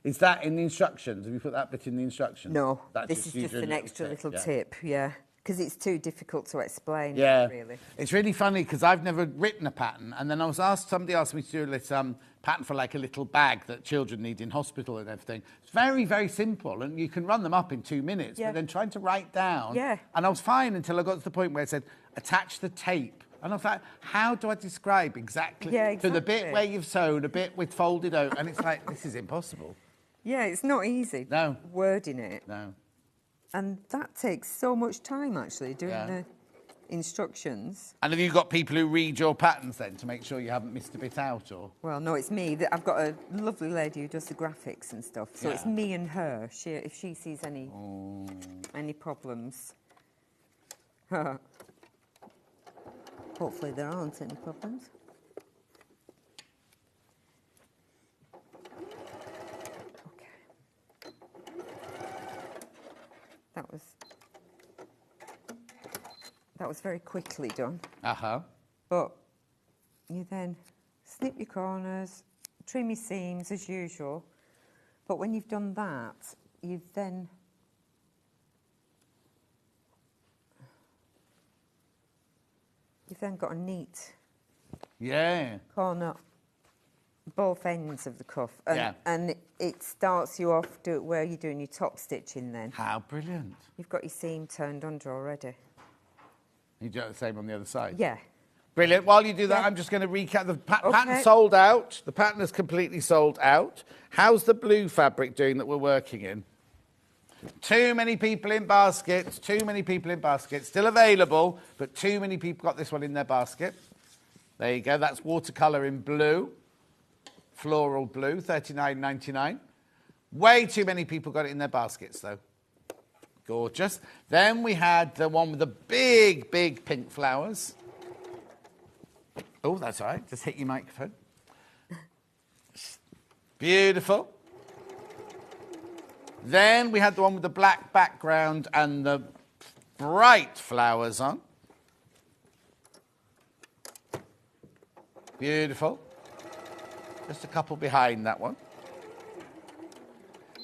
Is that in the instructions? Have you put that bit in the instructions? No, That's this is you just do a an extra little yeah. tip, yeah. Because it's too difficult to explain, Yeah, really. It's really funny because I've never written a pattern, and then somebody asked me to do a little pattern for like a little bag that children need in hospital and everything. It's very, very simple, and you can run them up in 2 minutes. Yeah. But then trying to write down, Yeah. and I was fine until I got to the point where it said attach the tape, and I was like, how do I describe exactly Yeah, to the bit exactly. where you've sewn, a bit with folded out, and it's like this is impossible. Yeah, it's not easy. No. Wording it. No. And that takes so much time, actually, doing Yeah. the instructions. And have you got people who read your patterns then to make sure you haven't missed a bit out, or? Well, no, it's me. I've got a lovely lady who does the graphics and stuff. So it's Yeah. me and her. If she sees any problems. Hopefully there aren't any problems. Okay. That was very quickly done. Uh-huh. But you then snip your corners, trim your seams as usual. But when you've done that, you've then got a neat corner, both ends of the cuff. And it starts you off where you're doing your top stitching then. How brilliant. You've got your seam turned under already. You do it the same on the other side? Yeah. Brilliant. While you do that, Yeah. I'm just going to recap. The Okay. pattern sold out. The pattern is completely sold out. How's the blue fabric doing that we're working in? Too many people in baskets. Too many people in baskets. Still available, but too many people got this one in their basket. There you go. That's watercolour in blue. Floral blue, $39.99. Way too many people got it in their baskets, though. Gorgeous. Then we had the one with the big, big pink flowers. Oh, that's all right. Just hit your microphone. Beautiful. Then we had the one with the black background and the bright flowers on. Beautiful. Just a couple behind that one.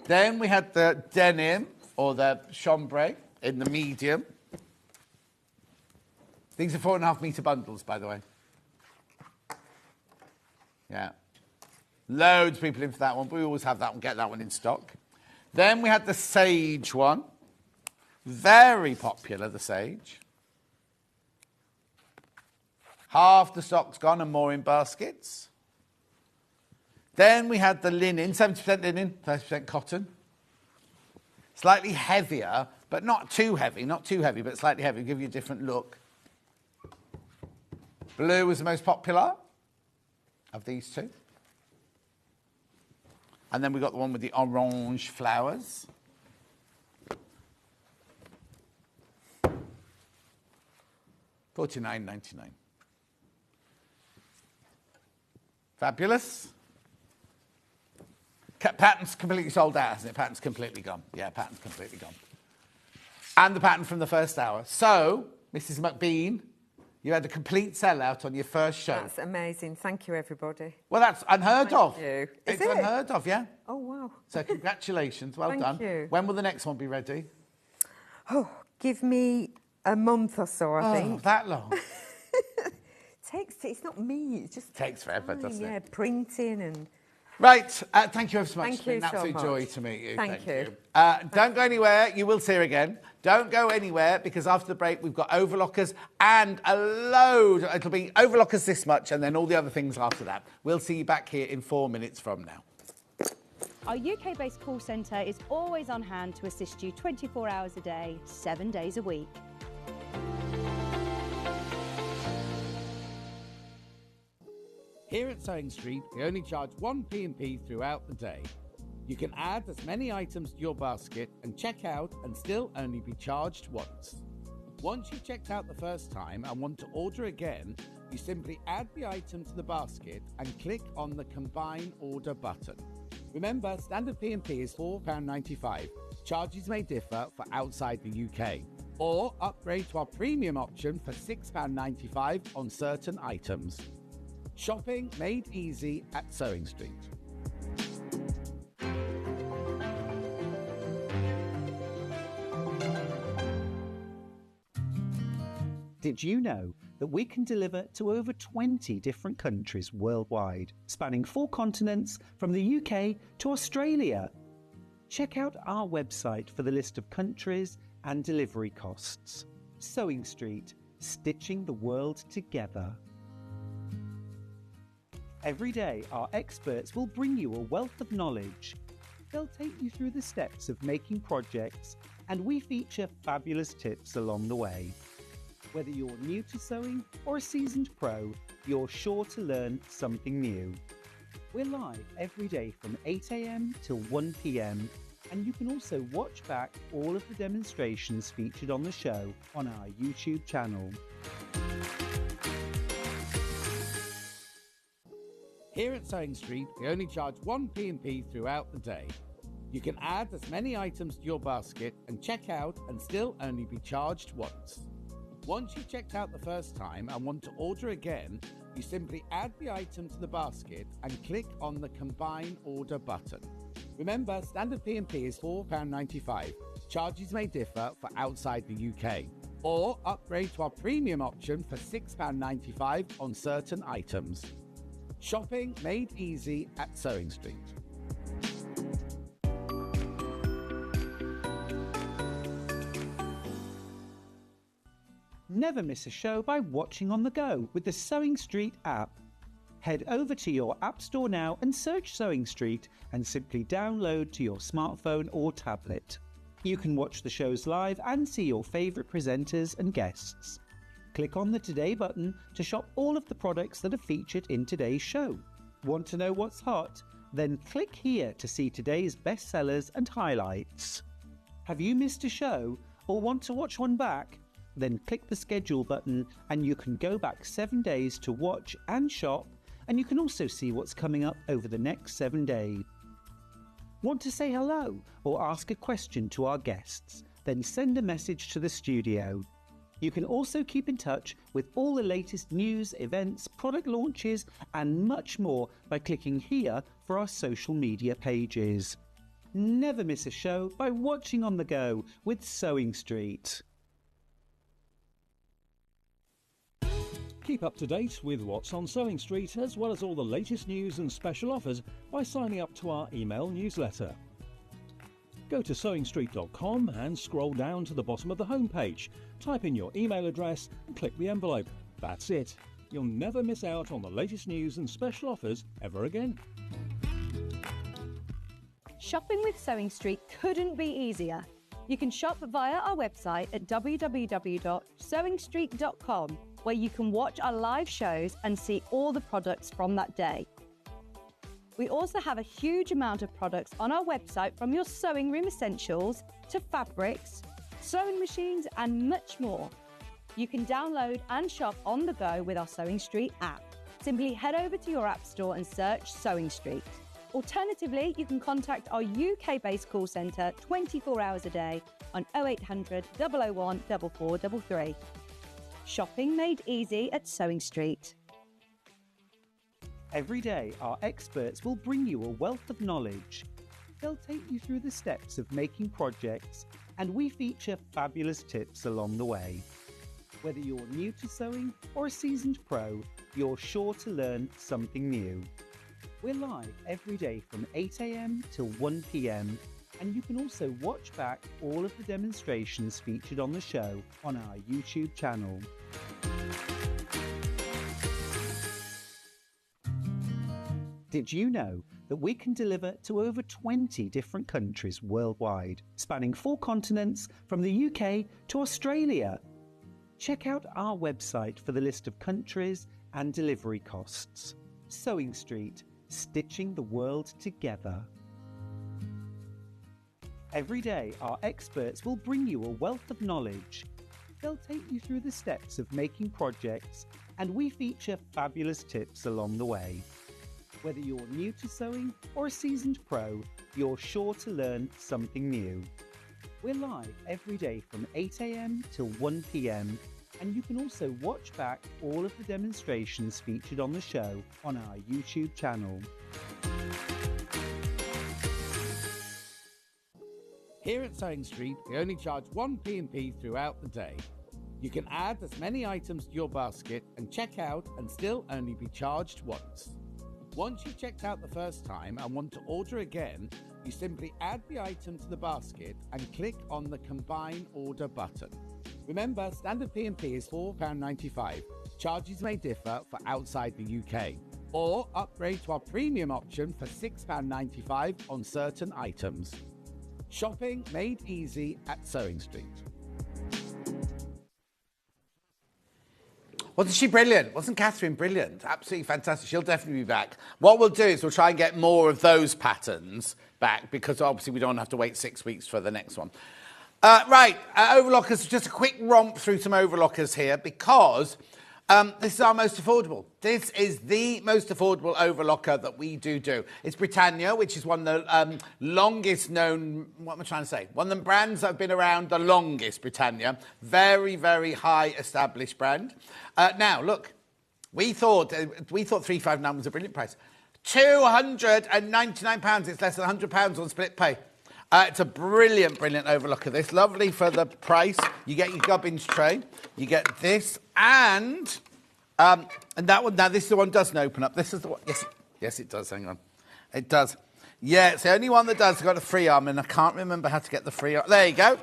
Then we had the denim, or the chambray, in the medium. These are 4.5 metre bundles, by the way. Yeah. Loads of people in for that one, but we always have that one, get that one in stock. Then we had the sage one. Very popular, the sage. Half the stock's gone and more in baskets. Then we had the linen, 70% linen, 30% cotton. Slightly heavier, but not too heavy, but slightly heavy, give you a different look. Blue was the most popular of these two. And then we got the one with the orange flowers. $49.99. Fabulous. Pattern's completely sold out, hasn't it? Pattern's completely gone. Yeah, pattern's completely gone. And the pattern from the first hour. So, Mrs. McBean, you had a complete sellout on your first show. That's amazing. Thank you, everybody. Well, that's unheard of. Thank you. It's Is it? unheard of, yeah. Oh, wow. So congratulations, well Thank done. you. When will the next one be ready? Oh, give me a month or so, I think. That long? It's not me, it's just Takes forever, time, doesn't it? Yeah, printing and Right, thank you ever so much. Thank It's been you an so absolute much. joy to meet you. Thank you. Don't go anywhere. You will see her again. Don't go anywhere because after the break we've got overlockers and a load. It'll be overlockers this much and then all the other things after that. We'll see you back here in 4 minutes from now. Our UK-based call centre is always on hand to assist you 24 hours a day, 7 days a week. Here at Sewing Street, we only charge 1 P&P throughout the day. You can add as many items to your basket and check out and still only be charged once. Once you've checked out the first time and want to order again, you simply add the item to the basket and click on the Combine Order button. Remember, standard P&P is £4.95. Charges may differ for outside the UK. Or upgrade to our premium option for £6.95 on certain items. Shopping made easy at Sewing Street. Did you know that we can deliver to over 20 different countries worldwide, spanning 4 continents from the UK to Australia? Check out our website for the list of countries and delivery costs. Sewing Street, stitching the world together. Every day, our experts will bring you a wealth of knowledge. They'll take you through the steps of making projects, and we feature fabulous tips along the way. Whether you're new to sewing or a seasoned pro, you're sure to learn something new. We're live every day from 8 AM till 1 PM, and you can also watch back all of the demonstrations featured on the show on our YouTube channel. Here at Sewing Street, we only charge 1 P&P throughout the day. You can add as many items to your basket and check out and still only be charged once. Once you've checked out the first time and want to order again, you simply add the item to the basket and click on the Combine Order button. Remember, standard P&P is £4.95. Charges may differ for outside the UK. Or upgrade to our premium option for £6.95 on certain items. Shopping made easy at Sewing Street. Never miss a show by watching on the go with the Sewing Street app. Head over to your App Store now and search Sewing Street and simply download to your smartphone or tablet. You can watch the shows live and see your favourite presenters and guests. Click on the Today button to shop all of the products that are featured in today's show. Want to know what's hot? Then click here to see today's bestsellers and highlights. Have you missed a show or want to watch one back? Then click the schedule button and you can go back 7 days to watch and shop, and you can also see what's coming up over the next 7 days. Want to say hello or ask a question to our guests? Then send a message to the studio. You can also keep in touch with all the latest news, events, product launches and much more by clicking here for our social media pages. Never miss a show by watching on the go with Sewing Street. Keep up to date with what's on Sewing Street, as well as all the latest news and special offers by signing up to our email newsletter. Go to sewingstreet.com and scroll down to the bottom of the homepage. Type in your email address and click the envelope. That's it. You'll never miss out on the latest news and special offers ever again. Shopping with Sewing Street couldn't be easier. You can shop via our website at www.sewingstreet.com, where you can watch our live shows and see all the products from that day. We also have a huge amount of products on our website, from your sewing room essentials to fabrics, sewing machines and much more. You can download and shop on the go with our Sewing Street app. Simply head over to your app store and search Sewing Street. Alternatively, you can contact our UK-based call centre 24 hours a day on 0800 001 4433. Shopping made easy at Sewing Street. Every day, our experts will bring you a wealth of knowledge. They'll take you through the steps of making projects, and we feature fabulous tips along the way. Whether you're new to sewing or a seasoned pro, you're sure to learn something new. We're live every day from 8 a.m. till 1 p.m. and you can also watch back all of the demonstrations featured on the show on our YouTube channel. Did you know that we can deliver to over 20 different countries worldwide, spanning 4 continents from the UK to Australia? Check out our website for the list of countries and delivery costs. Sewing Street, stitching the world together. Every day, our experts will bring you a wealth of knowledge. They'll take you through the steps of making projects, and we feature fabulous tips along the way. Whether you're new to sewing or a seasoned pro, you're sure to learn something new. We're live every day from 8 a.m. till 1 p.m. and you can also watch back all of the demonstrations featured on the show on our YouTube channel. Here at Sewing Street, we only charge one P&P throughout the day. You can add as many items to your basket and check out and still only be charged once. Once you've checked out the first time and want to order again, you simply add the item to the basket and click on the Combine Order button. Remember, standard P&P is £4.95. Charges may differ for outside the UK. Or upgrade to our premium option for £6.95 on certain items. Shopping made easy at Sewing Street. Wasn't she brilliant? Wasn't Catherine brilliant? Absolutely fantastic. She'll definitely be back. What we'll do is we'll try and get more of those patterns back because obviously we don't have to wait 6 weeks for the next one. Overlockers, just a quick romp through some overlockers here because this is our most affordable. This is the most affordable overlocker that we do. It's Britannia, which is one of the longest known, what am I trying to say? One of the brands that have been around the longest, Britannia. Very, very high established brand. Now, look, we thought £359 was a brilliant price. £299, it's less than £100 on split pay. It's a brilliant overlocker. This lovely for the price. You get your gubbins tray. You get this and that one. Now this is the one that doesn't open up. This is the one. Yes, it does. Hang on, it does. Yeah, it's the only one that does. It's got a free arm, and I can't remember how to get the free arm. There you go.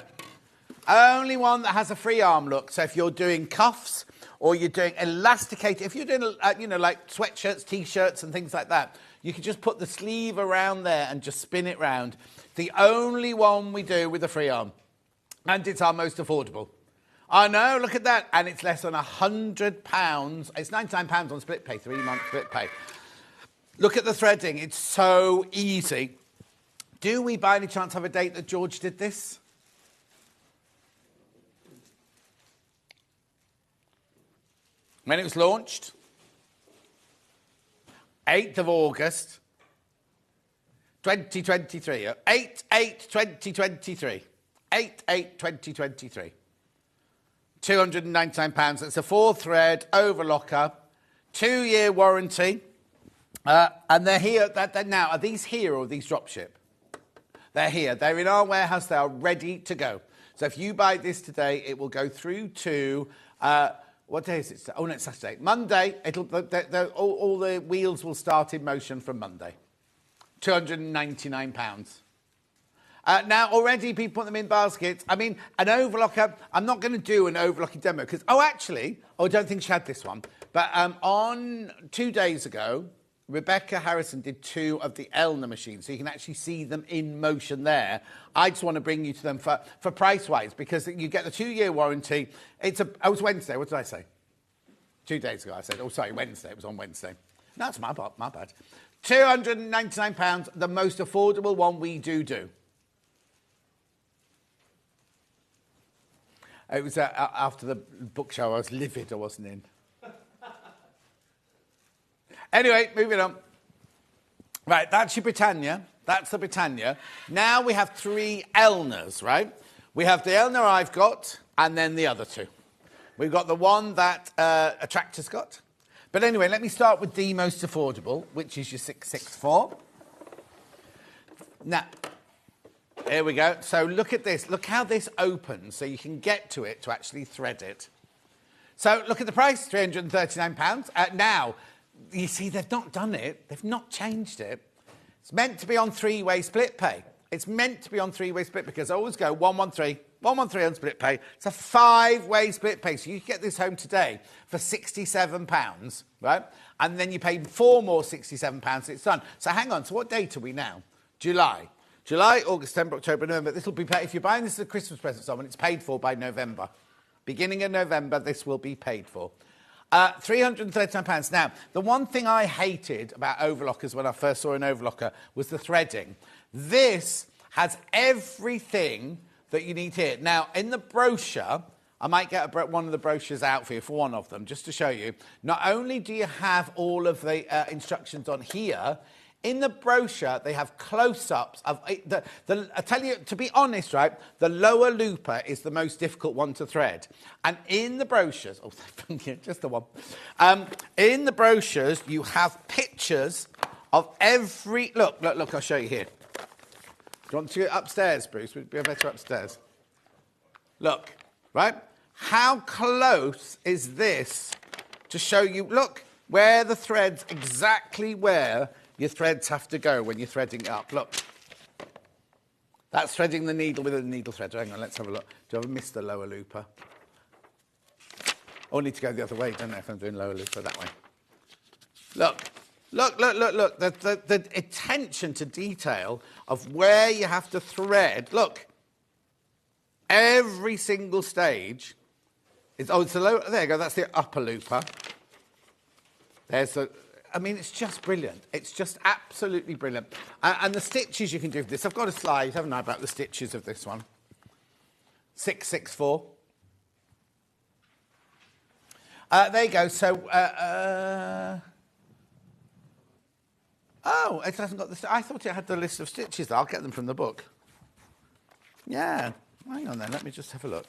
Only one that has a free arm. Look, so if you're doing cuffs or you're doing elasticated, if you're doing like sweatshirts, t-shirts, and things like that, you can just put the sleeve around there and just spin it round. The only one we do with a free arm. And it's our most affordable. I know, look at that. And it's less than £100. It's £99 on split pay, 3-month split pay. Look at the threading. It's so easy. Do we by any chance have a date that George did this? When it was launched? 8th of August. 2023. 8/8/2023. 8/8/2023. £299. It's a 4-thread overlocker, 2-year warranty. And they're here. Now, are these here or are these dropship? They're here. They're in our warehouse. They are ready to go. So if you buy this today, it will go through to... what day is it? Oh, no, it's Saturday. Monday, all the wheels will start in motion from Monday. £299. Now, already people put them in baskets. I mean, an overlocker, I'm not going to do an overlocking demo because, I don't think she had this one. But on 2 days ago, Rebecca Harrison did 2 of the Elna machines, so you can actually see them in motion there. I just want to bring you to them for price-wise because you get the 2-year warranty. It was Wednesday. What did I say? 2 days ago I said, Wednesday. It was on Wednesday. No, it's my bad. £299, the most affordable one we do. It was after the book show, I was livid I wasn't in. Anyway, moving on. Right, that's your Britannia. That's the Britannia. Now we have 3 Elnas, right? We have the Elna I've got and then the other 2. We've got the one that Attractor's got. But anyway, let me start with the most affordable, which is your 664. Now, here we go. So look at this. Look how this opens so you can get to it to actually thread it. So look at the price, £339. Now, You see, they've not done it. They've not changed it. It's meant to be on three-way split pay. It's meant to be on three-way split because I always go 113, 113 on split pay. It's a 5-way split pay. So you can get this home today for £67, right? And then you pay 4 more £67, it's done. So hang on, so what date are we now? July. July, August, September, October, November. This will be paid. If you're buying this as a Christmas present to someone, it's paid for by November. Beginning of November, this will be paid for. £339. Now, the one thing I hated about overlockers when I first saw an overlocker was the threading. This has everything that you need here. Now, in the brochure, I might get one of the brochures out for you, for one of them, just to show you. Not only do you have all of the instructions on here, in the brochure, they have close-ups of I tell you, to be honest, right, the lower looper is the most difficult one to thread. And in the brochures, oh, thank you, just the one. In the brochures, you have pictures of every, look, I'll show you here. Do you want to go upstairs, Bruce? Would it be better upstairs? Look, right? How close is this to show you, look, where the threads, exactly where your threads have to go when you're threading it up. Look. That's threading the needle with a needle threader. Hang on, let's have a look. Do I have missed the lower looper? Oh, I need to go the other way, don't I, if I'm doing lower looper that way. Look. The attention to detail of where you have to thread. Look. Every single stage is, it's the lower, there you go, that's the upper looper. There's the, I mean, it's just brilliant. It's just absolutely brilliant. And the stitches you can do with this. I've got a slide, haven't I, about the stitches of this one. 664. There you go. So, oh, it hasn't got the... I thought it had the list of stitches. I'll get them from the book. Yeah. Hang on then. Let me just have a look.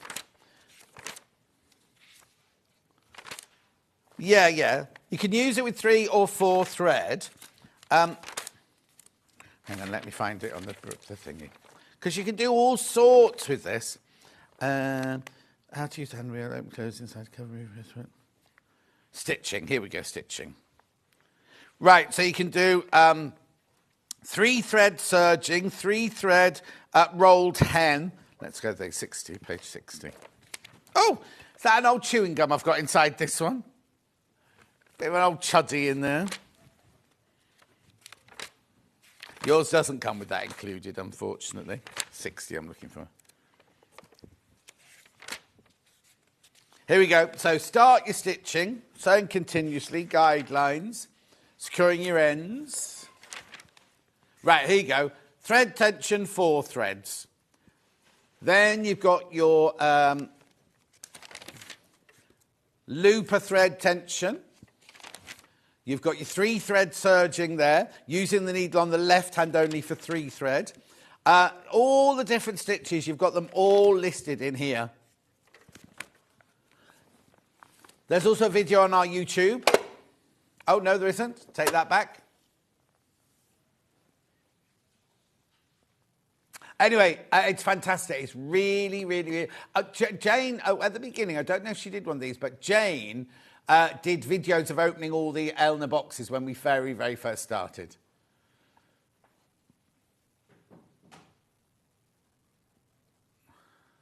Yeah. You can use it with 3 or 4 thread. Hang on, let me find it on the thingy. Because you can do all sorts with this. How to use hand reel, open, close, inside cover. Stitching. Here we go, stitching. Right, so you can do 3 thread serging, 3 thread rolled hen. Let's go to 60, page 60. Oh, is that an old chewing gum I've got inside this one? Bit of an old chuddy in there. Yours doesn't come with that included, unfortunately. 60 I'm looking for. Here we go. So start your stitching, sewing continuously, guidelines, securing your ends. Right, here you go. Thread tension, 4 threads. Then you've got your looper thread tension. You've got your 3 thread serging there, using the needle on the left hand only for 3 thread. All the different stitches, you've got them all listed in here. There's also a video on our YouTube. Oh, no, there isn't. Take that back. Anyway, it's fantastic. It's really, really... Jane, at the beginning, I don't know if she did one of these, but Jane... did videos of opening all the Elna boxes when we very, very first started.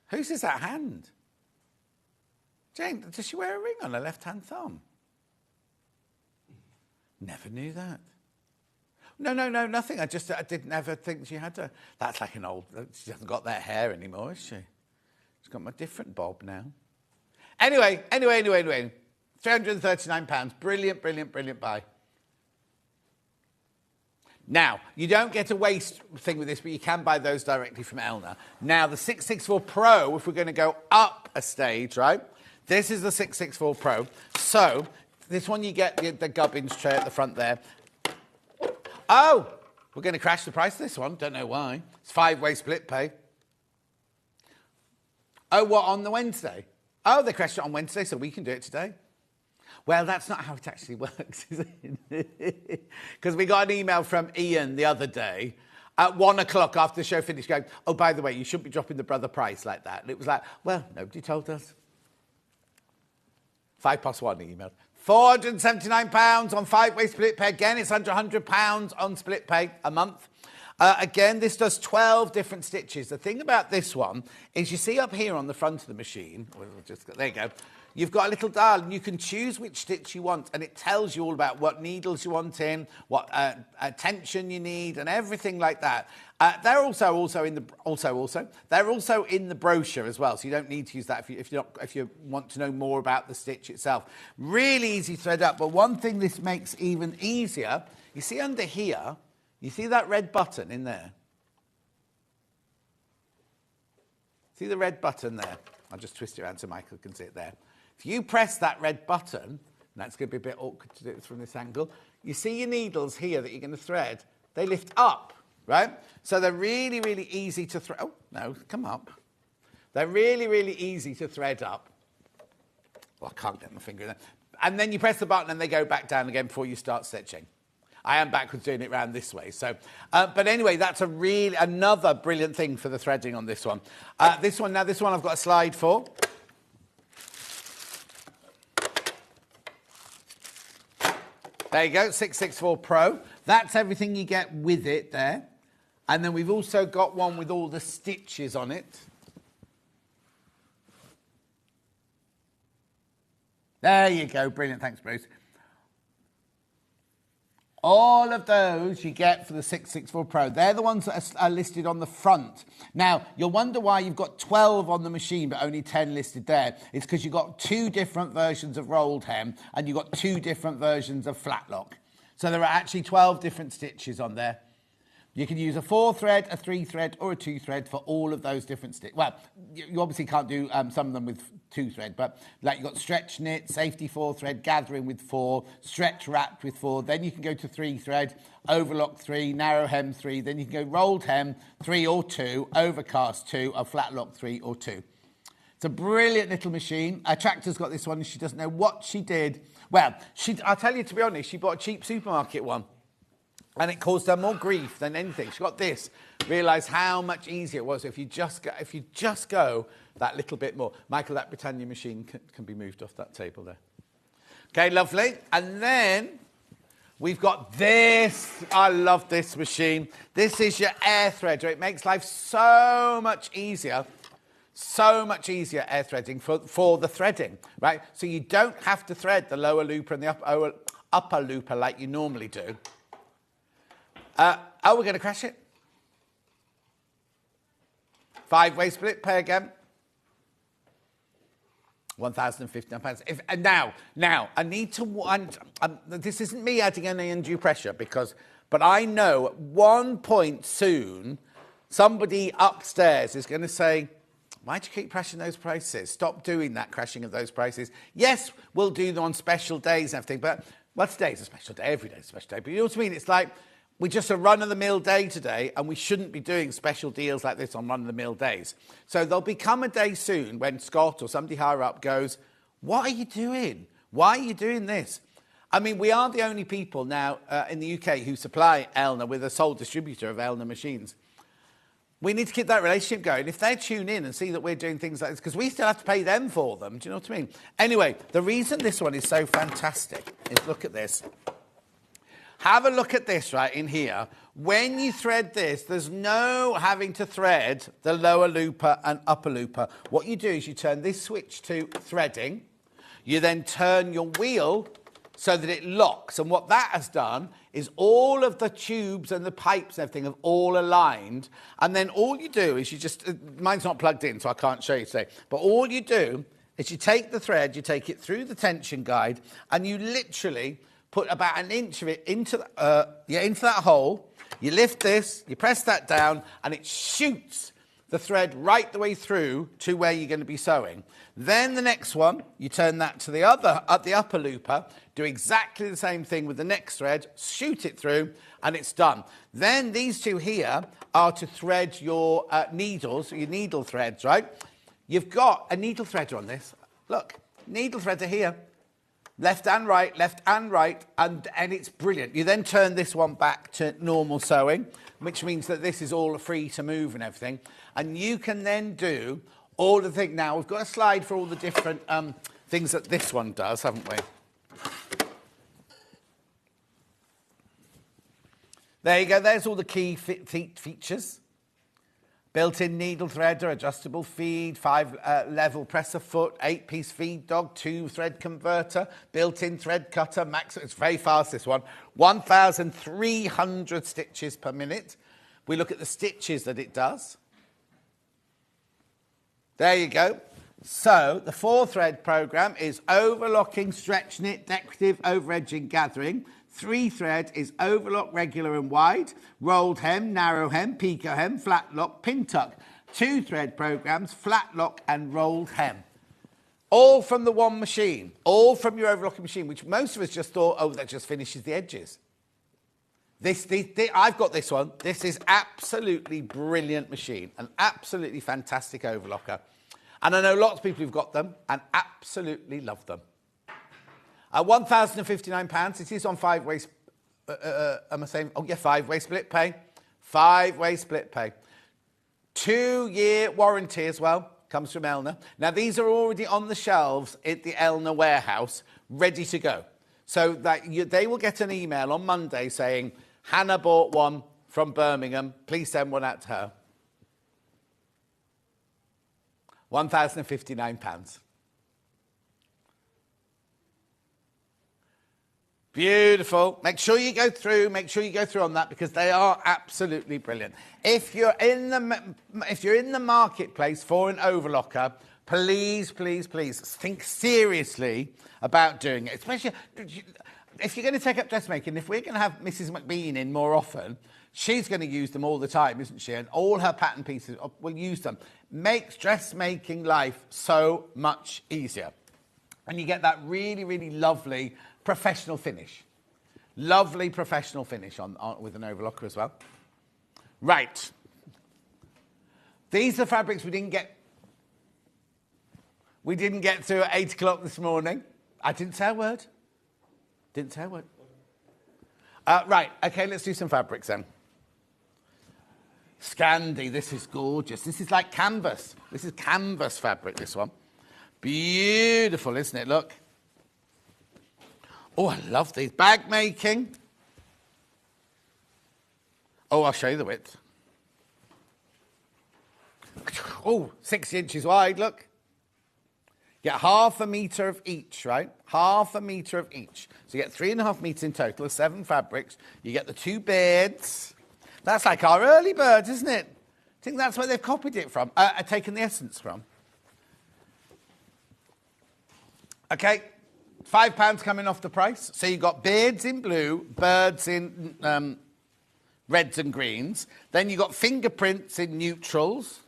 Whose is that hand? Jane, does she wear a ring on her left-hand thumb? Never knew that. No, nothing. I didn't ever think she had to. That's like an old... She hasn't got that hair anymore, has she? She's got a different bob now. Anyway. £339. Brilliant buy. Now, you don't get a waist thing with this, but you can buy those directly from Elna. Now, the 664 Pro, if we're going to go up a stage, right? This is the 664 Pro. So, this one you get the gubbins tray at the front there. Oh, we're going to crash the price of this one. Don't know why. It's 5-way split pay. Oh, what, on the Wednesday? Oh, they crashed it on Wednesday, so we can do it today. Well, that's not how it actually works, is it? Because we got an email from Ian the other day at 1 o'clock after the show finished going, oh, by the way, you shouldn't be dropping the brother price like that. And it was like, well, nobody told us. 1:05 he emailed. £479 on 5-way split pay. Again, it's under £100 on split pay a month. Again, this does 12 different stitches. The thing about this one is you see up here on the front of the machine, there you go, you've got a little dial and you can choose which stitch you want, and it tells you all about what needles you want in, what tension you need, and everything like that. They're also in the brochure as well, so you don't need to use that if you want to know more about the stitch itself. Really easy to thread up, but one thing this makes even easier, you see under here, you see that red button in there? See the red button there? I'll just twist it around so Michael can see it there. If you press that red button, and that's going to be a bit awkward to do it from this angle, you see your needles here that you're going to thread, they lift up, right? So they're really, really easy to thread. Oh, no, come up. They're really, really easy to thread up. Well, I can't get my finger in there. And then you press the button and they go back down again before you start stitching. I am backwards doing it round this way. So, but anyway, that's another brilliant thing for the threading on this one. This one I've got a slide for. There you go, 664 Pro. That's everything you get with it there. And then we've also got one with all the stitches on it. There you go, brilliant, thanks Bruce. All of those you get for the 664 Pro. They're the ones that are listed on the front. Now, you'll wonder why you've got 12 on the machine but only 10 listed there. It's because you've got 2 different versions of rolled hem and you've got 2 different versions of flat lock. So there are actually 12 different stitches on there. You can use a 4-thread, a 3-thread, or a 2-thread for all of those different stitches. Well, you obviously can't do some of them with 2-thread, but like you've got stretch knit, safety 4-thread, gathering with 4, stretch wrapped with 4. Then you can go to 3-thread, overlock 3, narrow hem 3. Then you can go rolled hem 3 or 2, overcast 2, or flat lock 3 or 2. It's a brilliant little machine. Tractor's got this one and she doesn't know what she did. Well, I'll tell you to be honest, she bought a cheap supermarket one. And it caused her more grief than anything. She got this, realised how much easier it was if you just go that little bit more. Michael, that Britannia machine can be moved off that table there. Okay, lovely. And then we've got this. I love this machine. This is your air threader. It makes life so much easier air threading for the threading, right? So you don't have to thread the lower looper and the upper looper like you normally do. We're going to crash it. 5-way split pay again. £1,059. Now, I need to. This isn't me adding any undue pressure but I know at one point soon, somebody upstairs is going to say, "Why do you keep crashing those prices? Stop doing that crashing of those prices." Yes, we'll do them on special days and everything, but well, today's a special day. Every day's a special day. But you know what I mean? It's like, we're just a run-of-the-mill day today, and we shouldn't be doing special deals like this on run-of-the-mill days. So there'll become a day soon when Scott or somebody higher up goes, "What are you doing? Why are you doing this?" I mean, we are the only people now in the UK who supply Elna with a sole distributor of Elna machines. We need to keep that relationship going. If they tune in and see that we're doing things like this, because we still have to pay them for them, do you know what I mean? Anyway, the reason this one is so fantastic is, look at this. Have a look at this right in here. When you thread this, there's no having to thread the lower looper and upper looper. What you do is you turn this switch to threading. You then turn your wheel so that it locks. And what that has done is all of the tubes and the pipes and everything have all aligned. And then all you do is mine's not plugged in, so I can't show you today. But all you do is you take the thread, you take it through the tension guide, and you literally put about an inch of it into that hole. You lift this, you press that down, and it shoots the thread right the way through to where you're going to be sewing. Then the next one, you turn that to the upper looper, do exactly the same thing with the next thread, shoot it through, and it's done. Then these two here are to thread your needles, your needle threads, right? You've got a needle threader on this. Look, needle threader here. Left and right, and it's brilliant. You then turn this one back to normal sewing, which means that this is all free to move and everything. And you can then do all the things. Now, we've got a slide for all the different things that this one does, haven't we? There you go. There's all the key features. Built-in needle threader, adjustable feed, 5-level presser foot, 8-piece feed dog, 2-thread converter, built-in thread cutter, max. It's very fast, this one. 1,300 stitches per minute. We look at the stitches that it does. There you go. So the 4-thread program is overlocking, stretch knit, decorative, over-edging, gathering. 3-thread is overlock, regular and wide, rolled hem, narrow hem, picot hem, flat lock, pin tuck. 2-thread programs, flat lock and rolled hem. All from the one machine, all from your overlocking machine, which most of us just thought, oh, that just finishes the edges. I've got this one. This is absolutely brilliant machine, an absolutely fantastic overlocker. And I know lots of people who've got them and absolutely love them. £1,059. It is on 5-way. Am I saying? Oh yeah, 5-way split pay. 5-way split pay. 2-year warranty as well. Comes from Elna. Now these are already on the shelves at the Elna warehouse, ready to go. So that they will get an email on Monday saying, Hannah bought one from Birmingham. Please send one out to her. £1,059. Beautiful. Make sure you go through on that because they are absolutely brilliant. If you're in the marketplace for an overlocker, please, please, please think seriously about doing it. Especially if you're going to take up dressmaking. If we're going to have Mrs. McBean in more often, she's going to use them all the time, isn't she? And all her pattern pieces will use them. Makes dressmaking life so much easier. And you get that really, really lovely professional finish. Lovely professional finish on with an overlocker as well. Right. These are fabrics we didn't get to at 8 o'clock this morning. I didn't say a word. Right, okay, let's do some fabrics then. Scandi, this is gorgeous. This is like canvas. This is canvas fabric, this one. Beautiful, isn't it? Look. Oh, I love these. Bag making. Oh, I'll show you the width. Oh, 6 inches wide, look. Get 1/2 metre of each, right? 1/2 metre of each. So you get 3.5 metres in total, 7 fabrics. You get the 2 beds. That's like our early birds, isn't it? I think that's where they've copied it from, taken the essence from. Okay, £5 coming off the price. So you've got beards in blue, birds in reds and greens. Then you've got fingerprints in neutrals.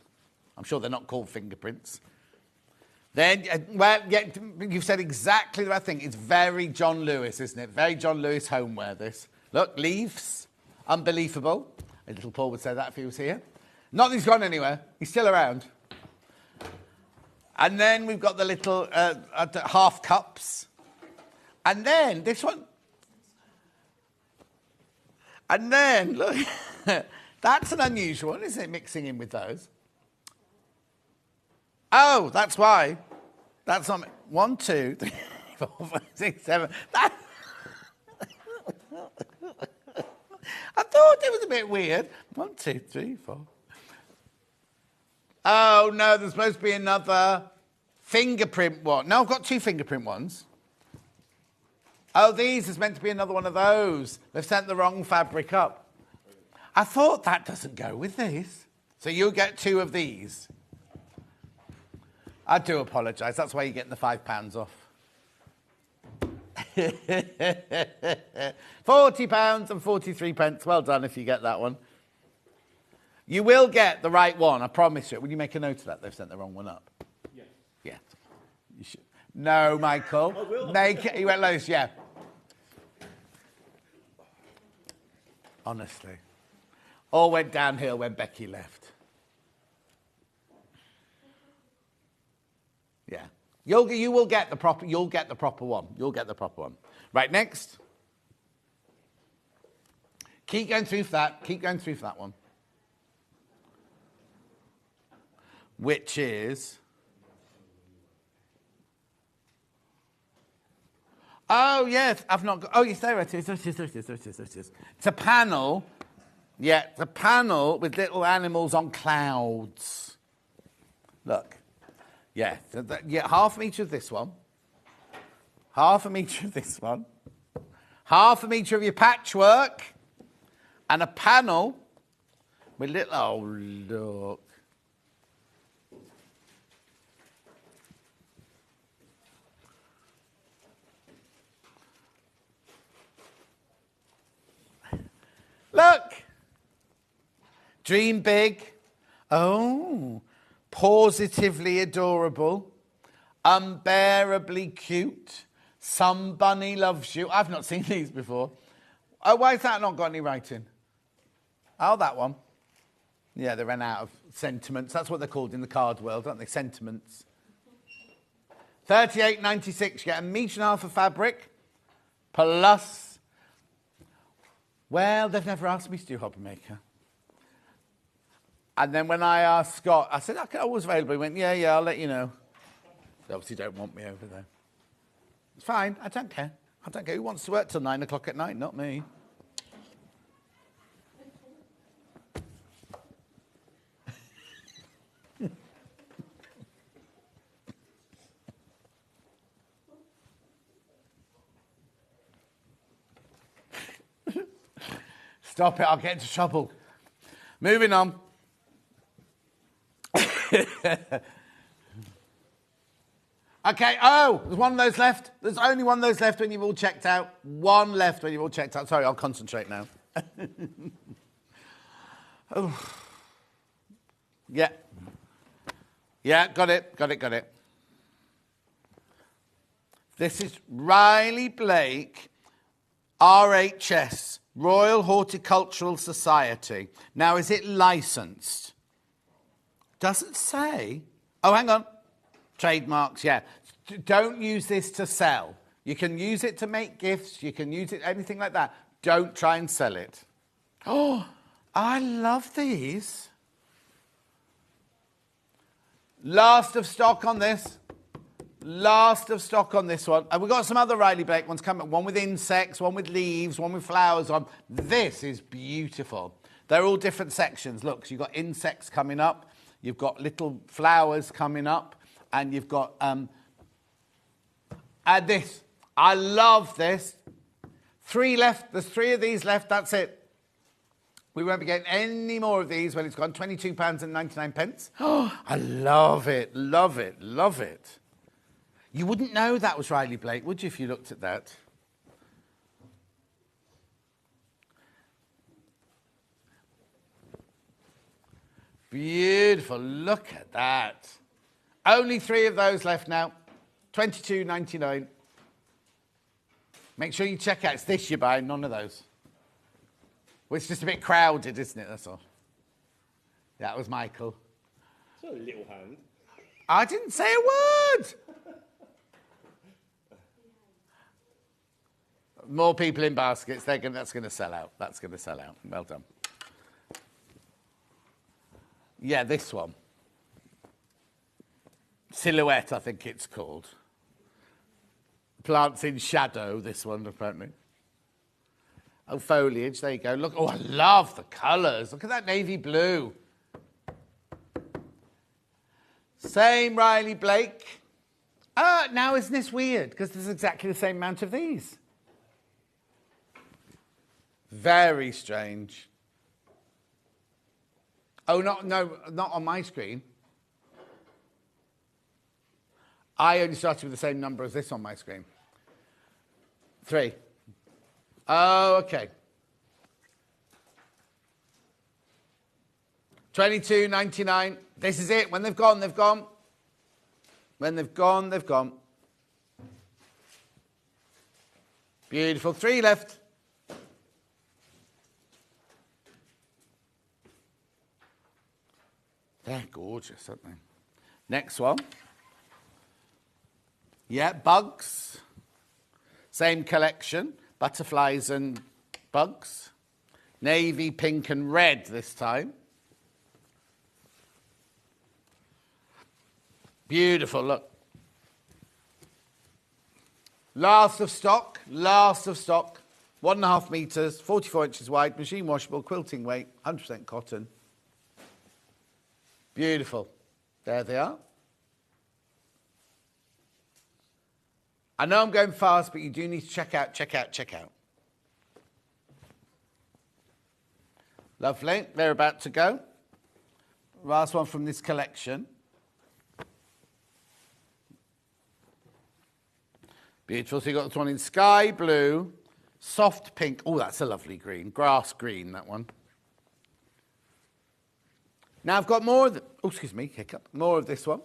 I'm sure they're not called fingerprints. Then, well, yeah, you've said exactly the right thing. It's very John Lewis, isn't it? Very John Lewis homeware, this. Look, leaves, unbelievable. A little Paul would say that if he was here. Not that he's gone anywhere. He's still around. And then we've got the little half cups. And then this one. And then, look, that's an unusual one, isn't it, mixing in with those? Oh, that's why. That's not... 1, 2, 3, 4, 5, 6, 7. That... I thought it was a bit weird. 1, 2, 3, 4. Oh, no, there's supposed to be another fingerprint one. No, I've got 2 fingerprint ones. Oh, these is meant to be another one of those. They've sent the wrong fabric up. I thought that doesn't go with these. So you'll get 2 of these. I do apologise. That's why you're getting the £5 off. £40 and 43 pence. Well done if you get that one. You will get the right one, I promise you. Will you make a note of that? They've sent the wrong one up. Yes. Yeah. You should. No, Michael. I will. Make it. You went loose, yeah. Honestly. All went downhill when Becky left. Yeah. You will get the proper one. You'll get the proper one. Right, next. Keep going through for that one. Which is... Oh, yes, I've not got... Oh, yes, there it is. It's a panel Yeah, the panel with little animals on clouds. Look. Yeah, yeah, half a metre of this one. Half a metre of this one. Half a metre of your patchwork. And a panel with little... Oh, look. Look. Dream big. Oh. Positively adorable. Unbearably cute. Some bunny loves you. I've not seen these before. Oh, why has that not got any writing? Oh, that one. Yeah, they ran out of sentiments. That's what they're called in the card world, aren't they? Sentiments. $38.96. You get a metre and a half of fabric. Plus... Well, they've never asked me to do hobby maker. And then when I asked Scott, I said, I was available. He went, yeah, I'll let you know. They obviously don't want me over there. It's fine. I don't care. I don't care. Who wants to work till 9 o'clock at night? Not me. Stop it. I'll get into trouble. Moving on. Okay, oh, there's one of those left. There's only one of those left when you've all checked out. One left when you've all checked out. Sorry, I'll concentrate now. Oh. Yeah. Yeah, got it. This is Riley Blake, RHS, Royal Horticultural Society. Now, is it licensed? Doesn't say. Oh, hang on. Trademarks, yeah. Don't use this to sell. You can use it to make gifts. You can use it, anything like that. Don't try and sell it. Oh, I love these. Last of stock on this. Last of stock on this one. And we've got some other Riley Blake ones coming. One with insects, one with leaves, one with flowers on. This is beautiful. They're all different sections. Look, so you've got insects coming up. You've got little flowers coming up. And you've got this. I love this. 3 left. There's 3 of these left. That's it. We won't be getting any more of these when it's gone. £22.99. Oh, I love it. Love it. Love it. You wouldn't know that was Riley Blake, would you, if you looked at that? Beautiful. Look at that. Only 3 of those left now. $22.99. Make sure you check out. It's this you buy, none of those. Well, it's just a bit crowded, isn't it? That's all. That was Michael. It's not a little hand. I didn't say a word. More people in baskets. That's going to sell out. That's going to sell out. Well done. Yeah, this one. Silhouette, I think it's called. Plants in shadow, this one, apparently. Oh, foliage, there you go. Look, oh, I love the colours. Look at that navy blue. Same Riley Blake. Now isn't this weird? Because there's exactly the same amount of these. Very strange. Oh, not on my screen. I only started with the same number as this on my screen. 3. Oh, okay. $22.99. This is it. When they've gone, they've gone. When they've gone, they've gone. Beautiful. 3 left. They're gorgeous, aren't they? Next one. Yeah, bugs. Same collection. Butterflies and bugs. Navy, pink and red this time. Beautiful, look. Last of stock. Last of stock. 1.5 metres, 44 inches wide, machine washable, quilting weight, 100% cotton. Beautiful. There they are. I know I'm going fast, but you do need to check out. Lovely. They're about to go. Last one from this collection. Beautiful. So you've got this one in sky blue, soft pink. Oh, that's a lovely green. Grass green, that one. Now I've got more of the... Oh, excuse me, hiccup. More of this one.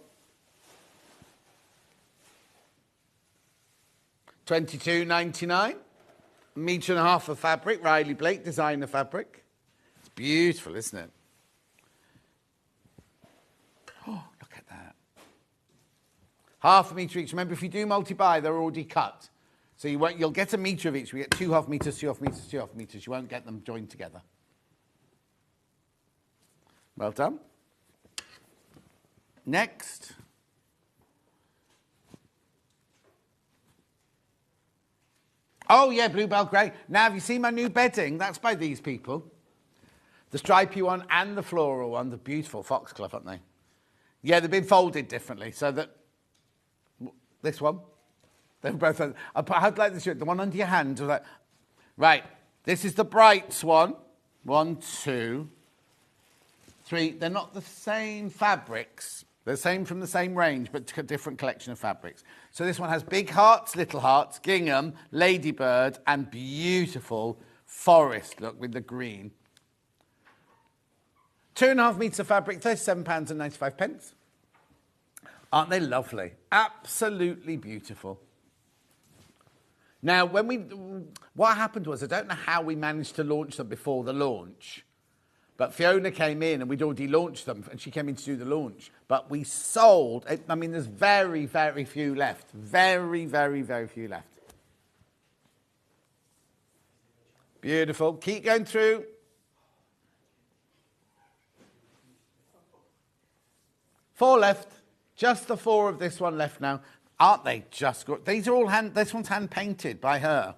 $22.99. Metre and a half of fabric. Riley Blake, designer fabric. It's beautiful, isn't it? Oh, look at that. Half a metre each. Remember, if you do multi-buy, they're already cut. So you'll get a metre of each. We get 2.5 metres, 2.5 metres, 2.5 metres. You won't get them joined together. Well done. Next. Oh, yeah, Bluebell Grey. Now, have you seen my new bedding? That's by these people. The stripy one and the floral one, the beautiful foxglove, aren't they? Yeah, they've been folded differently. So that this one, they're both. I'd like this. The one under your hand. Like, right, this is the Brights one. 1, 2, 3. They're not the same fabrics. They're same from the same range, but a different collection of fabrics. So this one has big hearts, little hearts, gingham, ladybird, and beautiful forest look with the green. 2.5 metres of fabric, £37.95. Aren't they lovely? Absolutely beautiful. Now, what happened was, I don't know how we managed to launch them before the launch, but Fiona came in and we'd already launched them, and she came in to do the launch. But we sold, I mean, there's very, very few left. Very, very, very few left. Beautiful. Keep going through. Four left. Just the 4 of this one left now. Aren't they just good? These are all this one's hand painted by her.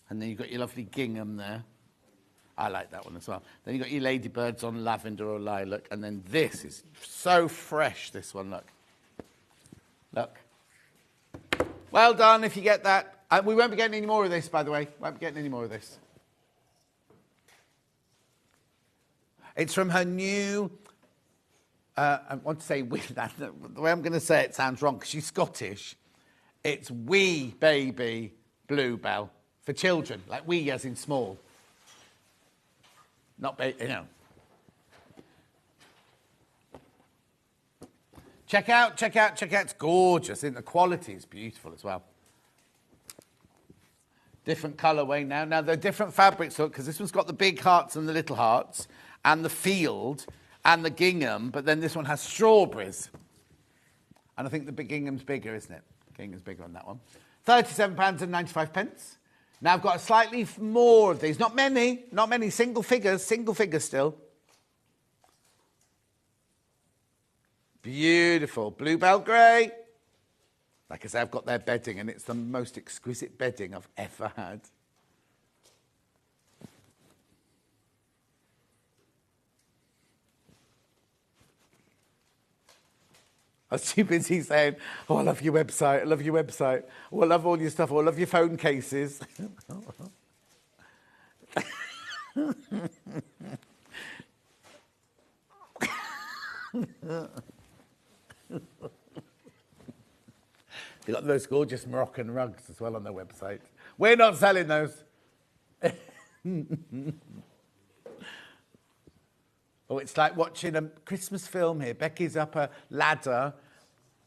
And then you've got your lovely gingham there. I like that one as well. Then you've got your ladybirds on lavender or lilac. And then this is so fresh, this one, look. Look. Well done if you get that. We won't be getting any more of this, by the way. Won't be getting any more of this. It's from her new... I want to say the way I'm going to say it sounds wrong because she's Scottish. It's wee baby bluebell for children, like wee as in small. Not baby, you know. Check out. It's gorgeous. And the quality is beautiful as well. Different colourway now. Now, they're different fabrics, look, because this one's got the big hearts and the little hearts and the field and the gingham, but then this one has strawberries. And I think the big gingham's bigger, isn't it? Gingham's bigger on that one. £37.95. Now I've got slightly more of these. Not many, single figures still. Beautiful. Bluebell Grey. Like I say, I've got their bedding, and it's the most exquisite bedding I've ever had. I was too busy saying, oh, I love your website, oh, I love all your stuff, oh, I love your phone cases. You've got those gorgeous Moroccan rugs as well on their website. We're not selling those. Oh, it's like watching a Christmas film here. Becky's up a ladder,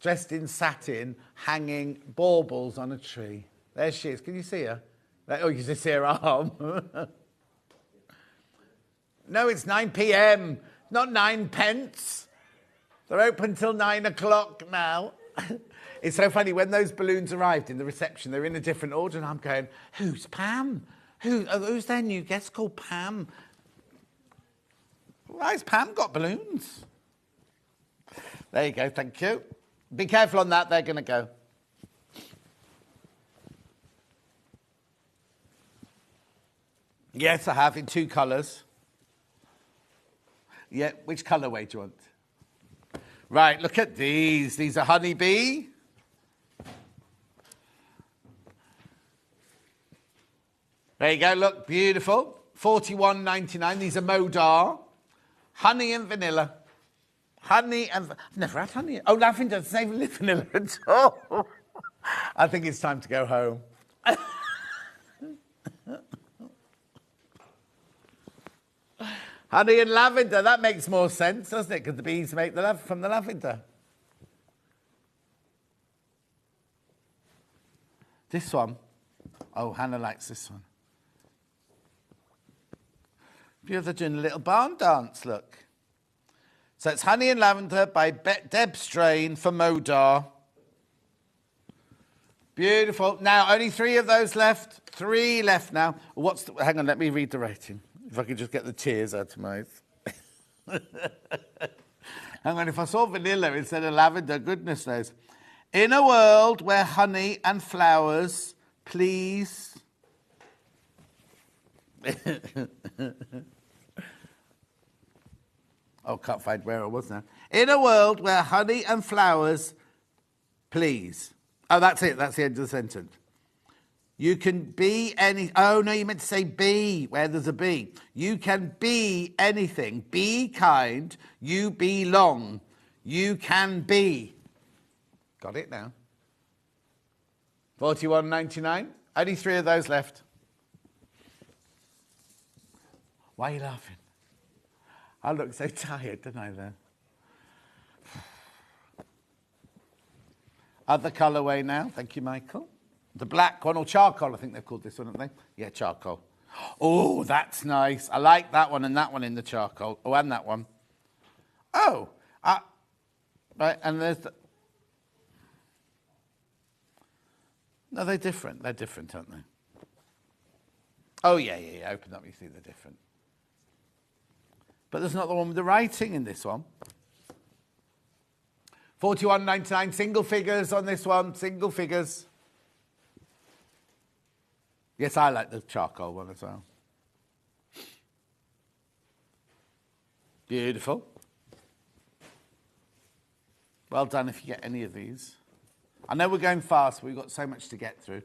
dressed in satin, hanging baubles on a tree. There she is. Can you see her? Oh, you just see her arm. No, it's 9 p.m., not 9 pence. They're open till 9 o'clock now. It's so funny, when those balloons arrived in the reception, they're in a different order, and I'm going, who's Pam? Who's their new guest called Pam? Why has Pam got balloons? There you go, thank you. Be careful on that, they're going to go. Yes, I have, in 2 colours. Yeah, which colourway do you want? Right, look at these. These are honeybee. There you go, look, beautiful. $41.99. These are Modar. Honey and vanilla. Honey and... I've never had honey. Oh, lavender. It's not even vanilla at all. I think it's time to go home. Honey and lavender. That makes more sense, doesn't it? Because the bees make the love from the lavender. This one. Oh, Hannah likes this one. They're doing a little barn dance, look. So it's Honey and Lavender by Deb Strain for Modar. Beautiful. Now, only 3 of those left. 3 left now. Hang on, let me read the rating. If I could just get the tears out of my eyes. Hang on, if I saw vanilla instead of lavender, goodness knows. In a world where honey and flowers please... Oh, can't find where I was now. In a world where honey and flowers please. Oh, that's it. That's the end of the sentence. You can be any... Oh, no, you meant to say be, where there's a B. You can be anything. Be kind. You belong. You can be. Got it now. $41.99. Only 3 of those left. Why are you laughing? I look so tired, don't I, then? Other colourway now. Thank you, Michael. The black one, or charcoal, I think they've called this one, haven't they? Yeah, charcoal. Oh, that's nice. I like that one and that one in the charcoal. Oh, and that one. Oh. Right, and there's... No, they're different. They're different, aren't they? Oh, yeah. Open up, you see they're different. But there's not the one with the writing in this one. $41.99, single figures on this one, single figures. Yes, I like the charcoal one as well. Beautiful. Well done if you get any of these. I know we're going fast, but we've got so much to get through.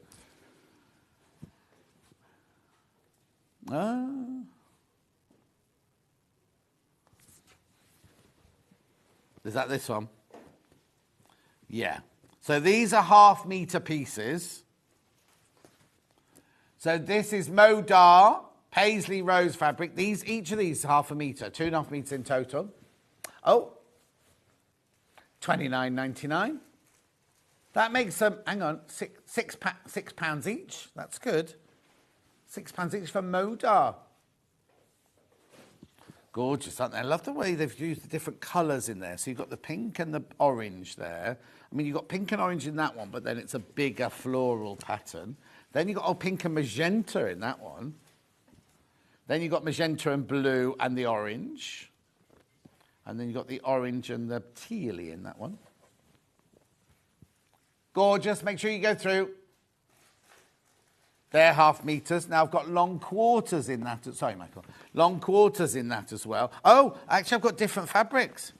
Is that this one? Yeah. So these are half-metre pieces. So this is Modar, Paisley rose fabric. Each of these is half a metre, 2.5 metres in total. Oh, $29.99. That makes them, hang on, £6 each. That's good. £6 each for Modar. Gorgeous, aren't they? I love the way they've used the different colours in there. So you've got the pink and the orange there. I mean, you've got pink and orange in that one, but then it's a bigger floral pattern. Then you've got pink and magenta in that one. Then you've got magenta and blue and the orange. And then you've got the orange and the tealy in that one. Gorgeous. Make sure you go through. They're half metres. Now I've got long quarters in that. Sorry, Michael. Long quarters in that as well. Oh, actually I've got different fabrics.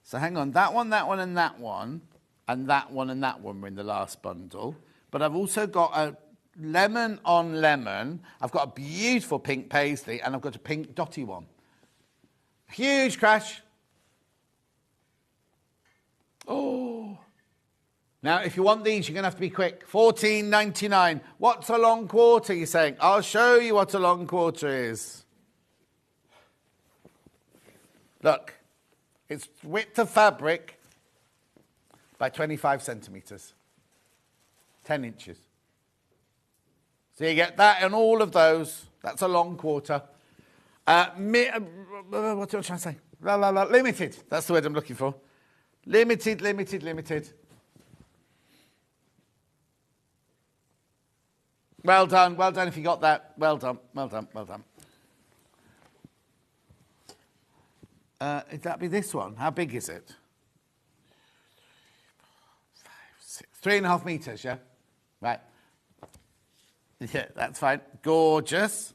So hang on. That one, and that one. And that one and that one were in the last bundle. But I've also got a lemon on lemon. I've got a beautiful pink paisley. And I've got a pink dotty one. Huge crash. Oh. Now, if you want these, you're going to have to be quick. $14.99. What's a long quarter, you're saying? I'll show you what a long quarter is. Look, it's width of fabric by 25 centimetres. 10 inches. So you get that and all of those. That's a long quarter. What am I trying to say? Limited. That's the word I'm looking for. Limited. Well done if you got that. Well done. That'd be this one. How big is it? 5, 6, 3.5 metres, yeah? Right. Yeah, that's fine. Gorgeous.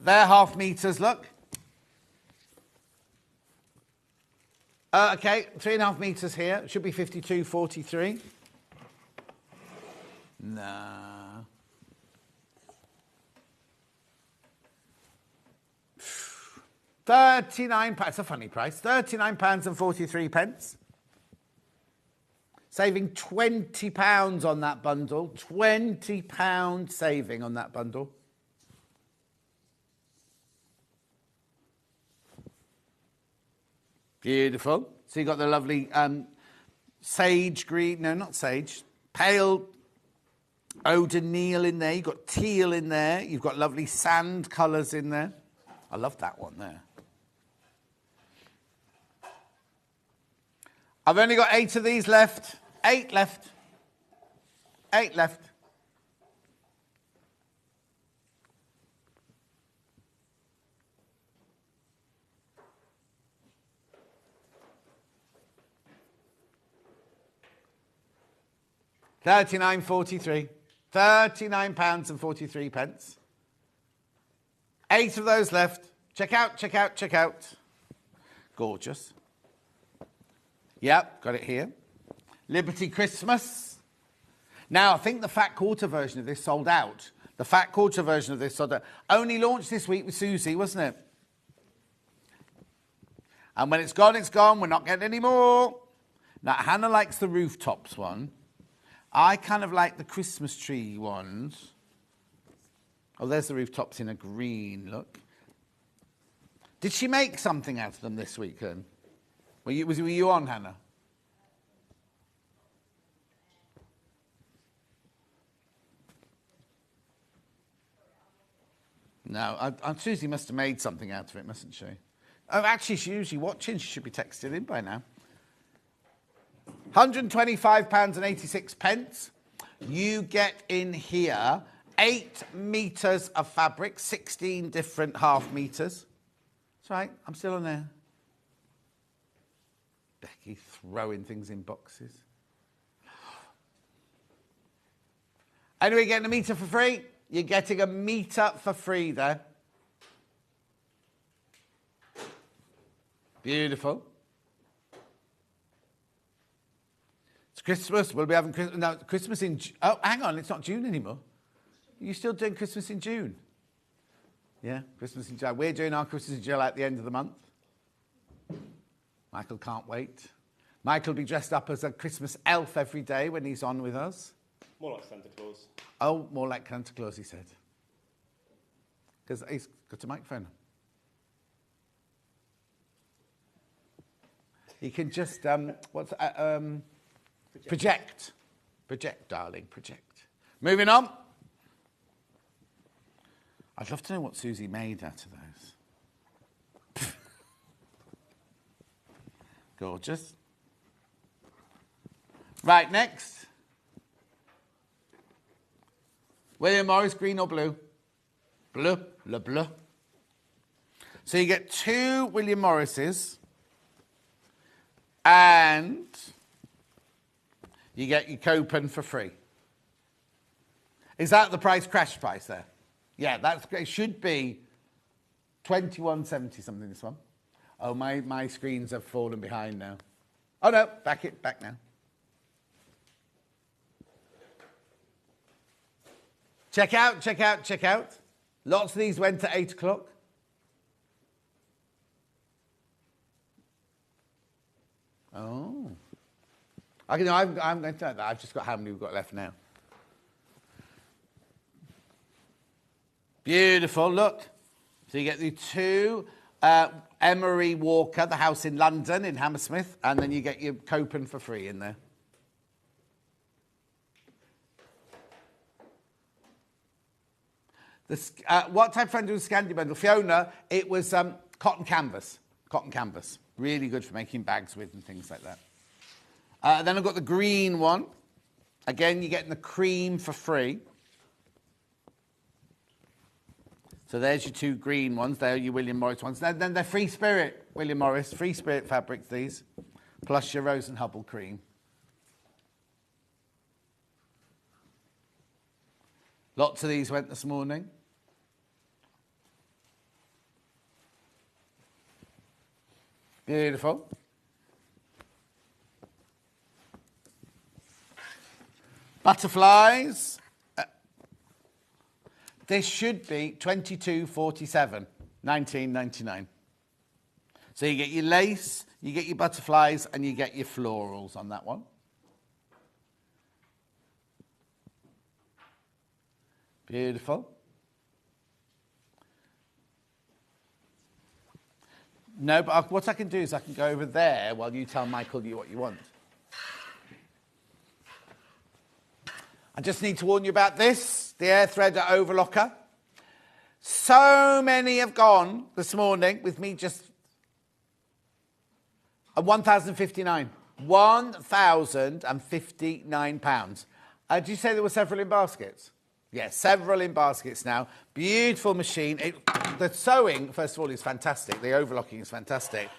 They're half meters, look. Okay, 3.5 meters here. Should be 52.43. Nah. £39. It's a funny price. £39.43. Saving £20 on that bundle. £20 saving on that bundle. Beautiful. So you've got the lovely sage green, no, not sage, pale O'Donnell in there. You've got teal in there. You've got lovely sand colours in there. I love that one there. I've only got 8 of these left. 8 left. 8 left. £39.43. £39.43. 8 of those left. Check out, check out, check out. Gorgeous. Yep, got it here. Liberty Christmas. Now, I think the fat quarter version of this sold out. The fat quarter version of this sold out. Only launched this week with Susie, wasn't it? And when it's gone, it's gone. We're not getting any more. Now, Hannah likes the rooftops one. I kind of like the Christmas tree ones. Oh, there's the rooftops in a green, look. Did she make something out of them this week, then? Were you on, Hannah? No, Susie must have made something out of it, mustn't she? Oh, actually, she's usually watching. She should be texted in by now. £125.86. You get in here 8 meters of fabric, 16 different half meters. That's right, I'm still on there. Becky throwing things in boxes. Anyway, getting a meter for free. You're getting a meter for free there. Beautiful. It's Christmas. We'll be having Christmas. No, Christmas in... Oh, hang on. It's not June anymore. You're still doing Christmas in June? Yeah, Christmas in July. We're doing our Christmas in July at the end of the month. Michael can't wait. Michael will be dressed up as a Christmas elf every day when he's on with us. More like Santa Claus. Oh, more like Santa Claus, he said. Because he's got a microphone. He can just, project. Project, darling, project. Moving on. I'd love to know what Susie made out of those. Gorgeous. Right, next. William Morris, green or blue? Bleu, le bleu. So you get 2 William Morrises and you get your coupon for free. Is that the crash price there? Yeah, it should be $21.70 something, this one. Oh, my screens have fallen behind now. Oh, no, back now. Check out, check out, check out. Lots of these went at 8 o'clock. Oh. I'm going to tell that. I've just got how many we've got left now. Beautiful, look. So you get the 2 Emery Walker, the house in London, in Hammersmith, and then you get your coupon for free in there. What type of friend was Scandi Bundle? Fiona, it was cotton canvas. Cotton canvas. Really good for making bags with and things like that. Then I've got the green one. Again, you're getting the cream for free. So there's your 2 green ones. They're your William Morris ones. Then they're Free Spirit, William Morris. Free Spirit fabrics, these. Plus your Rose and Hubble cream. Lots of these went this morning. Beautiful. Butterflies. This should be 22.47, 19.99. So you get your lace, you get your butterflies, and you get your florals on that one. Beautiful. No, but what I can do is I can go over there while you tell Michael what you want. I just need to warn you about this, the air threader overlocker. So many have gone this morning with me just at £1,059. £1,059. Did you say there were several in baskets? Yes, several in baskets now. Beautiful machine. The sewing, first of all, is fantastic. The overlocking is fantastic.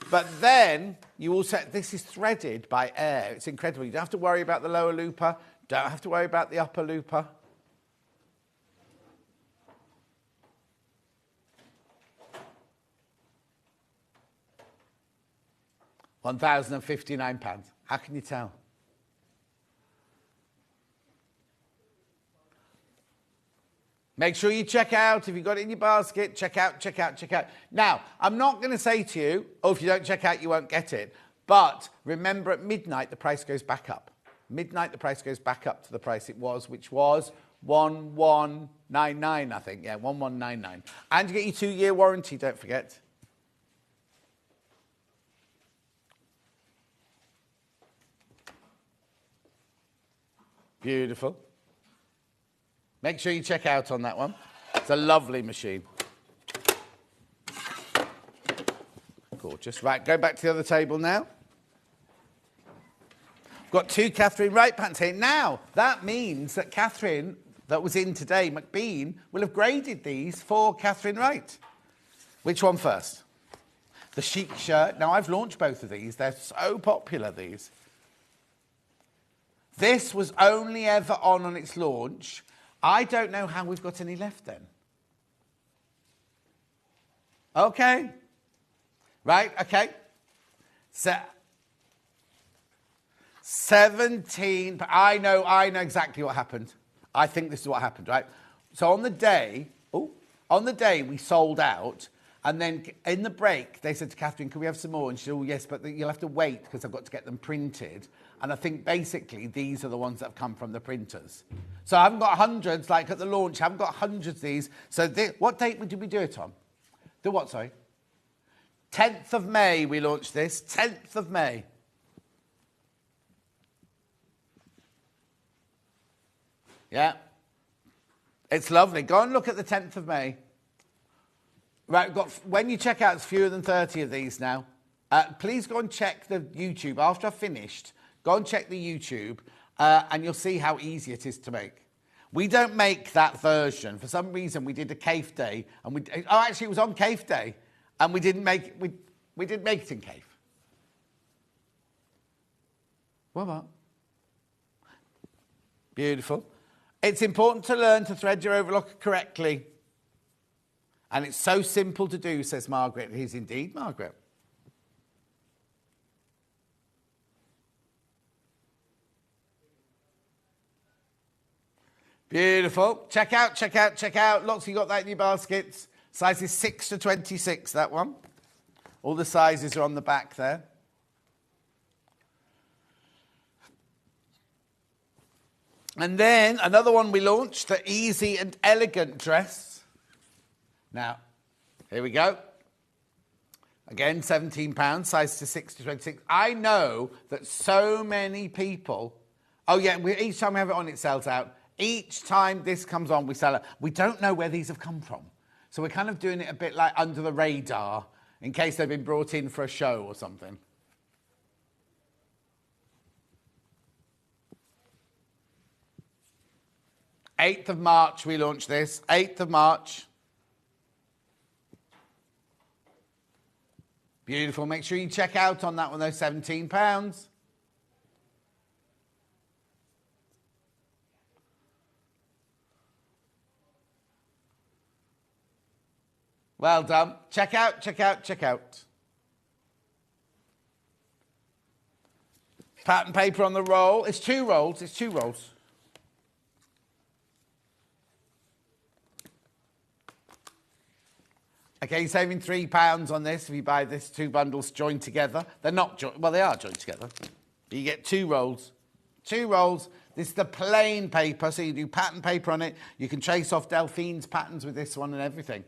But then you also, this is threaded by air. It's incredible. You don't have to worry about the lower looper. Don't have to worry about the upper looper. £1,059. How can you tell? Make sure you check out. If you've got it in your basket, check out, check out, check out. Now, I'm not going to say to you, oh, if you don't check out, you won't get it. But remember, at midnight, the price goes back up. Midnight, the price goes back up to the price it was, which was 1199, I think. Yeah, 1199. And you get your 2-year warranty, don't forget. Beautiful. Make sure you check out on that one. It's a lovely machine. Gorgeous. Right, go back to the other table now. We've got 2 Catherine Wright pants here. Now, that means that Catherine, that was in today, McBean, will have graded these for Catherine Wright. Which one first? The chic shirt. Now, I've launched both of these. They're so popular, these. This was only ever on its launch. I don't know how we've got any left then. Okay. Right, okay. So, 17, I know exactly what happened. I think this is what happened, right? So on the day we sold out, and then in the break, they said to Catherine, can we have some more? And she said, oh, yes, but you'll have to wait because I've got to get them printed. And I think basically these are the ones that have come from the printers. So I haven't got hundreds, like at the launch, I haven't got hundreds of these. So what date did we do it on? The what, sorry? 10th of May we launched this, 10th of May. Yeah. It's lovely. Go and look at the 10th of May. Right, when you check out, it's fewer than 30 of these now. Please go and check the YouTube. After I've finished, go and check the YouTube, and you'll see how easy it is to make. We don't make that version. For some reason, we did a Cafe Day, and actually, it was on Cafe Day, and we didn't make it in Cafe. What? Beautiful. It's important to learn to thread your overlocker correctly. And it's so simple to do, says Margaret. It is indeed, Margaret. Beautiful. Check out, check out, check out. Lots of you got that in your baskets. Sizes 6 to 26, that one. All the sizes are on the back there. And then another one we launched, the Easy and Elegant dress. Now, here we go. Again, £17, size to 6 to 26. I know that so many people... Oh, yeah, each time we have it on, it sells out. Each time this comes on, we sell it. We don't know where these have come from. So we're kind of doing it a bit like under the radar in case they've been brought in for a show or something. '8th of March, we launched this. 8th of March. Beautiful. Make sure you check out on that one, though. £17. Well done. Check out, check out, check out. Pattern paper on the roll. It's 2 rolls. It's 2 rolls. Okay, you're saving £3 on this if you buy this 2 bundles joined together. They're not joined. Well, they are joined together. You get 2 rolls. 2 rolls. This is the plain paper, so you do pattern paper on it. You can trace off Delphine's patterns with this one and everything.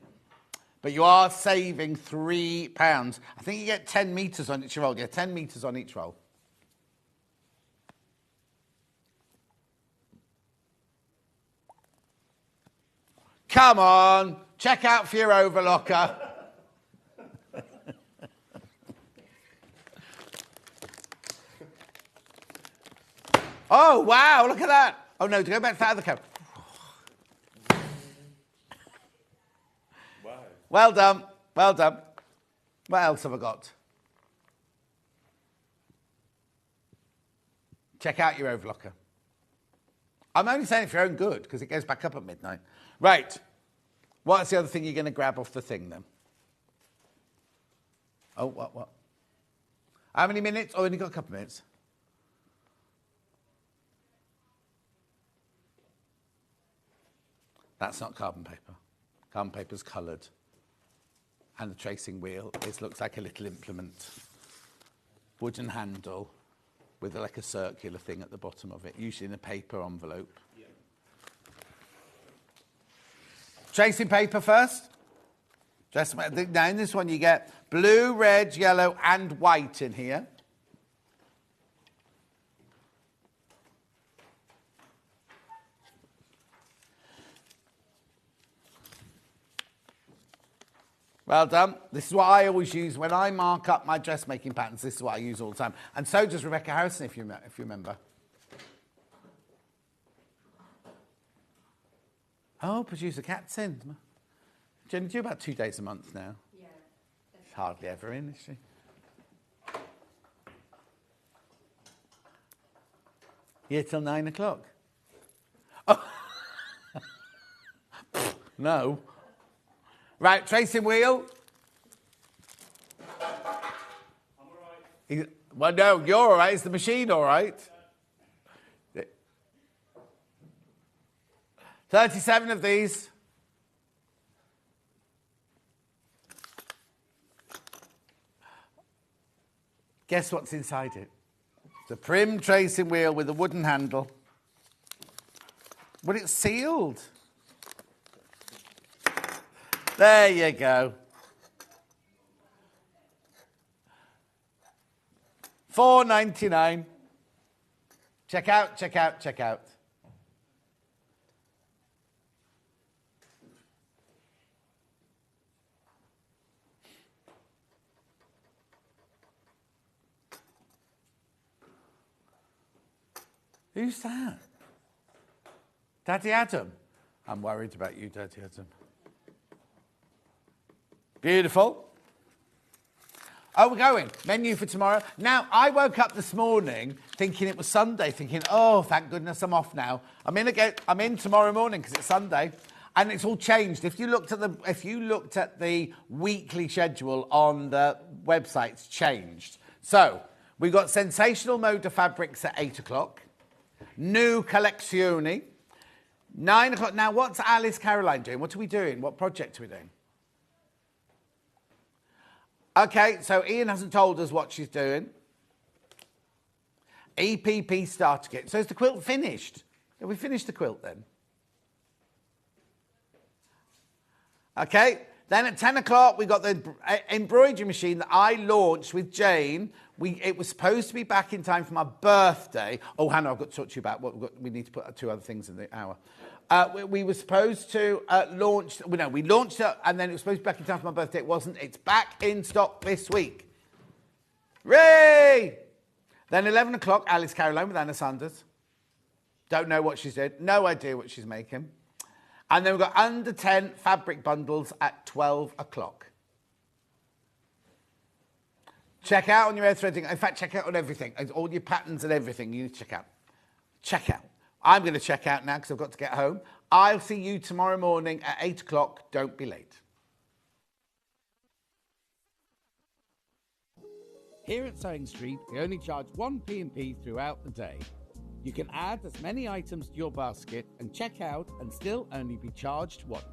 But you are saving £3. I think you get 10 metres on each roll. Yeah, 10 metres on each roll. Come on, check out for your overlocker. Oh, wow, look at that. Oh, no, to go back to that other coat. Wow. Well done, well done. What else have I got? Check out your overlocker. I'm only saying it for your own good, because it goes back up at midnight. Right. What's the other thing you're going to grab off the thing, then? Oh, what? How many minutes? Oh, only got a couple of minutes. That's not carbon paper. Carbon paper's coloured. And the tracing wheel, it looks like a little implement. Wooden handle with like a circular thing at the bottom of it, usually in a paper envelope. Yeah. Tracing paper first. Now in this one you get blue, red, yellow and white in here. Well done. This is what I always use when I mark up my dressmaking patterns. This is what I use all the time. And so does Rebecca Harrison, if you remember. Oh, producer Kat's in. She only do about 2 days a month now. Yeah. She's hardly ever in, is she? Here till 9 o'clock. Oh. No. Right, tracing wheel. I'm all right. Well, no, you're all right. Is the machine all right? 37 of these. Guess what's inside it? It's a prim tracing wheel with a wooden handle. But it's sealed. There you go. $4.99. Check out, check out, check out. Who's that? Daddy Adam? I'm worried about you, Daddy Adam. Beautiful. Oh, we're going. Menu for tomorrow. Now, I woke up this morning thinking it was Sunday, thinking, oh, thank goodness I'm off now. I'm in tomorrow morning because it's Sunday, and it's all changed. If you looked at the weekly schedule on the website, it's changed. So we've got Sensational Moda Fabrics at 8 o'clock. New Collezioni. 9 o'clock. Now, what's Alice Caroline doing? What are we doing? What project are we doing? Okay, so Ian hasn't told us what she's doing. EPP starter kit. So is the quilt finished? Have we finished the quilt then? Okay, then at 10 o'clock we got the embroidery machine that I launched with Jane. It was supposed to be back in time for my birthday. Oh, Hannah, I've got to talk to you about what we need to put 2 other things in the hour. We were supposed to launch... we launched it, and then it was supposed to be back in time for my birthday. It wasn't. It's back in stock this week. Hooray! Then 11 o'clock, Alice Caroline with Anna Sanders. Don't know what she's doing. No idea what she's making. And then we've got under 10 fabric bundles at 12 o'clock. Check out on your hair threading. In fact, check out on everything. All your patterns and everything you need to check out. Check out. I'm going to check out now because I've got to get home. I'll see you tomorrow morning at 8 o'clock. Don't be late. Here at Sewing Street, we only charge 1 P&P throughout the day. You can add as many items to your basket and check out and still only be charged once.